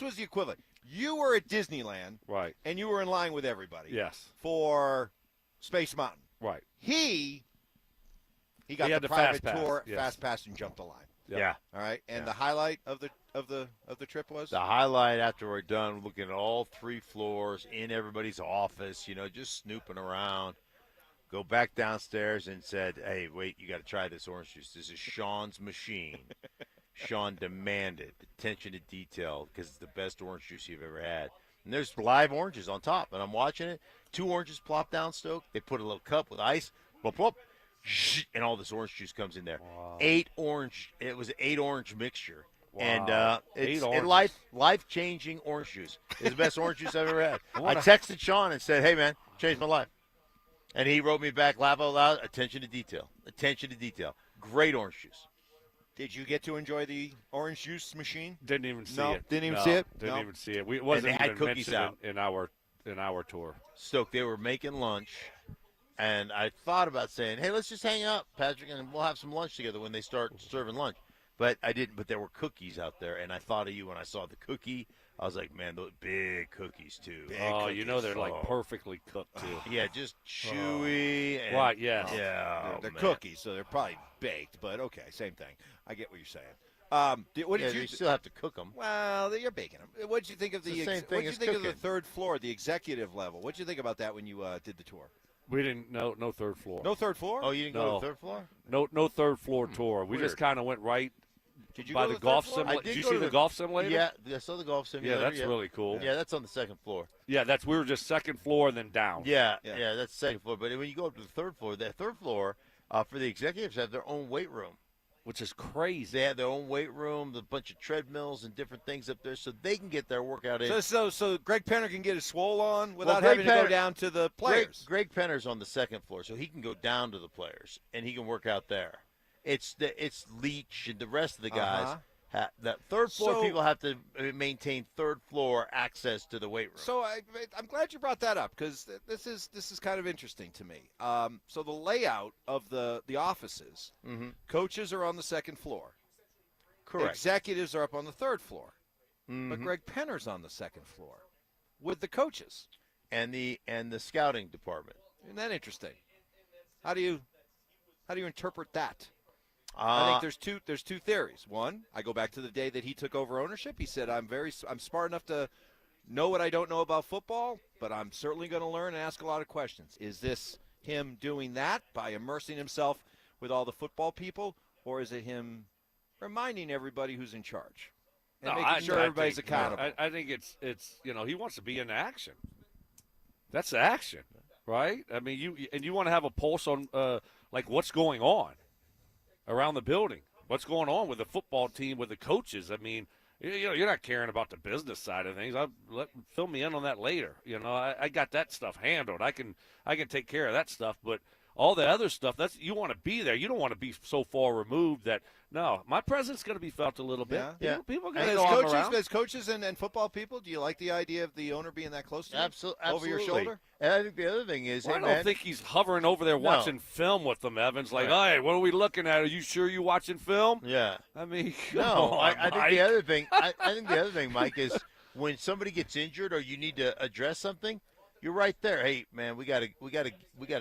was the equivalent. You were at Disneyland, right? And you were in line with everybody. Yes. For Space Mountain, right? He got had the the private fast pass, tour, yes. fast pass, and jumped the line. Yeah. All right. And the highlight of the trip was the highlight after we're done looking at all 3 floors in everybody's office. Just snooping around. Go back downstairs and said, "Hey, wait, you got to try this orange juice. This is Sean's machine." Sean demanded attention to detail because it's the best orange juice you've ever had. And there's live oranges on top, and I'm watching it. 2 oranges plop down, Stoke. They put a little cup with ice, plop, plop, and all this orange juice comes in there. Wow. 8 orange. It was an 8 orange mixture. Wow. And it's 8 life-changing orange juice. It's the best orange juice I've ever had. I texted Sean and said, "Hey, man, changed my life." And he wrote me back, laugh out loud, attention to detail. Attention to detail. Great orange juice. Did you get to enjoy the orange juice machine? Didn't even see No, it. didn't even see it? Didn't No. even see it. It wasn't And they had even cookies mentioned out. in our tour. Stoke, they were making lunch, and I thought about saying, "Hey, let's just hang out, Patrick, and we'll have some lunch together when they start serving lunch." But I didn't. But there were cookies out there, and I thought of you when I saw the cookie. I was like, "Man, those big cookies too." They're like perfectly cooked too. Yeah, just chewy. And, Right, yes. Yeah, they're man. cookies, so they're probably baked, but okay, same thing. I get what you're saying. What did you you still have to cook them. Well, you're baking them. What did you think of It's the same what thing did you as think of the cooking. third floor, the executive level? What did you think about that when you did the tour? We didn't. No third floor. No third floor? Oh, you didn't go to the third floor? No third floor tour. We just Weird. kind of went right Did you by go the to the golf third floor? simulator. Did you go see to the golf simulator? Yeah, I saw the golf simulator. that's really cool. Yeah, that's on the second floor. Yeah, we were just second floor and then down. Yeah, that's the second floor. But when you go up to the third floor, for the executives have their own weight room. Which is crazy. They have their own weight room, a bunch of treadmills and different things up there, so they can get their workout in. So Greg Penner can get his swole on without Greg having to go Penner- down to the players. Greg Penner's on the second floor, so he can go down to the players and he can work out there. It's Leach and the rest of the guys. The third floor So- people have to maintain third floor access to the weight room. So I'm glad you brought that up because this is kind of interesting to me. So the layout of the offices, coaches are on the second floor. Correct. Executives are up on the third floor. But Mhm. Greg Penner's on the second floor with the coaches. and the scouting department. Isn't that interesting? How do you interpret that? I think there's two theories. One, I go back to the day that he took over ownership. He said, I'm smart enough to know what I don't know about football, but I'm certainly going to learn and ask a lot of questions. Is this him doing that by immersing himself with all the football people, or is it him reminding everybody who's in charge and making sure everybody's accountable? I think it's he wants to be in action. That's action, right? I mean, you want to have a pulse on like what's going on around the building, what's going on with the football team, with the coaches. I mean, you're not caring about the business side of things. Fill me in on that later. I got that stuff handled. I can take care of that stuff, but all the other stuff, you want to be there. You don't want to be so far removed that, no, my presence going to be felt a little bit. Yeah. People And going to know I'm around. as coaches and football people, do you like the idea of the owner being that close to you? Absolutely. Over your shoulder? And I think the other thing is, Well, hey, I don't man, think he's hovering over there watching film with them, Evans. Like, hey, what are we looking at? Are you sure you're watching film? Yeah. I mean, No, come on, I think Mike. the other thing. I think the other thing, Mike, is when somebody gets injured or you need to address something, you're right there. Hey, man, we gotta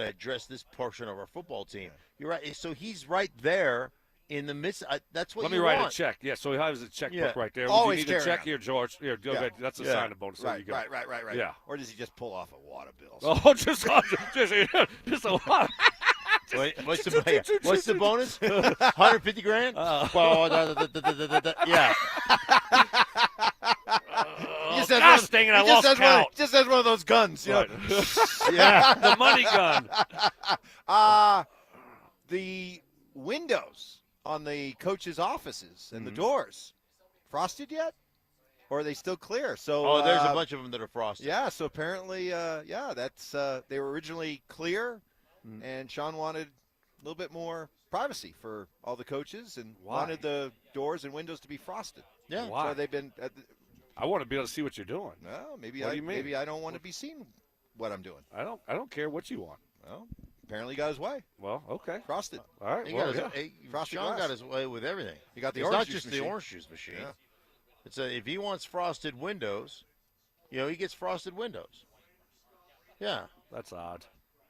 address this portion of our football team. You're right. So he's right there in the midst. That's what Let you me write want. a check. Yeah, so he has a checkbook right there. Always you need a check around. here, George. Here, go ahead. That's a sign of bonus. There you go. Right. Yeah. Or does he just pull off a water bill? Oh, just a lot. Wait, what's the bonus? 150 grand? Yeah. Gosh dang it, I lost count. Just has one of those guns, you know. Yeah, the money gun. The windows on the coaches' offices and the doors, frosted yet? Or are they still clear? So there's a bunch of them that are frosted. Yeah, so apparently, that's they were originally clear, and Sean wanted a little bit more privacy for all the coaches and wanted the doors and windows to be frosted. Yeah. Why? So they've been. I want to be able to see what you're doing. Well, maybe What do you mean? maybe I don't want to be seen what I'm doing. I don't care what you want. Well, apparently he got his way. Well, okay. Frosted. All right. Frosted Sean glass. got his way with everything. He got the it's orange not juice just machine. the orange juice machine. Yeah. It's if he wants frosted windows, he gets frosted windows. Yeah. That's odd.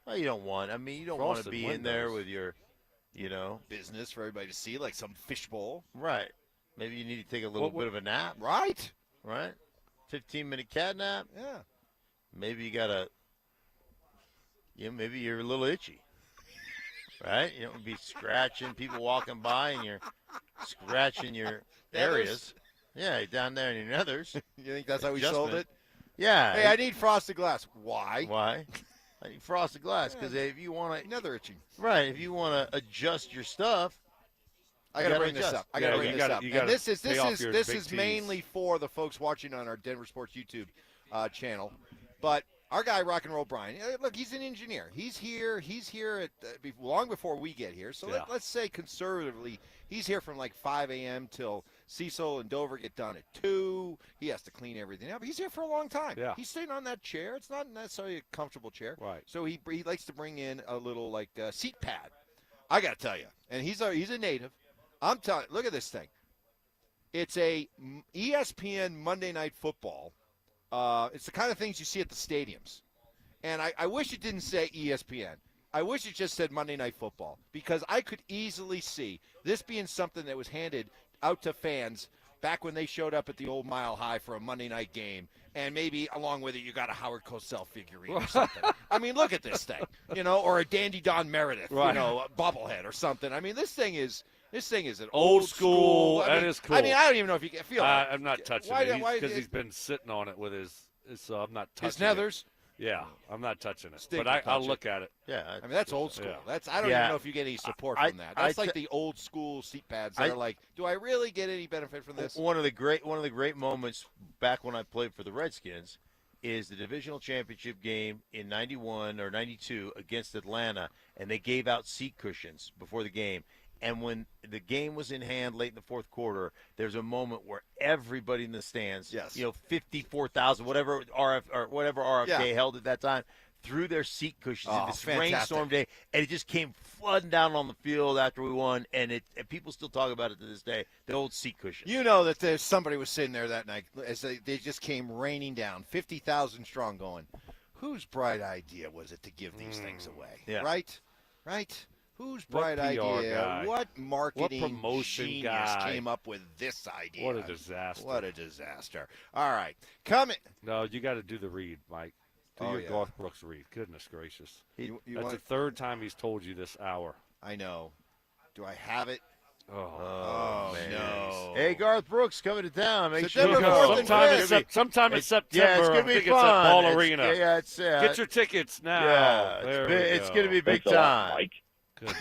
Well, you don't want. I mean, you don't want to Frosted be in there windows. with your, business for everybody to see, like some fishbowl. Right. Maybe you need to take a little bit of a nap. Right. 15-minute cat nap. Yeah. Maybe you got maybe you're a little itchy. Right? You don't be scratching people walking by and you're scratching your areas. Yeah, down there in your nethers. You think that's how we sold it? Yeah. Hey, I need frosted glass. Why? Why? I need frosted glass because if you want to, nether itching. Right? If you want to adjust your stuff, I got to bring this up. I got to bring this up. And this is mainly for the folks watching on our Denver Sports YouTube channel. But our guy, Rock and Roll Brian, look, he's an engineer. He's here at long before we get here. So let's say conservatively, he's here from like 5 a.m. till Cecil and Dover get done at 2. He has to clean everything up. He's here for a long time. Yeah. He's sitting on that chair. It's not necessarily a comfortable chair. Right. So he likes to bring in a little seat pad. I got to tell you, and he's a native. I'm telling you, look at this thing. It's a ESPN Monday Night Football. It's the kind of things you see at the stadiums. And I wish it didn't say ESPN. I wish it just said Monday Night Football because I could easily see this being something that was handed out to fans back when they showed up at the old Mile High for a Monday night game. And maybe along with it, you got a Howard Cosell figurine or something. I mean, look at this thing, or a Dandy Don Meredith, a bobblehead or something. I mean, this thing is an old school. That is cool. I mean, I don't even know if you can feel it. I'm not touching it because he's been sitting on it with his so I'm not touching his nethers. Yeah, I'm not touching it. Stink But I'll look at it. Yeah, I mean that's old school. Yeah. I don't even know if you get any support from that. That's like the old school seat pads that are like, do I really get any benefit from this? One of the great moments back when I played for the Redskins is the divisional championship game in 91 or 92 against Atlanta, and they gave out seat cushions before the game. And when the game was in hand late in the fourth quarter, there's a moment where everybody in the stands, 54,000, whatever RFK held at that time, threw their seat cushions in this rainstorm day, and it just came flooding down on the field after we won, and people still talk about it to this day, the old seat cushions. You know that there's somebody was sitting there that night as they just came raining down, 50,000 strong going, whose bright idea was it to give these things away? Yeah. Right? Whose bright idea? Guy? What marketing what promotion genius guy came up with this idea? What a disaster. What a disaster. All right. Coming. No, you got to do the read, Mike. Do your Garth Brooks read. Goodness gracious. That's the third time he's told you this hour. I know. Do I have it? Oh man. No. Hey, Garth Brooks coming to town. Make sure September you go. 4th and Sometime in September. Yeah, it's going to be I think fun. It's at Ball Arena. Yeah, it's Get your tickets now. Yeah, it's going to be big time. Mike. Goodness.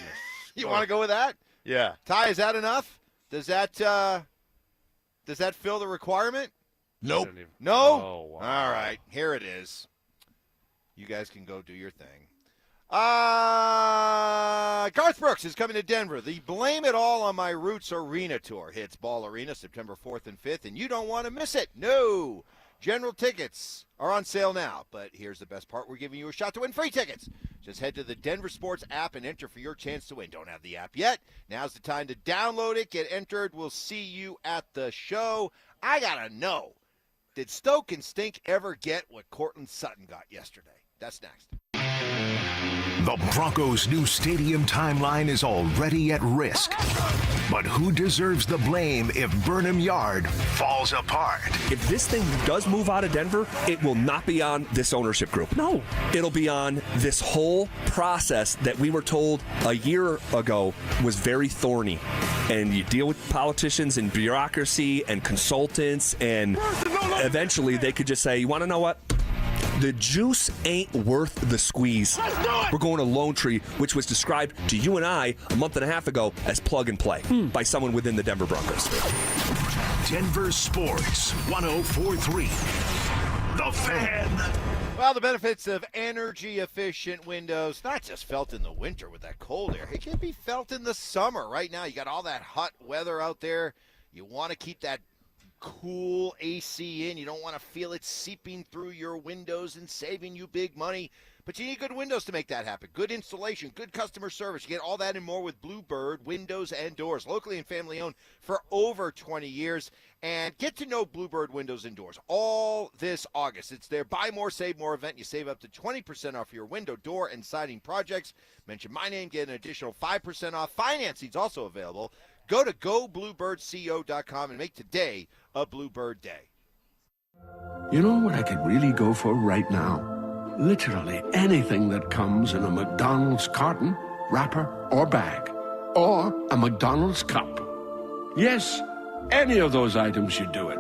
You want to go with that? Yeah. Ty, is that enough? Does that fill the requirement? Nope. No? Oh, wow. All right. Here it is. You guys can go do your thing. Garth Brooks is coming to Denver. The Blame It All on My Roots Arena Tour hits Ball Arena September 4th and 5th, and you don't want to miss it. No. General tickets are on sale now, but here's the best part. We're giving you a shot to win free tickets. Just head to the DenverSports app and enter for your chance to win. Don't have the app yet? Now's the time to download it, get entered. We'll see you at the show. I got to know, did Stoke and Stink ever get what Cortland Sutton got yesterday? That's next. The Broncos' new stadium timeline is already at risk. But who deserves the blame if Burnham Yard falls apart? If this thing does move out of Denver, it will not be on this ownership group. No. It'll be on this whole process that we were told a year ago was very thorny. And you deal with politicians and bureaucracy and consultants, and eventually they could just say, you want to know what? The juice ain't worth the squeeze. Let's do it! We're going to Lone Tree, which was described to you and I a month and a half ago as plug and play by someone within the Denver Broncos. Denver Sports 104.3. The Fan. Well, the benefits of energy-efficient windows, not just felt in the winter with that cold air. It can be felt in the summer. Right now, you got all that hot weather out there. You want to keep that cool AC in. You don't want to feel it seeping through your windows and saving you big money. But you need good windows to make that happen. Good installation, good customer service. You get all that and more with Bluebird Windows and Doors. Locally and family owned for over 20 years. And get to know Bluebird Windows and Doors all this August. It's their Buy More, Save More event. You save up to 20% off your window, door, and siding projects. Mention my name, get an additional 5% off. Financing's also available. Go to gobluebirdco.com and make today a Bluebird Day. You know what I could really go for right now? Literally anything that comes in a McDonald's carton, wrapper, or bag. Or a McDonald's cup. Yes, any of those items should do it.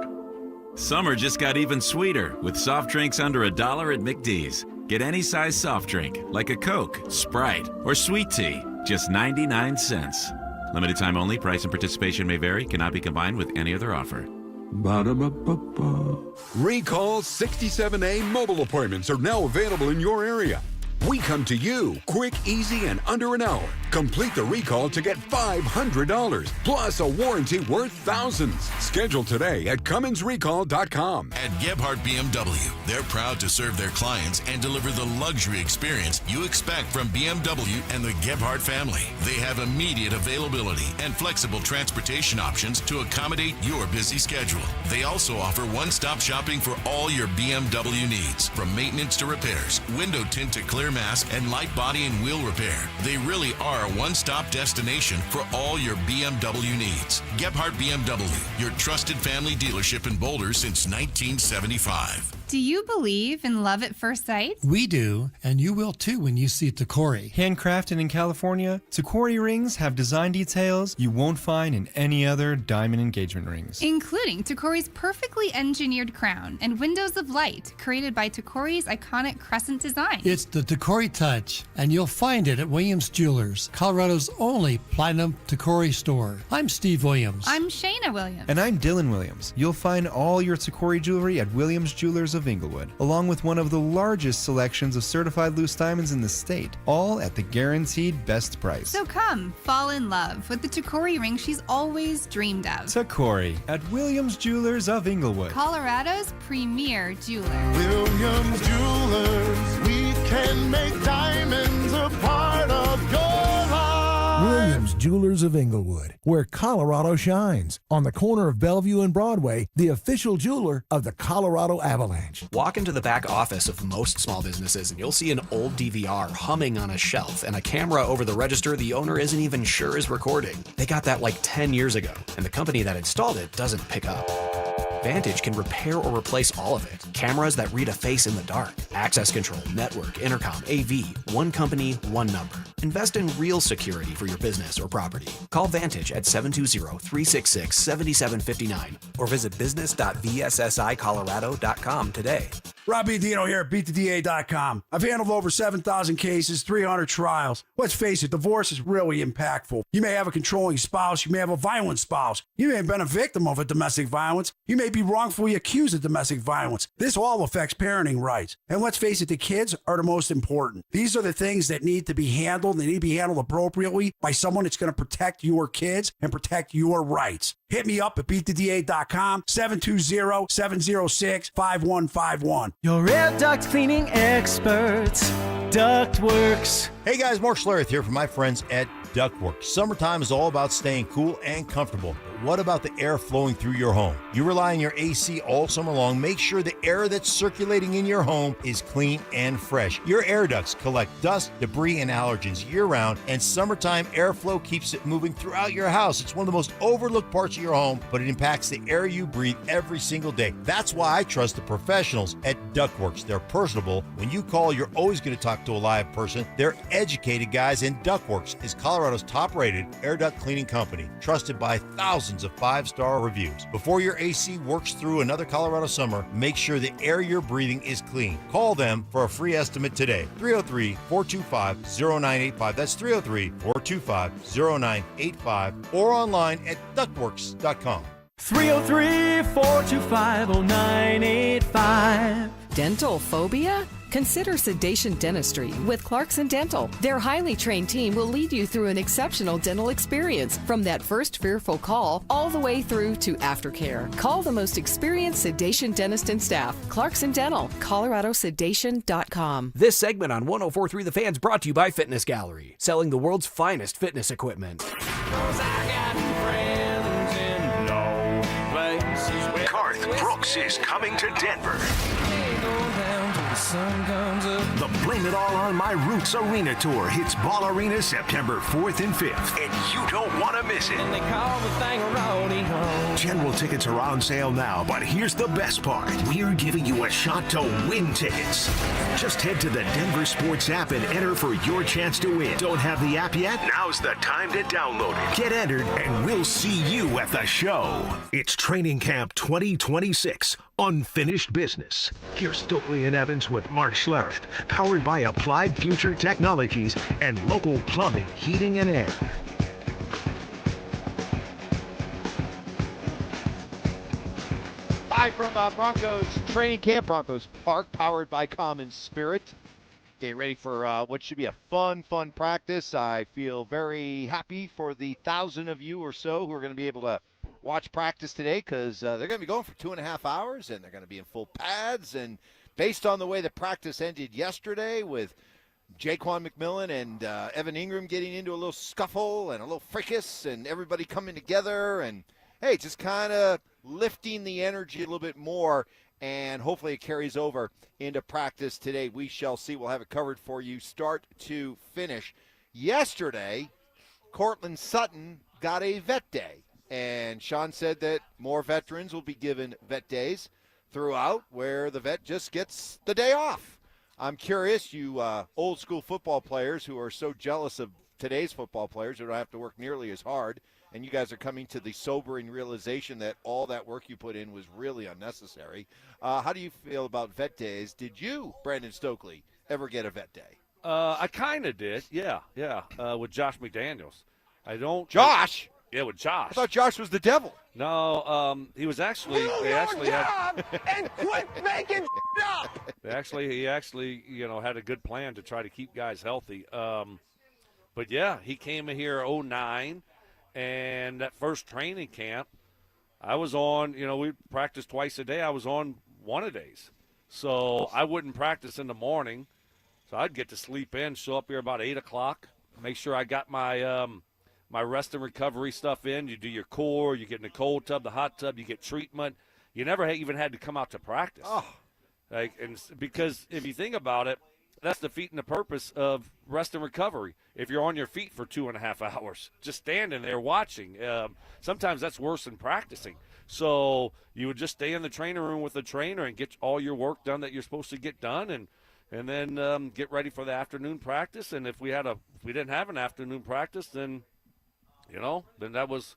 Summer just got even sweeter with soft drinks under $1 at McD's. Get any size soft drink, like a Coke, Sprite, or sweet tea, just 99 cents. Limited time only. Price and participation may vary. Cannot be combined with any other offer. Ba-da-ba-ba-ba. Recall 67A mobile appointments are now available in your area. We come to you, quick, easy, and under an hour. Complete the recall to get $500, plus a warranty worth thousands. Schedule today at CummonsRecall.com. At Gebhardt BMW, they're proud to serve their clients and deliver the luxury experience you expect from BMW and the Gebhardt family. They have immediate availability and flexible transportation options to accommodate your busy schedule. They also offer one-stop shopping for all your BMW needs, from maintenance to repairs, window tint to clear mask, and light body and wheel repair. They really are a one-stop destination for all your BMW needs. Gebhardt BMW, your trusted family dealership in Boulder since 1975. Do you believe in love at first sight? We do, and you will too when you see Tacori. Handcrafted in California, Tacori rings have design details you won't find in any other diamond engagement rings. Including Tacori's perfectly engineered crown and windows of light created by Tacori's iconic crescent design. It's the Tacori touch, and you'll find it at Williams Jewelers, Colorado's only platinum Tacori store. I'm Steve Williams. I'm Shayna Williams. And I'm Dylan Williams. You'll find all your Tacori jewelry at Williams Jewelers of Inglewood, along with one of the largest selections of certified loose diamonds in the state, all at the guaranteed best price. So come, fall in love with the Tacori ring she's always dreamed of. Tacori at Williams Jewelers of Inglewood, Colorado's premier jeweler. Williams Jewelers, we can make diamonds a part of your life. Williams Jewelers of Inglewood, where Colorado shines. On the corner of Bellevue and Broadway, the official jeweler of the Colorado Avalanche. Walk into the back office of most small businesses and you'll see an old DVR humming on a shelf and a camera over the register the owner isn't even sure is recording. They got that like 10 years ago, and the company that installed it doesn't pick up. Vantage can repair or replace all of it. Cameras that read a face in the dark. Access control, network, intercom, AV. One company, one number. Invest in real security for your business or property. Call Vantage at 720-366-7759 or visit business.vssicolorado.com today. Rob Dino here at BeatTheDA.com. I've handled over 7,000 cases, 300 trials. Let's face it, divorce is really impactful. You may have a controlling spouse. You may have a violent spouse. You may have been a victim of a domestic violence. You may be wrongfully accused of domestic violence. This all affects parenting rights. And let's face it, the kids are the most important. These are the things that need to be handled. They need to be handled appropriately by someone that's going to protect your kids and protect your rights. Hit me up at BeatTheDA.com, 720-706-5151. Your air duct cleaning experts, Ductworks. Hey guys, Mark Schlereth here from my friends at Ductworks. Summertime is all about staying cool and comfortable. But what about the air flowing through your home? You rely on your AC all summer long. Make sure the air that's circulating in your home is clean and fresh. Your air ducts collect dust, debris, and allergens year-round, and summertime airflow keeps it moving throughout your house. It's one of the most overlooked parts of your home, but it impacts the air you breathe every single day. That's why I trust the professionals at Ductworks. They're personable. When you call, you're always going to talk to a live person. They're educated guys, and Ductworks is Colorado's top-rated air duct cleaning company, trusted by thousands of 5-star reviews. Before your AC works through another Colorado summer, make sure the air you're breathing is clean. Call them for a free estimate today. 303-425-0985. That's 303-425-0985, or online at ductworks.com. 303-425-0985. Dental phobia? Consider Sedation Dentistry with Clarkson Dental. Their highly trained team will lead you through an exceptional dental experience from that first fearful call all the way through to aftercare. Call the most experienced sedation dentist and staff. Clarkson Dental, coloradosedation.com. This segment on 104.3 The Fan's brought to you by Fitness Gallery, selling the world's finest fitness equipment. Garth Brooks is coming to Denver. The Blame It All on My Roots Arena Tour hits Ball Arena September 4th and 5th, and you don't want to miss it. They call the thing a rodeo. General tickets are on sale now, but here's the best part. We're giving you a shot to win tickets. Just head to the DenverSports app and enter for your chance to win. Don't have the app yet? Now's the time to download it. Get entered, and we'll see you at the show. It's Training Camp 2026. Unfinished Business. Here's Stokley and Evans with Mark Schlereth, powered by Applied Future Technologies and local plumbing, heating, and air. Hi from Broncos Training Camp, Broncos Park, powered by Common Spirit. Getting ready for what should be a fun practice. I feel very happy for the 1,000 of you or so who are going to be able to watch practice today, because they're going to be going for 2.5 hours, and they're going to be in full pads. And based on the way the practice ended yesterday with Jaquan McMillan and Evan Ingram getting into a little scuffle and a little fracas and everybody coming together and, hey, just kind of lifting the energy a little bit more, and hopefully it carries over into practice today. We shall see. We'll have it covered for you start to finish. Yesterday, Cortland Sutton got a vet day. And Sean said that more veterans will be given vet days throughout, where the vet just gets the day off. I'm curious, you old school football players who are so jealous of today's football players who don't have to work nearly as hard, and you guys are coming to the sobering realization that all that work you put in was really unnecessary. How do you feel about vet days? Did you, Brandon Stokley, ever get a vet day? I kind of did, yeah, with Josh McDaniels. Josh? Yeah, with Josh. I thought Josh was the devil. No, he was actually. They actually had. And quit making up. He actually, had a good plan to try to keep guys healthy. But yeah, he came in here 2009, and that first training camp, I was on. We practiced twice a day. I was on one of days, so I wouldn't practice in the morning. So I'd get to sleep in, show up here about 8:00, make sure I got my my rest and recovery stuff in. You do your core, you get in the cold tub, the hot tub, you get treatment. You never even had to come out to practice. Because if you think about it, that's defeating the purpose of rest and recovery. If you're on your feet for 2.5 hours, just standing there watching, sometimes that's worse than practicing. So you would just stay in the training room with the trainer and get all your work done that you're supposed to get done, and then get ready for the afternoon practice. And if we didn't have an afternoon practice, then then that was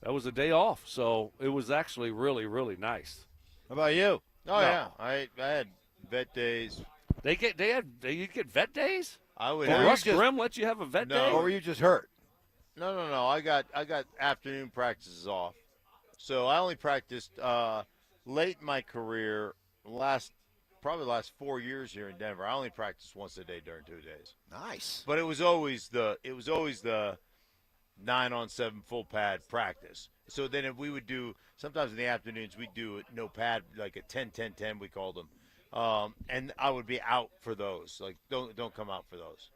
a day off. So it was actually really, really nice. How about you? Oh, yeah. I had vet days. You get vet days? I would. Russ Grimm let you have a vet day? Or were you just hurt? No. I got afternoon practices off. So I only practiced late in my career, probably the last 4 years here in Denver. I only practiced once a day during 2 days. Nice. But it was always the 9-on-7 full pad practice. So then if we would do, sometimes in the afternoons we'd do no pad, like a 10-10-10 we called them. And I would be out for those. Like, don't come out for those.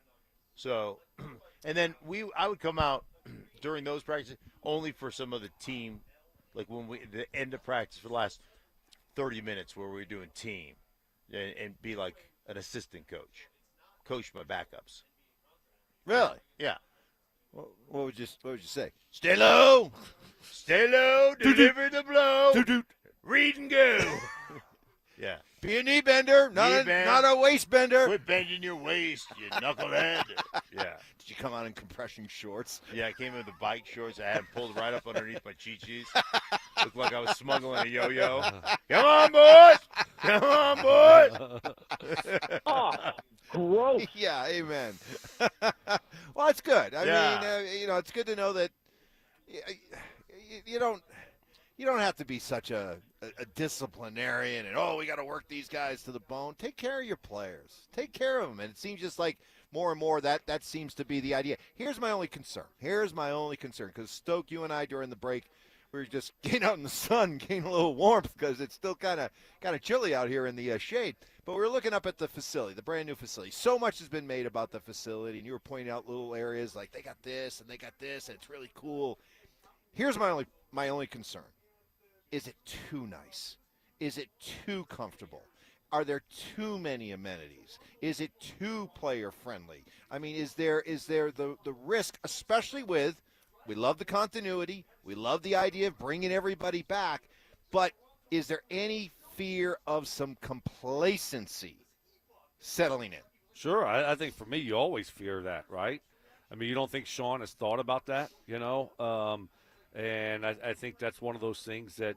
So, and then I would come out during those practices, only for some of the team, like when the end of practice for the last 30 minutes where we're doing team, and be like an assistant coach my backups. Really? Yeah. What would you say? Stay low. Stay low. Deliver the blow. Read and go. Yeah. Be a knee bender, not a waist bender. Quit bending your waist, you knucklehead. Yeah. Did you come out in compression shorts? Yeah, I came in with the bike shorts. I had them pulled right up underneath my chi-chis. Looked like I was smuggling a yo-yo. Come on, boys. Come on, boys. Oh, gross. Yeah, amen. Well, it's good. I mean, it's good to know that you don't have to be such a disciplinarian and, we got to work these guys to the bone. Take care of your players. Take care of them. And it seems just like more and more that seems to be the idea. Here's my only concern. Because Stoke, you and I during the break, we were just getting out in the sun, getting a little warmth because it's still kind of chilly out here in the shade. But we were looking up at the facility, the brand new facility. So much has been made about the facility, and you were pointing out little areas like they got this and they got this, and it's really cool. Here's my only concern. Is it too nice? Is it too comfortable? Are there too many amenities? Is it too player-friendly? I mean, is there the risk, especially with, we love the continuity, we love the idea of bringing everybody back, but is there any fear of some complacency settling in? Sure. I think for me, you always fear that, right? I mean, you don't think Sean has thought about that, and I think that's one of those things that,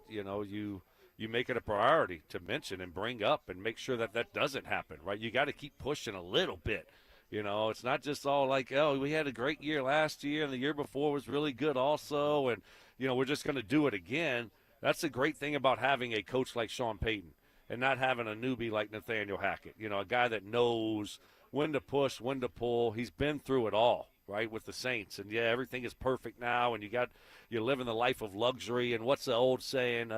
you make it a priority to mention and bring up and make sure that doesn't happen, right? You got to keep pushing a little bit. It's not just all like, we had a great year last year and the year before was really good also, and, we're just going to do it again. That's the great thing about having a coach like Sean Payton and not having a newbie like Nathaniel Hackett, a guy that knows when to push, when to pull. He's been through it all, right, with the Saints. And, everything is perfect now, and you're living the life of luxury. And what's the old saying?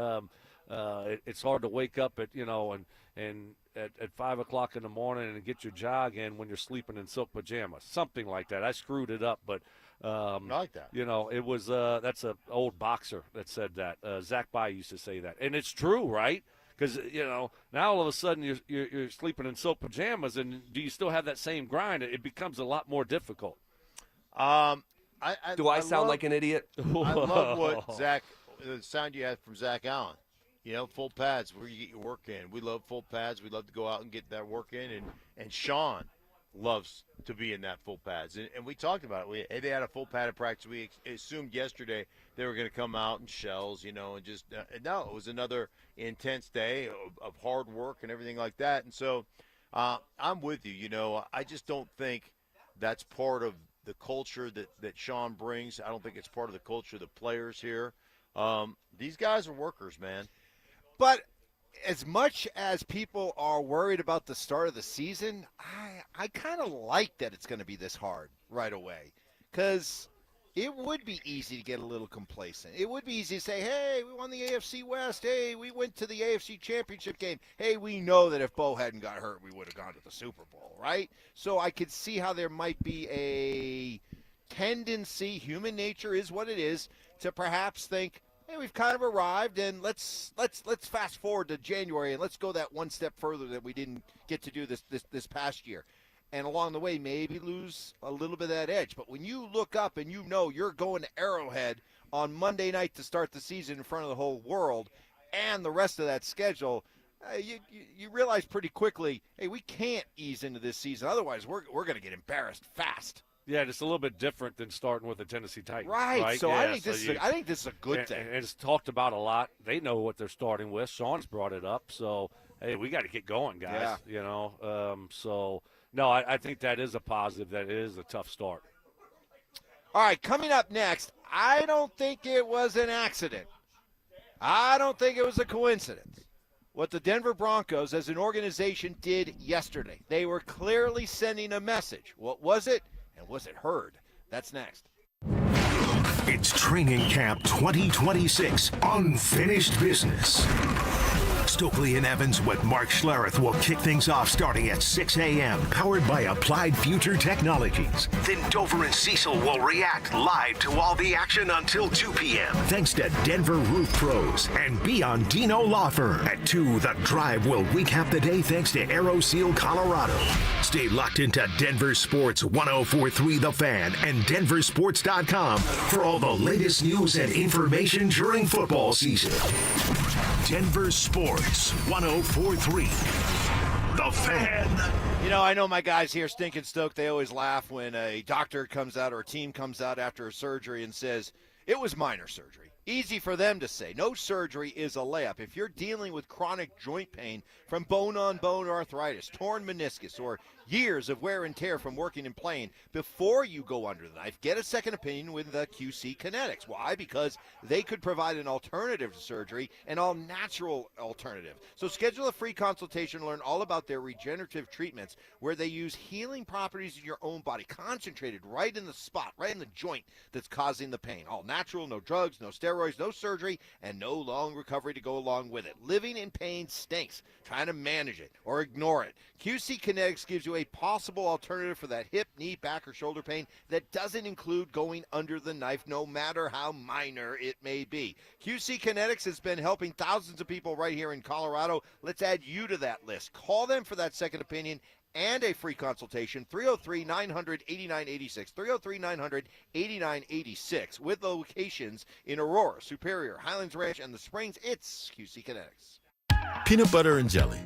It's hard to wake up at, and at 5 o'clock in the morning and get your jog in when you're sleeping in silk pajamas. Something like that. I screwed it up, but I like that. It was that's an old boxer that said that. Zach Bai used to say that, and it's true, right? Because now all of a sudden you're sleeping in silk pajamas, and do you still have that same grind? It becomes a lot more difficult. Do I sound like an idiot? I love what the sound you had from Zach Allen. Full pads where you get your work in. We love full pads. We love to go out and get that work in. And Sean loves to be in that full pads. And we talked about it. They had a full padded practice. We assumed yesterday they were going to come out in shells, and just no, it was another intense day of hard work and everything like that. And so I'm with you. I just don't think that's part of the culture that Sean brings. I don't think it's part of the culture of the players here. These guys are workers, man. But as much as people are worried about the start of the season, I kind of like that it's going to be this hard right away, because it would be easy to get a little complacent. It would be easy to say, hey, we won the AFC West. Hey, we went to the AFC Championship game. Hey, we know that if Bo hadn't got hurt, we would have gone to the Super Bowl, right? So I could see how there might be a tendency, human nature is what it is, to perhaps think, hey, we've kind of arrived, and let's fast forward to January, and let's go that one step further that we didn't get to do this past year. And along the way, maybe lose a little bit of that edge. But when you look up and you're going to Arrowhead on Monday night to start the season in front of the whole world and the rest of that schedule, you realize pretty quickly, hey, we can't ease into this season. Otherwise, we're going to get embarrassed fast. Yeah, it's a little bit different than starting with the Tennessee Titans. Right. So I think this is a good thing. And it's talked about a lot. They know what they're starting with. Sean's brought it up. So, hey, we got to get going, guys. Yeah. So, no, I think that is a positive. That it is a tough start. All right, coming up next, I don't think it was an accident. I don't think it was a coincidence what the Denver Broncos as an organization did yesterday. They were clearly sending a message. What was it? And was it heard? That's next. It's Training Camp 2026 Unfinished Business. Stokley and Evans with Mark Schlereth will kick things off starting at 6 a.m. Powered by Applied Future Technologies. Then Dover and Cecil will react live to all the action until 2 p.m. Thanks to Denver Roof Pros and Biondino Law Firm. At 2, The Drive will recap the day thanks to AeroSeal Colorado. Stay locked into Denver Sports 104.3 The Fan and DenverSports.com for all the latest news and information during football season. Denver Sports 104.3 The Fan. You know, I know my guys here, Stinkin' Stoke, they always laugh when a doctor comes out or a team comes out after a surgery and says, it was minor surgery. Easy for them to say. No surgery is a layup. If you're dealing with chronic joint pain from bone-on-bone arthritis, torn meniscus, or years of wear and tear from working and playing, before you go under the knife, get a second opinion with the QC Kinetics. Why? Because they could provide an alternative to surgery, an all-natural alternative. So schedule a free consultation to learn all about their regenerative treatments where they use healing properties in your own body, concentrated right in the spot, right in the joint that's causing the pain. All natural, no drugs, no steroids, no surgery, and no long recovery to go along with it. Living in pain stinks. Trying to manage it or ignore it. QC Kinetics gives you a possible alternative for that hip, knee, back, or shoulder pain that doesn't include going under the knife, no matter how minor it may be. QC Kinetics has been helping thousands of people right here in Colorado. Let's add you to that list. Call them for that second opinion and a free consultation, 303-900-8986, 303-900-8986, with locations in Aurora, Superior, Highlands Ranch, and the Springs. It's QC Kinetics. Peanut butter and jelly,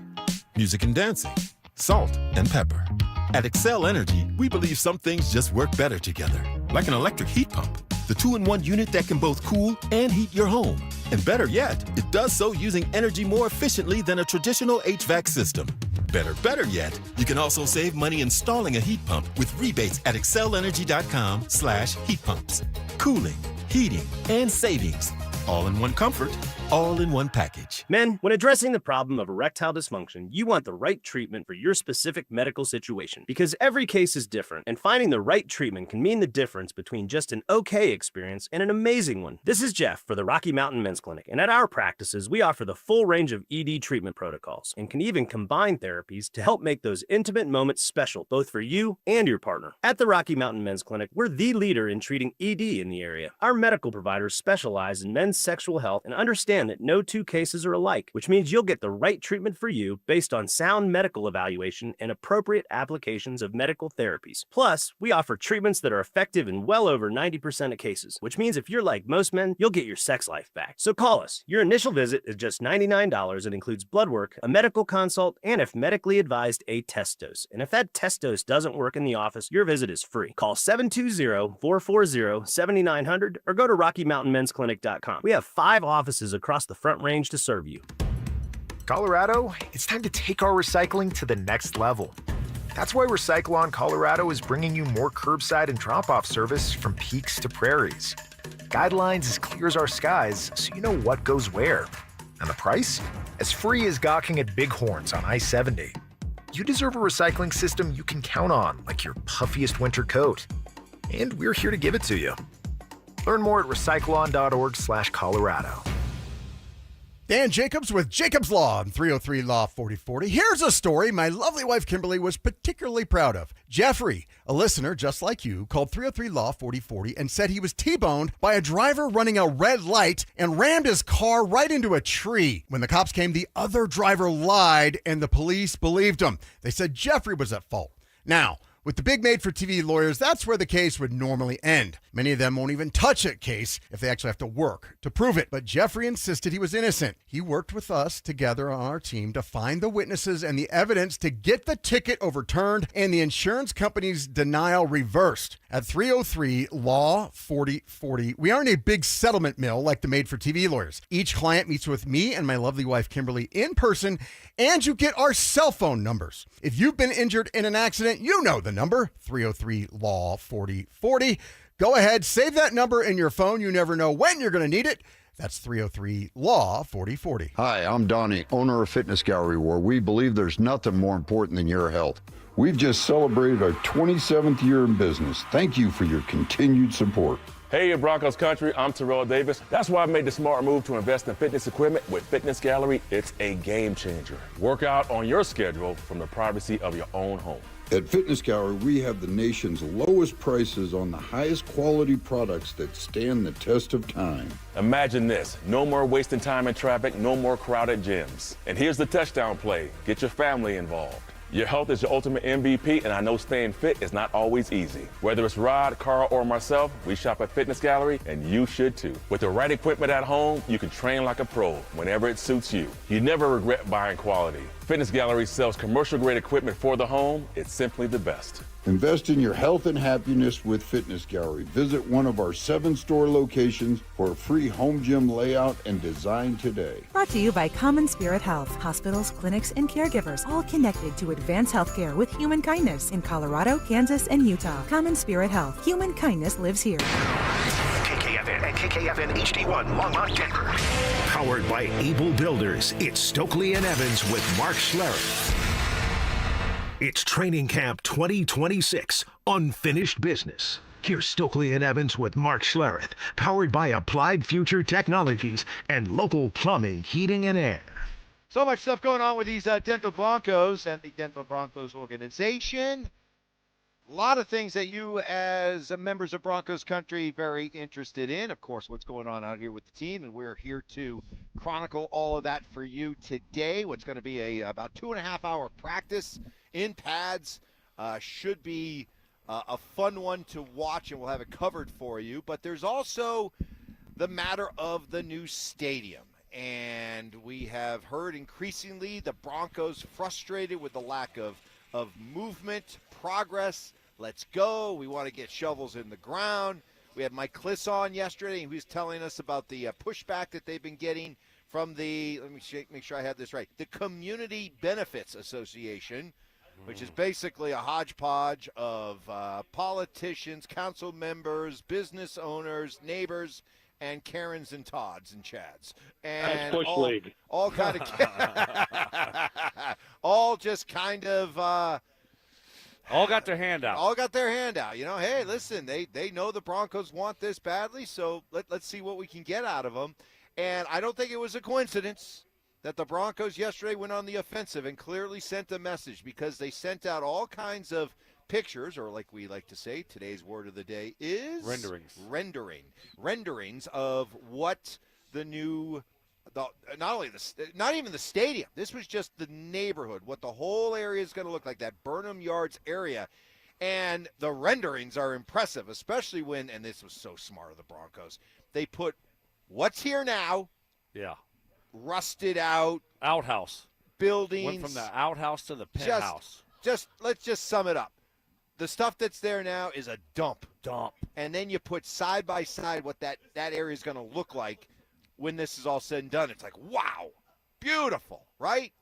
music and dancing, salt and pepper. At Excel Energy, we believe some things just work better together, like an electric heat pump, the 2-in-1 unit that can both cool and heat your home. And better yet, it does so using energy more efficiently than a traditional HVAC system. Better yet, you can also save money installing a heat pump with rebates at excelenergy.com/heat-pumps. Cooling, heating, and savings. All in one comfort, all in one package. Men, when addressing the problem of erectile dysfunction, you want the right treatment for your specific medical situation because every case is different, and finding the right treatment can mean the difference between just an okay experience and an amazing one. This is Jeff for the Rocky Mountain Men's Clinic, and at our practices, we offer the full range of ED treatment protocols and can even combine therapies to help make those intimate moments special, both for you and your partner. At the Rocky Mountain Men's Clinic, we're the leader in treating ED in the area. Our medical providers specialize in men's sexual health and understand that no two cases are alike, which means you'll get the right treatment for you based on sound medical evaluation and appropriate applications of medical therapies. Plus, we offer treatments that are effective in well over 90% of cases, which means if you're like most men, you'll get your sex life back. So call us. Your initial visit is just $99 and includes blood work, a medical consult, and if medically advised, a test dose. And if that test dose doesn't work in the office, your visit is free. Call 720-440-7900 or go to RockyMountainMen'sClinic.com. We have 5 offices across the Front Range to serve you. Colorado, it's time to take our recycling to the next level. That's why Recycle-On Colorado is bringing you more curbside and drop-off service from peaks to prairies. Guidelines as clear as our skies, so you know what goes where. And the price? As free as gawking at bighorns on I-70. You deserve a recycling system you can count on, like your puffiest winter coat. And we're here to give it to you. Learn more at recycleon.org/Colorado. Dan Jacobs with Jacobs Law on 303 Law 4040. Here's a story my lovely wife Kimberly was particularly proud of. Jeffrey, a listener just like you, called 303 Law 4040 and said he was T-boned by a driver running a red light and rammed his car right into a tree. When the cops came, the other driver lied and the police believed him. They said Jeffrey was at fault. Now, with the big made-for-TV lawyers, that's where the case would normally end. Many of them won't even touch a case if they actually have to work to prove it. But Jeffrey insisted he was innocent. He worked with us together on our team to find the witnesses and the evidence to get the ticket overturned and the insurance company's denial reversed. At 303 Law 4040, we aren't a big settlement mill like the made-for-TV lawyers. Each client meets with me and my lovely wife Kimberly in person, and you get our cell phone numbers. If you've been injured in an accident, you know the number, 303 Law 4040. Go ahead, save that number in your phone. You never know when you're going to need it. That's 303 Law 4040. Hi, I'm Donnie, owner of Fitness Gallery, where we believe there's nothing more important than your health. We've just celebrated our 27th year in business. Thank you for your continued support. Hey, Broncos country, I'm Terrell Davis. That's why I made the smart move to invest in fitness equipment with Fitness Gallery. It's a game changer. Work out on your schedule from the privacy of your own home. At Fitness Gallery, we have the nation's lowest prices on the highest quality products that stand the test of time. Imagine this. No more wasting time in traffic, no more crowded gyms. And here's the touchdown play. Get your family involved. Your health is your ultimate MVP, and I know staying fit is not always easy. Whether it's Rod, Carl, or myself, we shop at Fitness Gallery, and you should too. With the right equipment at home, you can train like a pro whenever it suits you. You never regret buying quality. Fitness Gallery sells commercial-grade equipment for the home. It's simply the best. Invest in your health and happiness with Fitness Gallery. Visit one of our 7 store locations for a free home gym layout and design today. Brought to you by Common Spirit Health. Hospitals, clinics, and caregivers all connected to advance healthcare with human kindness in Colorado, Kansas, and Utah. Common Spirit Health. Human kindness lives here. KKFN and KKFN HD1 Longmont, Denver. Powered by Able Builders, it's Stokley and Evans with Mark Schlereth. It's Training Camp 2026, Unfinished Business. Here's Stokley and Evans with Mark Schlereth, powered by Applied Future Technologies and local plumbing, heating, and air. So much stuff going on with these Denver Broncos and the Denver Broncos organization. A lot of things that you as members of Broncos country very interested in. Of course, what's going on out here with the team, and we're here to chronicle all of that for you today. What's going to be about 2.5-hour practice in pads. Should be a fun one to watch, and we'll have it covered for you. But there's also the matter of the new stadium. And we have heard increasingly the Broncos frustrated with the lack of movement, progress. Let's go. We want to get shovels in the ground. We had Mike Kliss on yesterday, and he was telling us about the pushback that they've been getting from the, let me make sure I have this right, the Community Benefits Association, which is basically a hodgepodge of politicians, council members, business owners, neighbors, and Karens and Todds and Chads. And that's Bush League. All kind of, all just kind of, all got their hand out. All got their hand out. You know, hey, listen, they know the Broncos want this badly, so let's see what we can get out of them. And I don't think it was a coincidence that the Broncos yesterday went on the offensive and clearly sent a message, because they sent out all kinds of pictures, or like we like to say, today's word of the day is renderings of what the new, not even the stadium. This was just the neighborhood, what the whole area is going to look like, that Burnham Yards area. And the renderings are impressive, especially when, and this was so smart of the Broncos, they put what's here now. Yeah. Rusted out. Outhouse. Buildings. Went from the outhouse to the penthouse. Let's just sum it up. The stuff that's there now is a dump. And then you put side by side what that area is going to look like when this is all said and done. It's like, wow, beautiful, right?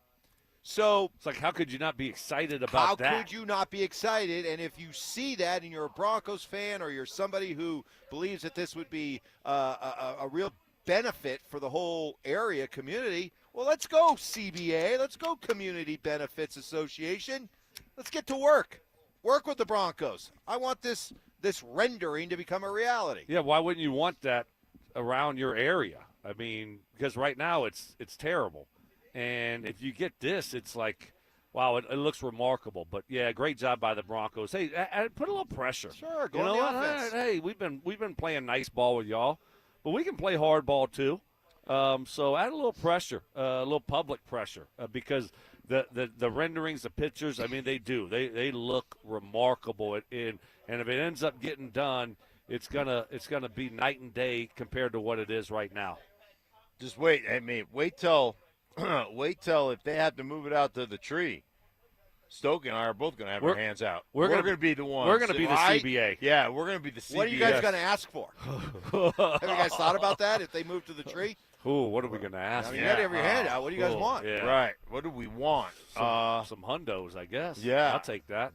So it's like, how could you not be excited about that? How could you not be excited? And if you see that and you're a Broncos fan, or you're somebody who believes that this would be a real benefit for the whole area community, well, let's go CBA. Let's go Community Benefits Association. Let's get to work. Work with the Broncos. I want this rendering to become a reality. Yeah, why wouldn't you want that around your area? I mean, because right now it's terrible. And if you get this, it's like, wow, it looks remarkable. But, yeah, great job by the Broncos. Hey, put a little pressure. Sure, go on the offense. Hey, we've been playing nice ball with y'all, but we can play hard ball too. So add a little pressure, a little public pressure, because the renderings, the pictures, I mean, they do. They look remarkable. And if it ends up getting done, it's gonna be night and day compared to what it is right now. Just wait. I mean, wait till if they have to move it out to the tree. Stoke and I are both going to have our hands out. We're going to be the ones. We're going to be the CBA. Yeah, we're going to be the CBA. What are you guys going to ask for? Have you guys thought about that if they move to the tree? Ooh, what are we going to ask? I mean, you got every hand out. What do you guys want? Yeah. Right. What do we want? Some hundos, I guess. Yeah. I'll take that.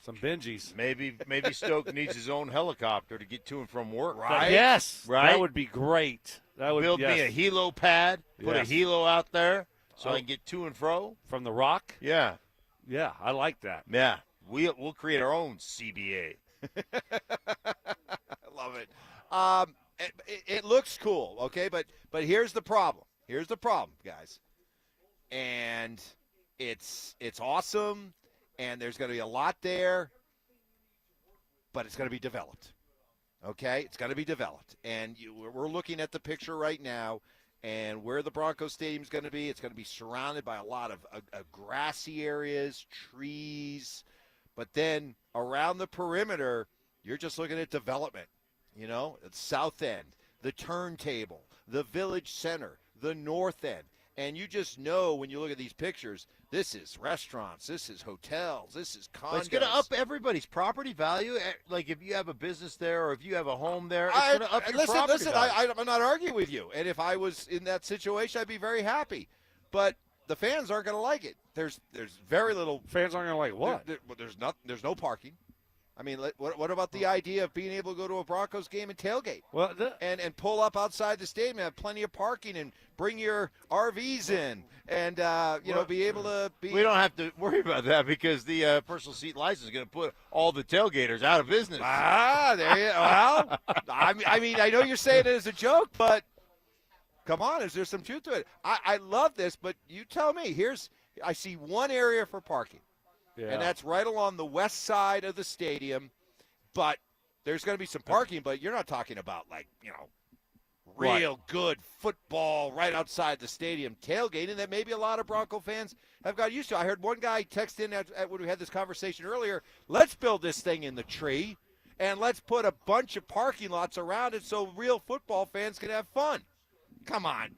Some Benjis. Maybe Stoke needs his own helicopter to get to and from work. Right. Yes. Right. That would be great. That would build me a helo pad. Put a helo out there so I can get to and fro from the rock. Yeah. Yeah, I like that. Yeah, we'll create our own CBA. I love it. It looks cool, okay? But here's the problem. Here's the problem, guys. And it's awesome, and there's going to be a lot there, but it's going to be developed, okay? It's going to be developed. And we're looking at the picture right now, and where the Broncos Stadium is going to be, it's going to be surrounded by a lot of grassy areas, trees, but then around the perimeter, you're just looking at development, you know, the south end, the turntable, the village center, the north end. And you just know when you look at these pictures, this is restaurants, this is hotels, this is condos. But it's going to up everybody's property value. Like if you have a business there or if you have a home there, it's going to up your property value. I'm not arguing with you. And if I was in that situation, I'd be very happy. But the fans aren't going to like it. There's very little. Fans aren't going to like what? There's no parking. I mean, what about the idea of being able to go to a Broncos game and tailgate? Well, and pull up outside the stadium, have plenty of parking, and bring your RVs in, and be able to be. We don't have to worry about that because the personal seat license is going to put all the tailgaters out of business. There you. Well, I mean, I know you're saying it as a joke, but come on, is there some truth to it? I love this, but you tell me. I see one area for parking. Yeah. And that's right along the west side of the stadium. But there's going to be some parking, but you're not talking about, real good football right outside the stadium tailgating that maybe a lot of Bronco fans have got used to. I heard one guy text in when we had this conversation earlier, let's build this thing in the tree, and let's put a bunch of parking lots around it so real football fans can have fun. Come on.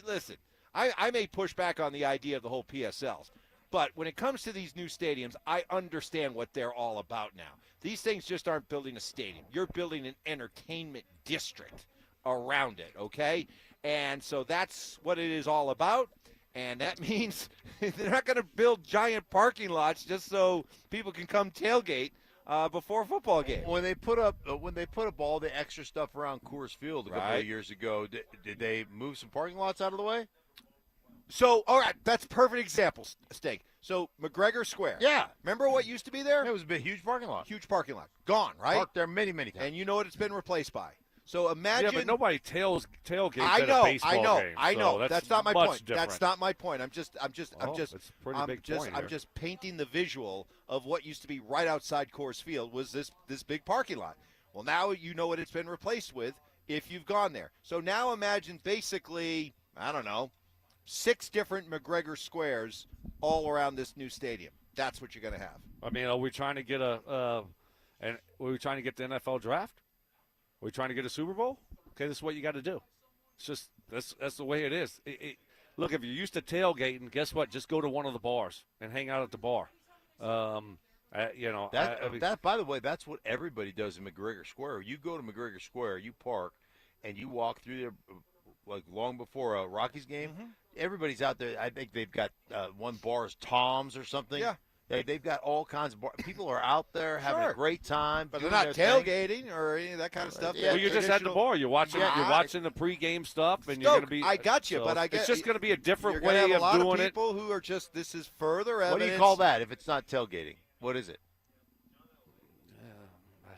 Listen, I may push back on the idea of the whole PSLs. But when it comes to these new stadiums, I understand what they're all about now. These things just aren't building a stadium. You're building an entertainment district around it, okay? And so that's what it is all about. And that means they're not going to build giant parking lots just so people can come tailgate before a football game. When they put up all the extra stuff around Coors Field a couple of years ago, did they move some parking lots out of the way? So, all right, that's a perfect example, Steak. So, McGregor Square. Yeah. Remember what used to be there? It was a huge parking lot. Huge parking lot. Gone, right? Parked there many, many times. And you know what it's been replaced by. So, imagine. Yeah, but nobody tailgates at a baseball game. I know. That's not my point. Different. That's not my point. I'm just painting the visual of what used to be right outside Coors Field was this big parking lot. Well, now you know what it's been replaced with if you've gone there. So, now imagine basically, I don't know, 6 different McGregor Squares all around this new stadium. That's what you're going to have. I mean, are we trying to get the NFL draft? Are we trying to get a Super Bowl? Okay, this is what you got to do. It's just that's the way it is. Look, if you're used to tailgating, guess what? Just go to one of the bars and hang out at the bar. That by the way, that's what everybody does in McGregor Square. You go to McGregor Square, you park, and you walk through there. Like long before a Rockies game, everybody's out there. I think they've got one bar is Tom's or something. Yeah. They've got all kinds of bars. People are out there having a great time. But they're not tailgating or any of that kind of stuff. Yeah, well, you're just at the bar. You're watching the pregame stuff, and you're going to be. I got you, but I guess it's just going to be a different way of doing it. You're going to have a lot of people who are just, this is further evidence. What do you call that if it's not tailgating? What is it?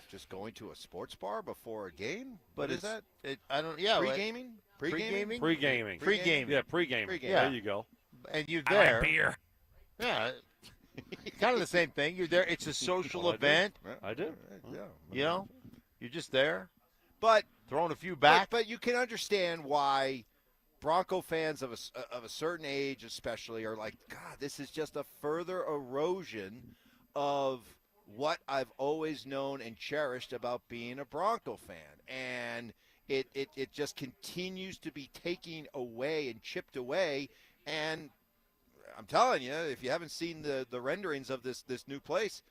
Just going to a sports bar before a game? But is that? I don't. Yeah, pre-gaming? Pre-gaming. Yeah, pre-gaming. Yeah. There you go. And you're there. I like beer. Yeah. Kind of the same thing. You're there. It's a social event. I do. Yeah. You know, you're just there. But throwing a few back. But you can understand why Bronco fans of a certain age, especially, are like, God, this is just a further erosion of what I've always known and cherished about being a Bronco fan. And it just continues to be taken away and chipped away. And I'm telling you, if you haven't seen the renderings of this new place,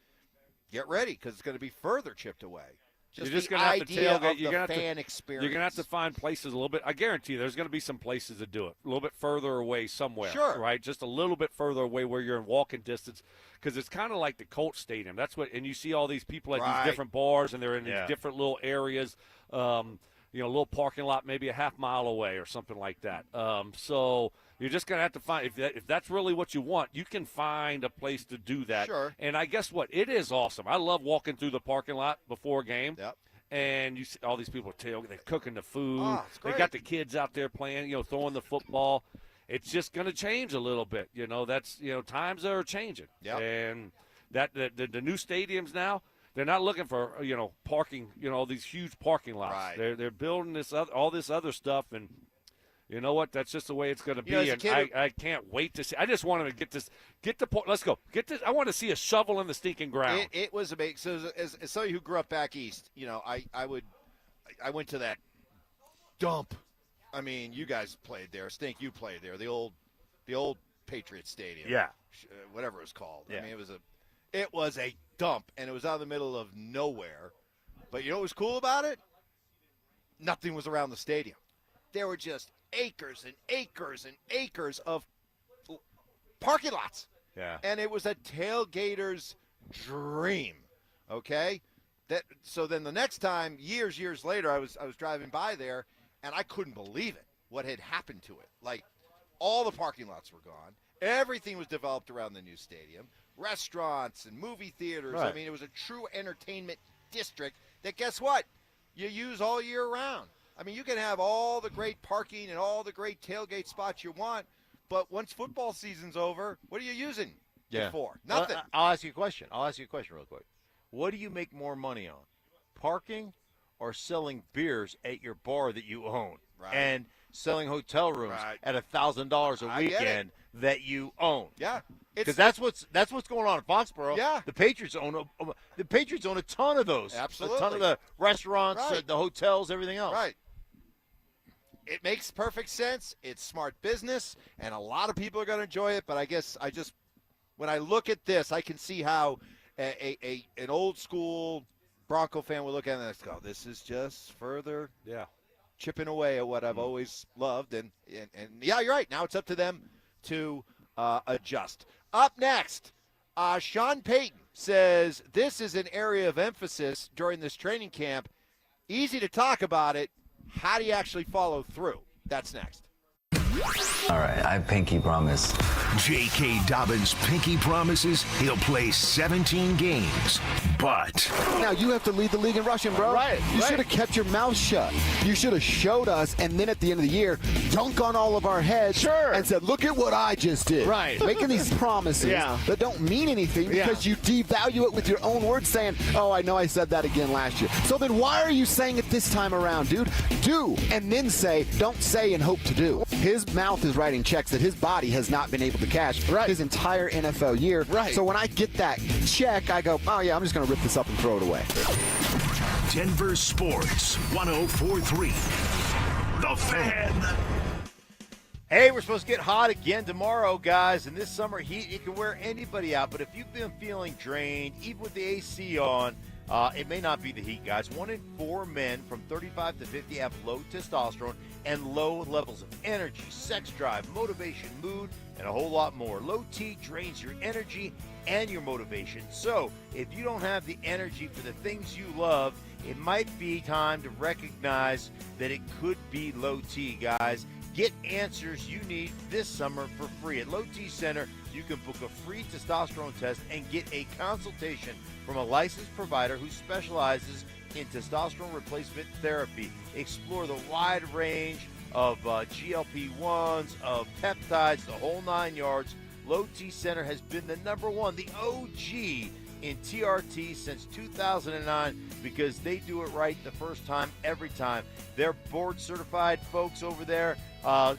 get ready because it's going to be further chipped away. You're just going to have to tailgate. You're going to have to find places a little bit. I guarantee you there's going to be some places that do it a little bit further away somewhere. Sure. Right? Just a little bit further away where you're in walking distance because it's kind of like the Colts Stadium. That's what, and you see all these people at these different bars and they're in these different little areas, a little parking lot maybe a half mile away or something like that. So you're just going to have to find, if that's really what you want, you can find a place to do that. Sure. And I guess what? It is awesome. I love walking through the parking lot before a game. Yep. and you see all these people they're cooking the food. Oh, it's they great. got the kids out there playing, throwing the football. It's just going to change a little bit. That's times are changing. Yep. And that the new stadiums now, they're not looking for parking, these huge parking lots. Right. They're building all this other stuff, and you know what? That's just the way it's going to be. as a And kid, I can't wait to see. I just want to get the point. Let's go. Get this. I want to see a shovel in the stinking ground. It was amazing. So as somebody who grew up back east, I went to that dump. I mean, you guys played there. Stink, you played there. The old Patriot Stadium. Yeah. Whatever it was called. Yeah. I mean, it was a dump, and it was out in the middle of nowhere. But you know what was cool about it? Nothing was around the stadium. There were just acres and acres and acres of parking lots. Yeah. And it was a tailgater's dream. Okay? So then the next time, years later, I was driving by there, and I couldn't believe it, what had happened to it. Like, all the parking lots were gone. Everything was developed around the new stadium. Restaurants and movie theaters. Right. I mean, it was a true entertainment district that, guess what? You use all year round. I mean, you can have all the great parking and all the great tailgate spots you want, but once football season's over, what are you using it for? Nothing. Well, I'll ask you a question real quick. What do you make more money on? Parking or selling beers at your bar that you own? Right. And selling hotel rooms at $1,000 a weekend that you own? Yeah. Because that's what's going on in Foxborough. Yeah. The Patriots own a ton of those. Absolutely. A ton of the restaurants, Right. the hotels, everything else. Right. It makes perfect sense. It's smart business, and a lot of people are going to enjoy it. But I guess when I look at this, I can see how an old school Bronco fan would look at it and go, "This is just further chipping away at what I've always loved." And yeah, you're right. Now it's up to them to adjust. Up next, Sean Payton says this is an area of emphasis during this training camp. Easy to talk about it. How do you actually follow through? That's next. All right, I pinky promise. J.K. Dobbins pinky promises he'll play 17 games, but now you have to lead the league in rushing, bro. Right, You should have kept your mouth shut. You should have showed us, and then at the end of the year, dunk on all of our heads and said, look at what I just did. Right. Making these promises that don't mean anything because you devalue it with your own words saying, oh, I know I said that again last year. So then why are you saying it this time around, dude? Do, and then say, don't say and hope to do. His mouth is writing checks that his body has not been able to cash his entire NFL year. Right. So when I get that check, I go, oh, yeah, I'm just going to rip this up and throw it away. Denver Sports 104.3. The Fan. Hey, we're supposed to get hot again tomorrow, guys. And this summer heat, it can wear anybody out. But if you've been feeling drained, even with the AC on, it may not be the heat, guys. 1 in 4 men from 35 to 50 have low testosterone and low levels of energy, sex drive, motivation, mood, and a whole lot more. Low T drains your energy and your motivation. So if you don't have the energy for the things you love, it might be time to recognize that it could be low T, guys. Get answers you need this summer for free. At Low T Center, you can book a free testosterone test and get a consultation from a licensed provider who specializes in testosterone replacement therapy. Explore the wide range of GLP-1s, of peptides, the whole 9 yards. Low T Center has been the #1, the OG in TRT since 2009 because they do it right the first time, every time. They're board-certified folks over there are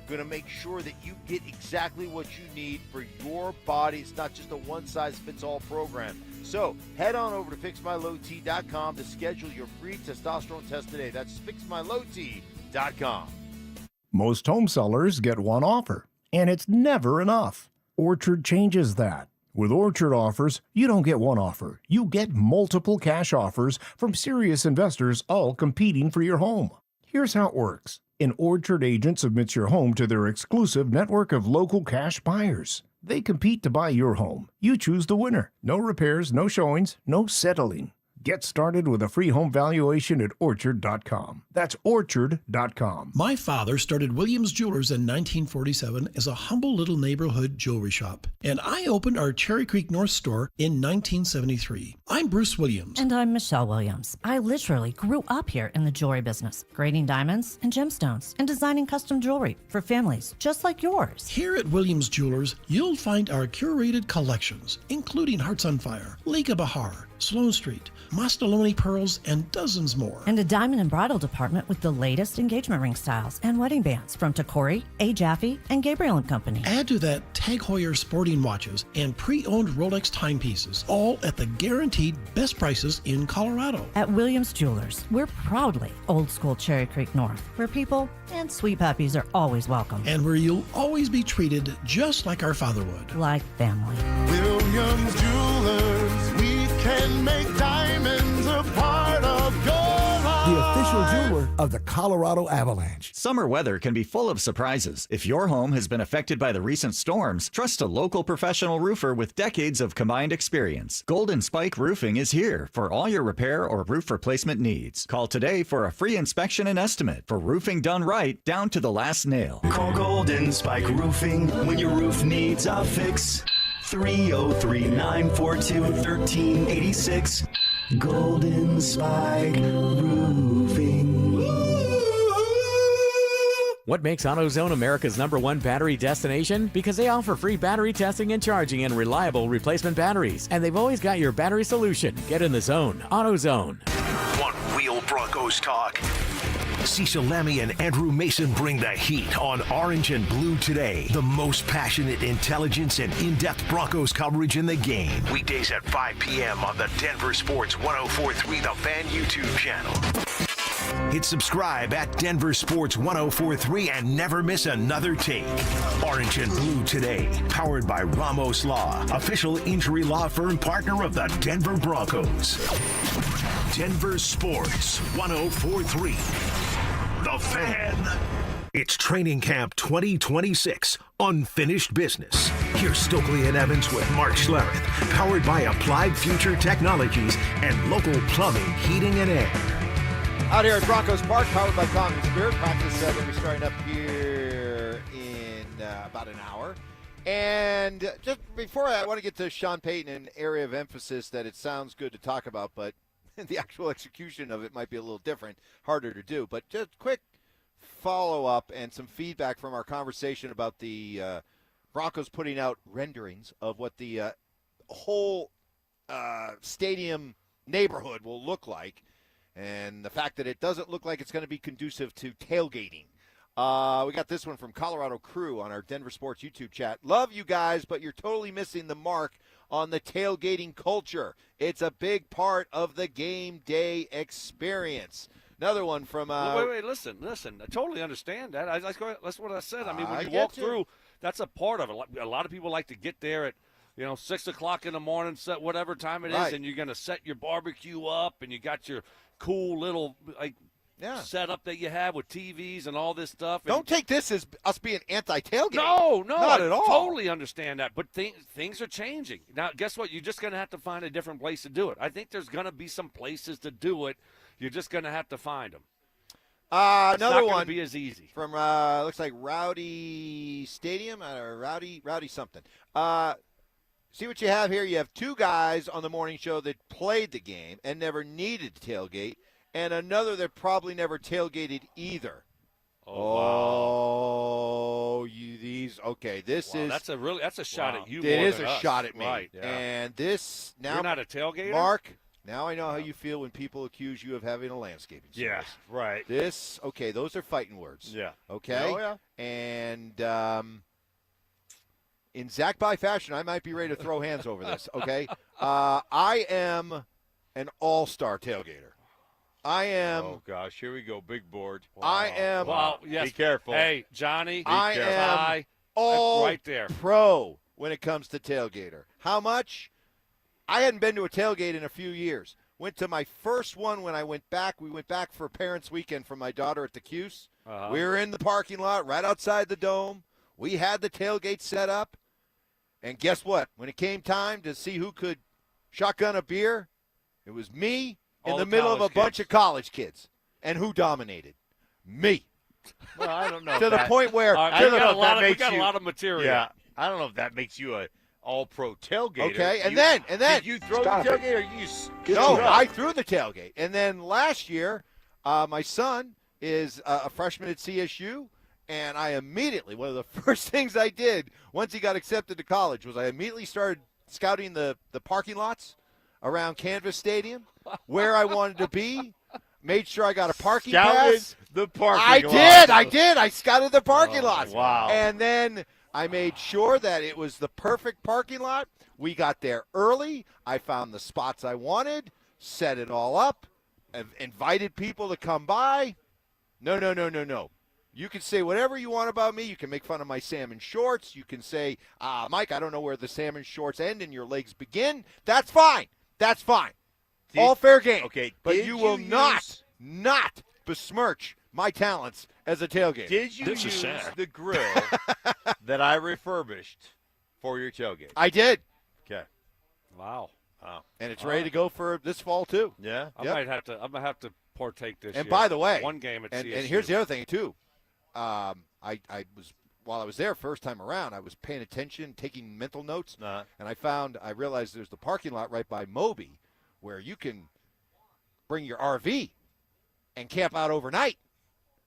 going to make sure that you get exactly what you need for your body. It's not just a one-size-fits-all program. So head on over to fixmylowt.com to schedule your free testosterone test today. That's fixmylowt.com. Most home sellers get one offer, and it's never enough. Orchard changes that. With Orchard offers, you don't get one offer. You get multiple cash offers from serious investors all competing for your home. Here's how it works. An Orchard agent submits your home to their exclusive network of local cash buyers. They compete to buy your home. You choose the winner. No repairs, no showings, no settling. Get started with a free home valuation at orchard.com. That's orchard.com. My father started Williams Jewelers in 1947 as a humble little neighborhood jewelry shop, and I opened our Cherry Creek North store in 1973. I'm Bruce Williams. And I'm Michelle Williams. I literally grew up here in the jewelry business, grading diamonds and gemstones and designing custom jewelry for families just like yours. Here at Williams Jewelers, you'll find our curated collections, including Hearts on Fire, Lake of Bahar, Sloan Street, Mastaloni pearls, and dozens more. And a diamond and bridal department with the latest engagement ring styles and wedding bands from Tacori, A. Jaffe, and Gabriel & Company. Add to that Tag Heuer sporting watches and pre-owned Rolex timepieces, all at the guaranteed best prices in Colorado. At Williams Jewelers, we're proudly old school Cherry Creek North, where people and sweet puppies are always welcome. And where you'll always be treated just like our father would. Like family. Williams Jewelers, we can make diamonds a part of your life. The official jeweler of the Colorado Avalanche. Summer weather can be full of surprises. If your home has been affected by the recent storms, trust a local professional roofer with decades of combined experience. Golden Spike Roofing is here for all your repair or roof replacement needs. Call today for a free inspection and estimate for roofing done right down to the last nail. Call Golden Spike Roofing when your roof needs a fix. 303-942-1386. Golden Spike Roofing. What makes AutoZone America's #1 battery destination? Because they offer free battery testing and charging and reliable replacement batteries. And they've always got your battery solution. Get in the zone. AutoZone. Want real Broncos talk? Cecil Lammy and Andrew Mason bring the heat on Orange and Blue Today. The most passionate intelligence and in-depth Broncos coverage in the game. Weekdays at 5 p.m. on the DenverSports 104.3 The Fan YouTube channel. Hit subscribe at DenverSports 104.3 and never miss another take. Orange and Blue Today, powered by Ramos Law, official injury law firm partner of the Denver Broncos. Denver Sports 104.3. The Fan. It's Training Camp 2026, Unfinished Business. Here's Stokley and Evans with Mark Schlereth, powered by Applied Future Technologies and local plumbing, heating, and air. Out here at Broncos Park, powered by Common Spirit. Practice going to be starting up here in about an hour. And just before I want to get to Sean Payton, an area of emphasis that it sounds good to talk about, but the actual execution of it might be a little different, harder to do. But just quick follow-up and some feedback from our conversation about the Broncos putting out renderings of what the whole stadium neighborhood will look like, and the fact that it doesn't look like it's going to be conducive to tailgating. We got this one from Colorado Crew on our Denver Sports YouTube chat. Love you guys, but you're totally missing the mark on the tailgating culture. It's a big part of the game day experience. Another one from wait, listen. I totally understand that. That's what I said. I mean, when you walk through, that's a part of it. A lot of people like to get there at 6 o'clock in the morning, set whatever time it is, and you're going to set your barbecue up, and you got your cool little setup that you have with TVs and all this stuff. Don't take this as us being anti-tailgate. No, not at all. Totally understand that. But things are changing. Now, guess what? You're just going to have to find a different place to do it. I think there's going to be some places to do it. You're just going to have to find them. Another one be as easy from looks like Rowdy Stadium or Rowdy something. See what you have here. You have two guys on the morning show that played the game and never needed to tailgate, and another that probably never tailgated either. That's a shot at you. It more is than a us. shot at me. Right. Yeah. And this now you're not a tailgater, Mark. Now I know how you feel when people accuse you of having a landscaping service. Yeah, right. Those are fighting words. Yeah. Okay? Oh, yeah. And in Zach By fashion, I might be ready to throw hands over this, okay? I am an all-star tailgater. I am. Oh, gosh, here we go, big board. Wow. I am. Well, yes. Be careful. Hey, Johnny. I am all right there. pro when it comes to tailgater. How much? I hadn't been to a tailgate in a few years. Went to my first one when I went back. We went back for Parents' Weekend for my daughter at the Cuse. Uh-huh. We were in the parking lot right outside the dome. We had the tailgate set up. And guess what? When it came time to see who could shotgun a beer, It was me in All the the middle of a college bunch kids. of college kids. And who dominated? Me. Well, I don't know. To the point where All right, to we the- got a lot of, we makes got a you- lot of material. Yeah, I don't know if that makes you a all-pro tailgater. Okay, and You- then did you throw Stop the it. tailgate or you? No, screwed I up? threw the tailgate. And then last year, my son is a freshman at CSU, and I immediately, one of the first things I did once he got accepted to college was I immediately started scouting the parking lots around Canvas Stadium, where I wanted to be, made sure I got a parking Scouted pass. the parking I lot. did. I scouted the parking lots. wow. And then I made sure that it was the perfect parking lot. We got there early. I found the spots I wanted, set it all up, invited people to come by. No. You can say whatever you want about me. You can make fun of my salmon shorts. You can say, Mike, I don't know where the salmon shorts end and your legs begin. That's fine. All fair game. Okay, But did you will you not besmirch my talents as a tailgater. Did you use the grill that I refurbished for your tailgate? I did. Okay. Wow. And it's ready to go for this fall, too. Yeah. I'm gonna have to partake this And year. by the way, one game at CSU. and here's the other thing, too. I was, while I was there first time around, I was paying attention, taking mental notes, and I realized there's the parking lot right by Moby where you can bring your RV and camp out overnight.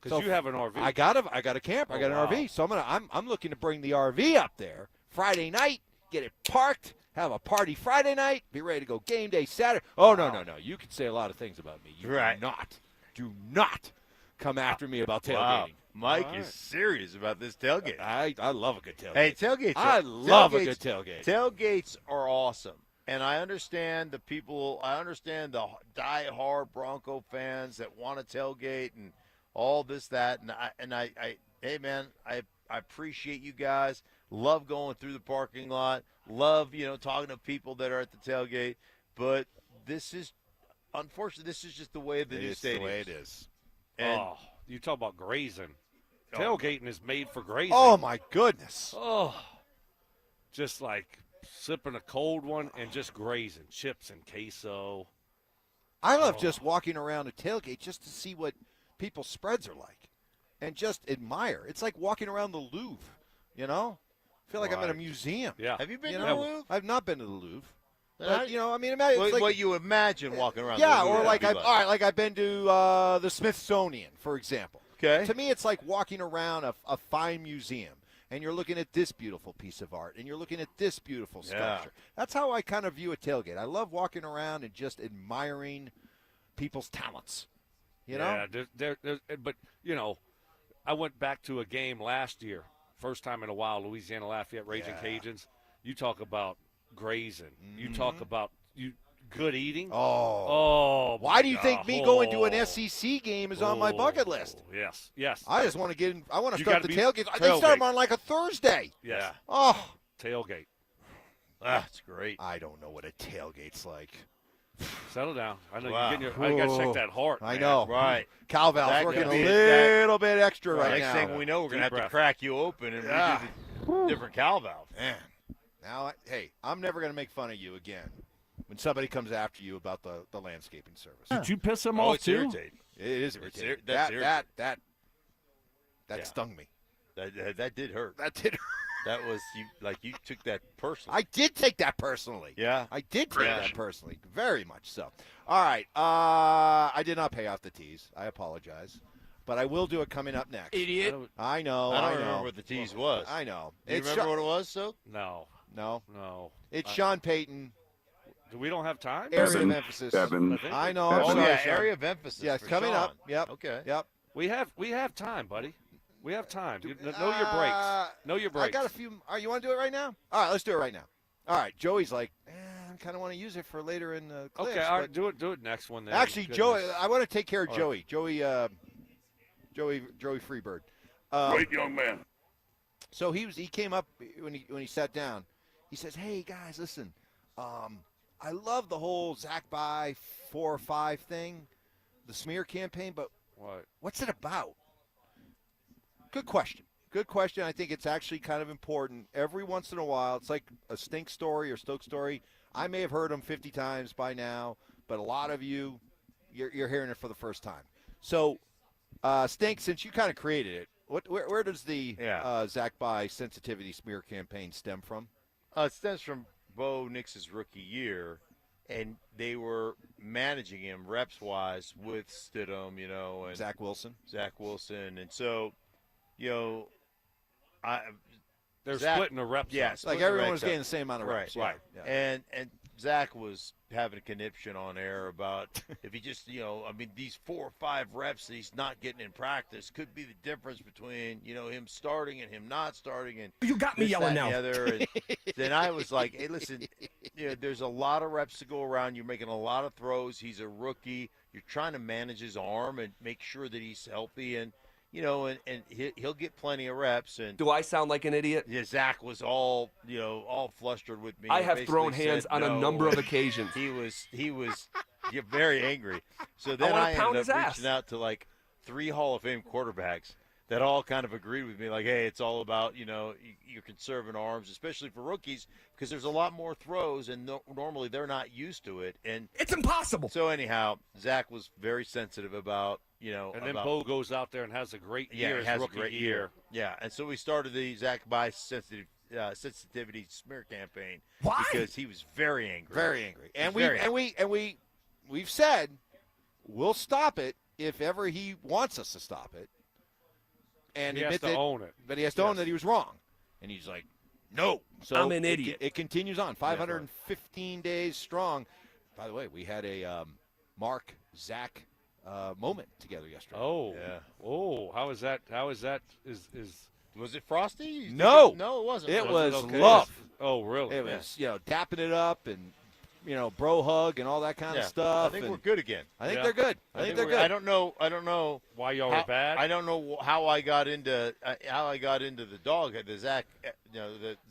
Because you have an RV. I got a camp. I got an wow. RV. So I'm looking to bring the RV up there Friday night, get it parked, have a party Friday night, be ready to go game day Saturday. Oh, no. You can say a lot of things about me. You do not come after me about tailgating. Wow. Mike is serious about this tailgate. I love a good tailgate. Hey, tailgates. I love a good tailgate. Tailgates are awesome. And I understand the people, I understand the die-hard Bronco fans that want to tailgate and all this, that. And I hey, man, I appreciate you guys. Love going through the parking lot. Love, talking to people that are at the tailgate. But this is, unfortunately, this is just the way of the new stadium. the way it is. And you talk about grazing. Tailgating is made for grazing. Oh, my goodness. Oh, just like sipping a cold one and just grazing chips and queso. I love just walking around a tailgate just to see what people's spreads are like and just admire. It's like walking around the Louvre, I feel like I'm in a museum. Yeah. Have you been to the Louvre? I've not been to the Louvre. But, it's like, what you imagine walking around yeah, the Louvre or like would be I've been to the Smithsonian, for example. Okay. To me, it's like walking around a fine museum, and you're looking at this beautiful piece of art, and you're looking at this beautiful sculpture. That's how I kind of view a tailgate. I love walking around and just admiring people's talents. Yeah, but I went back to a game last year, first time in a while, Louisiana Lafayette Raging Cajuns. You talk about grazing. You talk about good eating. Oh, why do you think me going to an SEC game is on my bucket list? Yes. I just want to get in. I want to You start gotta the be tailgates. They start them on like a Thursday. Yeah. Oh, tailgate. That's great. I don't know what a tailgate's like. Settle down. I know Wow. you're getting I got to check that heart. I man. know. Right. Cal Val's working a little bit extra right Next now. thing we know, we're going to have Deep to breath. crack you open and redo the different cow valve. Man. Now, hey, I'm never going to make fun of you again when somebody comes after you about the landscaping service. Did you piss him Oh, off it's too? irritating. It is irritating. That's irritating. That stung me. That did hurt. That did hurt. That was you took that personally. I did take that personally. Yeah. I did take that personally. Very much so. All right. I did not pay off the tease. I apologize. But I will do it coming up next. Idiot. I know. I don't remember what the tease was. I know. Do you remember what it was, so? No. No. It's Sean Payton. We don't have time? Area of emphasis. Evans. I know. I'm Oh, sorry, yeah, Sean. area of emphasis. Yeah, it's for coming Sean. up. Yep. Okay. Yep. We have time, buddy. We have time. Know your breaks. Know your breaks. I got a few. All right, you want to do it right now? All right, let's do it right now. All right, Joey's like, I kind of want to use it for later in the clips. Okay, all but- right, do it next one then. Actually, Goodness. Joey, I want to take care of All Joey. Joey Freebird. Great young man. So he came up when he sat down. He says, "Hey guys, listen, I love the whole Zach By 4 or 5 thing, the smear campaign, but what's it about?" Good question. Good question. I think it's actually kind of important. Every once in a while, it's like a Stink story or Stoke story. I may have heard them 50 times by now, but a lot of you're hearing it for the first time. So, Stink, since you kind of created it, where does the Zach By sensitivity smear campaign stem from? It stems from Bo Nix's rookie year, and they were managing him reps-wise with Stidham, and Zach Wilson. And so, they're splitting the reps. Yeah, like everyone was getting the same amount of reps. Right. Yeah. And Zach was having a conniption on air about if he just, these 4 or 5 reps that he's not getting in practice could be the difference between, him starting and him not starting. And you got me yelling now. And then I was like, hey, listen, there's a lot of reps to go around. You're making a lot of throws. He's a rookie. You're trying to manage his arm and make sure that he's healthy. And and he'll get plenty of reps. And do I sound like an idiot? Yeah, Zach was all flustered with me. I have thrown hands on a number of occasions. He was very angry. So then I ended up reaching out to like 3 Hall of Fame quarterbacks that all kind of agreed with me. Like, hey, it's all about you're conserving arms, especially for rookies, because there's a lot more throws, and normally they're not used to it. And it's impossible. So anyhow, Zach was very sensitive about. And then Bo goes out there and has a great year. He has a great year. Yeah, and so we started the Zach By sensitivity smear campaign. Why? Because he was very angry. Very angry. And we've said we'll stop it if ever he wants us to stop it. And he has to own it. But he has to own that he was wrong. And he's like, no. So I'm an idiot. It continues on. 515 days strong. By the way, we had a Mark Zach moment together yesterday. Oh, yeah. Oh, how is that? Was it Frosty? No, it wasn't. It was okay? love. Oh, really? It was dapping it up and bro hug and all that kind of stuff. I think we're good again. I think they're good. I think they're good. I don't know why y'all were bad. I don't know how I got into the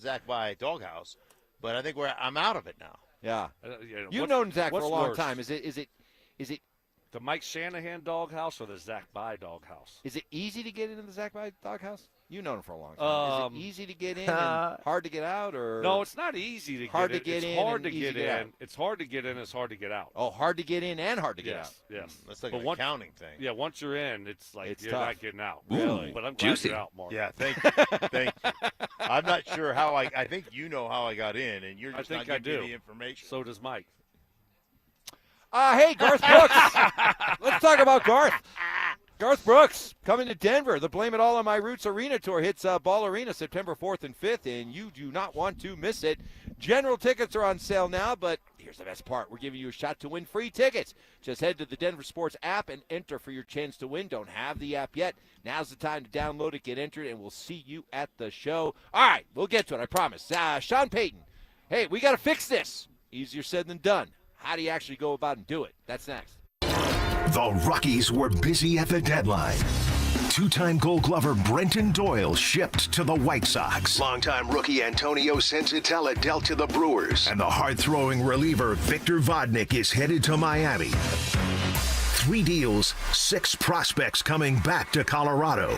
Zach By doghouse, but I think I'm out of it now. Yeah. You've known Zach for a long worse? time. Is it the Mike Shanahan doghouse or the Zach By doghouse? Is it easy to get into the Zach By doghouse? You've known him for a long time. Is it easy to get in and hard to get out, or no? It's not easy to hard get to get in. in. It's hard to and get easy in. to get out. It's hard to get in. It's hard to get out. Oh, hard to get in and hard to get out. Yes. That's like an accounting thing. Yeah, once you're in, it's like it's you're tough. not getting out. Really? But I'm glad you're out, Mark. Yeah, thank you. Thank you. I'm not sure how I think you know how I got in, and you're just not giving me the information. So does Mike. Hey, Garth Brooks. Let's talk about Garth. Garth Brooks coming to Denver. The Blame It All on My Roots Arena Tour hits Ball Arena September 4th and 5th, and you do not want to miss it. General tickets are on sale now, but here's the best part. We're giving you a shot to win free tickets. Just head to the DenverSports app and enter for your chance to win. Don't have the app yet? Now's the time to download it, get entered, and we'll see you at the show. All right, we'll get to it, I promise. Sean Payton, hey, we got to fix this. Easier said than done. How do you actually go about and do it? That's next. The Rockies were busy at the deadline. Two-time Gold Glover Brenton Doyle shipped to the White Sox. Longtime rookie Antonio Senzatella dealt to the Brewers. And the hard-throwing reliever Victor Vodnik is headed to Miami. 3 deals, 6 prospects coming back to Colorado.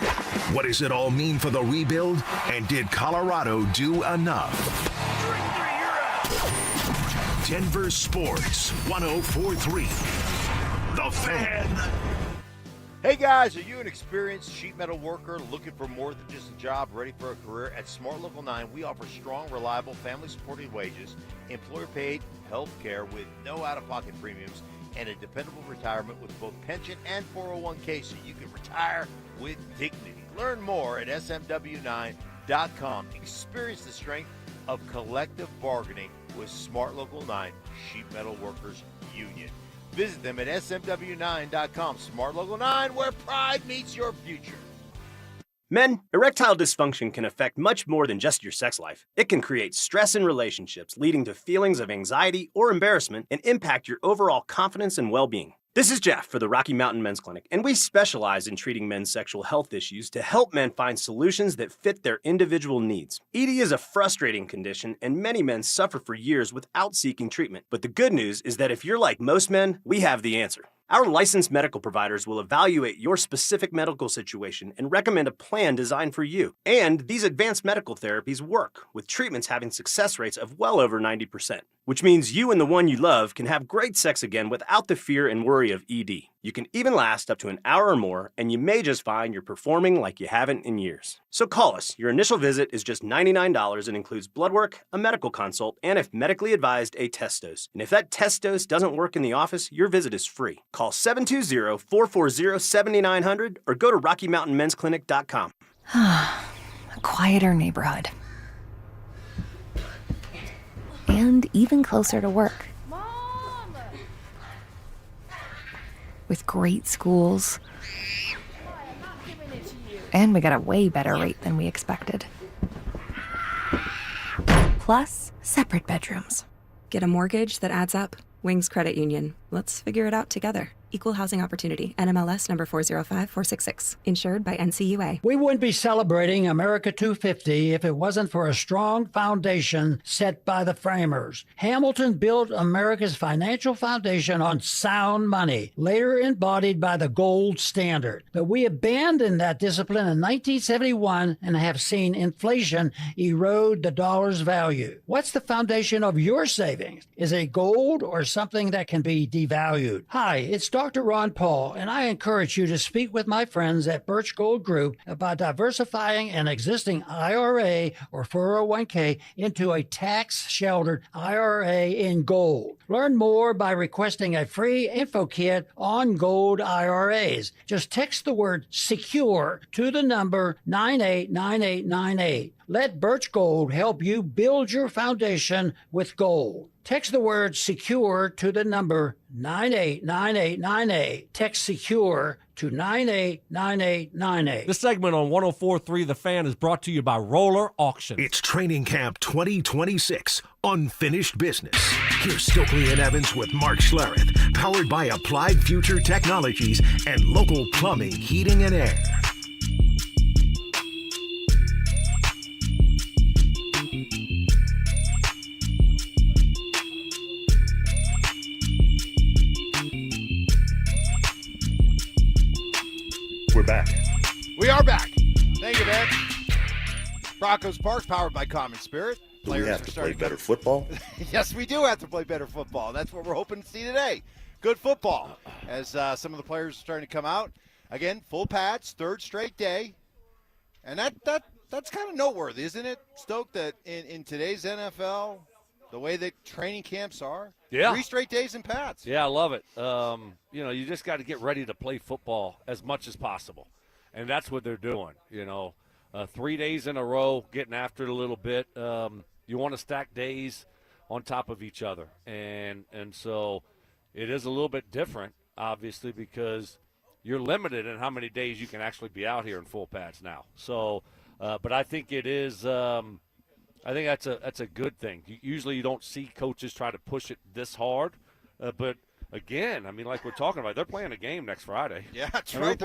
What does it all mean for the rebuild? And did Colorado do enough? Denver Sports 104.3. The Fan. Hey guys, are you an experienced sheet metal worker looking for more than just a job, ready for a career? At Smart Local 9, we offer strong, reliable, family-supported wages, employer-paid health care with no out-of-pocket premiums, and a dependable retirement with both pension and 401k so you can retire with dignity. Learn more at smw9.com. Experience the strength of collective bargaining with Smart Local 9 Sheet Metal Workers Union. Visit them at smw9.com. Smart Local 9, where pride meets your future. Men, erectile dysfunction can affect much more than just your sex life. It can create stress in relationships, leading to feelings of anxiety or embarrassment, and impact your overall confidence and well-being. This is Jeff for the Rocky Mountain Men's Clinic, and we specialize in treating men's sexual health issues to help men find solutions that fit their individual needs. ED is a frustrating condition, and many men suffer for years without seeking treatment. But the good news is that if you're like most men, we have the answer. Our licensed medical providers will evaluate your specific medical situation and recommend a plan designed for you. And these advanced medical therapies work, with treatments having success rates of well over 90%. which means you and the one you love can have great sex again without the fear and worry of ED. You can even last up to an hour or more, and you may just find you're performing like you haven't in years. So call us. Your initial visit is just $99 and includes blood work, a medical consult, and if medically advised, a test dose. And if that test dose doesn't work in the office, your visit is free. Call 720-440-7900 or go to RockyMountainMen'sClinic.com. A quieter neighborhood. And even closer to work. With great schools. And we got a way better rate than we expected. Plus, separate bedrooms. Get a mortgage that adds up. Wings Credit Union. Let's figure it out together. Equal housing opportunity. NMLS number 405466. Insured by NCUA. We wouldn't be celebrating America 250 if it wasn't for a strong foundation set by the framers. Hamilton built America's financial foundation on sound money, later embodied by the gold standard. But we abandoned that discipline in 1971 and have seen inflation erode the dollar's value. What's the foundation of your savings? Is it gold or something that can be devalued? Hi, it's Dr. Ron Paul, and I encourage you to speak with my friends at Birch Gold Group about diversifying an existing IRA or 401k into a tax-sheltered IRA in gold. Learn more by requesting a free info kit on gold IRAs. Just text the word SECURE to the number 989898. Let Birch Gold help you build your foundation with gold. Text the word SECURE to the number 989898. Text SECURE to 989898. This segment on 104.3 The Fan is brought to you by Roller Auction. It's Training Camp 2026, Unfinished Business. Here's Stokley and Evans with Mark Schlereth, powered by Applied Future Technologies and local plumbing, heating, and air. We're back. We are back. Thank you, man. Broncos Park, powered by Common Spirit. Players have to play better football? Yes, we do have to play better football. That's what we're hoping to see today. Good football. As some of the players are starting to come out. Again, full pads, third straight day. And that's kind of noteworthy, isn't it, Stoke, that in today's NFL, the way that training camps are, 3 straight days in pads. Yeah, I love it. You just got to get ready to play football as much as possible. And that's what they're doing, 3 days in a row, getting after it a little bit. You want to stack days on top of each other. And so it is a little bit different, obviously, because you're limited in how many days you can actually be out here in full pads now. So, but I think it is I think that's a good thing. Usually you don't see coaches try to push it this hard, but again, I mean, like we're talking about, they're playing a game next Friday. Yeah, that's right.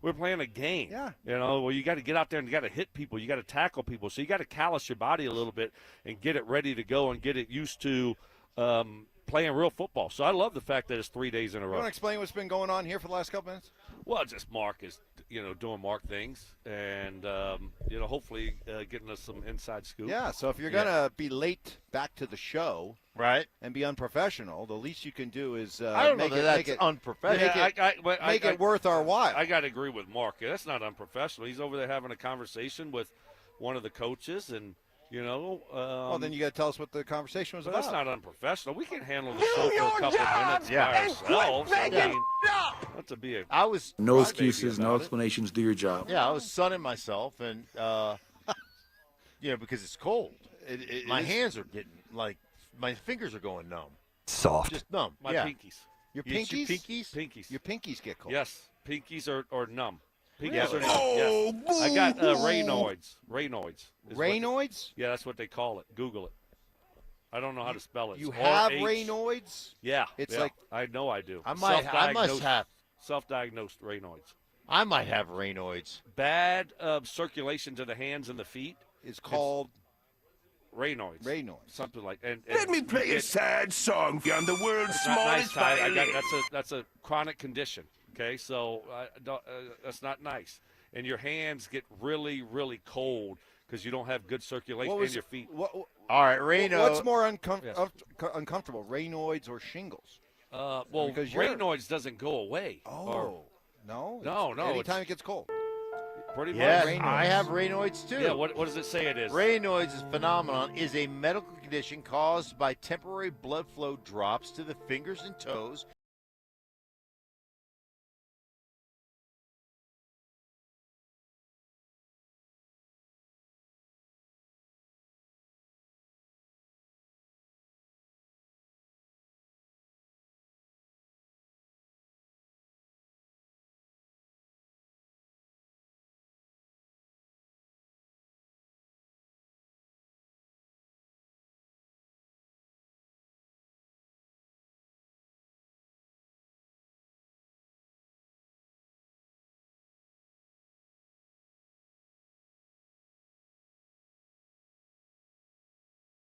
We're playing a game. Yeah. Well, you got to get out there and you got to hit people. You got to tackle people. So you got to callous your body a little bit and get it ready to go and get it used to playing real football. So I love the fact that it's 3 days in a row. You want to explain what's been going on here for the last couple minutes? Well, just Mark is, doing Mark things and, hopefully getting us some inside scoop. Yeah, so if you're going to be late back to the show right, and be unprofessional, the least you can do is I don't know that's unprofessional. Make it worth our while. I got to agree with Mark. That's not unprofessional. He's over there having a conversation with one of the coaches and, well, then you got to tell us what the conversation was about. That's not unprofessional. We can handle the show for a couple of minutes by ourselves. That's a big. No excuses, no explanations. Do your job. Yeah, I was sunning myself, and because it's cold. My hands are getting my fingers are going numb. Soft. Just numb. My pinkies. Your pinkies? Pinkies. Your pinkies get cold. Yes, pinkies are numb. Really? Oh, yes. I got Raynaud's. Raynaud's? Yeah, that's what they call it. Google it. I don't know how to spell it. You have Raynaud's? Yeah. It's I know I do. I must have self-diagnosed Raynaud's. I might have Raynaud's. Bad circulation to the hands and the feet is called Raynaud's. Something like and Let me play a sad song on the world's smallest violin. That's a chronic condition. Okay, so that's not nice. And your hands get really, really cold because you don't have good circulation in your feet. All right, Rayno. What's more uncomfortable, Raynoids or shingles? Well, because Raynoids doesn't go away. No. No. Anytime it gets cold. Pretty Yes, much. I have Raynoids too. Yeah, what does it say it is? Raynoids phenomenon is a medical condition caused by temporary blood flow drops to the fingers and toes.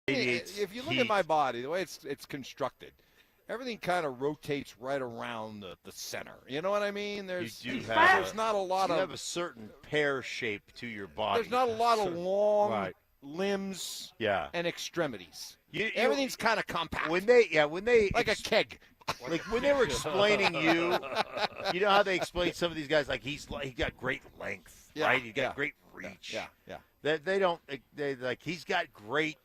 If you look at my body, the way it's constructed, everything kind of rotates right around the center. You know what I mean? There's not a lot you of have a certain pear shape to your body. There's not a lot of long Right. limbs Yeah. and extremities. You- Everything's kind of compact. When they like a keg. Like when they were explaining you know how they explain some of these guys like he got great length, right? He got great reach. Yeah. They like he's got great,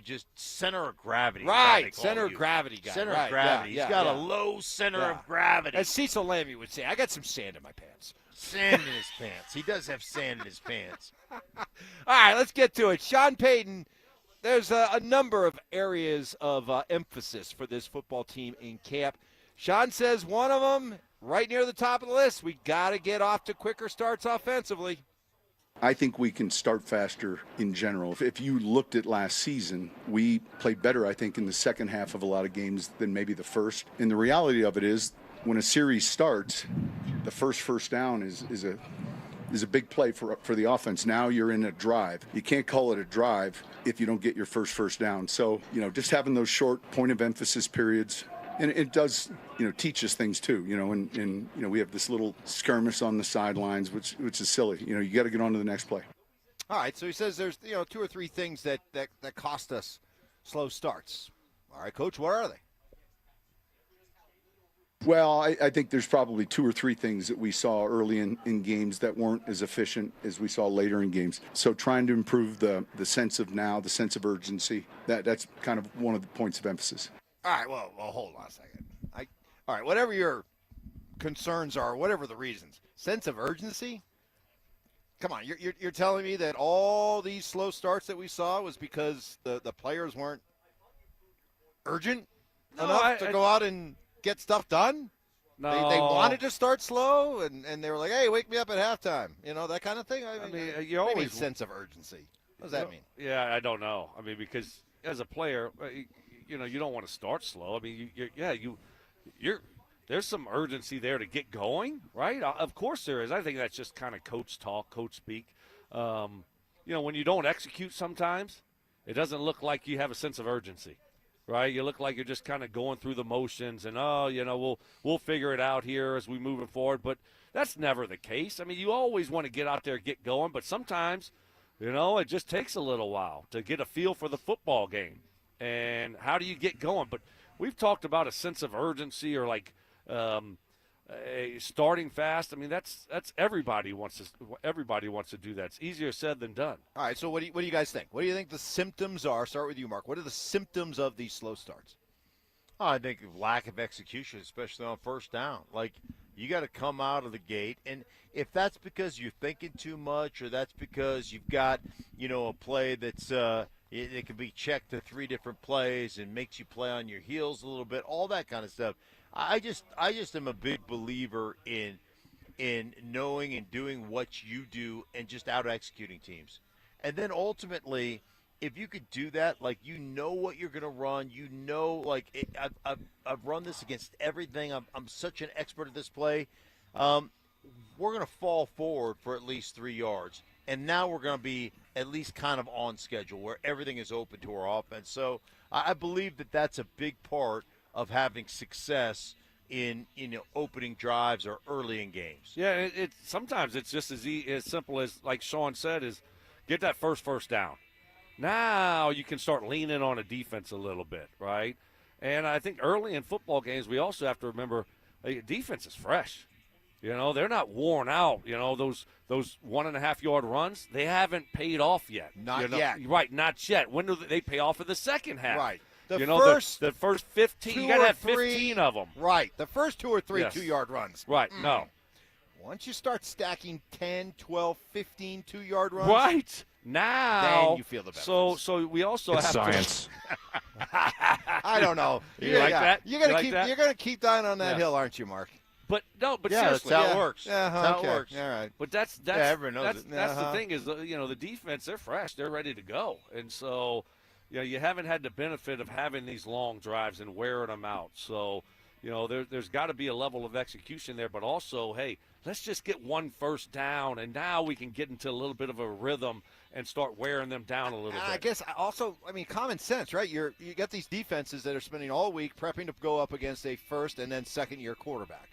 just center of gravity. Right, center of gravity guy. Center right, of gravity. yeah, He's got yeah. a low center Yeah. of gravity. As Cecil Lammey would say, I got some sand in my pants. Sand in his pants. He does have sand in his pants. All right, let's get to it. Sean Payton, there's a number of areas of emphasis for this football team in camp. Sean says one of them, right near the top of the list, we got to get off to quicker starts offensively. I think we can start faster in general. If you looked at last season, we played better, I think, in the second half of a lot of games than maybe the first. And the reality of it is, when a series starts, the first down is a big play for the offense. Now you're in a drive. You can't call it a drive if you don't get your first down. So, just having those short point of emphasis periods, and it does, teach us things too, and we have this little skirmish on the sidelines, which is silly. You got to get on to the next play. All right, so he says there's, 2 or 3 things that cost us slow starts. All right, Coach, what are they? Well, I think there's probably 2 or 3 things that we saw early in games that weren't as efficient as we saw later in games. So trying to improve the sense of now, the sense of urgency, that's kind of one of the points of emphasis. All right, well, hold on a second. All right, whatever your concerns are, whatever the reasons, sense of urgency? Come on, you're telling me that all these slow starts that we saw was because the players weren't urgent enough to go out and get stuff done? No. They wanted to start slow, and they were like, hey, wake me up at halftime. That kind of thing? I mean you always sense of urgency. What does that mean? Yeah, I don't know. I mean, because as a player, you don't want to start slow. I mean, there's some urgency there to get going, right? Of course there is. I think that's just kind of coach talk, coach speak. When you don't execute sometimes, it doesn't look like you have a sense of urgency, right? You look like you're just kind of going through the motions and, we'll figure it out here as we move forward. But that's never the case. I mean, you always want to get out there, get going, but sometimes, it just takes a little while to get a feel for the football game. And how do you get going? But we've talked about a sense of urgency or like starting fast. I mean, that's everybody wants to do that. It's easier said than done. All right, so what do you guys think? What do you think the symptoms are? Start with you, Mark. What are the symptoms of these slow starts? I think lack of execution, especially on first down. Like, you got to come out of the gate, and if that's because you're thinking too much or that's because you've got, a play that's it can be checked to 3 different plays and makes you play on your heels a little bit, all that kind of stuff. I just am a big believer in knowing and doing what you do and just out executing teams. And then ultimately, if you could do that, like what you're going to run, I've run this against everything. I'm such an expert at this play. We're going to fall forward for at least 3 yards. And now we're going to be at least kind of on schedule where everything is open to our offense. So I believe that that's a big part of having success in opening drives or early in games. Yeah, sometimes it's just as simple as, like Sean said, is get that first down. Now you can start leaning on a defense a little bit, right? And I think early in football games, we also have to remember defense is fresh. They're not worn out. Those 1.5-yard runs, they haven't paid off yet. Not yet. Right, not yet. When do they pay off in the second half? Right. The first 15, you got to have 15 of them. Right. The first 2 or 3 Yes. 2-yard runs. Right, no. Once you start stacking 10, 12, 15 2-yard runs. Right. Now. Then you feel the benefits. So we also have science. I don't know. You like that? You're You gonna like keep that? You're gonna keep dying on that Yes. hill, aren't you, Mark? But Yeah, that's seriously. how it works. Yeah, That's how okay. it works. All right. But that's everyone knows that's, it. that's the thing is, the defense, they're fresh. They're ready to go. And so, you haven't had the benefit of having these long drives and wearing them out. So, there's got to be a level of execution there. But also, hey, let's just get one first down, and now we can get into a little bit of a rhythm and start wearing them down a little bit. I guess also, common sense, right? You got these defenses that are spending all week prepping to go up against a first and then second-year quarterback.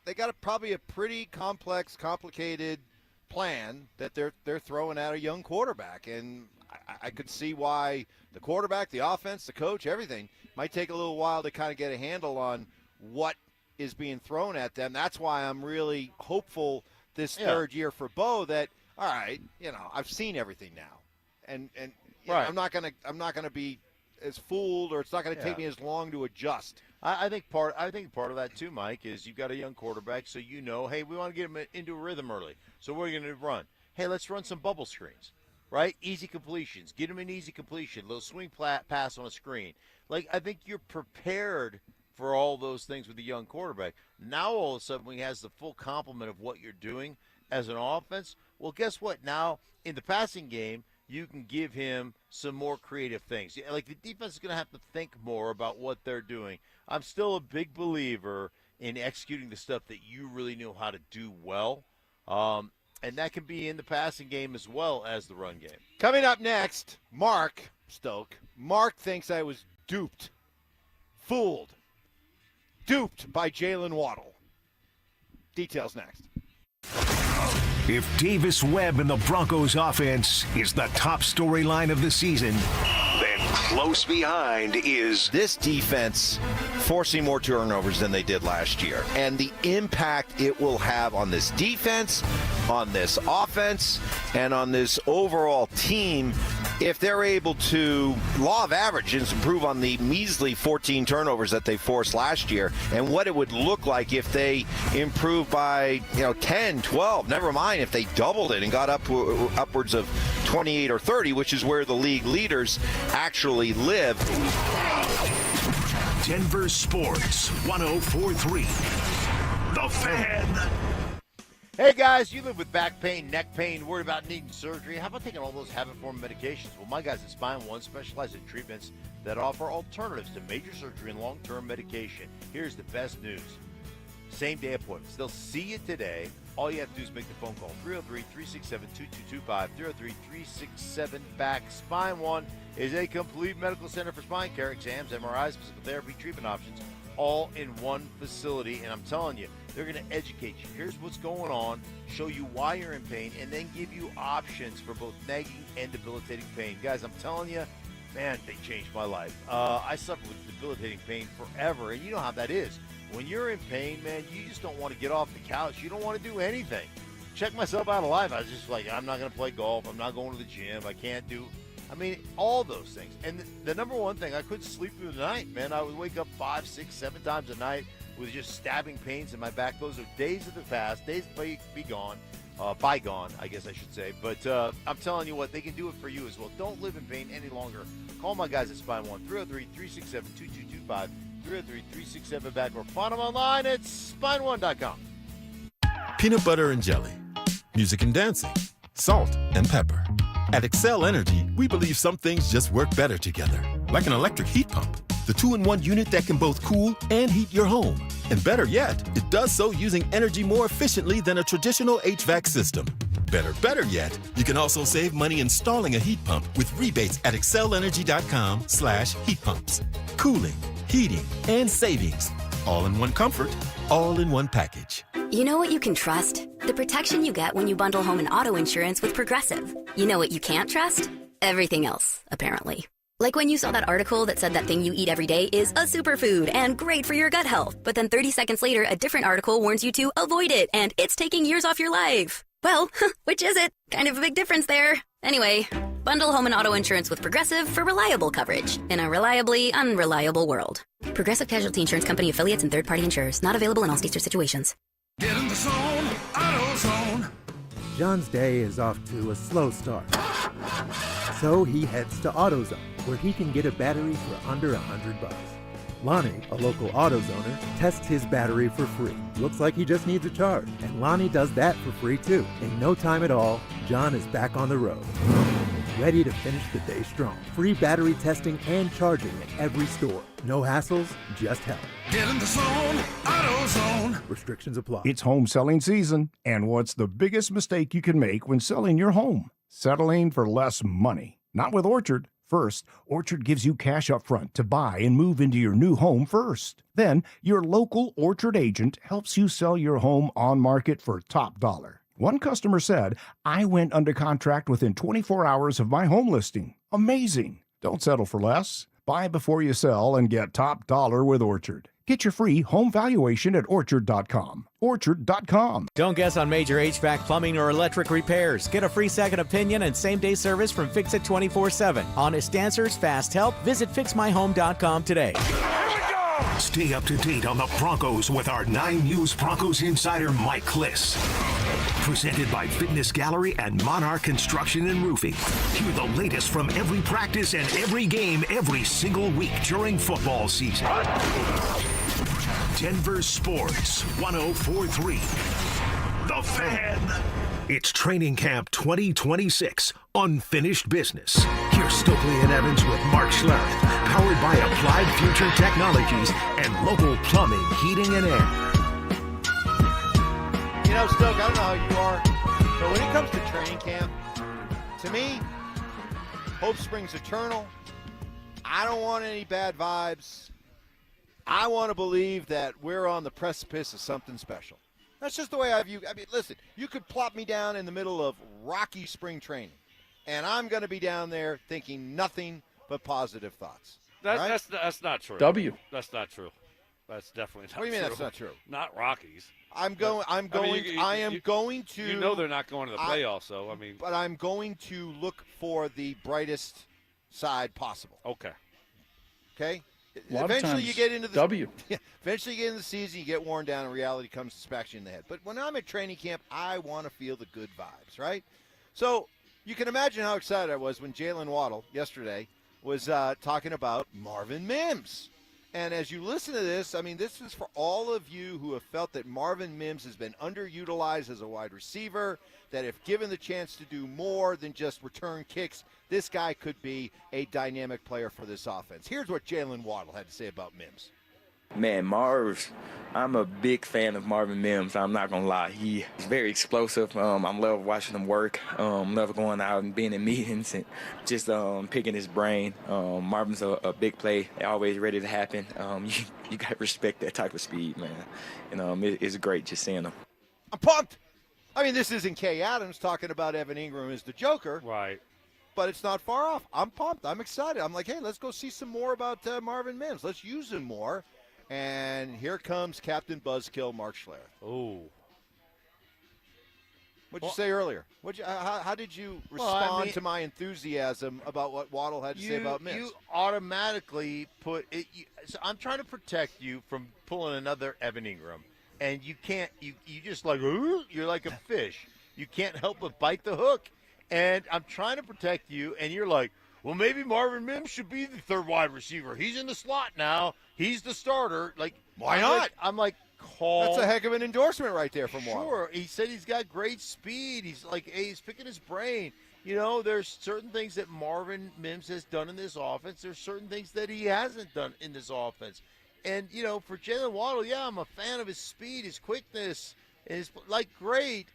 They got probably a pretty complex, complicated plan that they're throwing at a young quarterback, and I could see why the quarterback, the offense, the coach, everything might take a little while to kind of get a handle on what is being thrown at them. That's why I'm really hopeful this third year for Bo that, all right, I've seen everything now, and right. I'm not gonna be as fooled, or it's not going to take me as long to adjust. I think part of that too, Mike, is you've got a young quarterback, so hey, we want to get him into a rhythm early. So we're going to run. Hey, let's run some bubble screens, right? Easy completions. Get him an easy completion, little swing pass on a screen. I think you're prepared for all those things with a young quarterback. Now all of a sudden, when he has the full complement of what you're doing as an offense, well, guess what? Now in the passing game, you can give him some more creative things. The defense is going to have to think more about what they're doing. I'm still a big believer in executing the stuff that you really know how to do well. And that can be in the passing game as well as the run game. Coming up next, Mark Stoke. Mark thinks I was duped by Jalen Waddle. Details next. If Davis Webb and the Broncos offense is the top storyline of the season, then close behind is this defense forcing more turnovers than they did last year, and the impact it will have on this defense, on this offense, and on this overall team if they're able to law of averages improve on the measly 14 turnovers that they forced last year, and what it would look like if they improved by 10, 12, never mind if they doubled it and got upwards of 28 or 30, which is where the league leaders actually live. Denver Sports 104.3. The Fan. Hey guys, you live with back pain, neck pain, worried about needing surgery. How about taking all those habit-forming medications? Well, my guys at Spine One specialize in treatments that offer alternatives to major surgery and long-term medication. Here's the best news. Same-day appointments. They'll see you today. All you have to do is make the phone call. 303-367-2225, 303-367-BACK. Spine One is a complete medical center for spine care, exams, MRIs, physical therapy, treatment options, all in one facility. And I'm telling you, they're going to educate you. Here's what's going on, show you why you're in pain, and then give you options for both nagging and debilitating pain. Guys, I'm telling you, man, they changed my life. I suffered with debilitating pain forever, and you know how that is. When you're in pain, man, you just don't want to get off the couch. You don't want to do anything. Check myself out of life. I was just like, I'm not going to play golf. I'm not going to the gym. I can't do, all those things. And the number one thing, I couldn't sleep through the night, man. I would wake up 5, 6, 7 times a night with just stabbing pains in my back. Those are days of the past, days bygone, I guess I should say. But I'm telling you what, they can do it for you as well. Don't live in pain any longer. Call my guys at Spine One, 303-367-2225, 303-367-BACK, or find them online at spineone.com. Peanut butter and jelly, music and dancing, salt and pepper. At Excel Energy, we believe some things just work better together, like an electric heat pump. The 2-in-1 unit that can both cool and heat your home. And better yet, it does so using energy more efficiently than a traditional HVAC system. Better yet, you can also save money installing a heat pump with rebates at excelenergy.com/heat pumps. Cooling, heating, and savings. All in one comfort, all in one package. You know what you can trust? The protection you get when you bundle home and auto insurance with Progressive. You know what you can't trust? everything else, apparently. Like when you saw that article that said that thing you eat every day is a superfood and great for your gut health. But then 30 seconds later, a different article warns you to avoid it and it's taking years off your life. Well, which is it? Kind of a big difference there. Anyway, bundle home and auto insurance with Progressive for reliable coverage in a reliably unreliable world. Progressive Casualty Insurance Company affiliates and third-party insurers. Not available in all states or situations. Get in the zone, AutoZone. John's day is off to a slow start. So he heads to AutoZone, where he can get a battery for under $100. Lonnie, a local AutoZoner, tests his battery for free. Looks like he just needs a charge, and Lonnie does that for free too. In no time at all, John is back on the road, ready to finish the day strong. Free battery testing and charging at every store. No hassles, just help. Get in the zone, AutoZone. Restrictions apply. It's home selling season, and what's the biggest mistake you can make when selling your home? Settling for less money. Not with Orchard. First, Orchard gives you cash up front to buy and move into your new home first. Then, your local Orchard agent helps you sell your home on market for top dollar. One customer said, "I went under contract within 24 hours of my home listing." Amazing! Don't settle for less. Buy before you sell and get top dollar with Orchard. Get your free home valuation at Orchard.com. Orchard.com. Don't guess on major HVAC, plumbing, or electric repairs. Get a free second opinion and same-day service from Fix It 24/7. Honest answers, fast help. Visit FixMyHome.com today. Stay up to date on the Broncos with our 9 News Broncos insider Mike Kliss. Presented by Fitness Gallery and Monarch Construction and Roofing. Hear the latest from every practice and every game every single week during football season. Denver Sports 104.3. The Fan. It's Training Camp 2026, Unfinished Business. Here's Stokley and Evans with Mark Schlereth, powered by Applied Future Technologies and local plumbing, heating, and air. You know, Stoke, I don't know how you are, but when it comes to training camp, to me, hope springs eternal. I don't want any bad vibes. I want to believe that we're on the precipice of something special. That's just the way I view. I mean, listen, you could plop me down in the middle of Rocky spring training, and I'm going to be down there thinking nothing but positive thoughts. Right? That's not true. That's not true. That's definitely not true. What do you mean that's not true? Not Rockies. I am going to. You know they're not going to the playoffs, so I mean. But I'm going to look for the brightest side possible. Okay. Okay. Eventually you get into the Eventually you get into the season, you get worn down, and reality comes to smack you in the head. But when I'm at training camp, I want to feel the good vibes, right? So you can imagine how excited I was when Jalen Waddle yesterday was talking about Marvin Mims. And as you listen to this, I mean, this is for all of you who have felt that Marvin Mims has been underutilized as a wide receiver, that if given the chance to do more than just return kicks, this guy could be a dynamic player for this offense. Here's what Jalen Waddle had to say about Mims. Man, I'm a big fan of Marvin Mims. I'm not going to lie. He's very explosive. I love watching him work. Love going out and being in meetings and just picking his brain. Marvin's a big play, always ready to happen. You got to respect that type of speed, man. And it's great just seeing him. I'm pumped. I mean, this isn't Kay Adams talking about Evan Ingram as the Joker. Right. But it's not far off. I'm pumped. I'm excited. I'm like, hey, let's go see some more about Marvin Mims. Let's use him more. And here comes Captain Buzzkill, Mark Schlereth. Oh. What'd you say earlier? How did you respond to my enthusiasm about what Waddle had to say about Mims? You automatically put it. So I'm trying to protect you from pulling another Evan Ingram, and you can't. You just like you're like a fish. You can't help but bite the hook. And I'm trying to protect you, and you're like, well, maybe Marvin Mims should be the third wide receiver. He's in the slot now. He's the starter. Like, why not? I'm like, call. That's a heck of an endorsement right there from Waddle. Sure. He said he's got great speed. He's like, hey, he's picking his brain. You know, there's certain things that Marvin Mims has done in this offense. There's certain things that he hasn't done in this offense. And, you know, for Jalen Waddle, yeah, I'm a fan of his speed, his quickness, and his, like, great.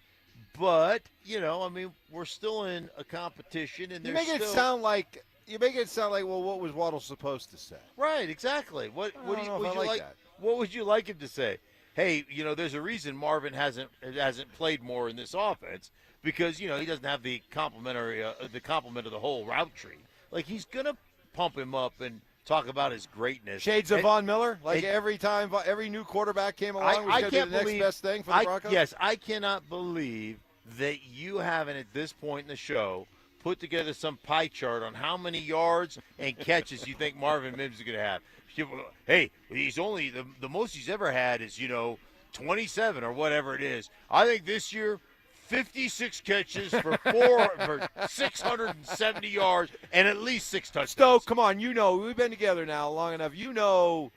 But, you know, I mean, we're still in a competition, and you make it sound like well, what was Waddle supposed to say? Right, exactly. What would you like? That. What would you like him to say? hey, there's a reason Marvin hasn't played more in this offense because he doesn't have the complement of the whole route tree. Like he's gonna pump him up and talk about his greatness. Shades of Von Miller, every time every new quarterback came along, was going to be the next best thing for the Broncos. Yes, I cannot believe that you haven't at this point in the show put together some pie chart on how many yards and catches you think Marvin Mims is going to have. Hey, he's only the most he's ever had is 27 or whatever it is. I think this year 56 catches for 670 yards and at least 6 touchdowns. Stoke, come on, we've been together now long enough.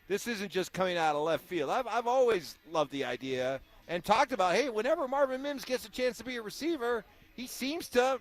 This isn't just coming out of left field. I've always loved the idea and talked about, hey, whenever Marvin Mims gets a chance to be a receiver, he seems to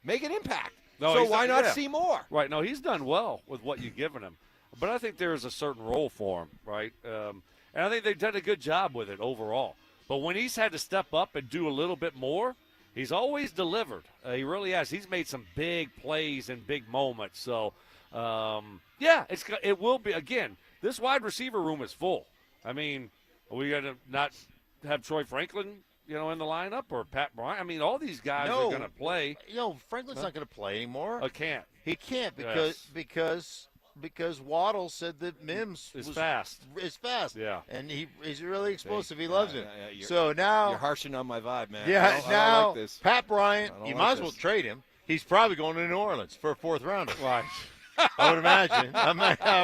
make an impact. So why not see more? Right. No, he's done well with what you've given him. But I think there is a certain role for him, right? And I think they've done a good job with it overall. But when he's had to step up and do a little bit more, he's always delivered. He really has. He's made some big plays and big moments. So, it will be. Again, this wide receiver room is full. I mean, are we going to not have Troy Franklin, in the lineup or Pat Bryant? I mean, all these guys are going to play. Franklin's not going to play anymore. Can't. He can't because Waddle said that Mims is fast. Is fast. Yeah. And he's really explosive. He loves it. So now you're harshing on my vibe, man. Yeah. I now don't like this. Pat Bryant, you like might as well this. trade him. He's probably going to New Orleans for a 4th rounder. Right. I would imagine. I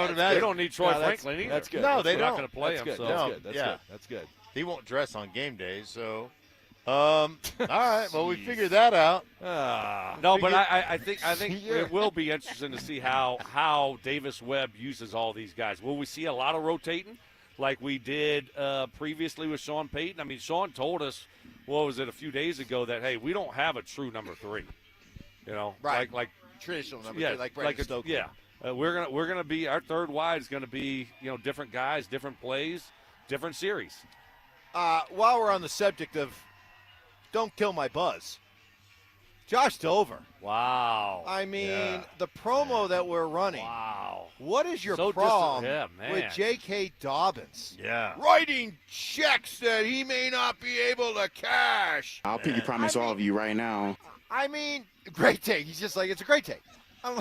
would imagine. They don't need Troy Franklin either. That's good. No, they They're don't. not going to play That's him. good. So. That's good. That's good. That's good. He won't dress on game days, so. All right. Well, we figured that out. No, but I think it will be interesting to see how Davis Webb uses all these guys. Will we see a lot of rotating like we did previously with Sean Payton? I mean, Sean told us, a few days ago that, hey, we don't have a true number 3. Right. Like traditional number 3, like Brandon Stokley. Yeah. We're gonna be, our third wide is gonna be different guys, different plays, different series. While we're on the subject of don't kill my buzz, Josh Dover. Wow. I mean, the promo that we're running. Wow. What is your problem man. with J.K. Dobbins? Yeah. Writing checks that he may not be able to cash. I'll pinky promise all of you right now. I mean, great take. He's just like, it's a great take. I'm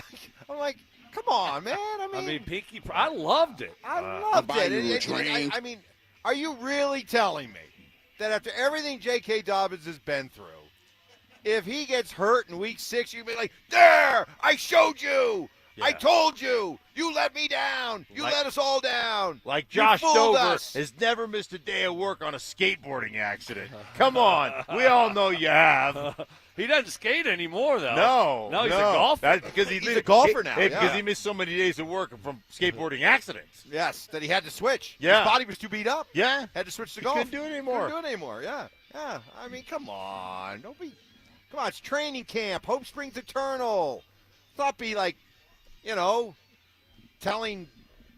like, come on, man. I mean pinky. I loved it. I loved buy you a it. drink. I mean, are you really telling me that after everything J.K. Dobbins has been through, if he gets hurt in week 6, you'd be like, there, I showed you. Yeah. I told you. You let me down. You let us all down. Like Josh Dover us. has never missed a day of work on a skateboarding accident. Come on. We all know you have. He doesn't skate anymore, though. No, he's a golfer. That's because he's a golfer now. Because he missed so many days of work from skateboarding accidents. Yes, that he had to switch. Yeah. His body was too beat up. Yeah. Had to switch to He golf. couldn't do it anymore. Yeah. I mean, come on. Come on, it's training camp. Hope springs eternal. Let's not be like, telling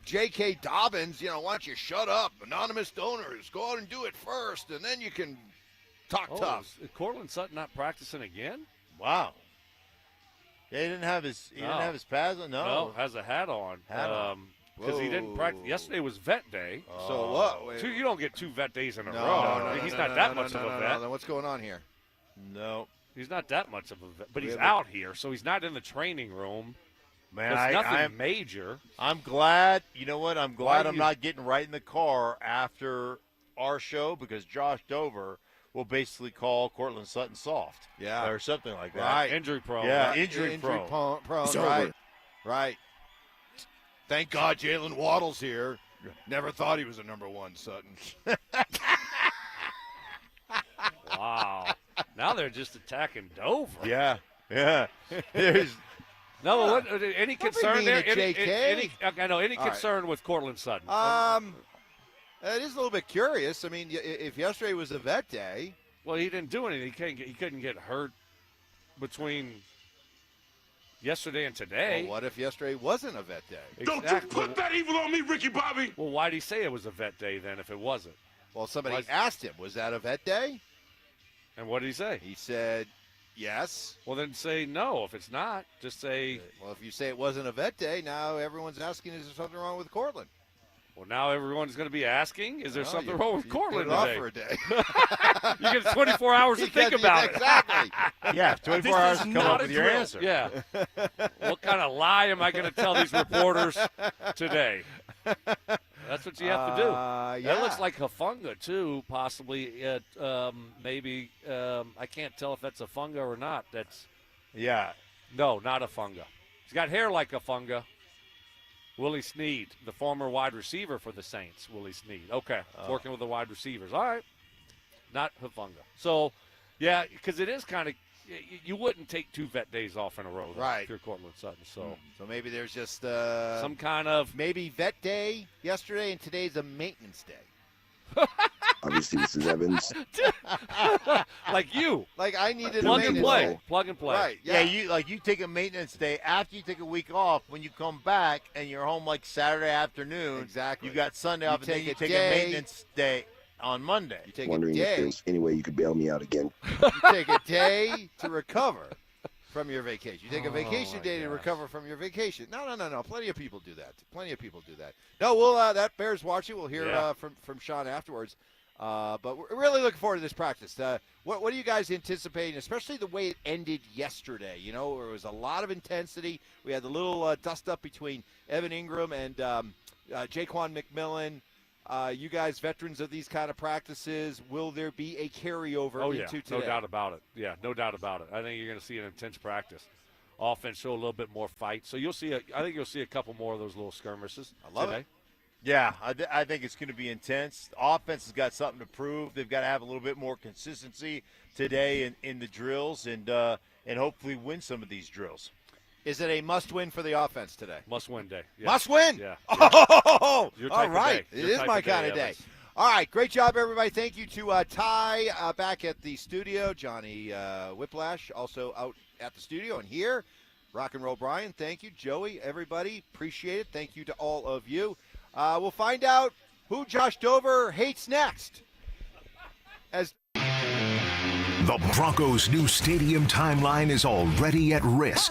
J.K. Dobbins, why don't you shut up? Anonymous donors, go out and do it first, and then you can talk tough. Is Cortland Sutton not practicing again? Wow. Yeah, he didn't have his pads on. No, has a hat on. Because he didn't practice. Yesterday was vet day. So what? You don't get 2 vet days in a row. No, he's not that much of a vet. Then what's going on here? No. He's not that much of a vet. But he's out here, so he's not in the training room. Man, it's nothing major. I'm glad. You know what? I'm glad I'm not getting right in the car after our show because Josh Dover will basically call Cortland Sutton soft. Yeah. Or something like that. Right. Injury prone. Yeah, right? injury prone. Right. Thank God Jalen Waddle's here. Never thought he was a number 1, Sutton. Wow. Now they're just attacking Dover. Yeah. There's no. Any concern there? Any All concern with Cortland Sutton? It is a little bit curious. I mean, if yesterday was a vet day, well, he didn't do anything. He couldn't get hurt between yesterday and today. Well, what if yesterday wasn't a vet day? Don't you put that evil on me, Ricky Bobby. Well, why did he say it was a vet day then if it wasn't? Well, somebody asked him, was that a vet day? And what did he say? He said, yes. Well, then say no if it's not. Just say. Well, if you say it wasn't a vet day, now everyone's asking, is there something wrong with Cortland? Well, now everyone's going to be asking, is there something wrong with Cortland off today? for a day. You get 24 hours to think about it. Exactly. Yeah, 24 hours to come up with your answer. Yeah. What kind of lie am I going to tell these reporters today? That's what you have to do. Yeah. That looks like Hafunga, too, possibly. Maybe. I can't tell if that's Hafunga or not. Yeah. No, not Hafunga. He's got hair like Hafunga. Willie Snead, the former wide receiver for the Saints. Willie Snead. Okay, working with the wide receivers. All right. Not Hafunga. So, yeah, because it is kind of – you wouldn't take 2 vet days off in a row. Though, right. If you're Cortland Sutton. So maybe there's just some kind of – maybe vet day yesterday and today's a maintenance day. Obviously, this is Evans. Like you. Like I needed plug a and play. Plug and play. Right. Yeah, you take a maintenance day after you take a week off. When you come back and you're home like Saturday afternoon, exactly. You got Sunday off, and then you take day. a maintenance day on Monday. You take Wondering a day. if there's any way you could bail me out again. You take a day to recover from your vacation. You take a vacation day to recover from your vacation. No. Plenty of people do that. No, we'll that bears watching. We'll hear from Sean afterwards. But we're really looking forward to this practice. What are you guys anticipating, especially the way it ended yesterday? You know, there was a lot of intensity. We had the little dust-up between Evan Ingram and Jaquan McMillan. You guys, veterans of these kind of practices, will there be a carryover into today? No doubt about it. Yeah, no doubt about it. I think you're going to see an intense practice. Offense show a little bit more fight. So you'll see. I think you'll see a couple more of those little skirmishes. I love it. Yeah, I think it's going to be intense. The offense has got something to prove. They've got to have a little bit more consistency today in the drills and hopefully win some of these drills. Is it a must-win for the offense today? Must-win day. Yeah. Must-win? Yeah. Oh, Your all type right. of day. It is my kind of day. All right, great job, everybody. Thank you to Ty back at the studio, Johnny Whiplash also out at the studio and here. Rock and Roll Brian, thank you. Joey, everybody, appreciate it. Thank you to all of you. We'll find out who Josh Dover hates next. The Broncos' new stadium timeline is already at risk.